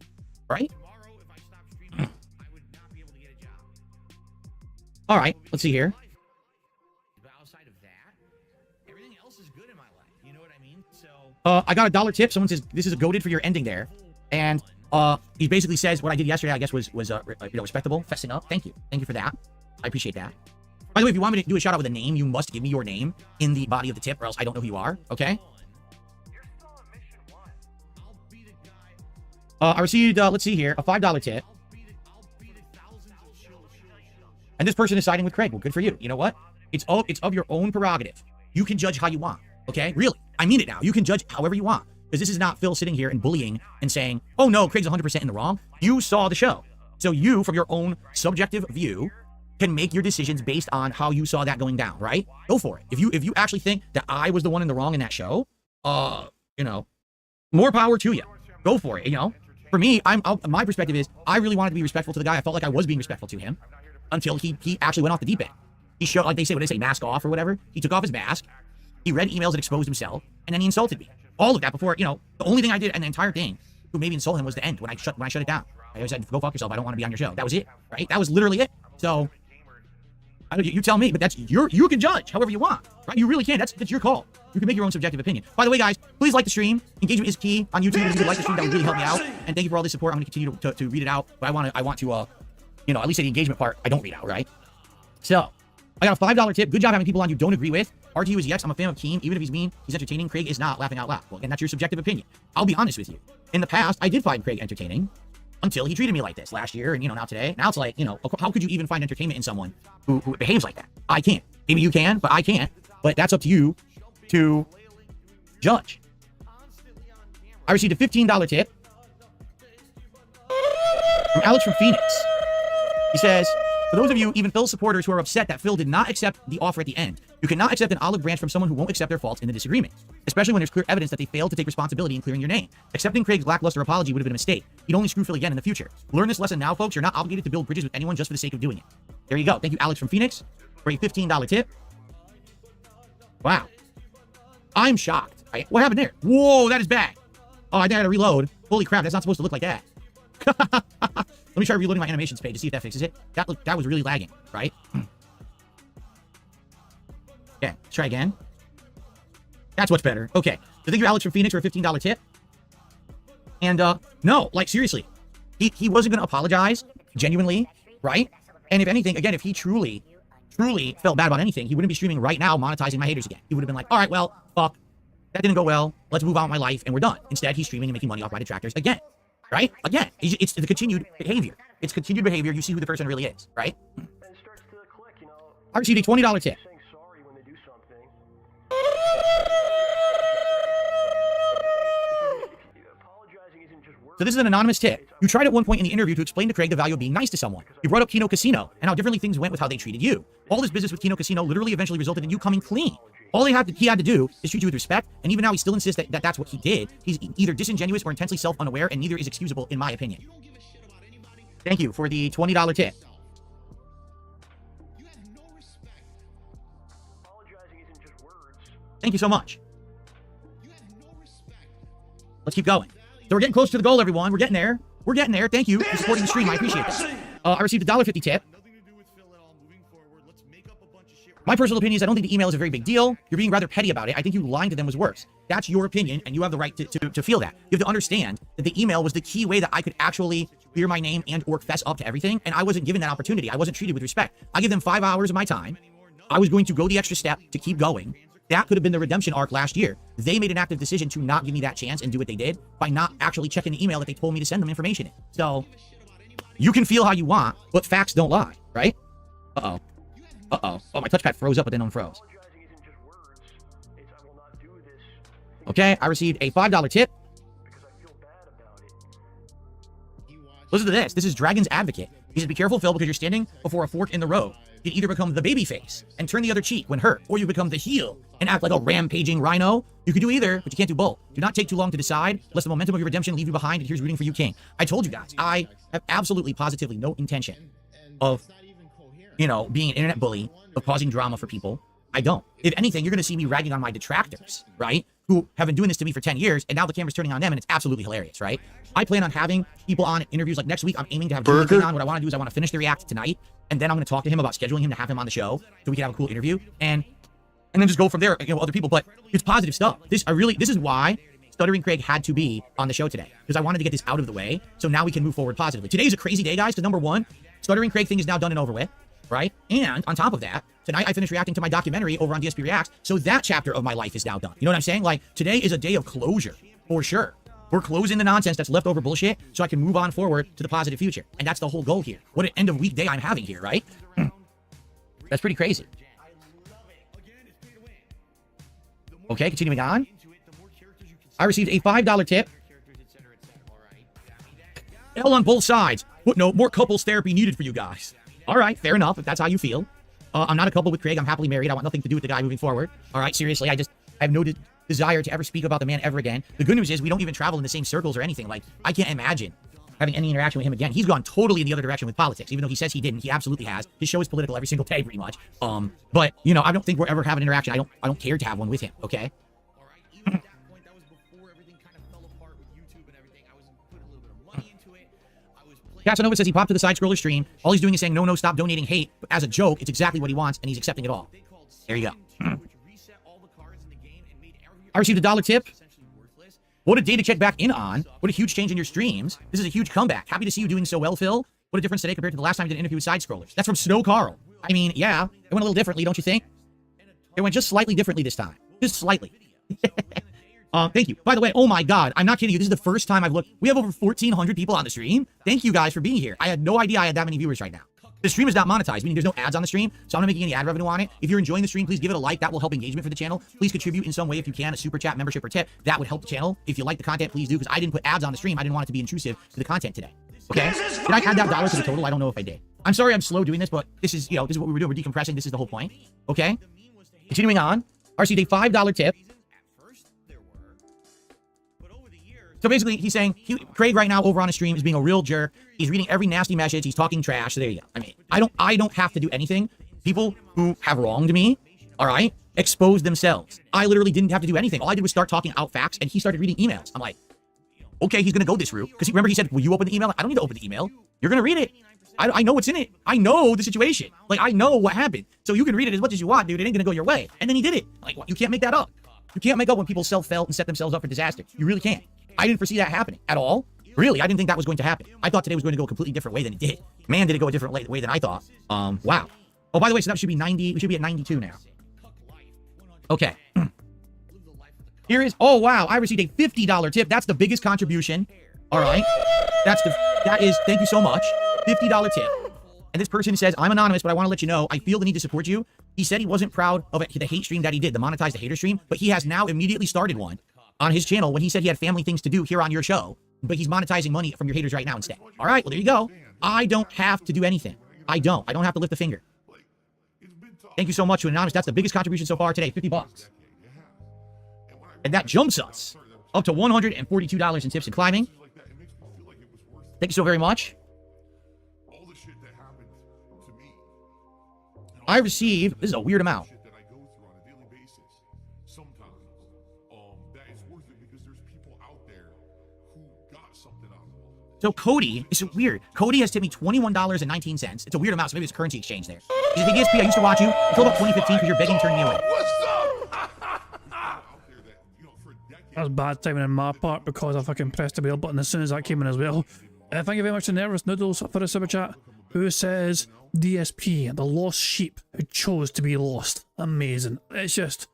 Right? All right, let's see here. I got a $1 tip. Someone says, this is a goated for your ending there. And he basically says what I did yesterday, I guess, was respectable, fessing up. Thank you. Thank you for that. I appreciate that. By the way, if you want me to do a shout out with a name, you must give me your name in the body of the tip or else I don't know who you are. Okay? I received, let's see here, a $5 tip. And this person is siding with Craig. Well, good for you. You know what? It's of your own prerogative. You can judge how you want. Okay? Really. I mean it now. You can judge however you want. Because this is not Phil sitting here and bullying and saying, oh no, Craig's 100% in the wrong. You saw the show. So you, from your own subjective view, can make your decisions based on how you saw that going down, right? Go for it. If you actually think that I was the one in the wrong in that show, you know, more power to you. Go for it, you know? For me, my perspective is, I really wanted to be respectful to the guy. I felt like I was being respectful to him until he actually went off the deep end. He showed, like they say, mask off or whatever. He took off his mask. He read emails and exposed himself, and then he insulted me. All of that before, you know, the only thing I did in the entire thing to maybe insult him was the end when I shut it down. I said, go fuck yourself. I don't want to be on your show. That was it, right? That was literally it. So You tell me, but that's you can judge however you want, right? You really can. That's your call. You can make your own subjective opinion. By the way, guys, please like the stream. Engagement is key on YouTube. If you would like the stream, that would really help me out. And thank you for all this support. I'm going to continue to read it out, but I want to at least say the engagement part I don't read out, right? So I got a $5 tip. Good job having people on you don't agree with. RTU is yes. I'm a fan of Keem. Even if he's mean, he's entertaining. Craig is not. Laughing out loud. Well, again, that's your subjective opinion. I'll be honest with you. In the past, I did find Craig entertaining until he treated me like this last year. And, now today, now it's like, how could you even find entertainment in someone who behaves like that? I can't. Maybe you can, but I can't. But that's up to you to judge. I received a $15 tip from Alex from Phoenix. He says, for those of you, even Phil's supporters, who are upset that Phil did not accept the offer at the end, you cannot accept an olive branch from someone who won't accept their faults in the disagreement, especially when there's clear evidence that they failed to take responsibility in clearing your name. Accepting Craig's lackluster apology would have been a mistake. He'd only screw Phil again in the future. Learn this lesson now, folks. You're not obligated to build bridges with anyone just for the sake of doing it. There you go. Thank you, Alex from Phoenix, for a $15 tip. Wow. I'm shocked. What happened there? Whoa, that is bad. Oh, I think I gotta reload. Holy crap, that's not supposed to look like that. Let me try reloading my animations page to see if that fixes it. That was really lagging, right? Okay, let's try again. That's what's better. Okay, so thank you, Alex from Phoenix, for a $15 tip. And no, like seriously, he wasn't gonna apologize genuinely, right? And if anything, again, if he truly felt bad about anything, he wouldn't be streaming right now monetizing my haters again. He would have been like, all right, well, fuck, that didn't go well. Let's move on with my life, and we're done. Instead, he's streaming and making money off my detractors again. Right? Again, it's the continued behavior. It's continued behavior. You see who the person really is, right? I received a $20 tip. So this is an anonymous tip. You tried at one point in the interview to explain to Craig the value of being nice to someone. You brought up Kino Casino and how differently things went with how they treated you. All this business with Kino Casino literally eventually resulted in you coming clean. All he had to do is treat you with respect, and even now he still insists that that's what he did. He's either disingenuous or intensely self-unaware, and neither is excusable in my opinion. Thank you for the $20 tip. Thank you so much. Let's keep going. So we're getting close to the goal, everyone. We're getting there. We're getting there. Thank you for supporting the stream. I appreciate that. I received a $1.50 tip. My personal opinion is I don't think the email is a very big deal. You're being rather petty about it. I think you lying to them was worse. That's your opinion, and you have the right to feel that. You have to understand that the email was the key way that I could actually clear my name and or fess up to everything, and I wasn't given that opportunity. I wasn't treated with respect. I give them 5 hours of my time. I was going to go the extra step to keep going. That could have been the redemption arc last year. They made an active decision to not give me that chance and do what they did by not actually checking the email that they told me to send them information in. So you can feel how you want, but facts don't lie, right? Uh-oh. Uh-oh. Oh, my touchpad froze up, but then unfroze. Okay, I received a $5 tip. Listen to this. This is Dragon's Advocate. He says, be careful, Phil, because you're standing before a fork in the road. You can either become the baby face and turn the other cheek when hurt, or you become the heel and act like a rampaging rhino. You could do either, but you can't do both. Do not take too long to decide, lest the momentum of your redemption leave you behind, and here's rooting for you, King. I told you guys, I have absolutely, positively no intention of, being an internet bully, of causing drama for people. I don't. If anything, you're going to see me ragging on my detractors, right? Who have been doing this to me for 10 years, and now the camera's turning on them, and it's absolutely hilarious, right? I plan on having people on interviews like next week. I'm aiming to have Jimmy King on. What I want to do is I want to finish the react tonight, and then I'm going to talk to him about scheduling him to have him on the show so we can have a cool interview, and then just go from there, other people. But it's positive stuff. This is why Stuttering Craig had to be on the show today, because I wanted to get this out of the way, so now we can move forward positively. Today is a crazy day, guys, because number one, Stuttering Craig thing is now done and over with, right? And on top of that, tonight I finished reacting to my documentary over on DSP Reacts, so that chapter of my life is now done. You know what I'm saying? Like, today is a day of closure, for sure. We're closing the nonsense that's leftover bullshit so I can move on forward to the positive future. And that's the whole goal here. What an end of week day I'm having here, right? That's pretty crazy. Okay, continuing on. I received a $5 tip. L on both sides. Footnote, more couples therapy needed for you guys. All right, fair enough, if that's how you feel. I'm not a couple with Craig. I'm happily married. I want nothing to do with the guy moving forward. All right, seriously, I have no desire to ever speak about the man ever again. The good news is we don't even travel in the same circles or anything. Like, I can't imagine having any interaction with him again. He's gone totally in the other direction with politics, even though he says he didn't. He absolutely has. His show is political every single day, pretty much. But I don't think we'll ever have an interaction. I don't care to have one with him. Okay. Casanova says he popped to the side scroller stream. All he's doing is saying, no, stop donating hate. But as a joke, it's exactly what he wants, and he's accepting it all. There you go. I received a $1 tip. What a day to check back in on. What a huge change in your streams. This is a huge comeback. Happy to see you doing so well, Phil. What a difference today compared to the last time you did an interview with side scrollers. That's from Snow Carl. I mean, yeah, it went a little differently, don't you think? It went just slightly differently this time. Just slightly. Thank you. By the way, oh my God, I'm not kidding you. This is the first time I've looked. We have over 1,400 people on the stream. Thank you guys for being here. I had no idea I had that many viewers right now. The stream is not monetized, meaning there's no ads on the stream, so I'm not making any ad revenue on it. If you're enjoying the stream, please give it a like. That will help engagement for the channel. Please contribute in some way if you can, a super chat, membership, or tip. That would help the channel. If you like the content, please do, because I didn't put ads on the stream. I didn't want it to be intrusive to the content today. Okay? Did I add that $1 to the total? I don't know if I did. I'm sorry I'm slow doing this, but this is, this is what we were doing. We're decompressing. This is the whole point. Okay? Continuing on. I received a $5 tip. So basically, he's saying, Craig right now over on a stream is being a real jerk. He's reading every nasty message. He's talking trash. So there you go. I mean, I don't have to do anything. People who have wronged me, all right, expose themselves. I literally didn't have to do anything. All I did was start talking out facts, and he started reading emails. I'm like, okay, he's going to go this route. Because remember he said, will you open the email? I don't need to open the email. You're going to read it. I know what's in it. I know the situation. Like, I know what happened. So you can read it as much as you want, dude. It ain't going to go your way. And then he did it. Like, you can't make that up. You can't make up when people self-felt and set themselves up for disaster. You really can't. I didn't foresee that happening at all. Really, I didn't think that was going to happen. I thought today was going to go a completely different way than it did. Man, did it go a different way than I thought. Wow. Oh, by the way, so that should be 90. We should be at 92 now. Okay. Here is, oh, wow. I received a $50 tip. That's the biggest contribution. All right. That is, thank you so much. $50 tip. And this person says, I'm anonymous, but I want to let you know, I feel the need to support you. He said he wasn't proud of the hate stream that he did, the monetized the hater stream, but he has now immediately started one on his channel when he said he had family things to do here on your show, but he's monetizing money from your haters right now instead. All right, well, there you go. I don't have to do anything. I don't have to lift a finger. Thank you so much to Anonymous. That's the biggest contribution so far today, $50. And that jumps us up to $142 in tips and climbing. Thank you so very much. I receive, this is a weird amount. So Cody, it's weird. Cody has tipped me $21.19. It's a weird amount, so maybe it's currency exchange there. He's like, DSP, I used to watch you until about 2015 because you're begging to turn me away. That was bad timing on my part because I fucking pressed the bell button as soon as that came in as well. Thank you very much to Nervous Noodles for a super chat, who says, DSP, the lost sheep who chose to be lost. Amazing. It's just,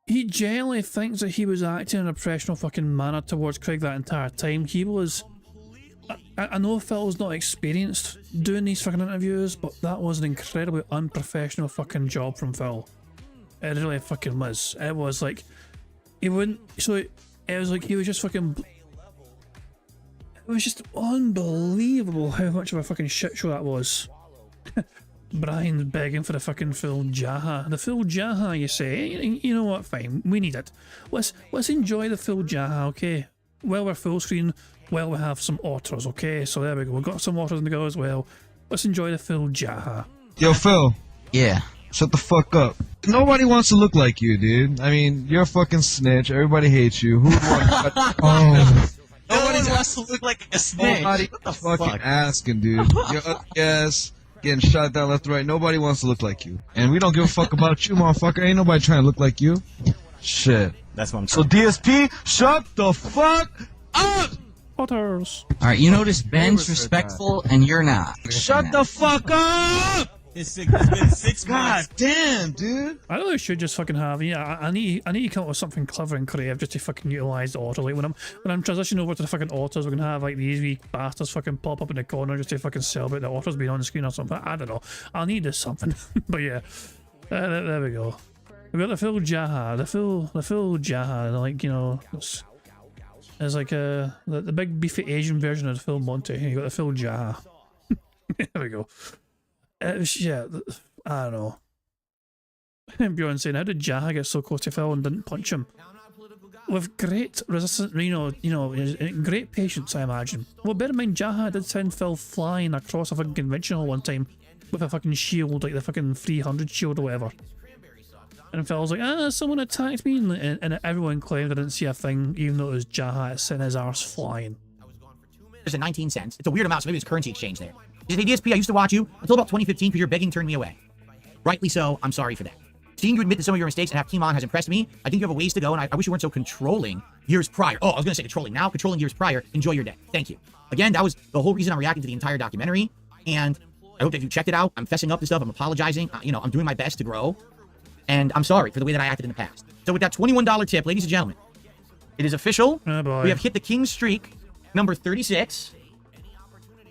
he genuinely thinks that he was acting in a professional fucking manner towards Craig that entire time. He was, I know Phil's not experienced doing these fucking interviews, but that was an incredibly unprofessional fucking job from Phil. It really fucking was. It was like, he wouldn't, so it was like he was just fucking, it was just unbelievable how much of a fucking shit show that was. Brian's begging for the fucking full Jaha. The full Jaha, you say? You know what? Fine, we need it. Let's enjoy the full Jaha, okay? Well, we're full screen. Well, we have some otters, okay? So there we go. We've got some otters in the go as well. Let's enjoy the full Jaha. Yo, Phil. Yeah. Shut the fuck up. Nobody wants to look like you, dude. I mean, you're a fucking snitch. Everybody hates you. Who would want? Oh. Nobody wants to look like a snitch. Nobody fucking asking, dude. You're yes. Getting shot down left and right. Nobody wants to look like you. And we don't give a fuck about you, motherfucker. Ain't nobody trying to look like you. Shit. That's what I'm saying. So DSP, shut the fuck up! Otters. Alright, you notice Ben's respectful and you're not. Shut the fuck up! It's been 6 months. God damn, dude. I really should just fucking have, I need to come up with something clever and creative just to fucking utilize the otter. Like when I'm transitioning over to the fucking otters, we're gonna have like these wee bastards fucking pop up in the corner just to fucking celebrate the otters being on the screen or something. I don't know. I'll need this something. But yeah, there we go. We've got the full Jaha, the full Jaha. Like, you know, it's like the big beefy Asian version of the full Monty. You got the full Jaha. There we go. Yeah, I don't know. Bjorn saying, how did Jaha get so close to Phil and didn't punch him? With great resistance, great patience, I imagine. Well, bear in mind, Jaha did send Phil flying across a fucking conventional one time with a fucking shield, like the fucking 300 shield or whatever. And Phil's like, someone attacked me, and everyone claimed I didn't see a thing, even though it was Jaha that sent his arse flying. and 19 cents. It's a weird amount, so maybe it's currency exchange there. He said, hey, DSP, I used to watch you until about 2015 because your begging turned me away. Rightly so, I'm sorry for that. Seeing you admit to some of your mistakes and have Kimon has impressed me. I think you have a ways to go, and I wish you weren't so controlling years prior. Oh, I was going to say controlling now, controlling years prior. Enjoy your day. Thank you. Again, that was the whole reason I'm reacting to the entire documentary, and I hope that you checked it out. I'm fessing up to stuff. I'm apologizing. You know, I'm doing my best to grow, and I'm sorry for the way that I acted in the past. So with that $21 tip, ladies and gentlemen, it is official. Oh boy. We have hit the King streak, number 36.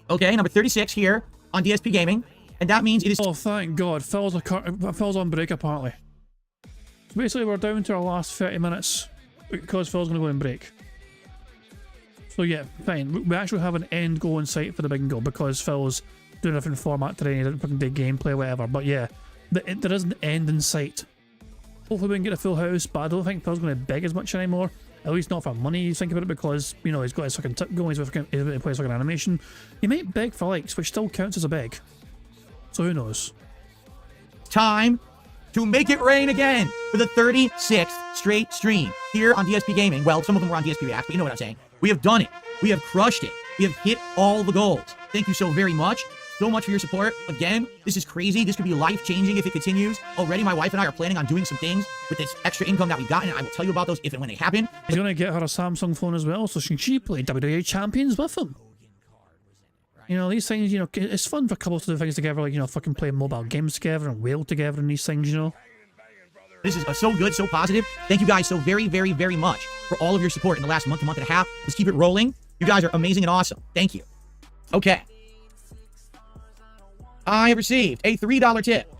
Okay, number 36 here on DSP Gaming. And that means it is... Oh, thank God. Phil's on break, apparently. So basically, we're down to our last 30 minutes because Phil's going to go on break. So yeah, fine. We actually have an end goal in sight for the bingo because Phil's doing a different format today. He didn't fucking do gameplay or whatever. But yeah, there is an end in sight. Hopefully we can get a full house, but I don't think Phil's going to beg as much anymore. At least not for money, you think about it, because, you know, he's got his fucking tip going, he's able to play his fucking animation. He might beg for likes, which still counts as a beg. So who knows? Time to make it rain again for the 36th straight stream here on DSP Gaming. Well, some of them were on DSP React, but you know what I'm saying. We have done it. We have crushed it. We have hit all the goals. Thank you so very much. So much for your support. Again, this is crazy. This could be life-changing if it continues. Already, my wife and I are planning on doing some things with this extra income that we've gotten, and I will tell you about those if and when they happen. He's going to get her a Samsung phone as well, so she play WWE Champions with him. You know, these things, you know, it's fun for couples to do things together, like, you know, fucking play mobile games together and wail together and these things, you know. This is so good, so positive. Thank you guys so very, very, very much for all of your support in the last month and a half. Let's keep it rolling. You guys are amazing and awesome. Thank you. Okay. I received a $3 tip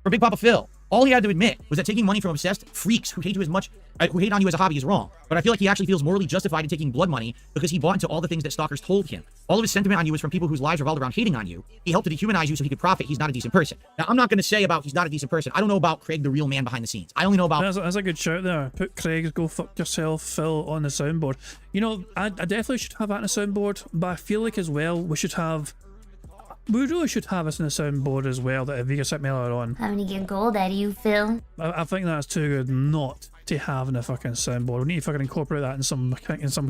from Big Papa Phil. All he had to admit was that taking money from obsessed freaks who hate on you as a hobby is wrong. But I feel like he actually feels morally justified in taking blood money because he bought into all the things that stalkers told him. All of his sentiment on you is from people whose lives revolved around hating on you. He helped to dehumanize you so he could profit. He's not a decent person. Now, I'm not going to say about he's not a decent person. I don't know about Craig, the real man behind the scenes. I only know about... That's a good shout there. Put Craig, go fuck yourself, Phil, on the soundboard. You know, I definitely should have that on the soundboard, but I feel like as well, we really should have us in the soundboard as well, that Vega sent me earlier on. Having to get gold out of you, Phil. I think that's too good not to have in the fucking soundboard. We need to fucking incorporate that in some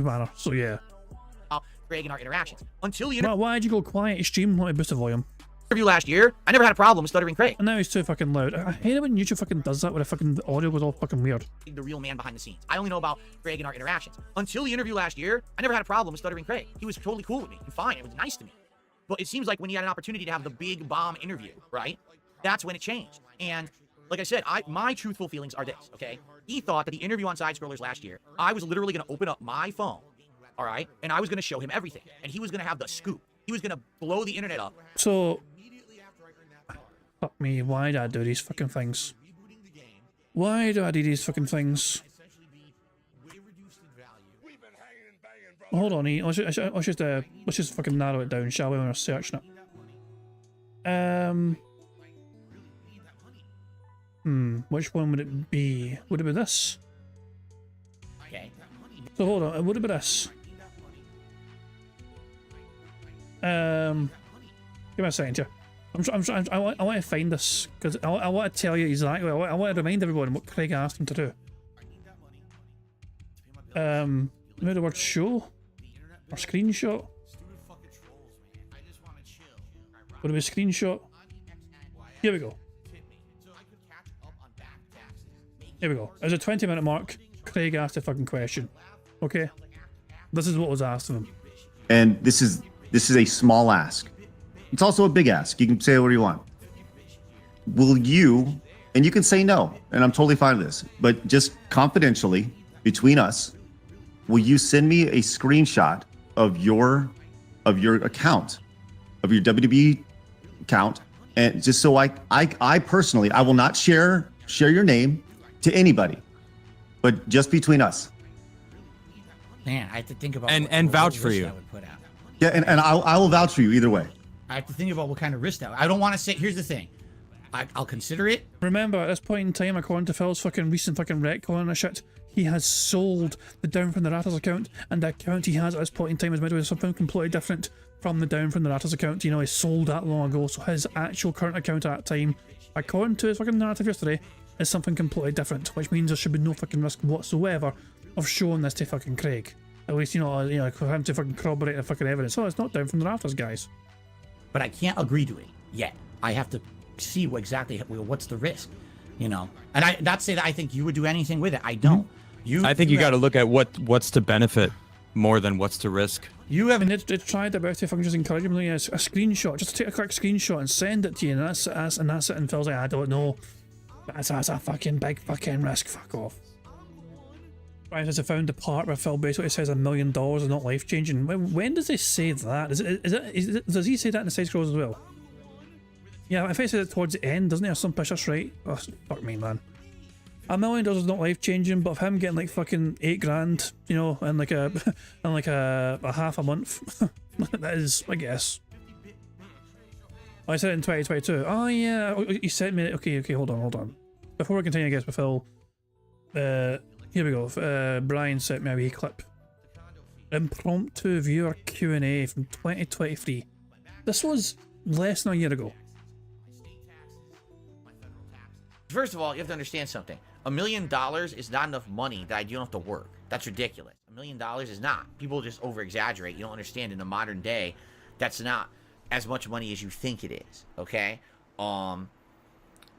manner. So yeah. Craig and our interactions. Until the why'd you go quiet? You stream, let me boost the volume. Interview last year, I never had a problem with Stuttering Craig. And now he's too fucking loud. I hate it when YouTube fucking does that, where the fucking audio goes all fucking weird. The real man behind the scenes. I only know about Craig and our interactions. Until the interview last year, I never had a problem with Stuttering Craig. He was totally cool with me and fine. It was nice to me. But it seems like when he had an opportunity to have the big bomb interview, right? That's when it changed. And like I said, my truthful feelings are this, okay? He thought that the interview on Side Scrollers last year, I was literally going to open up my phone, all right? And I was going to show him everything. And he was going to have the scoop. He was going to blow the internet up. So, fuck me, why did I do these fucking things? Why do I do these fucking things? Hold on, let's just fucking narrow it down, shall we, when we're searching it? Which one would it be? Would it be this? Okay. So hold on, would it be this? Give me a second here. I want to find this, because I want to tell you exactly, I want to remind everyone what Craig asked him to do. Maybe the word show? Or screenshot? Would it be screenshot? Here we go. Here we go. As a 20-minute mark, Craig asked a fucking question. Okay? This is what was asked of him. And this is a small ask. It's also a big ask. You can say whatever you want. Will you, and you can say no, and I'm totally fine with this, but just confidentially, between us, will you send me a screenshot of your account, of your WWE account, and just so I personally, I will not share your name to anybody, but just between us. Man, I have to think about and vouch for you. Yeah, and I will vouch for you either way. I have to think about what kind of risk that. I don't want to say. Here's the thing. I'll consider it. Remember, at this point in time, according to Phil's fucking recent fucking retcon and shit, he has sold the Down from the Rattles account, and the account he has at this point in time is midway something completely different from the Down from the Rattles account. You know, he sold that long ago, so his actual current account at that time, according to his fucking narrative yesterday, is something completely different, which means there should be no fucking risk whatsoever of showing this to fucking Craig. At least, for him to fucking corroborate the fucking evidence. Oh, it's not down from the rafters, guys. But I can't agree to it yet. I have to see what's the risk, And not to say that I think you would do anything with it. I don't. I think you got to look at what's to benefit more than what's to risk. You haven't tried about it. If I can just encourage him, a screenshot, just take a quick screenshot and send it to you, and that's it. And Phil's like, I don't know. That's a fucking big fucking risk. Fuck off. Brian says I found the part where Phil basically says $1 million is not life changing. When does he say that? Does he say that in the side scrolls as well? Yeah, if he says it towards the end, doesn't he? Or some pictures, right? Oh, fuck me, man. $1 million is not life changing, but if him getting like fucking $8,000, in like a half a month, that is, I guess. I said it in 2022. Oh yeah, you sent me. Okay, hold on. Before we continue, I guess with Phil, here we go. Brian sent me a wee clip. Impromptu viewer Q&A from 2023. This was less than a year ago. First of all, you have to understand something. $1 million is not enough money that you don't have to work. That's ridiculous. $1 million is not. People just over-exaggerate. You don't understand in the modern day, that's not as much money as you think it is. Okay?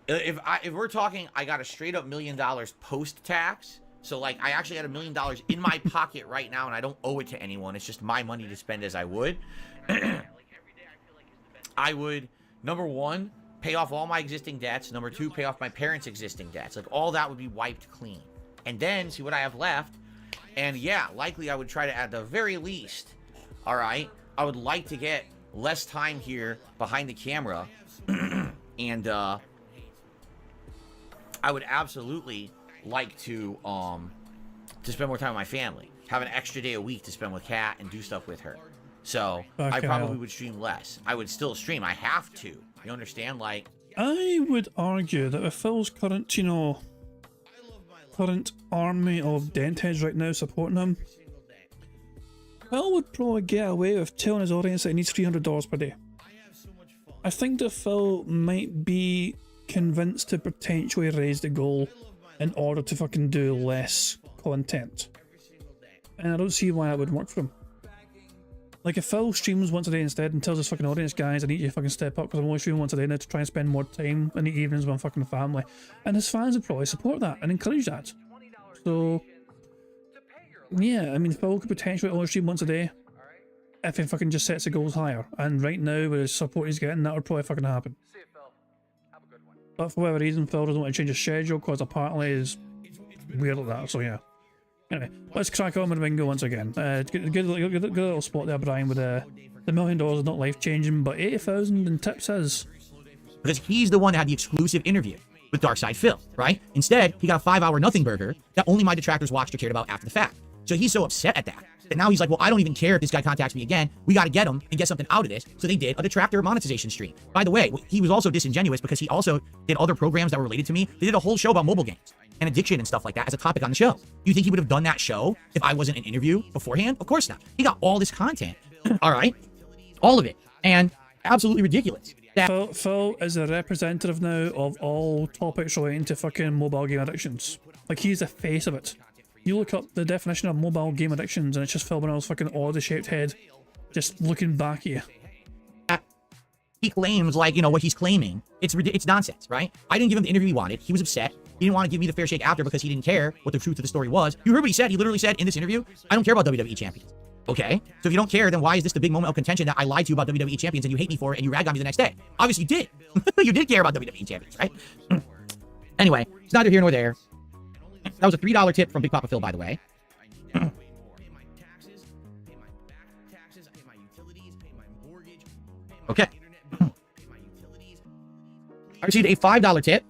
If we're talking, I got a straight up $1 million post-tax. So like, I actually had $1 million in my pocket right now, and I don't owe it to anyone. It's just my money to spend as I would. I would, number one, pay off all my existing debts. Number two, pay off my parents' existing debts. Like, all that would be wiped clean. And then see what I have left. And yeah, likely I would try to, at the very least, all right, I would like to get less time here behind the camera. And I would absolutely like to spend more time with my family. Have an extra day a week to spend with Kat and do stuff with her. So I probably would stream less. I would still stream. I have to. You understand? Like, I would argue that with Phil's current, current army of dentheads right now supporting him, Phil would probably get away with telling his audience that he needs $300 per day. I think that Phil might be convinced to potentially raise the goal in order to fucking do less content. And I don't see why that would work for him. Like, if Phil streams once a day instead and tells his fucking audience, guys, I need you to fucking step up because I'm only streaming once a day now to try and spend more time in the evenings with my fucking family. And his fans would probably support that and encourage that. So, yeah, I mean, Phil could potentially only stream once a day if he fucking just sets the goals higher. And right now, with the support he's getting, that would probably fucking happen. But for whatever reason, Phil doesn't want to change his schedule because apparently he's weird like that, so yeah. Anyway, let's crack on with bingo once again. Good little spot there, Brian, with the $1 million is not life-changing, but 80,000 in tips is. Because he's the one that had the exclusive interview with Darkside Phil, right? Instead, he got a 5-hour nothing burger that only my detractors watched or cared about after the fact. So he's so upset at that now he's like, well, I don't even care if this guy contacts me again. We got to get him and get something out of this. So they did a detractor monetization stream. By the way, he was also disingenuous because he also did other programs that were related to me. They did a whole show about mobile games and addiction and stuff like that as a topic on the show. You think he would have done that show if I wasn't an interview beforehand? Of course not. He got all this content. All right. All of it. And absolutely ridiculous. Phil is a representative now of all topics relating to fucking mobile game addictions. Like, he's the face of it. You look up the definition of mobile game addictions and it's just Phil Burnell's fucking oddly shaped head just looking back at you. He claims, like, what he's claiming. It's nonsense, right? I didn't give him the interview he wanted. He was upset. He didn't want to give me the fair shake after because he didn't care what the truth of the story was. You heard what he said. He literally said in this interview, I don't care about WWE champions. Okay? So if you don't care, then why is this the big moment of contention that I lied to you about WWE champions and you hate me for it and you rag on me the next day? Obviously you did. You did care about WWE champions, right? Anyway, it's neither here nor there. That was a $3 tip from Big Papa Phil, by the way. Okay. I received a $5 tip.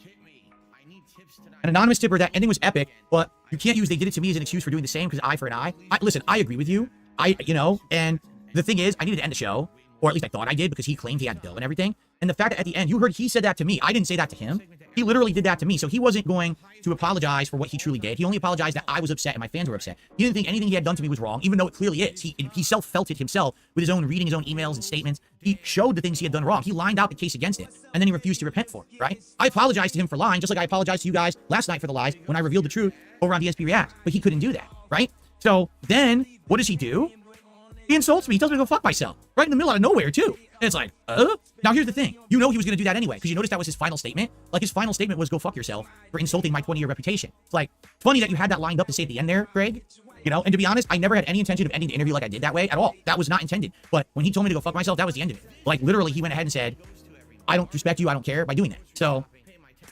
An anonymous tipper that ending was epic, but you can't use they did it to me as an excuse for doing the same because eye for an eye. Listen, I agree with you. And the thing is, I needed to end the show, or at least I thought I did because he claimed he had the bill and everything. And the fact that at the end, you heard he said that to me. I didn't say that to him. He literally did that to me. So he wasn't going to apologize for what he truly did. He only apologized that I was upset and my fans were upset. He didn't think anything he had done to me was wrong, even though it clearly is. He self-felt it himself with his own reading, his own emails and statements. He showed the things he had done wrong. He lined out the case against it, and then he refused to repent for it, right? I apologized to him for lying, just like I apologized to you guys last night for the lies when I revealed the truth over on DSP React, but he couldn't do that, right? So then, what does he do? He insults me. He tells me to go fuck myself. Right in the middle out of nowhere, too. And it's like, Now, here's the thing. You know he was going to do that anyway, because you noticed that was his final statement. Like, his final statement was, go fuck yourself for insulting my 20-year reputation. It's like, funny that you had that lined up to say at the end there, Greg. You know, and to be honest, I never had any intention of ending the interview like I did that way at all. That was not intended. But when he told me to go fuck myself, that was the end of it. Like, literally, he went ahead and said, I don't respect you, I don't care, by doing that. So,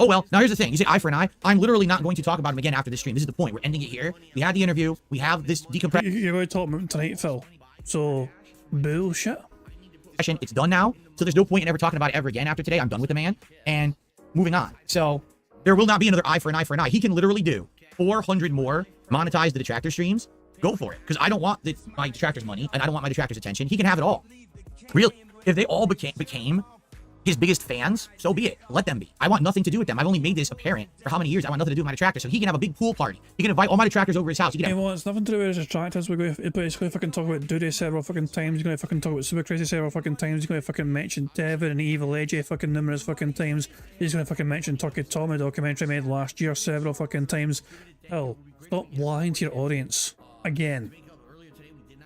oh well. Now, here's the thing. You say eye for an eye. I'm literally not going to talk about him again after this stream. This is the point. We're ending it here. We had the interview. We have this decompression. You're going to talk about him tonight, Phil. So, bullshit. It's done now, so there's no point in ever talking about it ever again after today. I'm done with the man, and moving on. So there will not be another eye for an eye for an eye. He can literally do 400 more monetize the detractor streams. Go for it, because I don't want my detractors' money, and I don't want my detractors' attention. He can have it all. Really, if they all became his biggest fans, so be it. Let them be. I want nothing to do with them. I've only made this apparent for how many years. I want nothing to do with my detractors. So he can have a big pool party. He can invite all my detractors over his house. Well, it's nothing to do with his detractors. We're going to basically fucking talk about Duty several fucking times. He's going to fucking talk about Super Crazy several fucking times. He's going to fucking mention Devin and Evil AJ fucking numerous fucking times. He's going to fucking mention Turkey Tom, a documentary made last year several fucking times. Hell, stop lying to your audience. Again.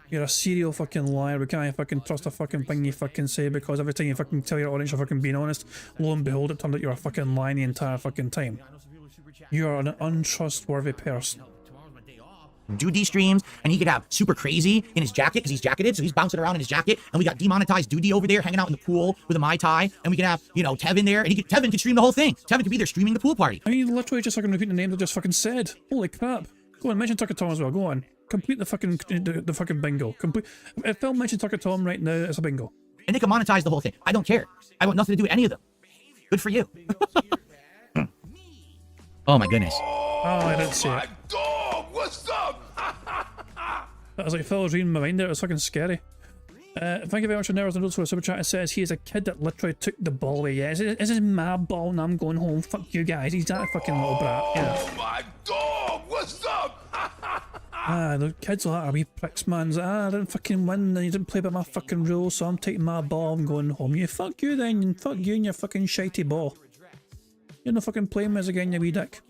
You're a serial fucking liar. We can't fucking trust a fucking thing you fucking say, because every time you fucking tell your audience you're fucking being honest, lo and behold, it turned out you're a fucking lying the entire fucking time. You are an untrustworthy person. Do D streams, and he could have Super Crazy in his jacket, because he's jacketed, so he's bouncing around in his jacket, and we got demonetized Duty over there hanging out in the pool with a Mai Tai, and we can have, you know, Tevin there, and Tevin could stream the whole thing. Tevin could be there streaming the pool party. I mean, literally just fucking repeating the names I just fucking said. Holy crap. Go on, mention Tucker Tom as well, go on. Complete the fucking bingo. If Phil mentioned Tucker Tom right now, it's a bingo. And they can monetize the whole thing. I don't care. I want nothing to do with any of them. Good for you. Oh my goodness. Oh, I didn't see it. Dog, what's up? That was like Phil was reading my mind there. It was fucking scary. Thank you very much for Nerds and Notes for a super chat. It says he is a kid that literally took the ball away. Yeah, this is my ball and I'm going home. Fuck you guys. He's that fucking little brat. Yeah. Oh my dog, what's up? The kids are like, are we pricks, man? I didn't fucking win and you didn't play by my fucking rules, so I'm taking my ball and going home. You fuck you then, and fuck you and your fucking shitey ball. You're not fucking playing with us again, you wee dick.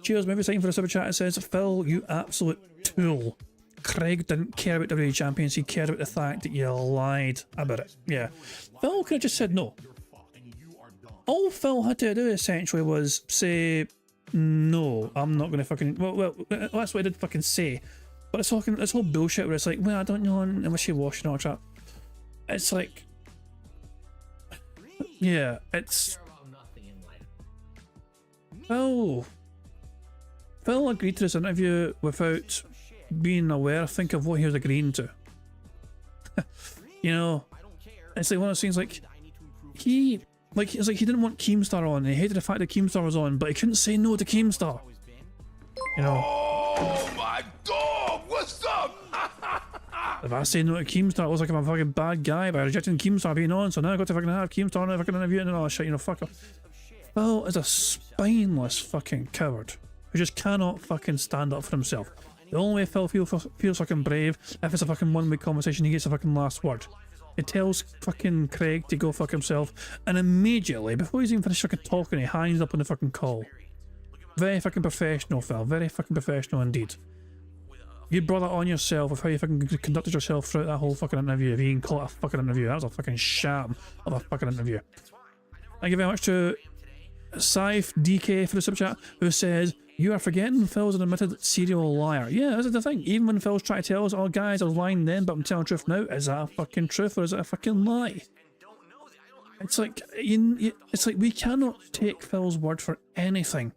Cheers, maybe sign for the super chat. It says, Phil, you absolute tool. Craig didn't care about WWE Champions, he cared about the fact that you lied about it. Yeah. Phil could have just said no. All Phil had to do essentially was say, no, I'm not gonna fucking. Well, that's what I did fucking say. But it's fucking, this whole bullshit where it's like, well, I don't know, and wishy-washy and all that. It's like, yeah, it's. Phil agreed to this interview without being aware, think of what he was agreeing to. You know, it's like one of those things like, it's like he didn't want Keemstar on, and he hated the fact that Keemstar was on, but he couldn't say no to Keemstar. You know. Oh my dog, what's up? If I say no to Keemstar, it looks like I'm a fucking bad guy by rejecting Keemstar being on, so now I've got to fucking have Keemstar on if I can interview and all that shit, you know, fuck off. Phil is a spineless fucking coward who just cannot fucking stand up for himself. The only way Phil feels fucking brave, if it's a fucking one-way conversation, he gets the fucking last word. He tells fucking Craig to go fuck himself, and immediately, before he's even finished fucking talking, he hangs up on the fucking call. Very fucking professional, Phil. Very fucking professional indeed. You brought that on yourself with how you fucking conducted yourself throughout that whole fucking interview. If you can call it a fucking interview, that was a fucking sham of a fucking interview. Thank you very much to Scythe DK for the super chat, who says, you are forgetting Phil's an admitted serial liar. Yeah, this is the thing. Even when Phil's trying to tell us, oh guys, I was lying then, but I'm telling the truth now, is that a fucking truth or is it a fucking lie? It's like, it's like we cannot take Phil's word for anything.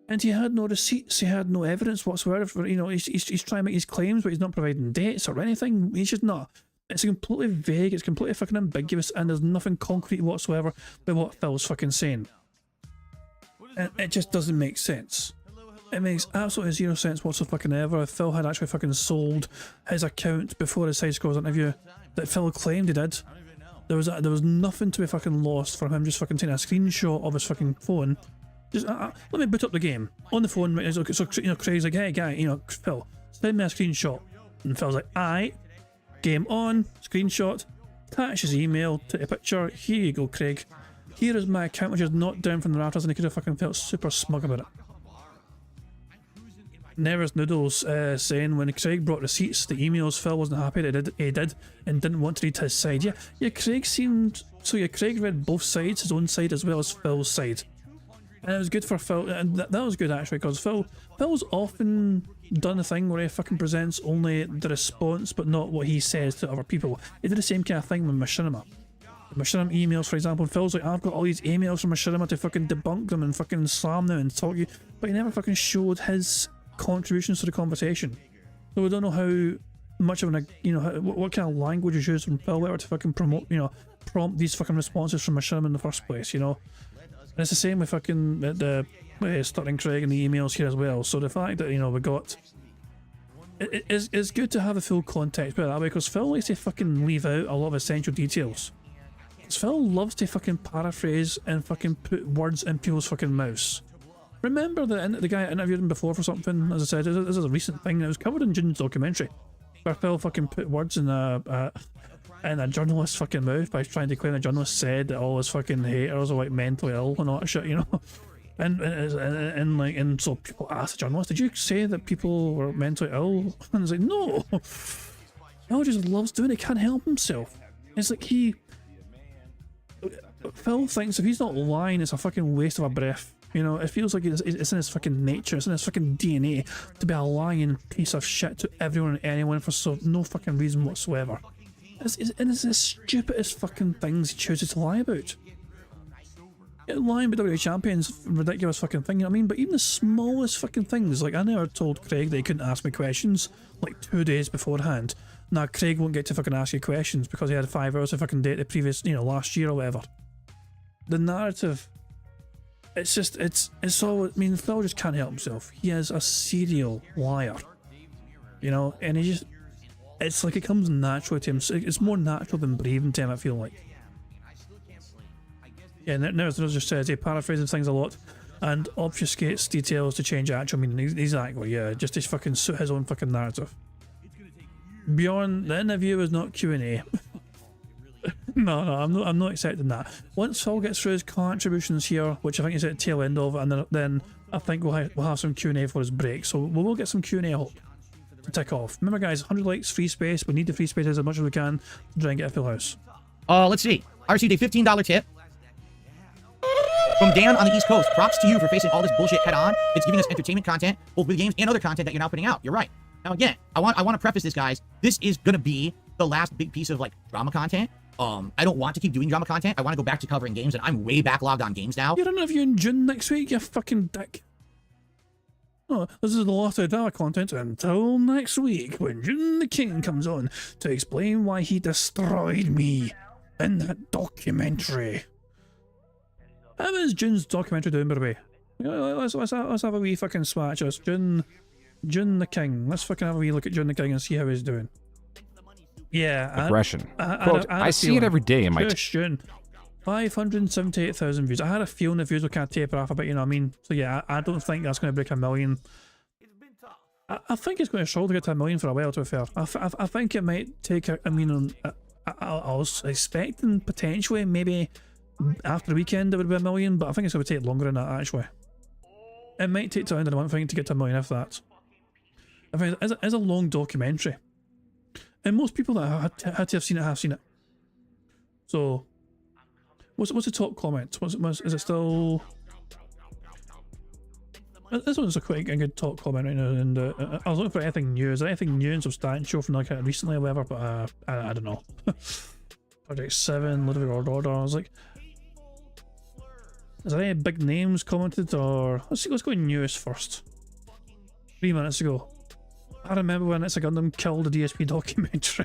And he had no receipts, he had no evidence whatsoever. You know, he's trying to make his claims, but he's not providing dates or anything. He's just not. It's completely vague, it's completely fucking ambiguous, and there's nothing concrete whatsoever with what Phil's fucking saying. And it just doesn't make sense. It makes absolutely zero sense whatsoever. If Phil had actually fucking sold his account before his Side Scores interview that Phil claimed he did, there was nothing to be fucking lost from him just fucking taking a screenshot of his fucking phone. Just let me boot up the game on the phone. So you know, Craig's like, hey guy, you know, Phil, send me a screenshot, and Phil's like, aight, game on, screenshot, attach his email to a picture. Here you go, Craig. Here is my account, which is not down from the rafters, and he could have fucking felt super smug about it. Never's Noodles saying when Craig brought receipts, the emails, Phil wasn't happy that he did and didn't want to read his side. Yeah, Craig seemed... So yeah, Craig read both sides, his own side as well as Phil's side. And it was good for Phil, and that was good actually, because Phil's often done a thing where he fucking presents only the response but not what he says to other people. He did the same kind of thing with Machinima. Machinima emails, for example, and Phil's like, I've got all these emails from Machinima to fucking debunk them and fucking slam them and talk you, but he never fucking showed his contributions to the conversation. So we don't know how much of an, you know, what kind of language is used from Phil Wetter to fucking promote, you know, prompt these fucking responses from Machinima in the first place, you know. And it's the same with fucking the Stuttering Craig and the emails here as well. So the fact that, you know, we got... It's good to have the full context, put it that way, because Phil likes to fucking leave out a lot of essential details. Because Phil loves to fucking paraphrase and fucking put words in people's fucking mouths. Remember the guy I interviewed him before for something, as I said, this is a recent thing, and it was covered in June's documentary, where Phil fucking put words in a journalist's fucking mouth by trying to claim the journalist said that all his fucking haters are like mentally ill and all that shit, you know. And so people asked the journalist, did you say that people were mentally ill? And he's like, no. Phil just loves doing it, can't help himself. It's like Phil thinks if he's not lying, it's a fucking waste of a breath. You know, it feels like it's in his fucking nature, it's in his fucking DNA to be a lying piece of shit to everyone and anyone for no fucking reason whatsoever. It's the stupidest fucking things he chooses to lie about. Yeah, lying about WWE champions, ridiculous fucking thing, you know what I mean? But even the smallest fucking things, like I never told Craig that he couldn't ask me questions like 2 days beforehand. Now Craig won't get to fucking ask you questions because he had 5 hours to fucking date the previous, you know, last year or whatever. The narrative, it's just, it's all, I mean, Phil just can't help himself. He is a serial liar, you know, and he just, it's like it comes naturally to him. It's more natural than breathing to him, I feel like. Yeah, Ners just says he paraphrases things a lot and obfuscates details to change actual meaning. Exactly, yeah, just to fucking suit his own fucking narrative. Bjorn, the interview is not Q&A. No, I'm not accepting that. Once Phil gets through his contributions here, which I think is at the tail end of, and then I think we'll have some Q&A for his break. So we will get some Q&A, I hope, to tick off. Remember guys, 100 likes, free space. We need the free space as much as we can to try and get a full house. Let's see. I received a $15 tip from Dan on the East Coast. Props to you for facing all this bullshit head on. It's giving us entertainment content, both with games and other content that you're now putting out. You're right. Now again, I want to preface this, guys. This is gonna be the last big piece of like drama content. I don't want to keep doing drama content. I want to go back to covering games, and I'm way backlogged on games now. You're interviewing June next week, you fucking dick. Oh, this is the last of drama content until next week when June the King comes on to explain why he destroyed me in that documentary. How is June's documentary doing, by the way? Let's have a wee fucking swatch. It's June the King. Let's fucking have a wee look at June the King and see how he's doing. Yeah, aggression. I see it every day in my. June, 578,000 views. I had a feeling the views would kind of taper off a bit, you know what I mean? So yeah, I don't think that's going to break 1 million. I think it's going to struggle to get to 1 million for a while, to be fair. I think it might take, I was expecting potentially maybe after the weekend it would be 1 million, but I think it's going to take longer than that actually. It might take till the end of the month, I think, to get to 1 million, if that. I think it's a long documentary. And most people that had to have seen it. So, what's the top comment? Is it still? This one's a quite a good top comment right now. And I was looking for anything new. Is there anything new and substantial from like recently or whatever? But I don't know. Project 7, Ludwig Order. I was like, is there any big names commented or let's go newest first. 3 minutes ago. I remember when It's a Gundam killed the DSP documentary.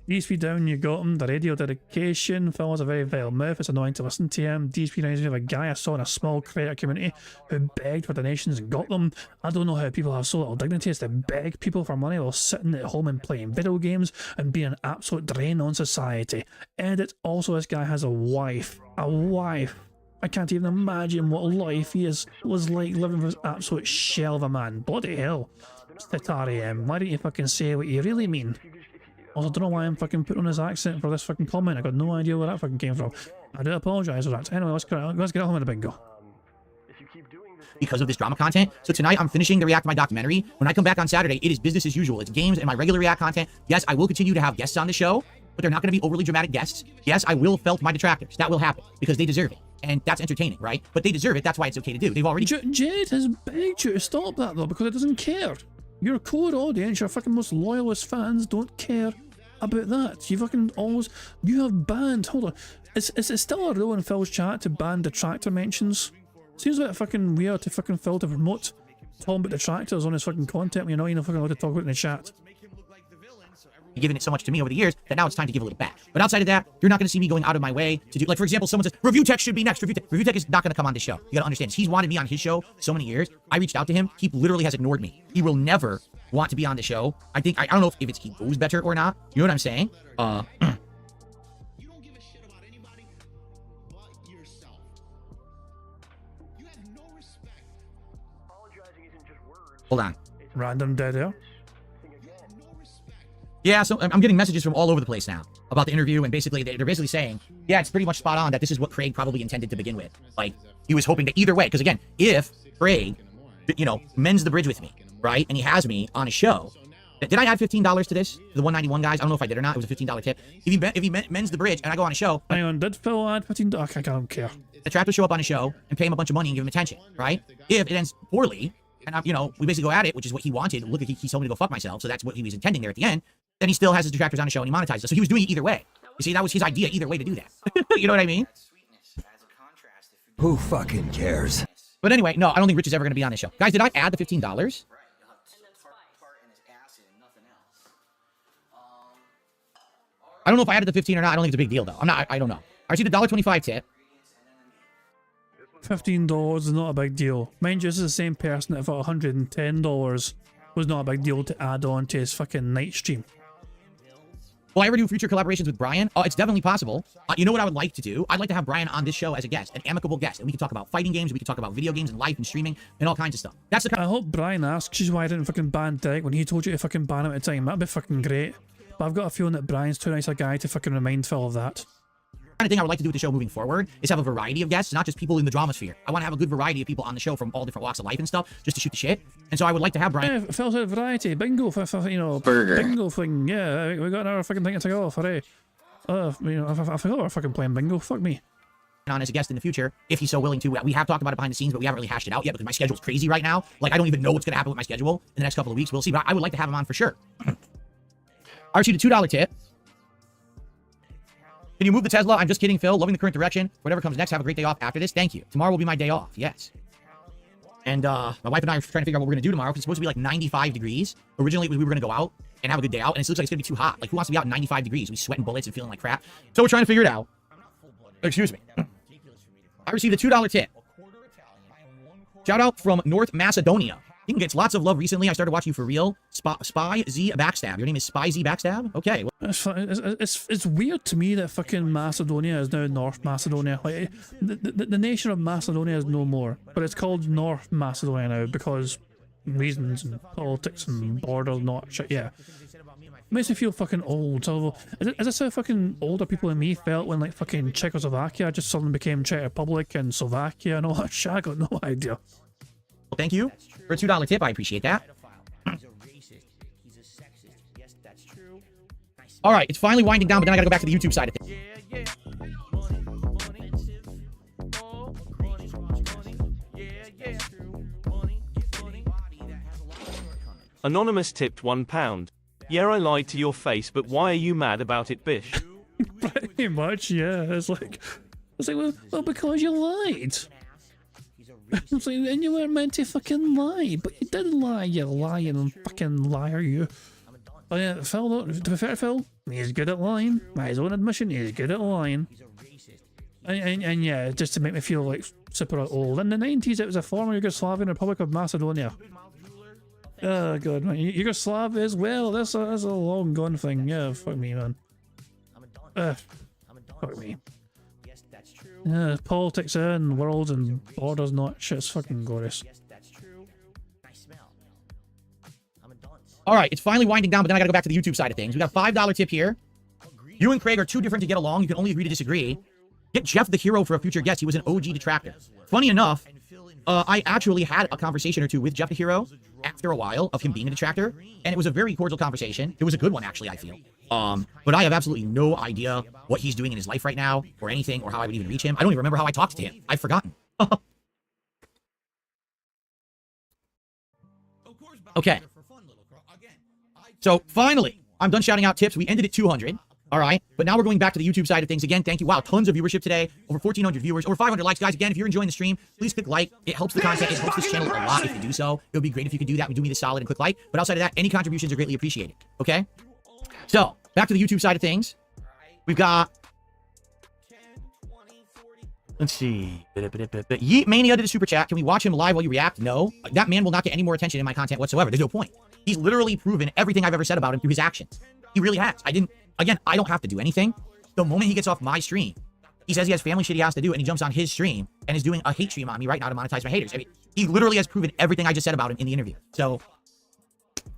DSP down, you got him. The radio dedication. Phil has a very vile mouth. It's annoying to listen to him. DSP reminds me of a guy I saw in a small creator community who begged for donations and got them. I don't know how people have so little dignity as to beg people for money while sitting at home and playing video games and being an absolute drain on society. Edit. Also, this guy has a wife. A wife. I can't even imagine what life he was like living with this absolute shell of a man. Bloody hell. Stuttering, why don't you fucking say what you really mean? Also, I don't know why I'm fucking putting on his accent for this fucking comment. I got no idea where that fucking came from. I do apologise for that. Anyway, let's get on with the bingo. because of this drama content. So tonight I'm finishing the React to my documentary. When I come back on Saturday, it is business as usual. It's games and my regular React content. Yes, I will continue to have guests on the show, but they're not going to be overly dramatic guests. Yes, I will felt my detractors. That will happen because they deserve it. And that's entertaining, right? But they deserve it. That's why it's okay to do. They've already... Jade has begged you to stop that, though, because it doesn't care. Your core audience, your fucking most loyalist fans don't care about that. You fucking always... You have banned... Hold on. Is it still a rule in Phil's chat to ban detractor mentions? Seems a bit fucking weird to fucking Phil to promote talking about detractors on his fucking content when you're not even fucking allowed to talk about it in the chat. Given it so much to me over the years that now it's time to give a little back. But outside of that, you're not going to see me going out of my way to do, like, for example, someone says Review Tech should be next. Review Tech is not going to come on this show. You got to understand, he's wanted me on his show so many years. I reached out to him. He literally has ignored me. He will never want to be on the show. I think I don't know if it's he knows better or not. You know what I'm saying? Hold on. Random dead air. Yeah, so I'm getting messages from all over the place now about the interview, and basically they're basically saying, yeah, it's pretty much spot on that this is what Craig probably intended to begin with. Like, he was hoping to either way, because again, if Craig, you know, mends the bridge with me, right, and he has me on a show, did I add $15 to this? To the 191 guys? I don't know if I did or not. It was a $15 tip. If he mends the bridge and I go on a show... Hang on, did Phil add $15? I don't care. The trap will show up on a show and pay him a bunch of money and give him attention, right? If it ends poorly, and you know, we basically go at it, which is what he wanted. Look, he told me to go fuck myself, so that's what he was intending there at the end. Then he still has his detractors on the show and he monetizes it. So he was doing it either way. You see, that was his idea either way to do that. You know what I mean? Who fucking cares? But anyway, no, I don't think Rich is ever going to be on this show. Guys, did I add the $15? I don't know if I added the 15 or not. I don't think it's a big deal, though. I don't know. I received a $1.25 tip. $15 is not a big deal. Mind you, this is the same person that thought $110 was not a big deal to add on to his fucking night stream. Will I ever do future collaborations with Brian? Oh, it's definitely possible. You know what I would like to do? I'd like to have Brian on this show as a guest, an amicable guest, and we can talk about fighting games, we can talk about video games and life and streaming and all kinds of stuff. That's the kind I hope Brian asks you why I didn't fucking ban Derek when he told you to fucking ban him at the time. That'd be fucking great. But I've got a feeling that Brian's too nice a guy to fucking remind Phil of that. kind of thing I would like to do with the show moving forward is have a variety of guests, not just people in the drama sphere. I want to have a good variety of people on the show from all different walks of life and stuff, just to shoot the shit. And so I would like to have Brian. Yeah, Phil said variety, bingo, you know, Burger. bingo thing. Yeah, we got another fucking thing to take off. Hooray! You know, I forgot we're fucking playing bingo. Fuck me. On as a guest in the future, if he's so willing to. We have talked about it behind the scenes, but we haven't really hashed it out yet because my schedule's crazy right now. Like, I don't even know what's going to happen with my schedule in the next couple of weeks. We'll see, but I would like to have him on for sure. I received a $2 tip. Can you move the Tesla? I'm just kidding, Phil. Loving the current direction. Whatever comes next, have a great day off after this. Thank you. Tomorrow will be my day off. Yes. And my wife and I are trying to figure out what we're going to do tomorrow because it's supposed to be like 95 degrees. Originally, we were going to go out and have a good day out, and it looks like it's going to be too hot. Like, who wants to be out in 95 degrees? We sweating bullets and feeling like crap. So we're trying to figure it out. Excuse me. I received a $2 tip. Shout out from North Macedonia. You can get lots of love recently. I started watching you for real. Spy Z Backstab. Your name is Spy Z Backstab? Okay. It's weird to me that fucking Macedonia is now North Macedonia. Like, the nation of Macedonia is no more, but it's called North Macedonia now because reasons and politics and borders not shit. Yeah. Makes me feel fucking old. So, is this how fucking older people than me felt when like fucking Czechoslovakia just suddenly became Czech Republic and Slovakia and all that shit? I got no idea. Well, thank you for a $2 tip. I appreciate that. All right, it's finally winding down, but then I gotta go back to the YouTube side of things. Anonymous tipped £1. Yeah, I lied to your face, but why are you mad about it, Bish? Pretty much, yeah. It's like well, because you lied. It's like, and you weren't meant to fucking lie, but you did lie, you lying fucking liar, you. Oh yeah, Phil, though, to be fair to Phil, he's good at lying. By his own admission, he's good at lying. And yeah, just to make me feel like super old. In the 90s, it was a former Yugoslavian Republic of Macedonia. Oh god, man. Yugoslavia as well. That's a long gone thing. Yeah, fuck me, man. Fuck me. Yeah, politics and worlds and borders not shit's fucking glorious. All right, it's finally winding down, but then I gotta go back to the YouTube side of things. We got a $5 tip here. You and Craig are too different to get along. You can only agree to disagree. Get Jeff the Hero for a future guest. He was an OG detractor. Funny enough, I actually had a conversation or two with Jeff the Hero after a while of him being a detractor, and it was a very cordial conversation. It was a good one, actually, I feel. But I have absolutely no idea what he's doing in his life right now, or anything, or how I would even reach him. I don't even remember how I talked to him. I've forgotten. Okay. So, finally, I'm done shouting out tips. We ended at 200. All right, but now we're going back to the YouTube side of things again. Thank you. Wow, tons of viewership today. Over 1,400 viewers, over 500 likes. Guys, again, if you're enjoying the stream, please click like. It helps the content. It helps this channel a lot if you do so. It would be great if you could do that. Do me the solid and click like. But outside of that, any contributions are greatly appreciated. Okay? So, back to the YouTube side of things. We've got... Let's see. Yeet Mania did a super chat. Can we watch him live while you react? No. That man will not get any more attention in my content whatsoever. There's no point. He's literally proven everything I've ever said about him through his actions. He really has. Again, I don't have to do anything. The moment he gets off my stream, he says he has family shit he has to do, and he jumps on his stream and is doing a hate stream on me right now to monetize my haters. I mean, he literally has proven everything I just said about him in the interview. So,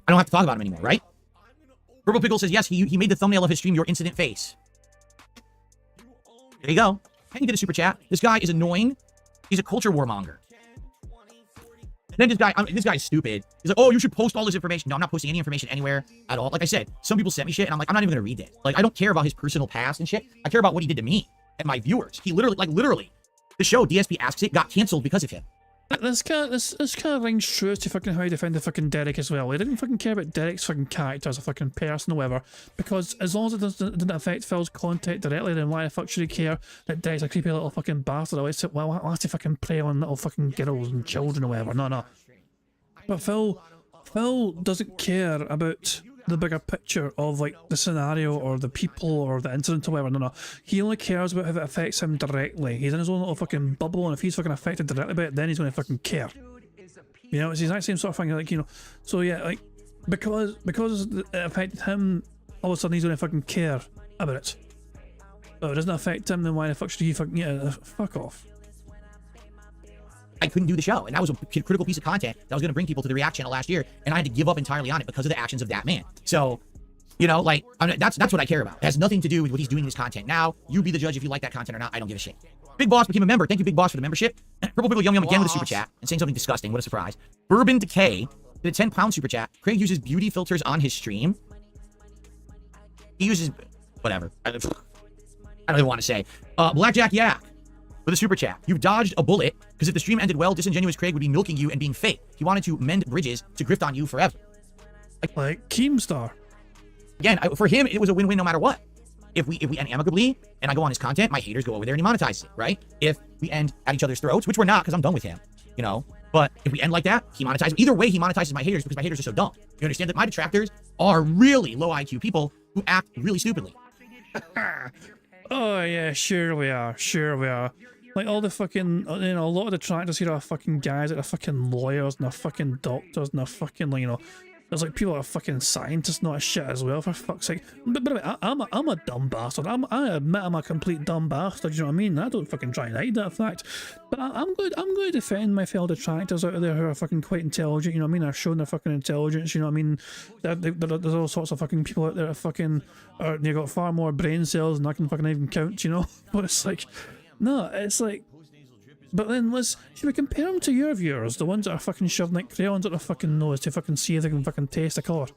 I don't have to talk about him anymore, right? Purple Pickle says, yes, he made the thumbnail of his stream your incident face. There you go. And he did a super chat. This guy is annoying. He's a culture warmonger. And then this guy is stupid. He's like, oh, you should post all this information. No, I'm not posting any information anywhere at all. Like I said, some people sent me shit, and I'm like, I'm not even gonna read it. Like, I don't care about his personal past and shit. I care about what he did to me and my viewers. He literally, the show DSP Asks It got canceled because of him. This kind of rings true to fucking how he defended fucking Derek as well. He didn't fucking care about Derek's fucking character as a fucking person or whatever, because as long as it didn't affect Phil's content directly, then why the fuck should he care that Derek's a creepy little fucking bastard? Well, why has to fucking play on little fucking girls and children or whatever? No. But Phil doesn't care about the bigger picture of like the scenario or the people or the incident or whatever. No. He only cares about how it affects him directly. He's in his own little fucking bubble, and if he's fucking affected directly by it, then he's going to fucking care. You know, it's the exact same sort of thing. Like, you know, so yeah, like because it affected him, all of a sudden he's going to fucking care about it. But if it doesn't affect him, then why the fuck should he fucking fuck off? I couldn't do the show, and that was a critical piece of content that was going to bring people to the React channel last year, and I had to give up entirely on it because of the actions of that man. So, you know, like, that's what I care about. It has nothing to do with what he's doing in his content now. You be the judge if you like that content or not. I don't give a shit. Big Boss became a member. Thank you, Big Boss, for the membership. Purple Pickle Yum Yum again with a super chat and saying something disgusting. What a surprise. Bourbon Decay did a 10-pound super chat. Craig uses beauty filters on his stream. He uses... whatever. I don't even want to say. Blackjack Yak with a super chat. You've dodged a bullet, because if the stream ended well, disingenuous Craig would be milking you and being fake. He wanted to mend bridges to grift on you forever. Like Keemstar. Again, for him, it was a win-win no matter what. If we end amicably, and I go on his content, my haters go over there and he monetizes it, right? If we end at each other's throats, which we're not, because I'm done with him, you know? But if we end like that, he monetizes. Either way, he monetizes my haters because my haters are so dumb. You understand that my detractors are really low IQ people who act really stupidly. Oh yeah, sure we are. Like all the fucking, you know, a lot of the detractors here are fucking guys that are fucking lawyers and they're fucking doctors and they're fucking, like, you know, there's like people that are fucking scientists, not a shit as well, for fuck's sake. But by the way, I'm a dumb bastard. I admit I'm a complete dumb bastard, you know what I mean? I don't fucking try and hide that fact. But I'm going to defend my fellow detractors out there who are fucking quite intelligent, you know what I mean? They're showing their fucking intelligence, you know what I mean? There's all sorts of fucking people out there that fucking, they got far more brain cells than I can fucking even count, you know? But it's like, no, it's like, but then should we compare them to your viewers, the ones that are fucking shoving like crayons at their fucking nose to fucking see if they can fucking taste the colour?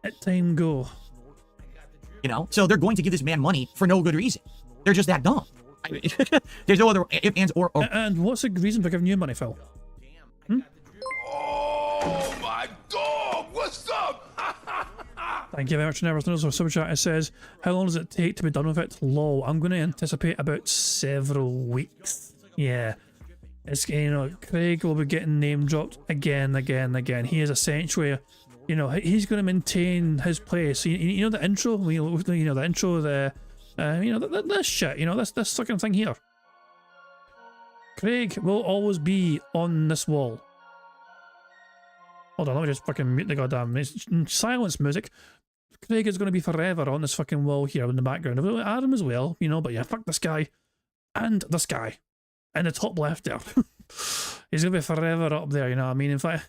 Let time go. You know, so they're going to give this man money for no good reason. They're just that dumb. There's no other if, ands, or... And what's the reason for giving you money, Phil? Oh my god, what's up? Thank you very much. Never knows. Super chat. It says, how long does it take to be done with it? Lol. I'm going to anticipate about several weeks. Yeah. It's, you know, Craig will be getting name dropped again. He is essentially, you know, he's going to maintain his place. You know the intro? You know the intro, you know, this shit, you know, this fucking thing here. Craig will always be on this wall. Hold on, let me just fucking mute the goddamn silence music. Craig is going to be forever on this fucking wall here in the background. Adam as well, you know, but yeah, fuck this guy. And this guy. In the top left there. He's going to be forever up there, you know what I mean? In fact,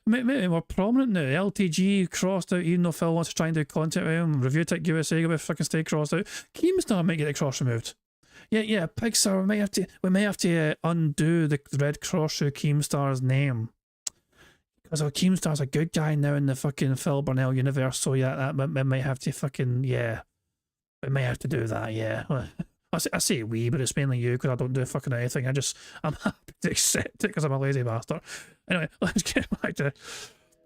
maybe more prominent now. LTG crossed out, even though Phil wants to try and do content with him. Review Tech USA going to fucking stay crossed out. Keemstar might get the cross removed. Yeah, Pixar. We may have to undo the Red Cross through Keemstar's name. Because Keemstar's a good guy now in the fucking Phil Burnell universe, so yeah, we may have to fucking, yeah. We may have to do that, yeah. I say we, but it's mainly you, because I don't do fucking anything. I'm happy to accept it, because I'm a lazy bastard. Anyway, let's get back to...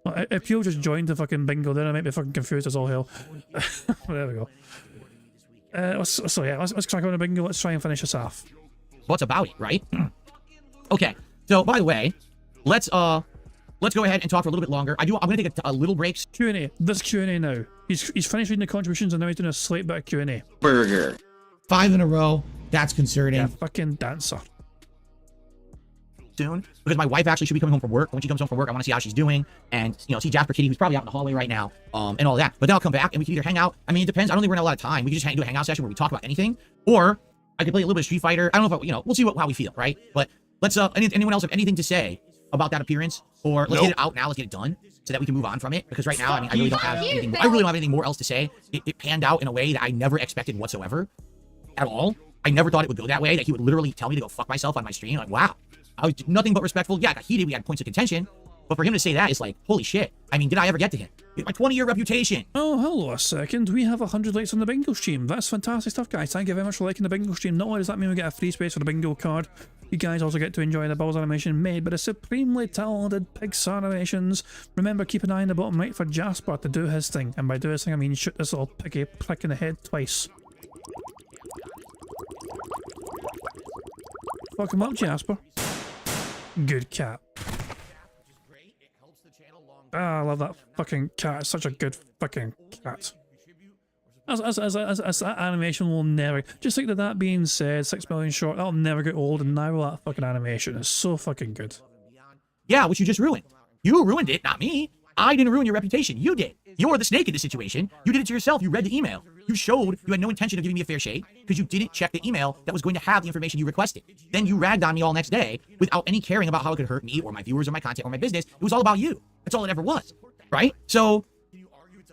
If you just joined the fucking bingo, then I might be fucking confused as all hell. There we go. Let's crack on the bingo. Let's try and finish this off. What's about it, right? Okay. So, by the way, let's go ahead and talk for a little bit longer. I'm going to take a little break. Q&A. This Q&A now. He's finished reading the contributions and now he's doing a slight bit of Q&A. Burger. 5 in a row. That's concerning. Yeah, fucking dancer. Soon, because my wife actually should be coming home from work. When she comes home from work, I want to see how she's doing and, see Jasper Kitty, who's probably out in the hallway right now, and all that. But then I'll come back and we can either hang out. I mean, it depends. I don't think we're gonna have a lot of time. We can just do a hangout session where we talk about anything, or I could play a little bit of Street Fighter. I don't know if we'll see how we feel, right? But let's anyone else have anything to say about that appearance, or let's get it out now. Let's get it done so that we can move on from it. Because right now, I mean, I really don't have anything. I really don't have anything more else to say. It panned out in a way that I never expected whatsoever, at all. I never thought it would go that way. That he would literally tell me to go fuck myself on my stream. Like, wow. I was nothing but respectful. Yeah, I got heated. We had points of contention. But for him to say that, it's like, holy shit. I mean, did I ever get to him? My 20-year reputation. Oh, hello a second. We have 100 likes on the bingo stream. That's fantastic stuff, guys. Thank you very much for liking the bingo stream. Not only does that mean we get a free space for the bingo card, you guys also get to enjoy the Bowser animation made by the supremely talented Pixar Animations. Remember, keep an eye on the bottom right for Jasper to do his thing. And by do his thing, I mean shoot this little piggy prick in the head twice. Fuck him up, Jasper. Good cat. Ah, I love that fucking cat. It's such a good fucking cat. As that animation will never... Just like that being said, 6 million short, that'll never get old, and now that fucking animation is so fucking good. Yeah, which you just ruined. You ruined it, not me. I didn't ruin your reputation. You did. You're the snake in this situation. You did it to yourself. You read the email. You showed you had no intention of giving me a fair shake because you didn't check the email that was going to have the information you requested. Then you ragged on me all next day without any caring about how it could hurt me or my viewers or my content or my business. It was all about you. That's all it ever was. Right? So,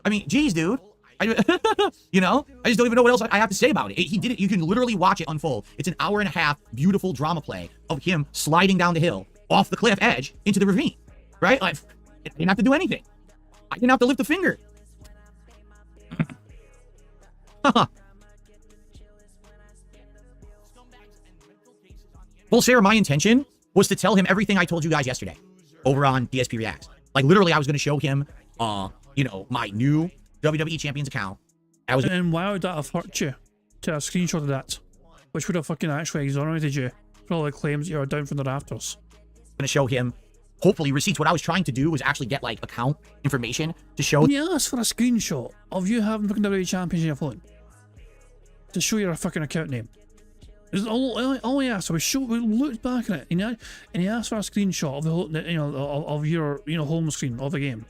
I mean, geez, dude. I just don't even know what else I have to say about it. He did it. You can literally watch it unfold. It's an hour and a half beautiful drama play of him sliding down the hill off the cliff edge into the ravine. Right? Like, I didn't have to do anything. I didn't have to lift a finger. Well, Sarah, my intention was to tell him everything I told you guys yesterday over on DSP Reacts. Like, literally, I was going to show him, my new WWE Champions account. And why would that have hurt you to have a screenshot of that? Which would have fucking actually exonerated you for all the claims that you were down from the rafters. I'm going to show him, hopefully, receipts. What I was trying to do was actually get, like, account information to show... Yeah, ask for a screenshot of you having fucking WWE Champions on your phone. To show your fucking account name. All he asked was we looked back at it, and he asked for a screenshot of of your home screen of the game.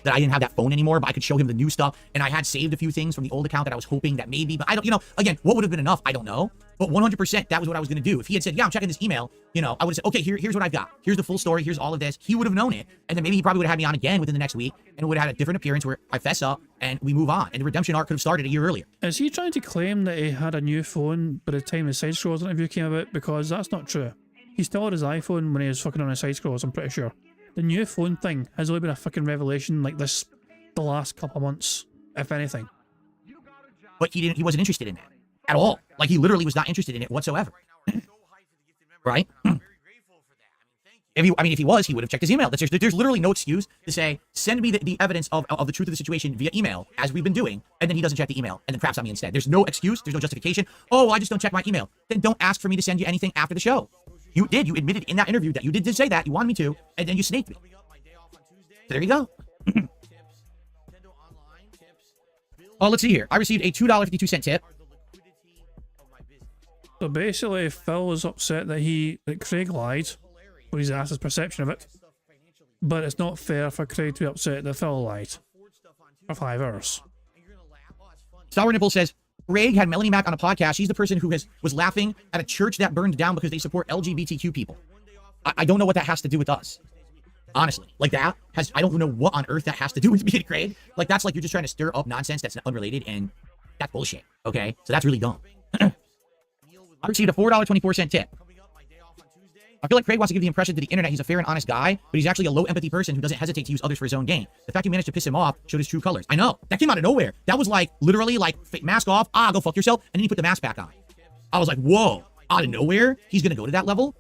That I didn't have that phone anymore, but I could show him the new stuff, and I had saved a few things from the old account that I was hoping that maybe, but I don't, again, what would have been enough? I don't know, but 100% that was what I was going to do. If he had said, yeah, I'm checking this email, I would have said, okay, here's what I've got. Here's the full story. Here's all of this. He would have known it, and then maybe he probably would have had me on again within the next week, and it would have had a different appearance where I fess up and we move on, and the redemption arc could have started a year earlier. Is he trying to claim that he had a new phone by the time the side scrolls interview came about? Because that's not true. He still had his iPhone when he was fucking on his side scrolls, I'm pretty sure. The new phone thing has only been a fucking revelation like this the last couple of months, if anything. But he wasn't interested in that at all. Like, he literally was not interested in it whatsoever. Right? If he was, he would have checked his email. There's literally no excuse to say, send me the evidence of the truth of the situation via email, as we've been doing, and then he doesn't check the email, and then craps on me instead. There's no excuse. There's no justification. Oh, I just don't check my email. Then don't ask for me to send you anything after the show. You did. You admitted in that interview that you did say that. You wanted me to, and then you snaked me. So there you go. Oh, let's see here. I received a $2.52 tip. So basically, Phil was upset that Craig lied, when he's asked his perception of it. But it's not fair for Craig to be upset that Phil lied for 5 hours. Sour Nipple says, Craig had Melanie Mack on a podcast. She's the person who was laughing at a church that burned down because they support LGBTQ people. I don't know what that has to do with us. Honestly, like I don't know what on earth that has to do with me and Craig. Like, that's like you're just trying to stir up nonsense that's unrelated, and that's bullshit. Okay, so that's really dumb. I received a $4.24 tip. I feel like Craig wants to give the impression to the internet he's a fair and honest guy, but he's actually a low empathy person who doesn't hesitate to use others for his own gain. The fact you managed to piss him off showed his true colors. I know. That came out of nowhere. That was like, literally, like, mask off, go fuck yourself, and then he put the mask back on. I was like, whoa, out of nowhere? He's gonna go to that level?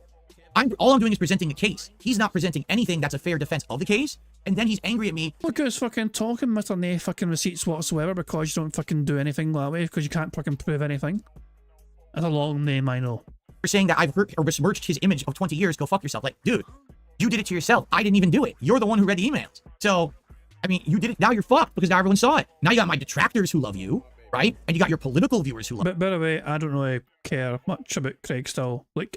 All I'm doing is presenting the case. He's not presenting anything that's a fair defense of the case, and then he's angry at me. Look who's fucking talking, Mr. No fucking receipts whatsoever, because you don't fucking do anything that way, because you can't fucking prove anything. That's a long name, I know. For saying that I've hurt or besmirched his image of 20 years, go fuck yourself. Like, dude, you did it to yourself. I didn't even do it. You're the one who read the emails. So, I mean, you did it. Now you're fucked because now everyone saw it. Now you got my detractors who love you, right? And you got your political viewers who love you. But by the way, I don't really care much about Craig still. Like,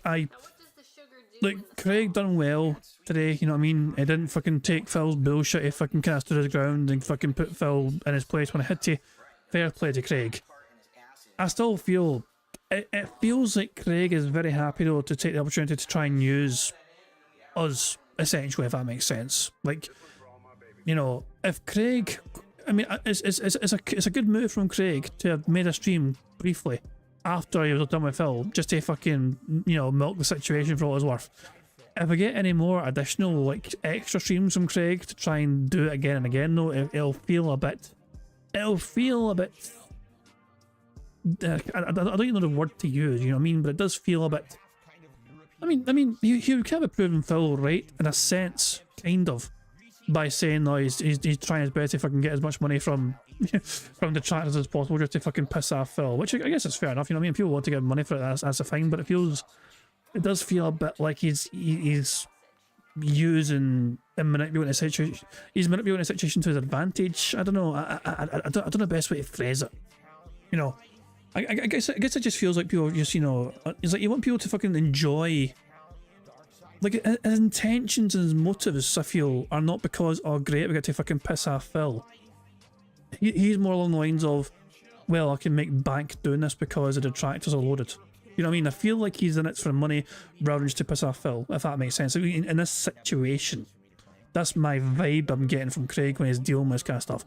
Craig done well today, you know what I mean? He didn't fucking take Phil's bullshit. He fucking kind of stood his ground and fucking put Phil in his place when it hit you. Fair play to Craig. I still feel... It feels like Craig is very happy, though, to take the opportunity to try and use us, essentially, if that makes sense. Like, you know, if Craig... I mean, it's a good move from Craig to have made a stream briefly after he was done with Phil, just to fucking, you know, milk the situation for all it's worth. If I get any more additional, like, extra streams from Craig to try and do it again and again, though, it'll feel a bit... I don't even know the word to use, you know what I mean? But it does feel a bit... I mean, he kind of proven Phil right, in a sense, kind of, by saying, no, he's trying his best to fucking get as much money from the detractors as possible, just to fucking piss off Phil, which I guess is fair enough, you know what I mean? If people want to get money for it, that's a fine, but it does feel a bit like he's using and manipulating a situation. He's manipulating a situation to his advantage. I don't know. I don't know the best way to phrase it. You know, I guess it just feels like people just, you know, it's like you want people to fucking enjoy. Like, his intentions and his motives, I feel, are not because, oh great, we get to fucking piss off Phil. He's more along the lines of, well, I can make bank doing this because the detractors are loaded. You know what I mean? I feel like he's in it for money rather than just to piss off Phil, if that makes sense. In this situation, that's my vibe I'm getting from Craig when he's dealing with this kind of stuff.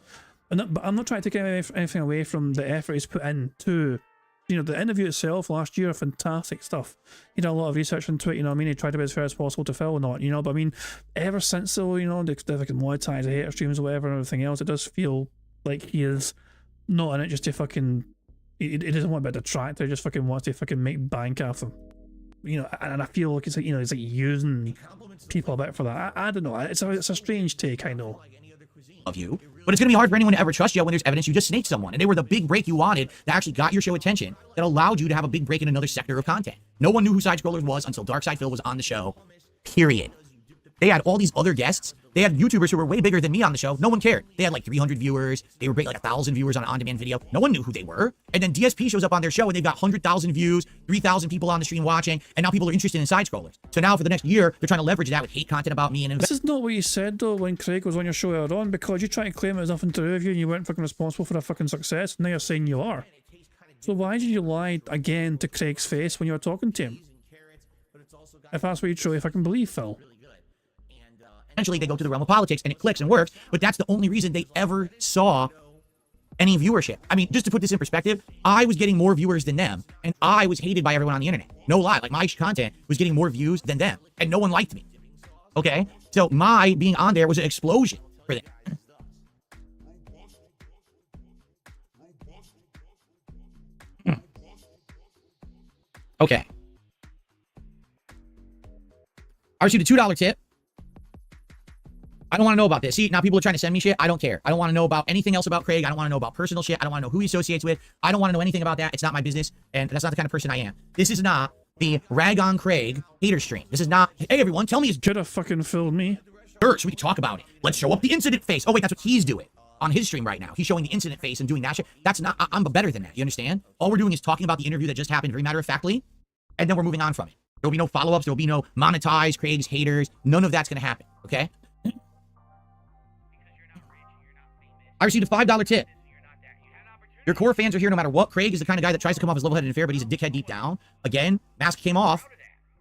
But I'm not trying to take anything away from the effort he's put in to, you know, the interview itself last year, fantastic stuff. He did a lot of research into it, you know what I mean? He tried to be as fair as possible to Phil or not, you know, but I mean, ever since though, you know, they fucking monetize the hater streams or whatever and everything else, it does feel like he is not in it just to fucking, he doesn't want to be a detractor, he just fucking wants to fucking make bank off him. You know, and I feel like it's like, you know, it's like using people a bit for that. I don't know, it's a strange take, I know. Of you, but it's gonna be hard for anyone to ever trust you when there's evidence you just snaked someone, and they were the big break you wanted that actually got your show attention, that allowed you to have a big break in another sector of content. No one knew who Side Scrollers was until Darkside Phil was on the show, period. They had all these other guests. They had YouTubers who were way bigger than me on the show. No one cared. They had like 300 viewers. They were like 1,000 viewers on an on-demand video. No one knew who they were. And then DSP shows up on their show and they've got 100,000 views, 3,000 people on the stream watching, and now people are interested in Side Scrollers. So now for the next year, they're trying to leverage that with hate content about me. And this is not what you said though when Craig was on your show earlier on, because you try to claim it was nothing to do with you and you weren't fucking responsible for their fucking success. Now you're saying you are. So why did you lie again to Craig's face when you were talking to him? If that's what you truly fucking believe, Phil. Eventually they go to the realm of politics and it clicks and works, but that's the only reason they ever saw any viewership. I mean, just to put this in perspective, I was getting more viewers than them, and I was hated by everyone on the internet. No lie, like my content was getting more views than them, and no one liked me. Okay? So my being on there was an explosion for them. Okay. I received a $2 tip. I don't want to know about this. See, now people are trying to send me shit. I don't care. I don't want to know about anything else about Craig. I don't want to know about personal shit. I don't want to know who he associates with. I don't want to know anything about that. It's not my business, and that's not the kind of person I am. This is not the rag on Craig hater stream. This is not, hey everyone, tell me his... Could have fucking filled me. Sure, so we can talk about it. Let's show up the incident face. Oh wait, that's what he's doing on his stream right now. He's showing the incident face and doing that shit. That's not, I'm better than that. You understand? All we're doing is talking about the interview that just happened very matter-of-factly, and then we're moving on from it. There'll be no follow-ups. There'll be no monetize Craig's haters. None of that's going to happen, okay? I received a $5 tip. Your core fans are here no matter what. Craig is the kind of guy that tries to come off as level-headed and fair, but he's a dickhead deep down. Again, mask came off.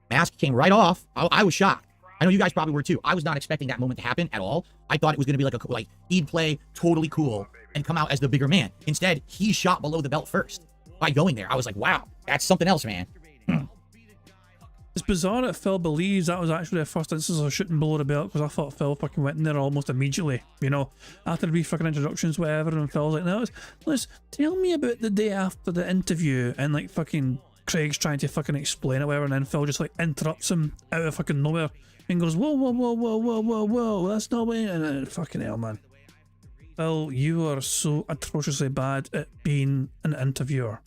Mask came right off. I was shocked. I know you guys probably were too. I was not expecting that moment to happen at all. I thought it was going to be like he'd play totally cool and come out as the bigger man. Instead, he shot below the belt first by going there. I was like, wow, that's something else, man. It's bizarre that Phil believes that was actually the first instance of shooting below the belt, because I thought Phil fucking went in there almost immediately, you know, after the brief fucking introductions, whatever, and Phil's like, no, let's tell me about the day after the interview, and like fucking Craig's trying to fucking explain it, whatever, and then Phil just like interrupts him out of fucking nowhere and goes, whoa, whoa, whoa, whoa, whoa, whoa, whoa, that's not what, and then, fucking hell, man. Phil, you are so atrociously bad at being an interviewer.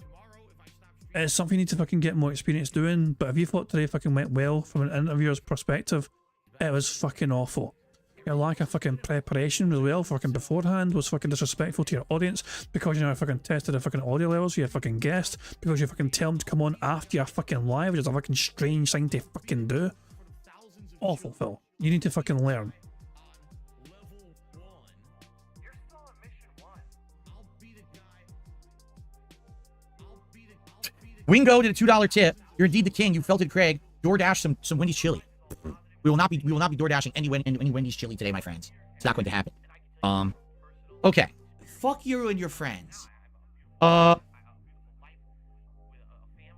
It's something you need to fucking get more experience doing, but if you thought today fucking went well from an interviewer's perspective, it was fucking awful. Your lack of fucking preparation as well, fucking beforehand, was fucking disrespectful to your audience, because you never fucking tested the fucking audio levels, you're a fucking guest, because you fucking tell them to come on after your fucking live, which is a fucking strange thing to fucking do. Awful, Phil. You need to fucking learn. Wingo did a $2 tip. You're indeed the king. You felted Craig. DoorDash some Wendy's chili. We will not be DoorDashing any Wendy's chili today, my friends. It's not going to happen. Okay. Fuck you and your friends. Mr.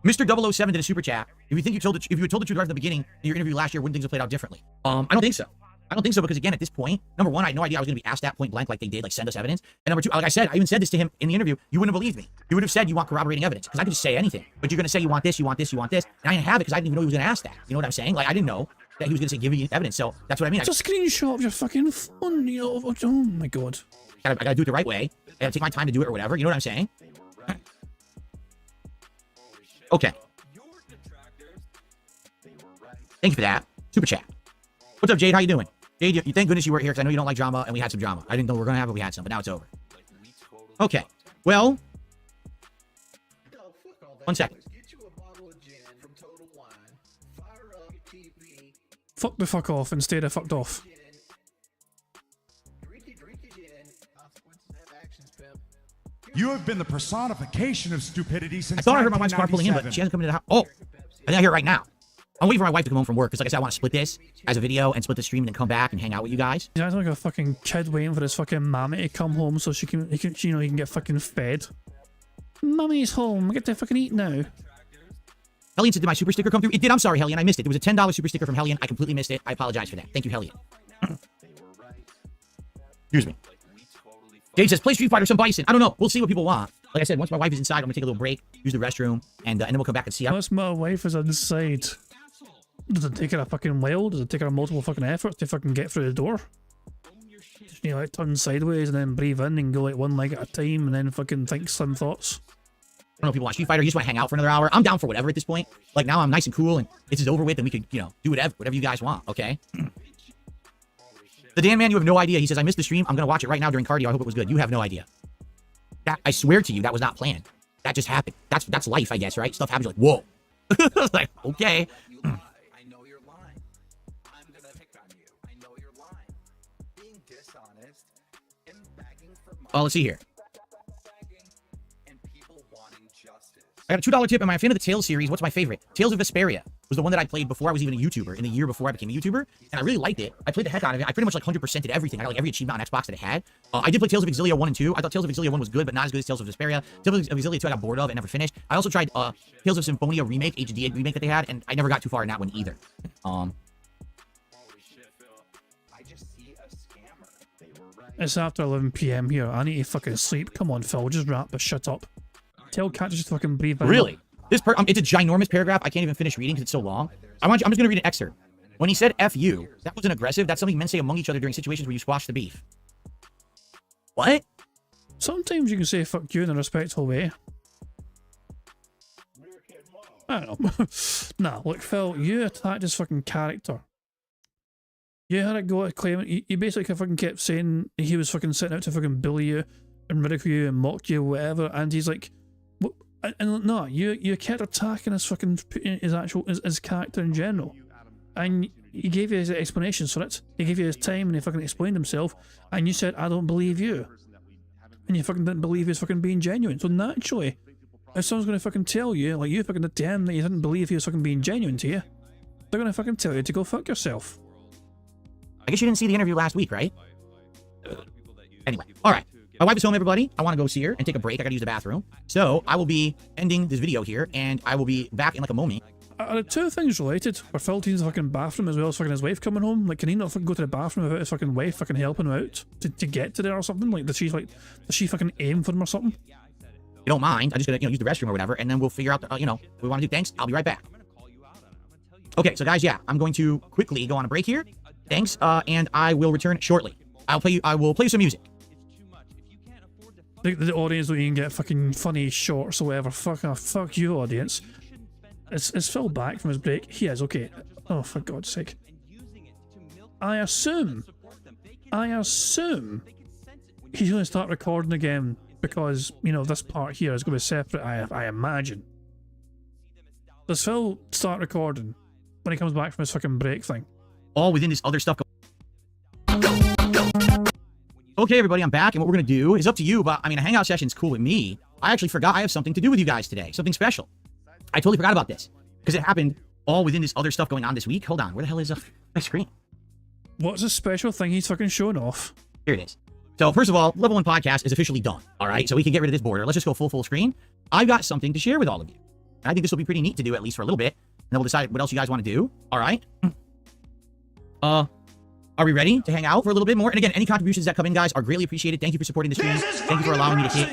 007 did a super chat. If you had told the truth right from the beginning in your interview last year, wouldn't things have played out differently? I don't think so. I don't think so, because again, at this point, number one, I had no idea I was going to be asked that point blank like they did, like send us evidence. And number two, like I said, I even said this to him in the interview, you wouldn't have believed me. You would have said you want corroborating evidence, because I could just say anything. But you're going to say you want this, you want this, you want this. And I didn't have it because I didn't even know he was going to ask that. You know what I'm saying? Like, I didn't know that he was going to say give me evidence. So that's what I mean. It's a screenshot of your fucking phone, you know. Oh my god. I gotta do it the right way. I gotta take my time to do it or whatever. You know what I'm saying? Okay. Thank you for that. Super chat. What's up, Jade? How you doing? Jade, you thank goodness you weren't here, because I know you don't like drama, and we had some drama. I didn't know we were going to have it, we had some, but now it's over. Okay. Well. 1 second. Fuck the fuck off instead of fucked off. You have been the personification of stupidity since I thought I heard my wife's car pulling in, but she hasn't come into the house. Oh, I think I hear it right now. I'm waiting for my wife to come home from work, because like I said, I want to split this as a video and split the stream and then come back and hang out with you guys. He's acting like a fucking kid waiting for his fucking mammy to come home so he can get fucking fed. Mummy's home, get to fucking eat now. Hellion said, did my super sticker come through? It did. I'm sorry, Hellion. I missed it. It was a $10 super sticker from Hellion. I completely missed it. I apologize for that. Thank you, Hellion. Excuse me. Jade says, play Street Fighter, some Bison. I don't know. We'll see what people want. Like I said, once my wife is inside, I'm going to take a little break, use the restroom, and then we'll come back and see how. Once my wife is inside, does it take her a fucking while? Does it take her multiple fucking efforts to fucking get through the door? Just, you know, like turn sideways and then breathe in and go like one leg at a time and then fucking think slim thoughts. I don't know if people want Street Fighter. You just want to hang out for another hour. I'm down for whatever at this point. Like now I'm nice and cool and this is over with and we can, you know, do whatever you guys want, okay? The Dan Man, you have no idea. He says, I missed the stream. I'm going to watch it right now during cardio. I hope it was good. You have no idea. That, I swear to you, that was not planned. That just happened. That's life, I guess, right? Stuff happens, you're like, whoa. Like, okay. Oh, let's see here. I got a $2 tip. Am I a fan of the Tales series? What's my favorite? Tales of Vesperia was the one that I played before I was even a YouTuber, in the year before I became a YouTuber, and I really liked it. I played the heck out of it. I pretty much like 100%ed everything. I got like every achievement on Xbox that it had. I did play Tales of Exilia 1 and 2. I thought Tales of Exilia 1 was good, but not as good as Tales of Vesperia. Tales of Exilia 2 I got bored of and never finished. I also tried Tales of Symphonia remake, HD remake that they had, and I never got too far in that one either. It's after 11 PM here. I need to fucking sleep. Come on, Phil. Just wrap the shit up. Tell Cat to just fucking breathe in. Really? This it's a ginormous paragraph. I can't even finish reading because it's so long. I'm just going to read an excerpt. When he said F you, that wasn't aggressive. That's something men say among each other during situations where you squash the beef. What? Sometimes you can say fuck you in a respectful way. I don't know. Nah, look, Phil, you attacked his fucking character. You had a go at claiming, you basically fucking kept saying he was fucking sitting out to fucking bully you and ridicule you and mock you, whatever, and he's like, what? And no, you kept attacking his fucking, his character in general. And he gave you his explanations for it. He gave you his time and he fucking explained himself. And you said, I don't believe you. And you fucking didn't believe he was fucking being genuine. So naturally, if someone's going to fucking tell you, like you fucking did to him, that you didn't believe he was fucking being genuine to you, they're going to fucking tell you to go fuck yourself. I guess you didn't see the interview last week, right? Anyway, alright. My wife is home, everybody. I want to go see her and take a break. I got to use the bathroom. So I will be ending this video here, and I will be back in like a moment. Are the two things related? Are Phil in the fucking bathroom as well as fucking his wife coming home? Like, can he not fucking go to the bathroom without his fucking wife fucking helping him out to get to there or something? Like, does she fucking aim for him or something? You don't mind? I'm just gonna use the restroom or whatever, and then we'll figure out what we want to do. Thanks. I'll be right back. Okay, so guys, yeah, I'm going to quickly go on a break here. Thanks, and I will return shortly. I will play you some music. The audience don't even get fucking funny shorts or whatever. Fuck you, audience. Is Phil back from his break? He is, okay. Oh, for God's sake. I assume he's going to start recording again because, this part here is going to be separate, I imagine. Does Phil start recording when he comes back from his fucking break thing? All within this other stuff. Okay, everybody, I'm back, and what we're going to do is up to you, but, a hangout session's cool with me. I actually forgot I have something to do with you guys today, something special. I totally forgot about this, because it happened all within this other stuff going on this week. Hold on, where the hell is my screen? What's a special thing he's fucking showing off? Here it is. So, first of all, Level 1 Podcast is officially done, all right? So we can get rid of this border. Let's just go full screen. I've got something to share with all of you. And I think this will be pretty neat to do, at least for a little bit. And then we'll decide what else you guys want to do, all right? Are we ready to hang out for a little bit more? And again, any contributions that come in, guys, are greatly appreciated. Thank you for supporting the stream. Thank you for allowing me to hit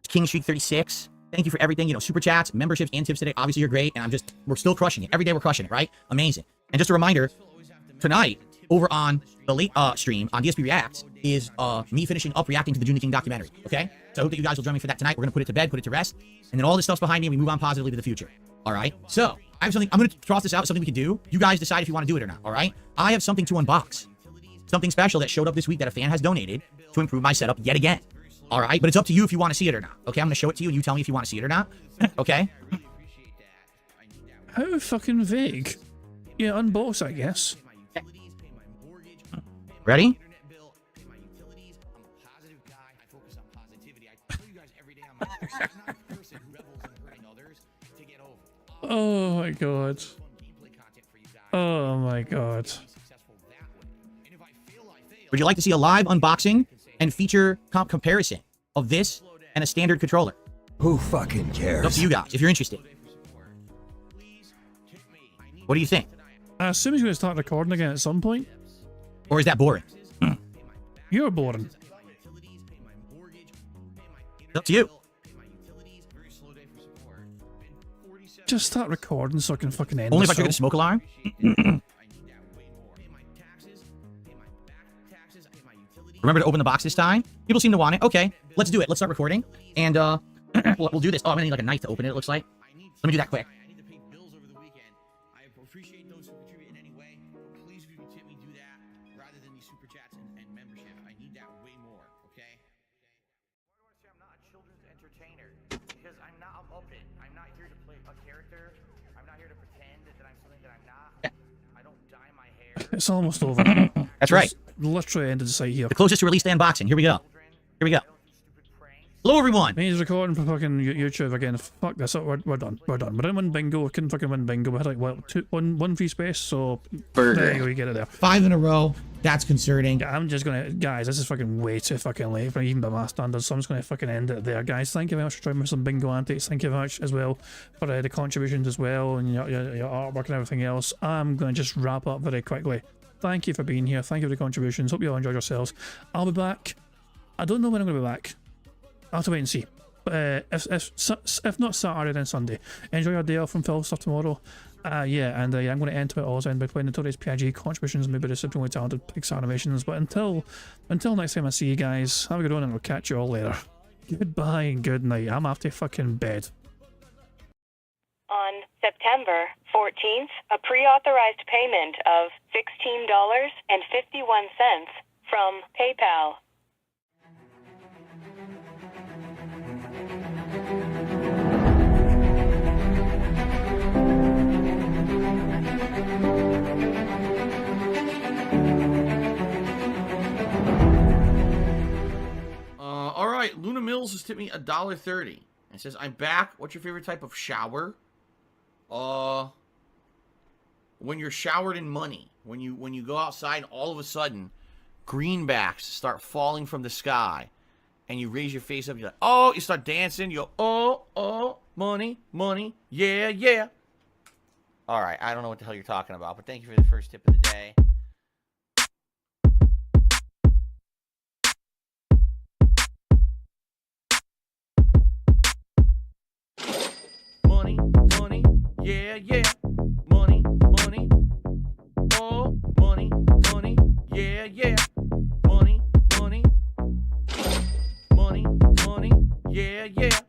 King Streak 36. Thank you for everything, super chats, memberships, and tips today. Obviously, you're great, and we're still crushing it. Every day we're crushing it, right? Amazing. And just a reminder, tonight, over on the late stream on DSP Reacts, is me finishing up reacting to the Junior King documentary, okay? So I hope that you guys will join me for that tonight. We're going to put it to bed, put it to rest, and then all this stuff's behind me, and we move on positively to the future, all right? So, I have something, I'm going to toss this out, something we can do. You guys decide if you want to do it or not, all right? I have something to unbox. Something special that showed up this week that a fan has donated to improve my setup yet again. All right, but it's up to you if you want to see it or not. Okay, I'm going to show it to you and you tell me if you want to see it or not. Okay? How fucking vague. Yeah, unbox, I guess. Ready? Oh my god. Oh my god. Would you like to see a live unboxing and feature comparison of this and a standard controller? Who fucking cares? It's up to you guys, if you're interested. What do you think? I assume he's going to start recording again at some point. Or is that boring? You're boring. It's up to you. Just start recording so I can fucking end Only this if I trigger the smoke alarm? Remember to open the box this time? People seem to want it. Okay, let's do it. Let's start recording. And we'll do this. Oh, I'm gonna need like a knife to open it, it looks like. Let me do that quick. It's almost over. That's right. Literally ended the site here. The closest to release the unboxing. Here we go. Here we go. Hello, everyone. He's recording for fucking YouTube again. Fuck this. We're done. We're done. We didn't win bingo. We couldn't fucking win bingo. We had like, what, one free space, so there you go, you get it there. 5 in a row. That's concerning. Yeah, I'm just gonna, guys, this is fucking way too fucking late for even by my standards, so I'm just gonna fucking end it there, guys. Thank you very much for joining me with some bingo antics. Thank you very much as well for the contributions as well, and your artwork and everything else. I'm gonna just wrap up very quickly. Thank you for being here. Thank you for the contributions. Hope you all enjoyed yourselves. I'll be back. I don't know when I'm gonna be back. I'll have to wait and see. But if not Saturday, then Sunday. Enjoy your day off from Phil stuff tomorrow. Yeah, and I'm going to end it also by playing Notorious PIG contributions, maybe the supremely talented Pixar animations. But until next time I see you guys, have a good one, and I'll catch you all later. Goodbye and good night. I'm after fucking bed. On September 14th, a pre-authorized payment of $16.51 from PayPal. All right, Luna Mills has tipped me $1.30. It says, "I'm back. What's your favorite type of shower?" When you're showered in money. When you go outside and all of a sudden greenbacks start falling from the sky and you raise your face up, you're like, oh, you start dancing, you go, oh, money, money, yeah, yeah. All right, I don't know what the hell you're talking about, but thank you for the first tip of the day. Money, money, yeah, yeah. Money, money, oh, money, money, yeah, yeah. Money, money, money, money, yeah, yeah.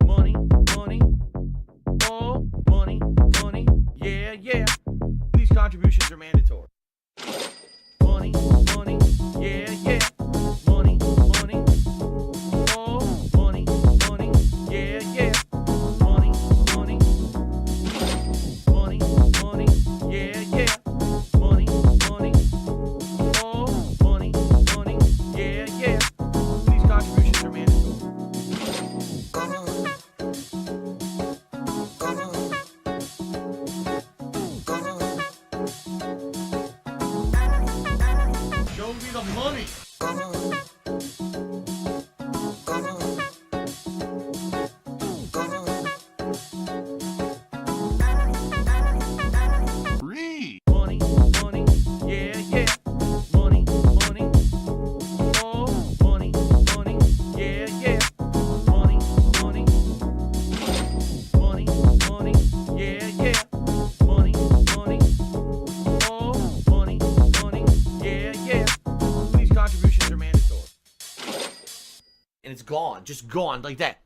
Money, money, oh, money, money, yeah, yeah. These contributions are mandatory. Money, money, yeah, yeah. Money, money, oh, money, money, yeah, yeah. Money, money, money, money, yeah, yeah. Money, money, oh, money, money, yeah, yeah. These contributions are mandatory. Show me the money. Money, money, yeah, yeah. Money, money, oh, money, money, yeah, yeah. Money, money, money, money, yeah, yeah. Money, money, oh, money, money, yeah, yeah. These contributions are mandatory. And it's gone, just gone like that.